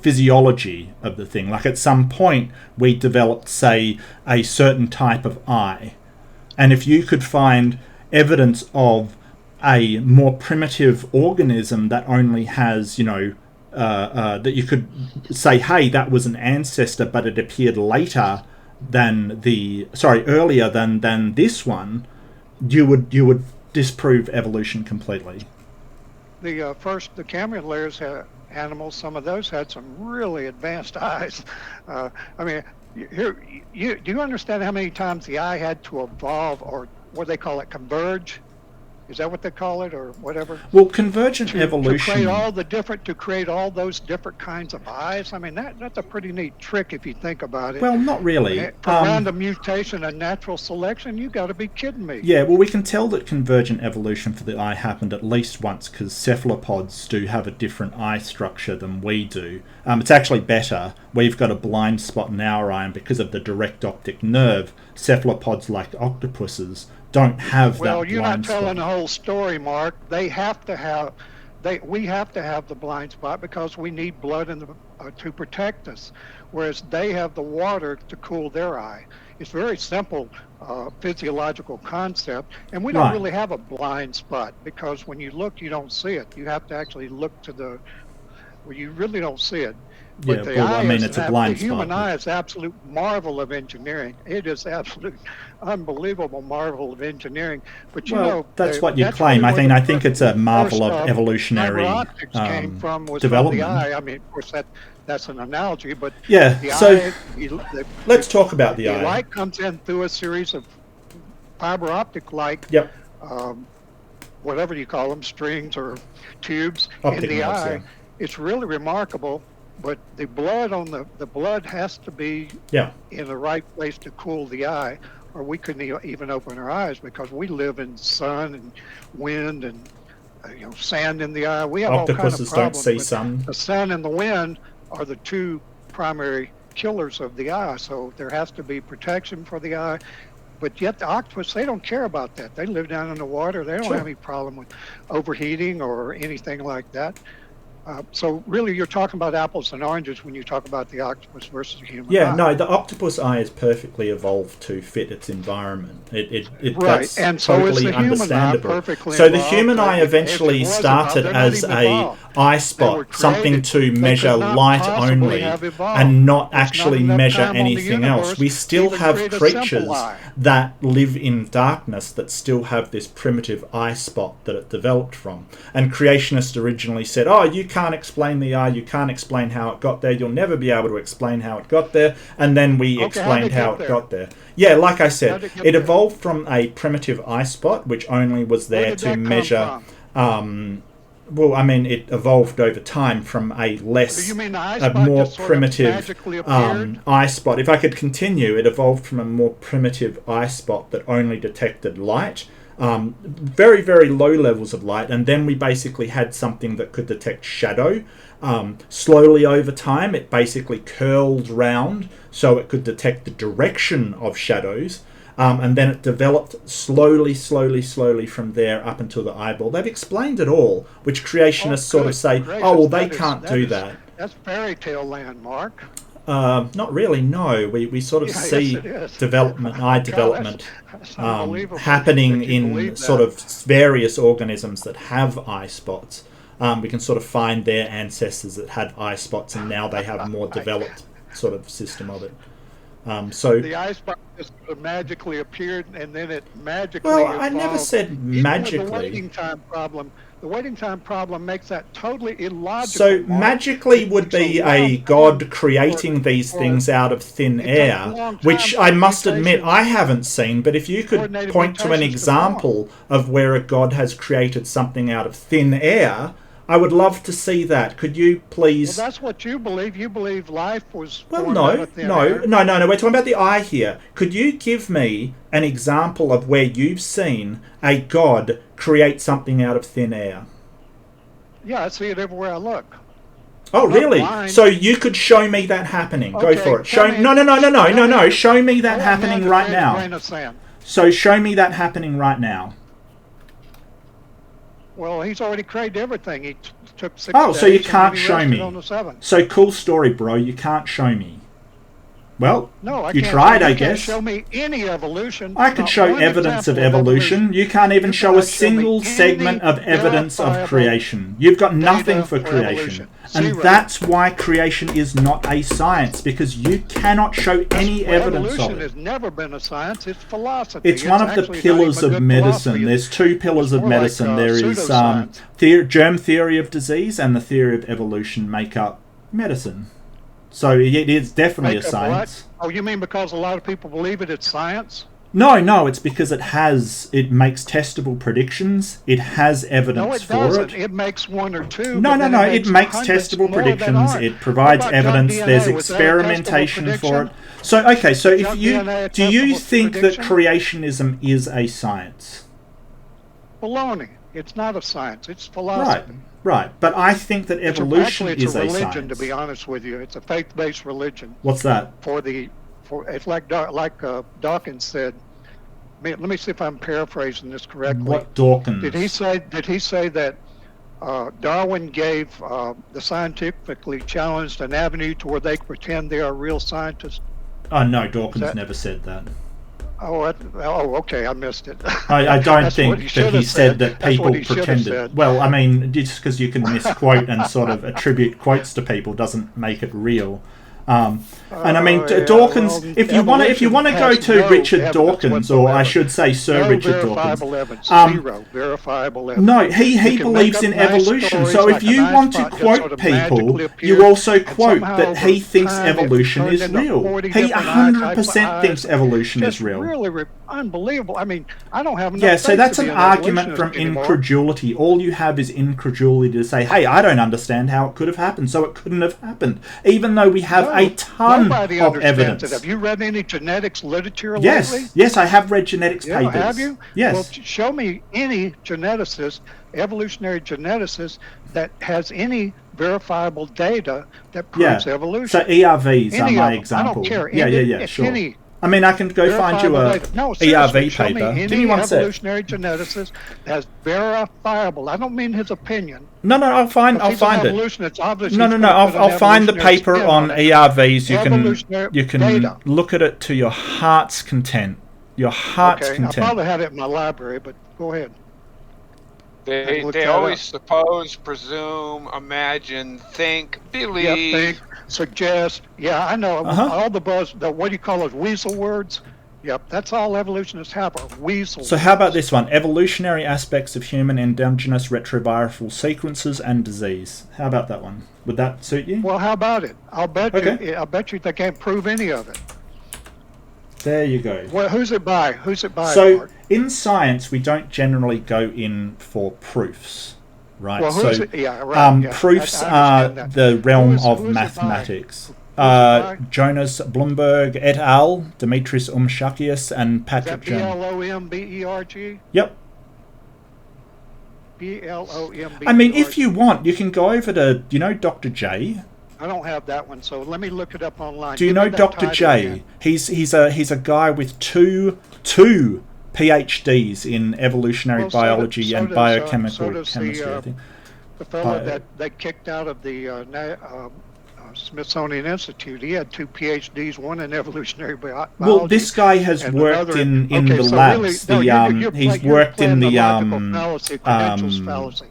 physiology of the thing. Like, at some point, we developed, say, a certain type of eye. And if you could find evidence of a more primitive organism that only has, that you could say, hey, that was an ancestor, but it appeared later than earlier than this one, you would disprove evolution completely. The Cambrian layers had animals. Some of those had some really advanced eyes. I mean, do you understand how many times the eye had to evolve, or what they call it, converge? Is that what they call it, or whatever? Well, convergent evolution. To create all those different kinds of eyes. I mean, that's a pretty neat trick if you think about it. Well, not really. For random mutation and natural selection, you got to be kidding me. Yeah, well, we can tell that convergent evolution for the eye happened at least once, because cephalopods do have a different eye structure than we do. It's actually better. We've got a blind spot in our eye, and because of the direct optic nerve, cephalopods like octopuses don't have that blind spot. Well, you're not telling the whole story, Mark. We have to have the blind spot because we need blood to protect us, whereas they have the water to cool their eye. It's very simple physiological concept, and we don't really have a blind spot, because when you look, you don't see it. You have to actually look where you really don't see it. But it's a blind spot. The human eye is absolute marvel of engineering. It is absolute unbelievable marvel of engineering. But that's what you claim. I think it's a marvel of evolutionary came from development. The eye. I mean, of course, that's an analogy, but yeah. The eye, let's talk about the eye. The light comes in through a series of fiber optic-like, whatever you call them, strings or tubes optic in the nerves, eye. Yeah. It's really remarkable. But the blood has to be in the right place to cool the eye, or we couldn't even open our eyes, because we live in sun and wind and sand in the eye. We have octopuses all kinds of problems. Don't see sun. The sun and the wind are the two primary killers of the eye, so there has to be protection for the eye. But yet the octopus, they don't care about that. They live down in the water. They don't have any problem with overheating or anything like that. So really, you're talking about apples and oranges when you talk about the octopus versus the human eye. Yeah, no, the octopus eye is perfectly evolved to fit its environment. That's and so totally is the understandable. Human eye perfectly so evolved. The human eye eventually started as a eye spot, something to measure light only, and not actually measure anything else. We still have creatures that live in darkness that still have this primitive eye spot that it developed from. And creationists originally said, oh, you can't explain the eye, you can't explain how it got there, you'll never be able to explain how it got there, and then we explained how it got there. Yeah, like I said, it evolved from a primitive eye spot, which only was there to measure... it evolved over time from a more primitive eye spot. If I could continue, it evolved from a more primitive eye spot that only detected light, very, very low levels of light, and then we basically had something that could detect shadow. Slowly over time, it basically curled round so it could detect the direction of shadows. And then it developed slowly from there up until the eyeball. They've explained it all, which creationists sort of say, they can't do that. That's fairy tale land, Mark. Not really, no. We sort of see development, eye development, happening in sort of various organisms that have eye spots. We can sort of find their ancestors that had eye spots, and now they have a more developed sort of system of it. So the icebox just magically appeared, and then it magically well, evolved. I never said Even magically. with the waiting time problem, the waiting time problem makes that totally illogical. So Mark. magically would be a god creating these things out of thin air, which I must admit I haven't seen, but if you could point to an example of where a god has created something out of thin air, I would love to see that. Could you please... Well, that's what you believe. You believe life was Well, formed out of thin air. no. We're talking about the eye here. Could you give me an example of where you've seen a god create something out of thin air? Yeah, I see it everywhere I look. Oh, really? So you could show me that happening. Go for it. Show no. Show me that happening right now. So show me that happening right now. Well, he's already created everything. He took 6 days. Oh, so you can't and he show rested me. on the 7th. So cool story, bro. You can't show me. Well, No, I you can't tried, show, I you can't guess. show me any evolution. I could not show one evidence of example evolution. You can't even show a cannot show me single any segment of evidence of verifiable creation. You've got nothing data for for creation. evolution. And Zero. that's why creation is not a science, because you cannot show any evidence of Evolution it. has never been a science. It's philosophy. It's one of the actually not pillars even of good medicine. philosophy. There's 2 pillars of more like, medicine. There is pseudoscience. germ theory of disease and the theory of evolution make up medicine. So it is definitely a Make up science. what? Oh, you mean because a lot of people believe it's science? No, it's because it makes testable predictions. It has evidence No, it for doesn't. it. It makes 1 or 2. No, but then it makes hundreds testable more that predictions. aren't. It provides What about junk evidence. DNA? There's Was that a testable experimentation for it. prediction? So okay, so if Junk you DNA a do you testable think that prediction? creationism is a science? Baloney. It's not a science. It's philosophy. Right. But I think that evolution Actually, it's is a a religion, science. to be honest with you. It's a faith-based religion. What's that? It's like Dawkins said. Let me see if I'm paraphrasing this correctly. What Dawkins? Did he say that Darwin gave the scientifically challenged an avenue to where they pretend they are real scientists? Oh no, Dawkins never said that. Oh, okay, I missed it. I don't That's think what he that he said that That's people what he should have pretended. said. Well, I mean, just because you can misquote and sort of attribute quotes to people doesn't make it real. And I mean, Dawkins. well, if you want to go has to no Richard evidence Dawkins, or I whatsoever. should say Sir No Richard Dawkins. verifiable evidence. Zero verifiable evidence. No, he You can believes make in up nice evolution. stories So like if a you nice want to spot just quote sort of people, magically appears, you also and quote somehow that he over thinks time it evolution turned is into real. 40 He different eye types of 100% thinks eyes. evolution Just is real. really unbelievable. I mean, I don't have enough Yeah, so faith that's to be an an argument from evolutionist anymore. incredulity. All you have is incredulity to say, hey, I don't understand how it could have happened, so it couldn't have happened. Even though we have a ton Nobody of understands evidence. it. Have you read any genetics literature lately? Yes, I have read genetics Yeah, papers. have you? Yes. Well, show me any geneticist, evolutionary geneticist, that has any verifiable data that proves evolution. So ERVs are Any my of them. example. I don't care. Yeah, sure. Any I mean, I can go find you a verifiable data. No, seriously, ERV show me paper. any Give me one sec. evolutionary geneticist has verifiable. I don't mean his opinion. No, I'll find If he's it. an evolutionist, obviously No, he's gonna put an I'll find the evolutionary paper spin on it. ERVs. Evolutionary You can data. look at it to your heart's content. Your heart's Okay, I content. probably had it in my library, but go ahead. They always suppose, presume, imagine, think, believe. Yeah, think, suggest. Yeah, I know. All the what do you call those weasel words? Yep, that's all evolutionists have are weasel. So how about this one? Evolutionary aspects of human endogenous retroviral sequences and disease. How about that one? Would that suit you? Well, how about it? I'll bet you they can't prove any of it. There you go. Well, who's it by? So Mark? in science, we don't generally go in for proofs, right? Well, so who's it? Yeah, right. Yeah, proofs I are understand that. the realm Who's of it by? mathematics. Jonas Blumberg et al., Dimitris Umshakius, and Patrick Is that Jones. Blomberg? Yep. Blomberg. I mean, if you want, you can go over to, Dr. J. I don't have that one, so let me look it up online. Do you Give know me that Dr. title J? again. He's a guy with two PhDs in evolutionary Well, biology and biochemical so does chemistry, I think. The fellow that they kicked out of the Smithsonian Institute, he had 2 PhDs, one in evolutionary biology. Well, this guy has and worked another in okay, the so labs. Really, no, He's worked in the fallacy, credentials fallacy.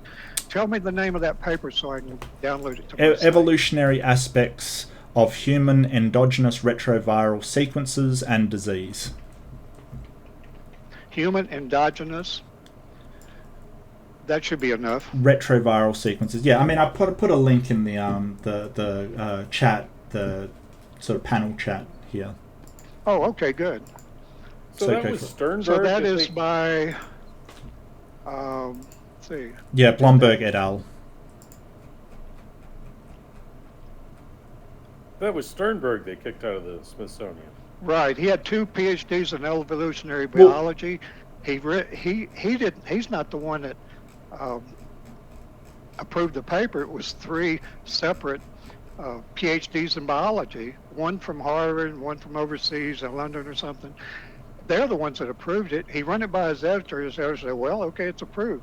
Tell me the name of that paper so I can download it to myself. evolutionary aspects of human endogenous retroviral sequences and disease. Human endogenous. That should be enough. Retroviral sequences. Yeah, I mean, I put a link in the chat, the sort of panel chat here. Oh, okay, good. So that was Sternberg. So that is by. Let's see. Yeah, Blomberg et al. That was Sternberg they kicked out of the Smithsonian. Right. He had 2 PhDs in evolutionary biology. He's not the one that approved the paper. It was 3 separate PhDs in biology, one from Harvard, one from overseas in London or something. They're the ones that approved it. He ran it by his editor. His editor said, well, okay, it's approved.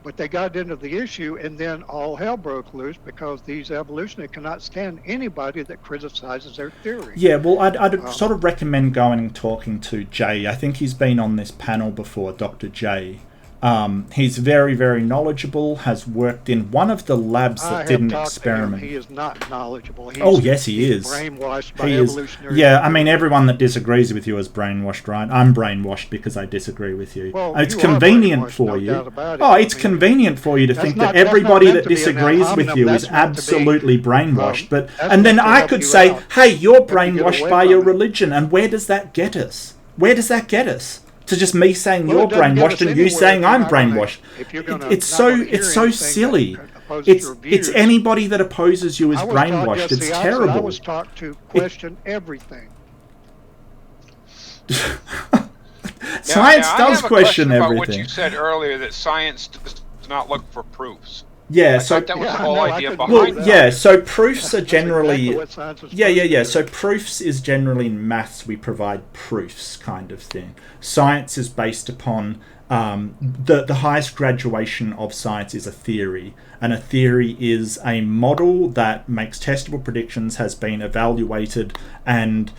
But they got into the issue, and then all hell broke loose because these evolutionists cannot stand anybody that criticizes their theory. Yeah, well, I'd sort of recommend going and talking to Jay. I think he's been on this panel before, Dr. Jay. He's very, very knowledgeable, has worked in one of the labs that didn't experiment. He is not knowledgeable. Yes, he is. Brainwashed by evolutionary. Yeah, I mean, everyone that disagrees with you is brainwashed, right? I'm brainwashed because I disagree with you. Well, it's convenient for you. It's convenient for you to think that everybody that disagrees with you is absolutely brainwashed. And then I could say, hey, you're brainwashed by your religion. And where does that get us? Where does that get us? To just me saying you're brainwashed and you saying I'm brainwashed. It's so silly. It's anybody that opposes you is brainwashed. It's terrible. I was taught to question everything. Science does question everything. About what you said earlier, that science does not look for proofs. Yeah, so that was the whole idea behind that. Yeah, so proofs are generally So proofs is generally in maths. We provide proofs, kind of thing. Science is based upon the highest graduation of science is a theory, and a theory is a model that makes testable predictions, has been evaluated, and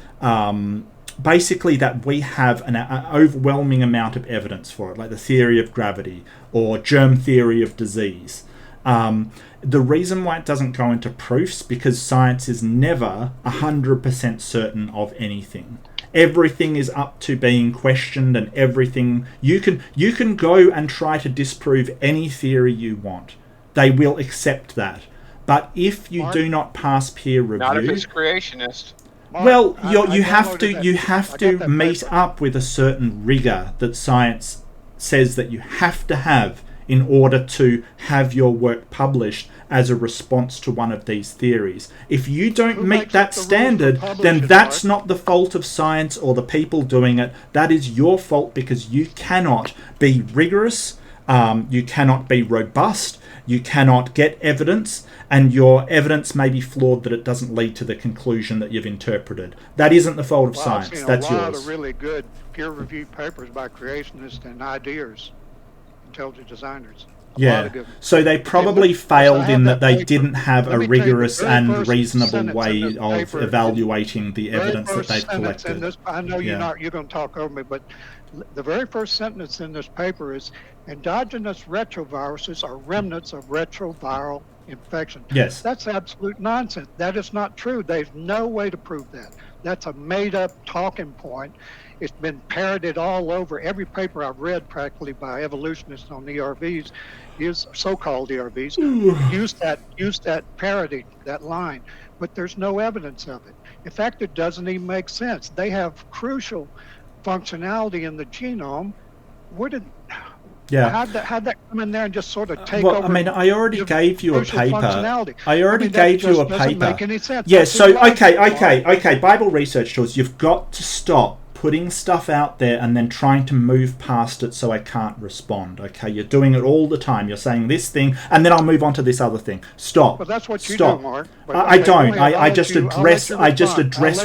basically that we have an overwhelming amount of evidence for it, like the theory of gravity or germ theory of disease. The reason why it doesn't go into proofs because science is never 100% certain of anything. Everything is up to being questioned, and everything you can go and try to disprove any theory you want. They will accept that. But if you do not pass peer review, not if it's creationist. Well, you have to meet up with a certain rigor that science says that you have to have in order to have your work published as a response to one of these theories. If you don't meet that standard, then that's not the fault of science or the people doing it. That is your fault because you cannot be rigorous, you cannot be robust, you cannot get evidence, and your evidence may be flawed that it doesn't lead to the conclusion that you've interpreted. That isn't the fault of science. That's yours. I've seen a lot of really good peer-reviewed papers by creationists and ideas. Intelligent designers. So they probably failed in that they didn't have a rigorous and reasonable way of evaluating the evidence that they've collected. I know you're going to talk over me, but the very first sentence in this paper is endogenous retroviruses are remnants of retroviral infection. Yes. That's absolute nonsense. That is not true. There's no way to prove that. That's a made-up talking point. It's been parroted all over. Every paper I've read practically by evolutionists on ERVs, so-called ERVs, use that parody, that line. But there's no evidence of it. In fact, it doesn't even make sense. They have crucial functionality in the genome. How'd that come in there and just sort of take over? Well, I mean, I already gave you a paper. Doesn't make any sense. Yeah, so, okay, Bible Research Tools, you've got to stop putting stuff out there and then trying to move past it so I can't respond. Okay, you're doing it all the time. You're saying this thing, and then I'll move on to this other thing. Stop. Well, that's what you do, Mark. I don't. I just address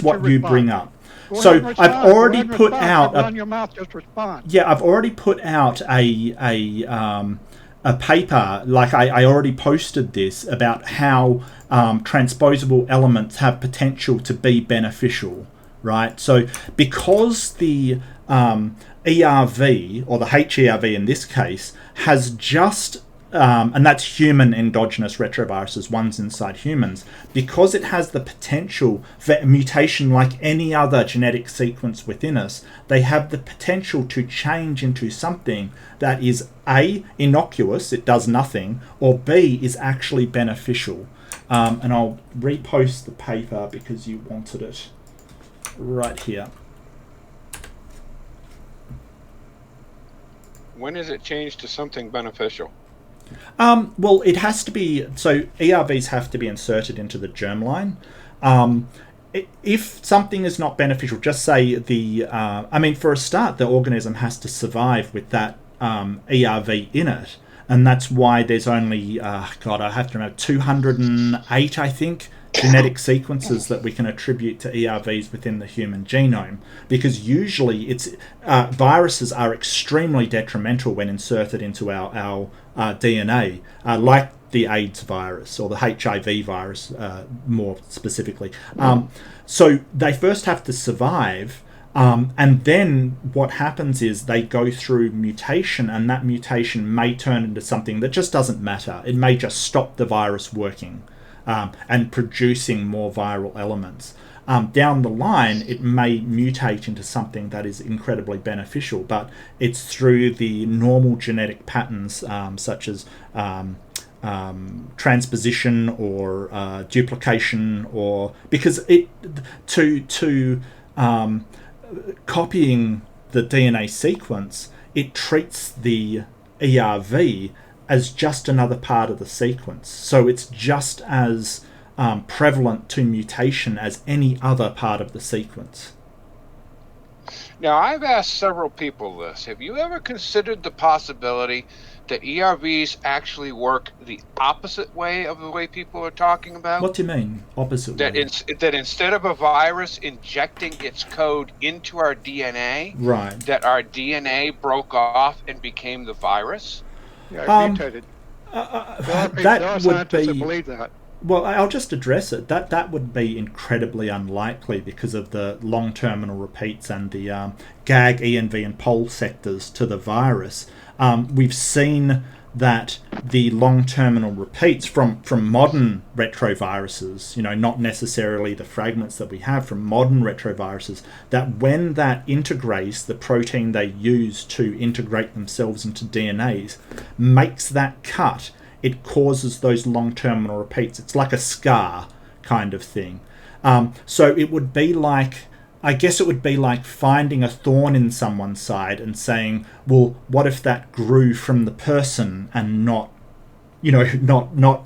what you bring up. So I've already put out. I've already put out a paper. Like I already posted this about how transposable elements have potential to be beneficial. Right, so because the ERV, or the HERV in this case, has just and that's human endogenous retroviruses, ones inside humans, because it has the potential for mutation like any other genetic sequence within us. They have the potential to change into something that is A, innocuous, it does nothing, or B, is actually beneficial. And I'll repost the paper because you wanted it right here. When is it changed to something beneficial? Well, it has to be, so ERVs have to be inserted into the germline. If something is not beneficial, just say for a start, the organism has to survive with that ERV in it. And that's why there's only, I have to remember, 208, I think, genetic sequences that we can attribute to ERVs within the human genome, because usually viruses are extremely detrimental when inserted into our DNA, like the AIDS virus or the HIV virus, more specifically. So they first have to survive, and then what happens is they go through mutation, and that mutation may turn into something that just doesn't matter. It may just stop the virus working and producing more viral elements. Down the line, it may mutate into something that is incredibly beneficial, but it's through the normal genetic patterns, such as transposition or duplication, or because copying the DNA sequence, it treats the ERV as just another part of the sequence. So it's just as prevalent to mutation as any other part of the sequence. Now, I've asked several people this. Have you ever considered the possibility that ERVs actually work the opposite way of the way people are talking about? What do you mean, opposite way? That instead of a virus injecting its code into our DNA, right, that our DNA broke off and became the virus? Yeah, it mutated. There are scientists that believe that. Well, I'll just address it. That would be incredibly unlikely because of the long terminal repeats and the GAG, ENV, and POL sectors to the virus. We've seen that the long terminal repeats from modern retroviruses, not necessarily the fragments that we have from modern retroviruses, that when that integrase, the protein they use to integrate themselves into DNAs, makes that cut, it causes those long terminal repeats. It's like a scar kind of thing. So it would be like, I guess it would be like finding a thorn in someone's side and saying, well, what if that grew from the person and not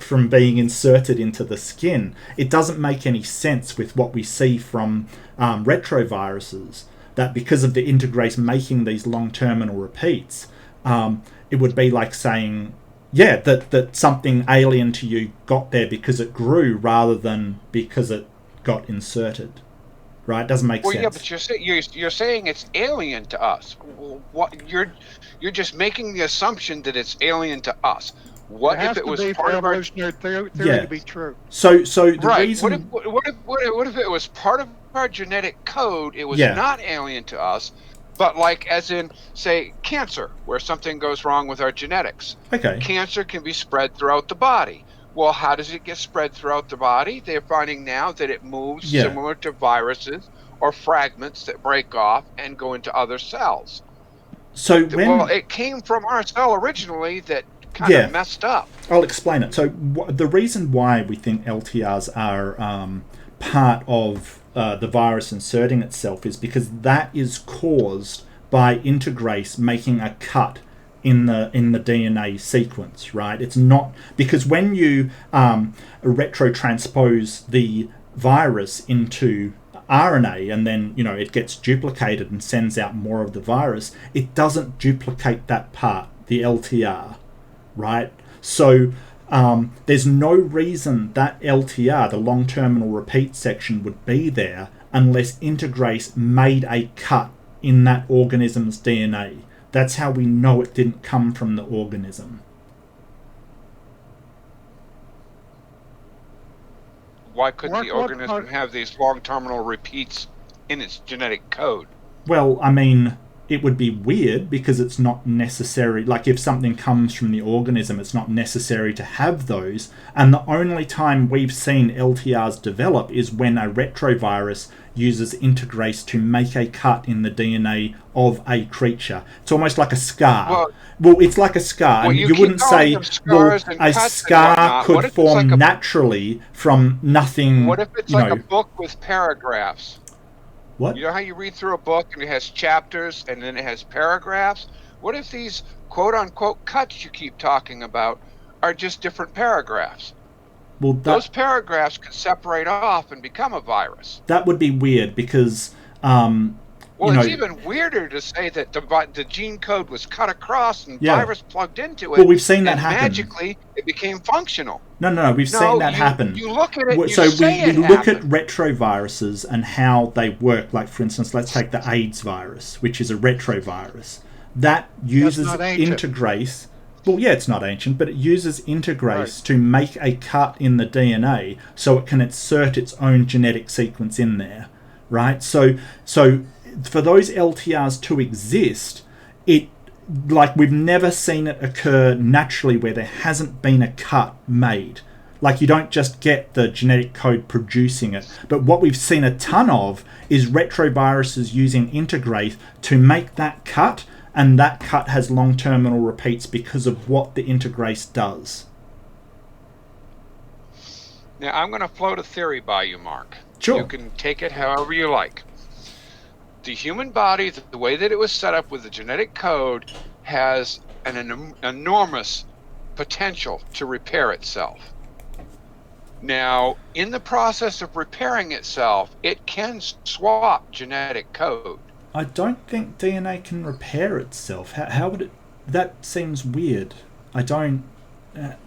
from being inserted into the skin? It doesn't make any sense with what we see from retroviruses, that because of the integrase making these long terminal repeats, it would be like saying, yeah, that something alien to you got there because it grew rather than because it got inserted. Right? Doesn't make sense. Well, yeah, but you're saying it's alien to us. What you're just making the assumption that it's alien to us. What if it was part of our evolutionary theory to be true? So the reason. What if it was part of our genetic code? It was not alien to us, but like as in, say, cancer, where something goes wrong with our genetics. Okay. Cancer can be spread throughout the body. Well, how does it get spread throughout the body? They're finding now that it moves similar to viruses or fragments that break off and go into other cells. So it came from our cell originally that kind of messed up. I'll explain it. So the reason why we think LTRs are part of the virus inserting itself is because that is caused by integrase making a cut in the DNA sequence, right? It's not because when you retrotranspose the virus into RNA and then it gets duplicated and sends out more of the virus, it doesn't duplicate that part, the LTR, right? So there's no reason that LTR, the long terminal repeat section, would be there unless integrase made a cut in that organism's DNA. That's how we know it didn't come from the organism. Why couldn't the organism have these long terminal repeats in its genetic code? Well, I mean, it would be weird because it's not necessary. Like if something comes from the organism, it's not necessary to have those. And the only time we've seen LTRs develop is when a retrovirus uses integrase to make a cut in the DNA of a creature. It's almost like a scar. Well, it's like a scar. And you wouldn't say, well, a scar could form naturally from nothing. What if it's like a book with paragraphs? What? You know how you read through a book and it has chapters and then it has paragraphs? What if these quote-unquote cuts you keep talking about are just different paragraphs? Well, those paragraphs could separate off and become a virus. That would be weird because... it's even weirder to say that the gene code was cut across and virus plugged into it. Well, we've seen that happen. Magically, it became functional. No, we've seen that happen. You look at it, we look at retroviruses and how they work. Like, for instance, let's take the AIDS virus, which is a retrovirus. That uses integrase. Well, yeah, it's not ancient, but it uses integrase to make a cut in the DNA so it can insert its own genetic sequence in there, right? So for those LTRs to exist, we've never seen it occur naturally where there hasn't been a cut made. Like, you don't just get the genetic code producing it. But what we've seen a ton of is retroviruses using integrase to make that cut, and that cut has long terminal repeats because of what the integrase does. Now, I'm going to float a theory by you, Mark. Sure. You can take it however you like. The human body, the way that it was set up with the genetic code, has an enormous potential to repair itself. Now, in the process of repairing itself, it can swap genetic code. I don't think DNA can repair itself. How would it... That seems weird. I don't...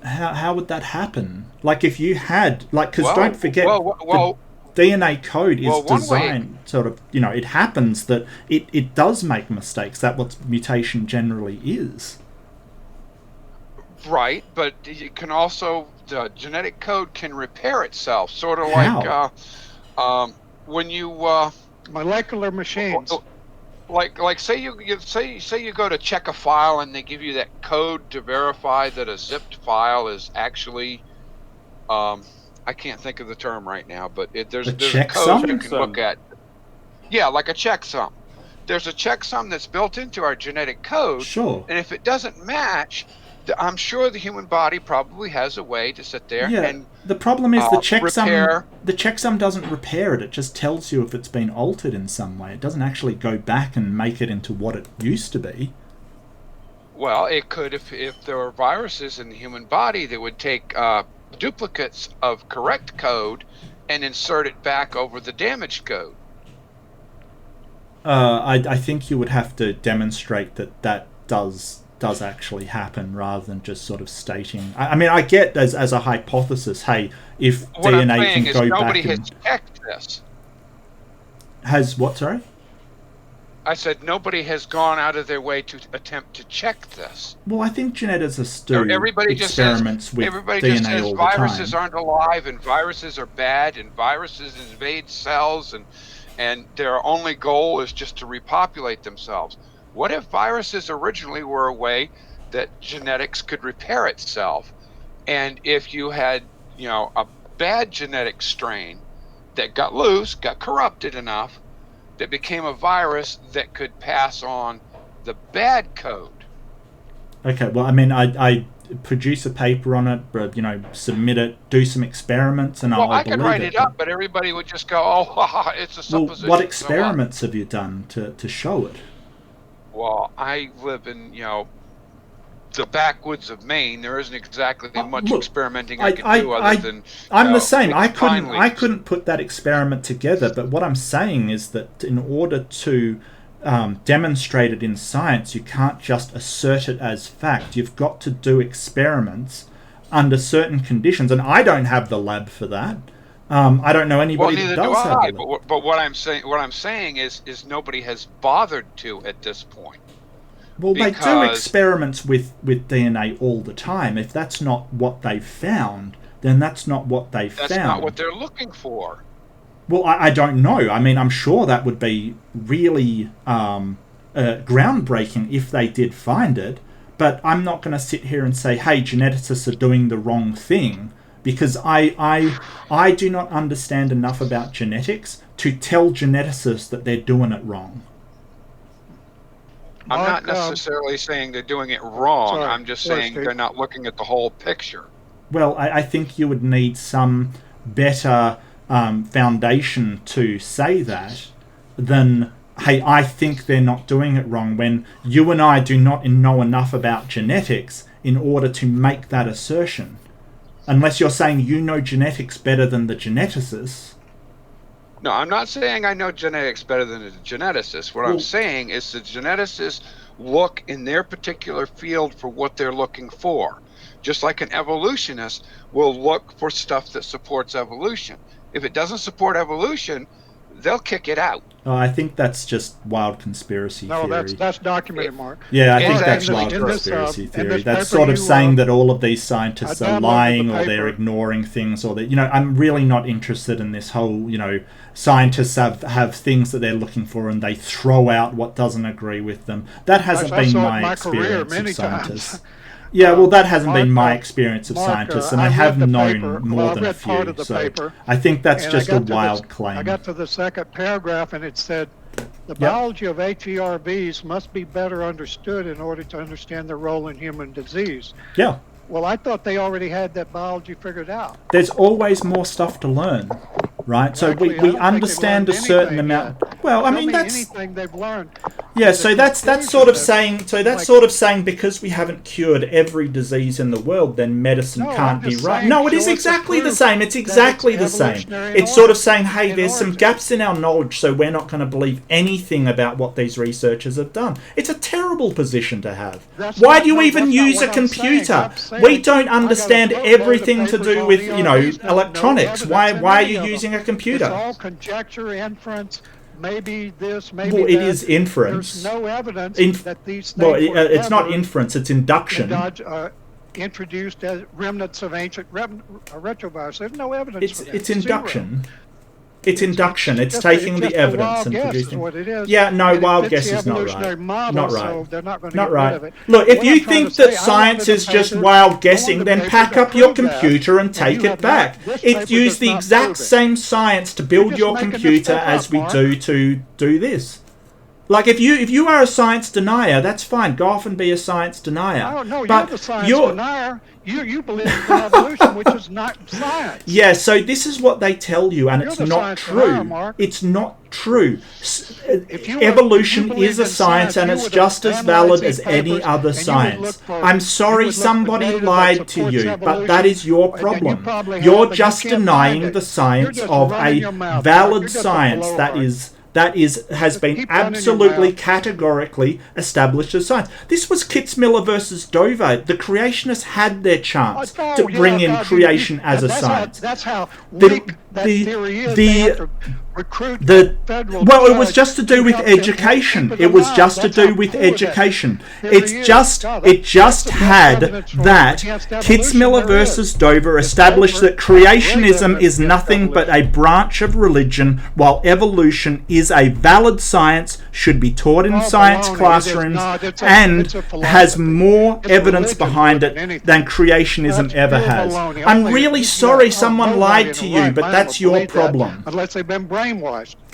How would that happen? Like, if you had... Like, because don't forget... the DNA code is designed sort of... it happens that it does make mistakes. That's what mutation generally is. Right, but it can also... The genetic code can repair itself. Sort of like... when you... molecular machines. Like say you go to check a file and they give you that code to verify that a zipped file is actually I can't think of the term right now, but there's a code you can look at. Yeah, like a checksum. There's a checksum that's built into our genetic code. Sure. And if it doesn't match, I'm sure the human body probably has a way to sit there and the problem is the repair. The checksum doesn't repair it. It just tells you if it's been altered in some way. It doesn't actually go back and make it into what it used to be. Well, it could if there were viruses in the human body that would take duplicates of correct code and insert it back over the damaged code. I think you would have to demonstrate that does actually happen rather than just sort of stating. I mean, I get as a hypothesis, hey, if what DNA I'm saying can is go nobody back has and... checked this. Has what, sorry? I said nobody has gone out of their way to attempt to check this. Well, I think geneticists do experiments with everybody DNA just says all the viruses time. aren't alive and viruses are bad and viruses invade cells and their only goal is just to repopulate themselves. What if viruses originally were a way that genetics could repair itself? And if you had, a bad genetic strain that got loose, got corrupted enough, that became a virus that could pass on the bad code. Okay, well, I mean, I produce a paper on it, submit it, do some experiments, and I'll believe it. I could write it up, but everybody would just go, oh, it's a supposition. Well, what experiments have you done to show it? Well, I live in, the backwoods of Maine. There isn't exactly much experimenting I can do other than... I'm the same. I couldn't put that experiment together, but what I'm saying is that in order to demonstrate it in science, you can't just assert it as fact. You've got to do experiments under certain conditions, and I don't have the lab for that. I don't know anybody that does have it. But what I'm saying is nobody has bothered to at this point. Well, they do experiments with DNA all the time. If that's not what they've found, then that's not what they've found. That's not what they're looking for. Well, I don't know. I mean, I'm sure that would be really groundbreaking if they did find it, but I'm not going to sit here and say, hey, geneticists are doing the wrong thing, because I do not understand enough about genetics to tell geneticists that they're doing it wrong. I'm not necessarily saying they're doing it wrong. I'm just saying they're not looking at the whole picture. Well, I think you would need some better foundation to say that than, hey, I think they're not doing it wrong, when you and I do not know enough about genetics in order to make that assertion. Unless you're saying you know genetics better than the geneticists. No, I'm not saying I know genetics better than a geneticist. What I'm saying is the geneticists look in their particular field for what they're looking for. Just like an evolutionist will look for stuff that supports evolution. If it doesn't support evolution, they'll kick it out. Oh, I think that's just wild conspiracy theory. No, that's documented, Mark. Yeah, I think that's wild conspiracy theory. That's sort of saying that all of these scientists are lying, or they're ignoring things, or that, I'm really not interested in this whole, scientists have things that they're looking for and they throw out what doesn't agree with them. That hasn't been my experience of scientists. Yeah, well, that hasn't been my experience of scientists, and I have known more than a few. So I think that's just a wild claim. I got to the second paragraph, and it said, the biology of HERVs must be better understood in order to understand their role in human disease. Yeah. Well, I thought they already had that biology figured out. There's always more stuff to learn, right? So we understand a certain amount. Well, I mean, that's anything they've learned. Yeah, so that's sort of saying because we haven't cured every disease in the world, then medicine can't be right. No, it is exactly the same. It's exactly the same. It's sort of saying, hey, there's some gaps in our knowledge, so we're not going to believe anything about what these researchers have done. It's a terrible position to have. Why do you even use a computer? We don't understand everything to do with, electronics. Why are you using a computer? It's all conjecture, inference. Maybe this, maybe that. It is inference. There's no evidence that these things it's not inference, it's induction. Introduced as remnants of ancient retrovirus. There's no evidence for that. It's induction. It's induction. It's taking the evidence and producing. What it is. Yeah, no, wild guess is not right. Model, not right. So they're not going to not get right. rid of it. Look, if you think that science is just wild guessing, then pack up your computer and take it back. It's used the exact same science to build your computer as we do to do this. Like, if you are a science denier, that's fine. Go off and be a science denier. No, you're the science denier. You believe in evolution, which is not science. Yeah, so this is what they tell you, and it's not true. It's not true. Evolution is a science, and it's just as valid as any other science. I'm sorry somebody lied to you, but that is your problem. You're just denying the science of a valid science that has been absolutely categorically established as science. This was Kitzmiller versus Dover. The creationists had their chance to bring in creation as a science. That's how weak that theory is. Well, it was just to do with education. It was just to do with education. It just had that Kitzmiller versus Dover established that creationism is nothing but a branch of religion, while evolution is a valid science, should be taught in science classrooms, and has more evidence behind it than creationism ever has. I'm really sorry someone lied to you, but that's your problem. Unless they've been brainwashed.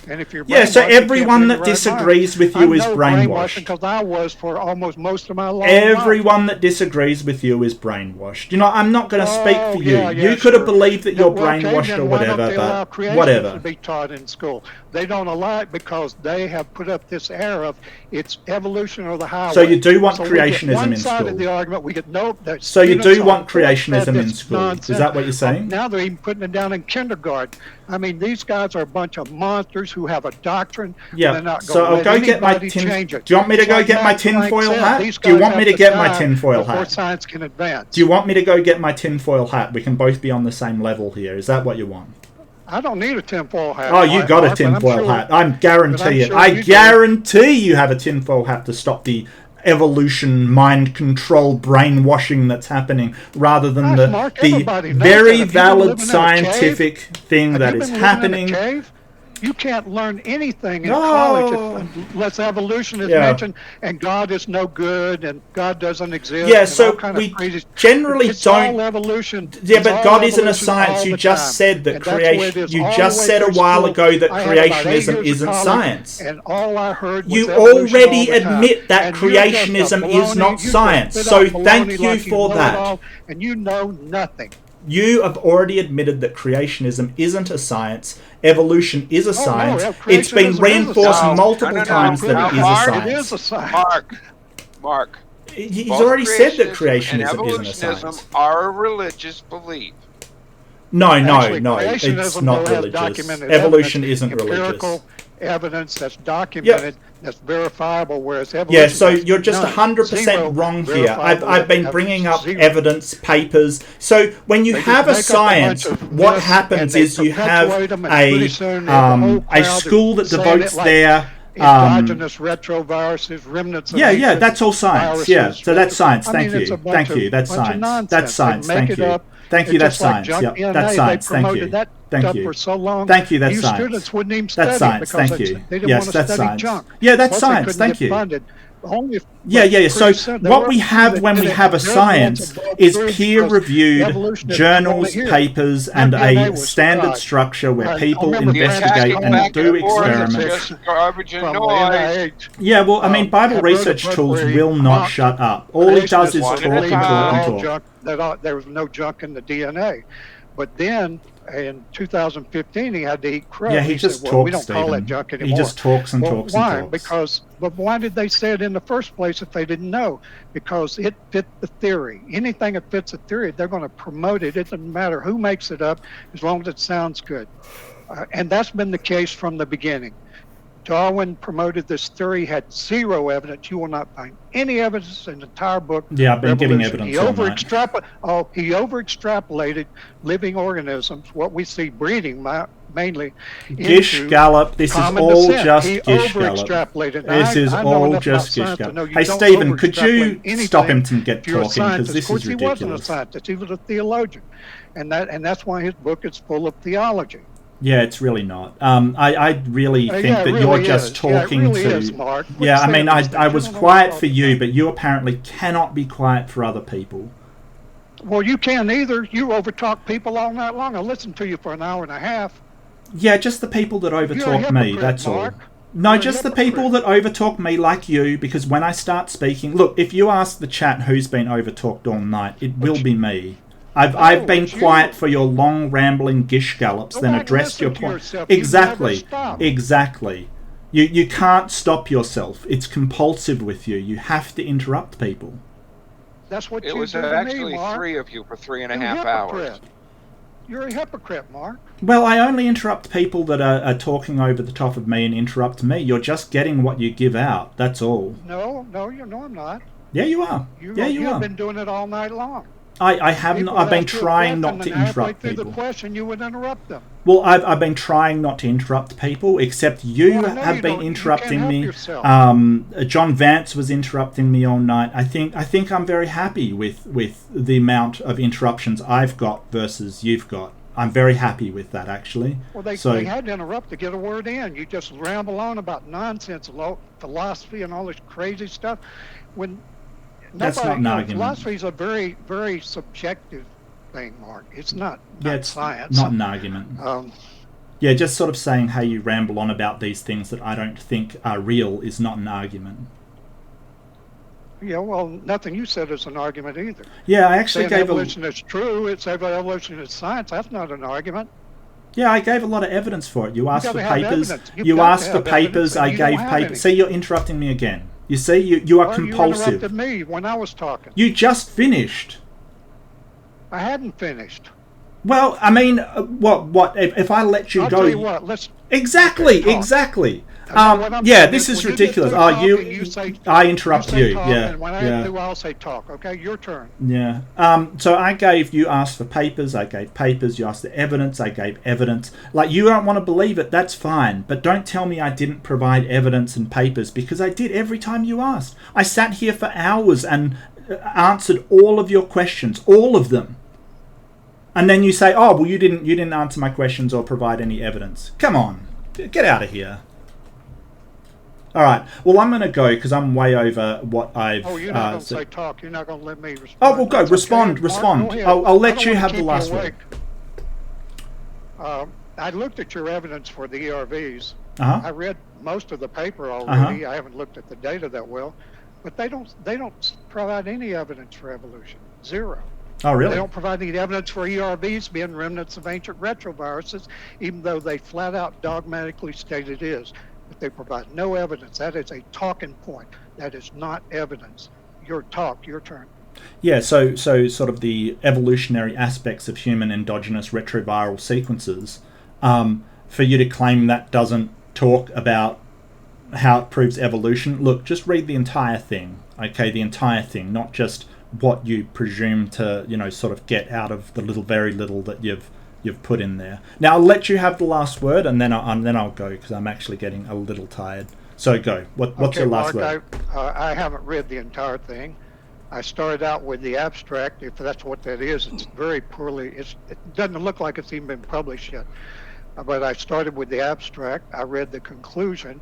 And if you're so everyone that disagrees with you is brainwashed. Because I was for almost most of my life. Everyone that disagrees with you is brainwashed. I'm not going to speak for you. You could have believed that you're brainwashed or whatever, but whatever. To be taught in school. They don't allow it because they have put up this air of it's evolution or the highway. So you do want creationism in school. Of the argument, we get so you do want creationism in school. Nonsense. Is that what you're saying? Now they're even putting it down in kindergarten. I mean, these guys are a bunch of monsters who have a doctrine. Yeah. So I'll go get my tin. Do you want me to go get my tinfoil hat? Do you want me to get my tinfoil hat? Before science can advance. Do you want me to go get my tinfoil hat? We can both be on the same level here. Is that what you want? I don't need a tinfoil hat. Oh, you got a tinfoil hat. I guarantee it. I guarantee you have a tinfoil hat to stop the evolution, mind control, brainwashing that's happening, rather than the very valid scientific thing that is happening. You can't learn anything in college unless evolution is mentioned, and God is no good, and God doesn't exist. Yeah, and so all kind we of crazy. generally It's don't. all evolution. Yeah, It's but all God isn't a evolution science. all You the just time. said that And that's the way it creation. is You all just the way said a through while school. ago that I had about 8 creationism years of isn't college, science. and all I heard was You evolution already all the time. admit that And you're just a creationism is baloney- not you just science. spit So out baloney thank you like for know it that. all, and you know nothing. You have already admitted that creationism isn't a science. Evolution is a science. It's been creationism is a reinforced science. multiple times that it is a Mark, science. It is a science. Mark. He's Both already said that creationism and creationism isn't a evolutionism science. are a religious belief. No, Actually, it's creationism, not though, has religious. documented Evolution evidence, isn't religious. empirical evidence that's documented, that's verifiable, whereas evolution Yeah, so has you're just none. 100% Zero wrong here. verifiable I've been evidence. bringing up Zero. evidence, papers. So when you They just have a make up a bunch science, of what myths, happens and they is you have perpetuate them, and pretty soon the whole a crowd school that is saying devotes it like their endogenous retroviruses, remnants of yeah, ancient that's all science. Yeah, viruses, so that's science. I mean, Thank it's you. a bunch Thank of- you. That's bunch of science. nonsense. That's They science. make Thank it you. up. Thank you. It's That's just like science. junk Yep. DNA. That's science. They Thank promoted you. that Thank stuff you. for so long. Thank you. That's You science. students wouldn't even That's study science. because Thank you. they didn't Yes, want to that's study science. junk. Yeah, that's Plus, science. They couldn't Thank get you. funded. Only Yeah. So pretty soon, there what were we some have that when did we it have a very much science above is truth because peer-reviewed evolutionists didn't journals, want to hear it. papers, My and DNA a was standard God. structure where I people remember investigate Brandon and Cole do got experiments. forensics Garbage and from the noise. NIH. Yeah, well, I mean, Bible had wrote a research book tools where he will not mocked shut up. All he does is creationists talk for and believing talk that and all talk. junk, that there was no junk in the DNA. But then in 2015, he had to eat crow. Yeah, he just said, well, we talks, don't call that Stephen. junk He anymore. just talks and Well, talks and why? talks. But why did they say it in the first place if they didn't know? Because it fit the theory. Anything that fits a theory, they're going to promote it. It doesn't matter who makes it up as long as it sounds good. And that's been the case from the beginning. Darwin promoted this theory, had zero evidence. You will not find any evidence in the entire book. Yeah, I've been giving Revolution. evidence all night. He over-extrapolated living organisms, what we see breeding mainly. Gish into Gallop, this is common all descent. just He Gish Gallop. over-extrapolated. This is I know all enough just about Gish science to know Gallop. you Hey, don't Stephen, could you over-extrapolate stop him anything to get if you're a talking? Because scientist. this Of course, is he wasn't a ridiculous. scientist. He was a theologian. And that's why his book is full of theology. Yeah, it's really not. I really think yeah, it that really you're just is. Yeah, it talking really to. is, Mark. Quit Yeah, I mean, saying these I things. was You don't know quiet what for you, but you apparently cannot be quiet for other people. Well, you can't either. You overtalk people all night long. I listened to you for an hour and a half. Yeah, just the people that overtalk me, that's all. No, just the people that overtalk me like you, because when I start speaking... Look, if you ask the chat who's been overtalked all night, it will be me. I've been quiet for your long, rambling gish gallops, then addressed your point. Exactly. Exactly. You can't stop yourself. It's compulsive with you. You have to interrupt people. That's what It you was do to actually me, Mark. 3 of you for 3.5 You're a hours. hypocrite. You're a hypocrite, Mark. Well, I only interrupt people that are talking over the top of me and interrupt me. You're just getting what you give out. That's all. No, I'm not. Yeah, you are. You You've are. been doing it all night long. I haven't. People I've been ask you a trying question, not to and halfway interrupt through people. the question, you would interrupt them. Well, I've been trying not to interrupt people, except you Well, I know have you been don't. You interrupting can't help me. yourself. John Vance was interrupting me all night. I think I'm very happy with the amount of interruptions I've got versus you've got. I'm very happy with that, actually. Well, they had to interrupt to get a word in. You just ramble on about nonsense, philosophy, and all this crazy stuff. When That's not an argument. Philosophy is a very, very subjective thing, Mark. It's not It's science. not an argument. Yeah, just sort of saying how you ramble on about these things that I don't think are real is not an argument. Yeah, well, nothing you said is an argument either. Yeah, I actually Saying gave evolution is true. It's evolution is science. That's not an argument. Yeah, I gave a lot of evidence for it. You asked for gotta have papers. evidence. You've You got to asked for have evidence, papers. and I you don't gave have papers. any. See, you're interrupting me again. You see, you are Well, compulsive. You interrupted me when I was talking. You just finished. I hadn't finished. Well, I mean, what? If I let you I'll go, tell you what. Let's exactly. Yeah, this is ridiculous. I interrupt you. Talk, Yeah, and when I yeah. do, I'll say talk. Okay, your turn. Yeah. So you asked for papers, I gave papers. You asked for evidence, I gave evidence. Like, you don't want to believe it, that's fine. But don't tell me I didn't provide evidence and papers, because I did every time you asked. I sat here for hours and answered all of your questions, all of them. And then you say, oh, well, you didn't answer my questions or provide any evidence. Come on. Get out of here. All right. Well, I'm going to go because I'm way over what I've. Oh, you're not going to say talk. You're not going to let me respond. Oh, well, go. That's Respond. okay. Respond. Mark, go ahead. I'll let I you don't have wanna the keep last you word. awake. I looked at your evidence for the ERVs. Uh-huh. I read most of the paper already. I haven't looked at the data that well, but they don't provide any evidence for evolution. Zero. Oh, really? They don't provide any evidence for ERVs being remnants of ancient retroviruses, even though they flat out dogmatically state it is. But they provide no evidence. That is a talking point. That is not evidence. Your talk, your turn. Yeah, so sort of the evolutionary aspects of human endogenous retroviral sequences, for you to claim that doesn't talk about how it proves evolution, look, just read the entire thing, okay, the entire thing, not just what you presume to, sort of get out of the very little that you've put in there. Now, I'll let you have the last word, and then I'll go, because I'm actually getting a little tired. So go. What's your last word? I haven't read the entire thing. I started out with the abstract, if that's what that is. It's very poorly, it doesn't look like it's even been published yet. But I started with the abstract. I read the conclusion.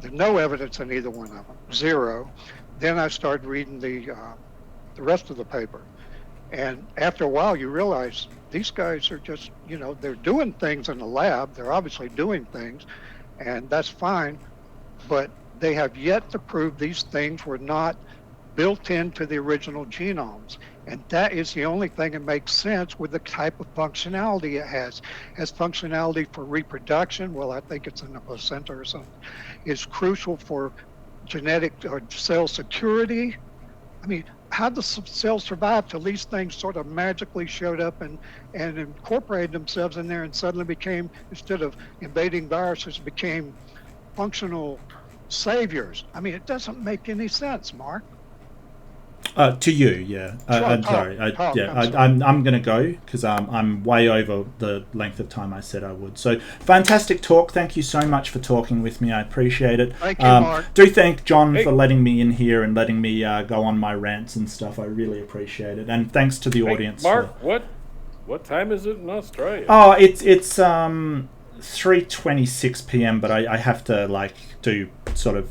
There's no evidence in either one of them, zero. Then I started reading the rest of the paper. And after a while, you realize these guys are just, they're doing things in the lab. They're obviously doing things, and that's fine. But they have yet to prove these things were not built into the original genomes. And that is the only thing that makes sense with the type of functionality it has. It has functionality for reproduction. Well, I think it's in the placenta or something. It's crucial for genetic or cell security. I mean, how does cells survive till these things sort of magically showed up and incorporated themselves in there and suddenly became, instead of invading viruses, became functional saviors? I mean, it doesn't make any sense, Mark. To you, yeah. I'm sorry. I'm going to go because I'm way over the length of time I said I would. So, fantastic talk. Thank you so much for talking with me. I appreciate it. Thank you, Mark. Do thank John for letting me in here and letting me go on my rants and stuff. I really appreciate it. And thanks to the audience. Mark, what time is it in Australia? Oh, it's 3:26 p.m. But I have to do sort of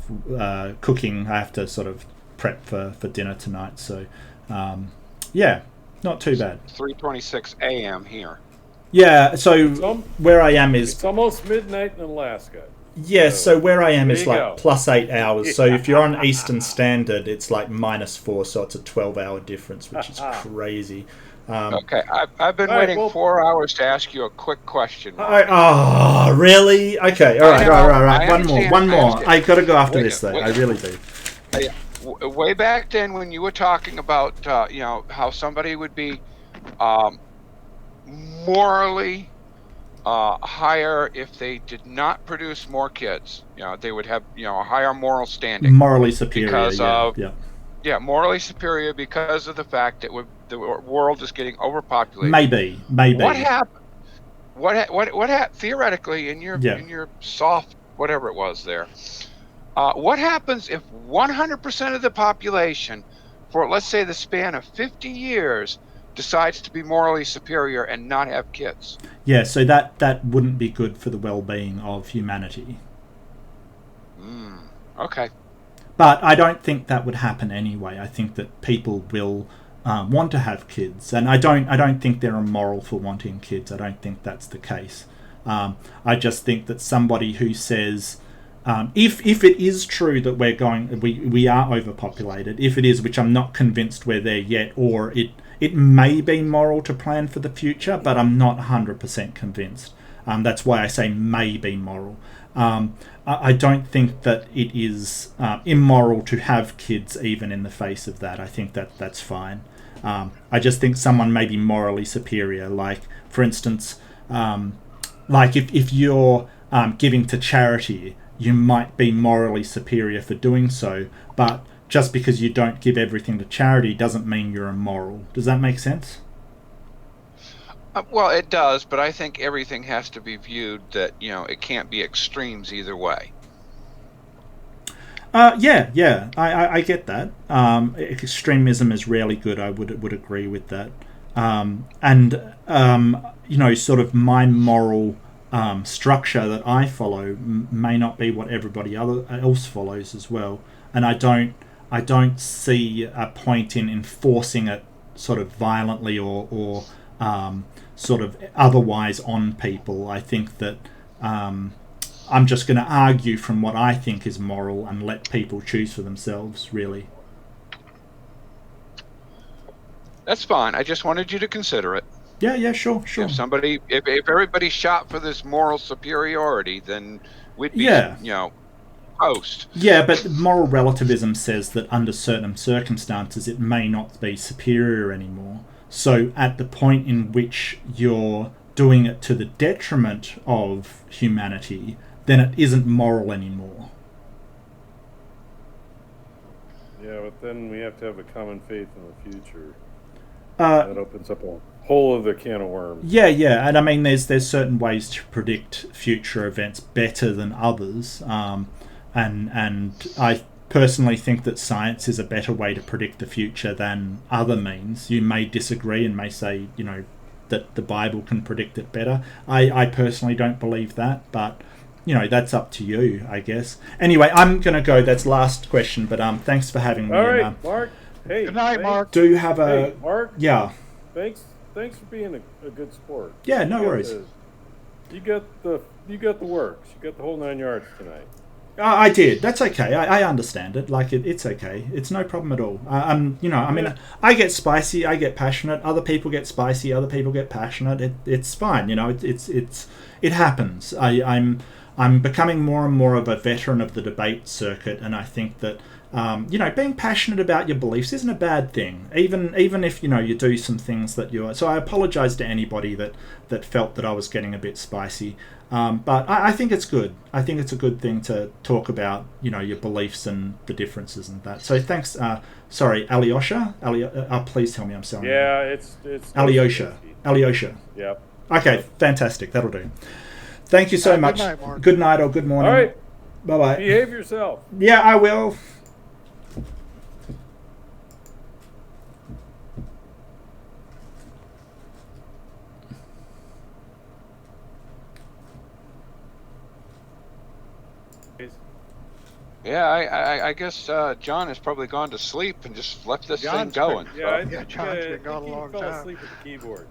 cooking. I have to sort of prep for dinner tonight, so yeah, not too bad. 3:26 a.m. here. Yeah, so where I am is it's almost midnight in Alaska. Yeah, so where I am is like go. plus 8 hours. So if you're on Eastern Standard, it's like -4, so it's a 12-hour difference, which is crazy. Okay, I've been waiting 4 hours to ask you a quick question. Oh, really? Okay, all right. One more. I got to go after this though. I really do. Way back then, when you were talking about how somebody would be morally higher if they did not produce more kids, they would have a higher moral standing, morally superior because morally superior because of the fact that the world is getting overpopulated. Maybe. What happened? What happened theoretically in your soft whatever it was there? What happens if 100% of the population, for let's say the span of 50 years, decides to be morally superior and not have kids? Yeah, so that wouldn't be good for the well-being of humanity. Okay. But I don't think that would happen anyway. I think that people will want to have kids, and I don't think they're immoral for wanting kids. I don't think that's the case. I just think that somebody who says, if it is true that we are overpopulated, if it is, which I'm not convinced we're there yet, or it may be moral to plan for the future, but I'm not 100% convinced. That's why I say may be moral. I don't think that it is immoral to have kids even in the face of that. I think that's fine. I just think someone may be morally superior. Like, for instance, if you're giving to charity, you might be morally superior for doing so, but just because you don't give everything to charity doesn't mean you're immoral. Does that make sense? Well, it does, but I think everything has to be viewed that, it can't be extremes either way. Yeah, I get that. Extremism is rarely good. I would agree with that. Sort of my moral structure that I follow may not be what everybody else follows as well, and I don't see a point in enforcing it sort of violently or sort of otherwise on people. I think that I'm just going to argue from what I think is moral and let people choose for themselves, really. That's fine. I just wanted you to consider it. Yeah, sure. If everybody shot for this moral superiority, then we'd be, toast. Yeah, but moral relativism says that under certain circumstances it may not be superior anymore. So at the point in which you're doing it to the detriment of humanity, then it isn't moral anymore. Yeah, but then we have to have a common faith in the future. That opens up a whole other can of worms. Yeah, and I mean, there's certain ways to predict future events better than others, and I personally think that science is a better way to predict the future than other means. You may disagree and may say, that the Bible can predict it better. I personally don't believe that, but that's up to you, I guess. Anyway, I'm gonna go. That's last question, but thanks for having me. All right, Mark. Hey, good night, Mark. Do you have a? Hey, Mark. Yeah. Thanks for being a good sport. Yeah, no worries. You got the works. You got the whole 9 yards tonight. I did. That's okay. I understand it. Like it's okay. It's no problem at all. I get spicy. I get passionate. Other people get spicy. Other people get passionate. It's fine. It happens. I'm becoming more and more of a veteran of the debate circuit, and I think that being passionate about your beliefs isn't a bad thing. Even if you do some things that you are. So I apologize to anybody that felt that I was getting a bit spicy. But I think it's good. I think it's a good thing to talk about, your beliefs and the differences and that. So thanks. Sorry, Alyosha. Please tell me I'm selling. Yeah, it's Alyosha. Alyosha. Yep. Okay, fantastic. That'll do. Thank you so much. Good night, Mark. Good night or good morning. All right. Bye-bye. Behave yourself. Yeah, I will. Yeah, I guess John has probably gone to sleep and just left this thing going. Yeah, John's been gone a long fell time. asleep at the keyboard.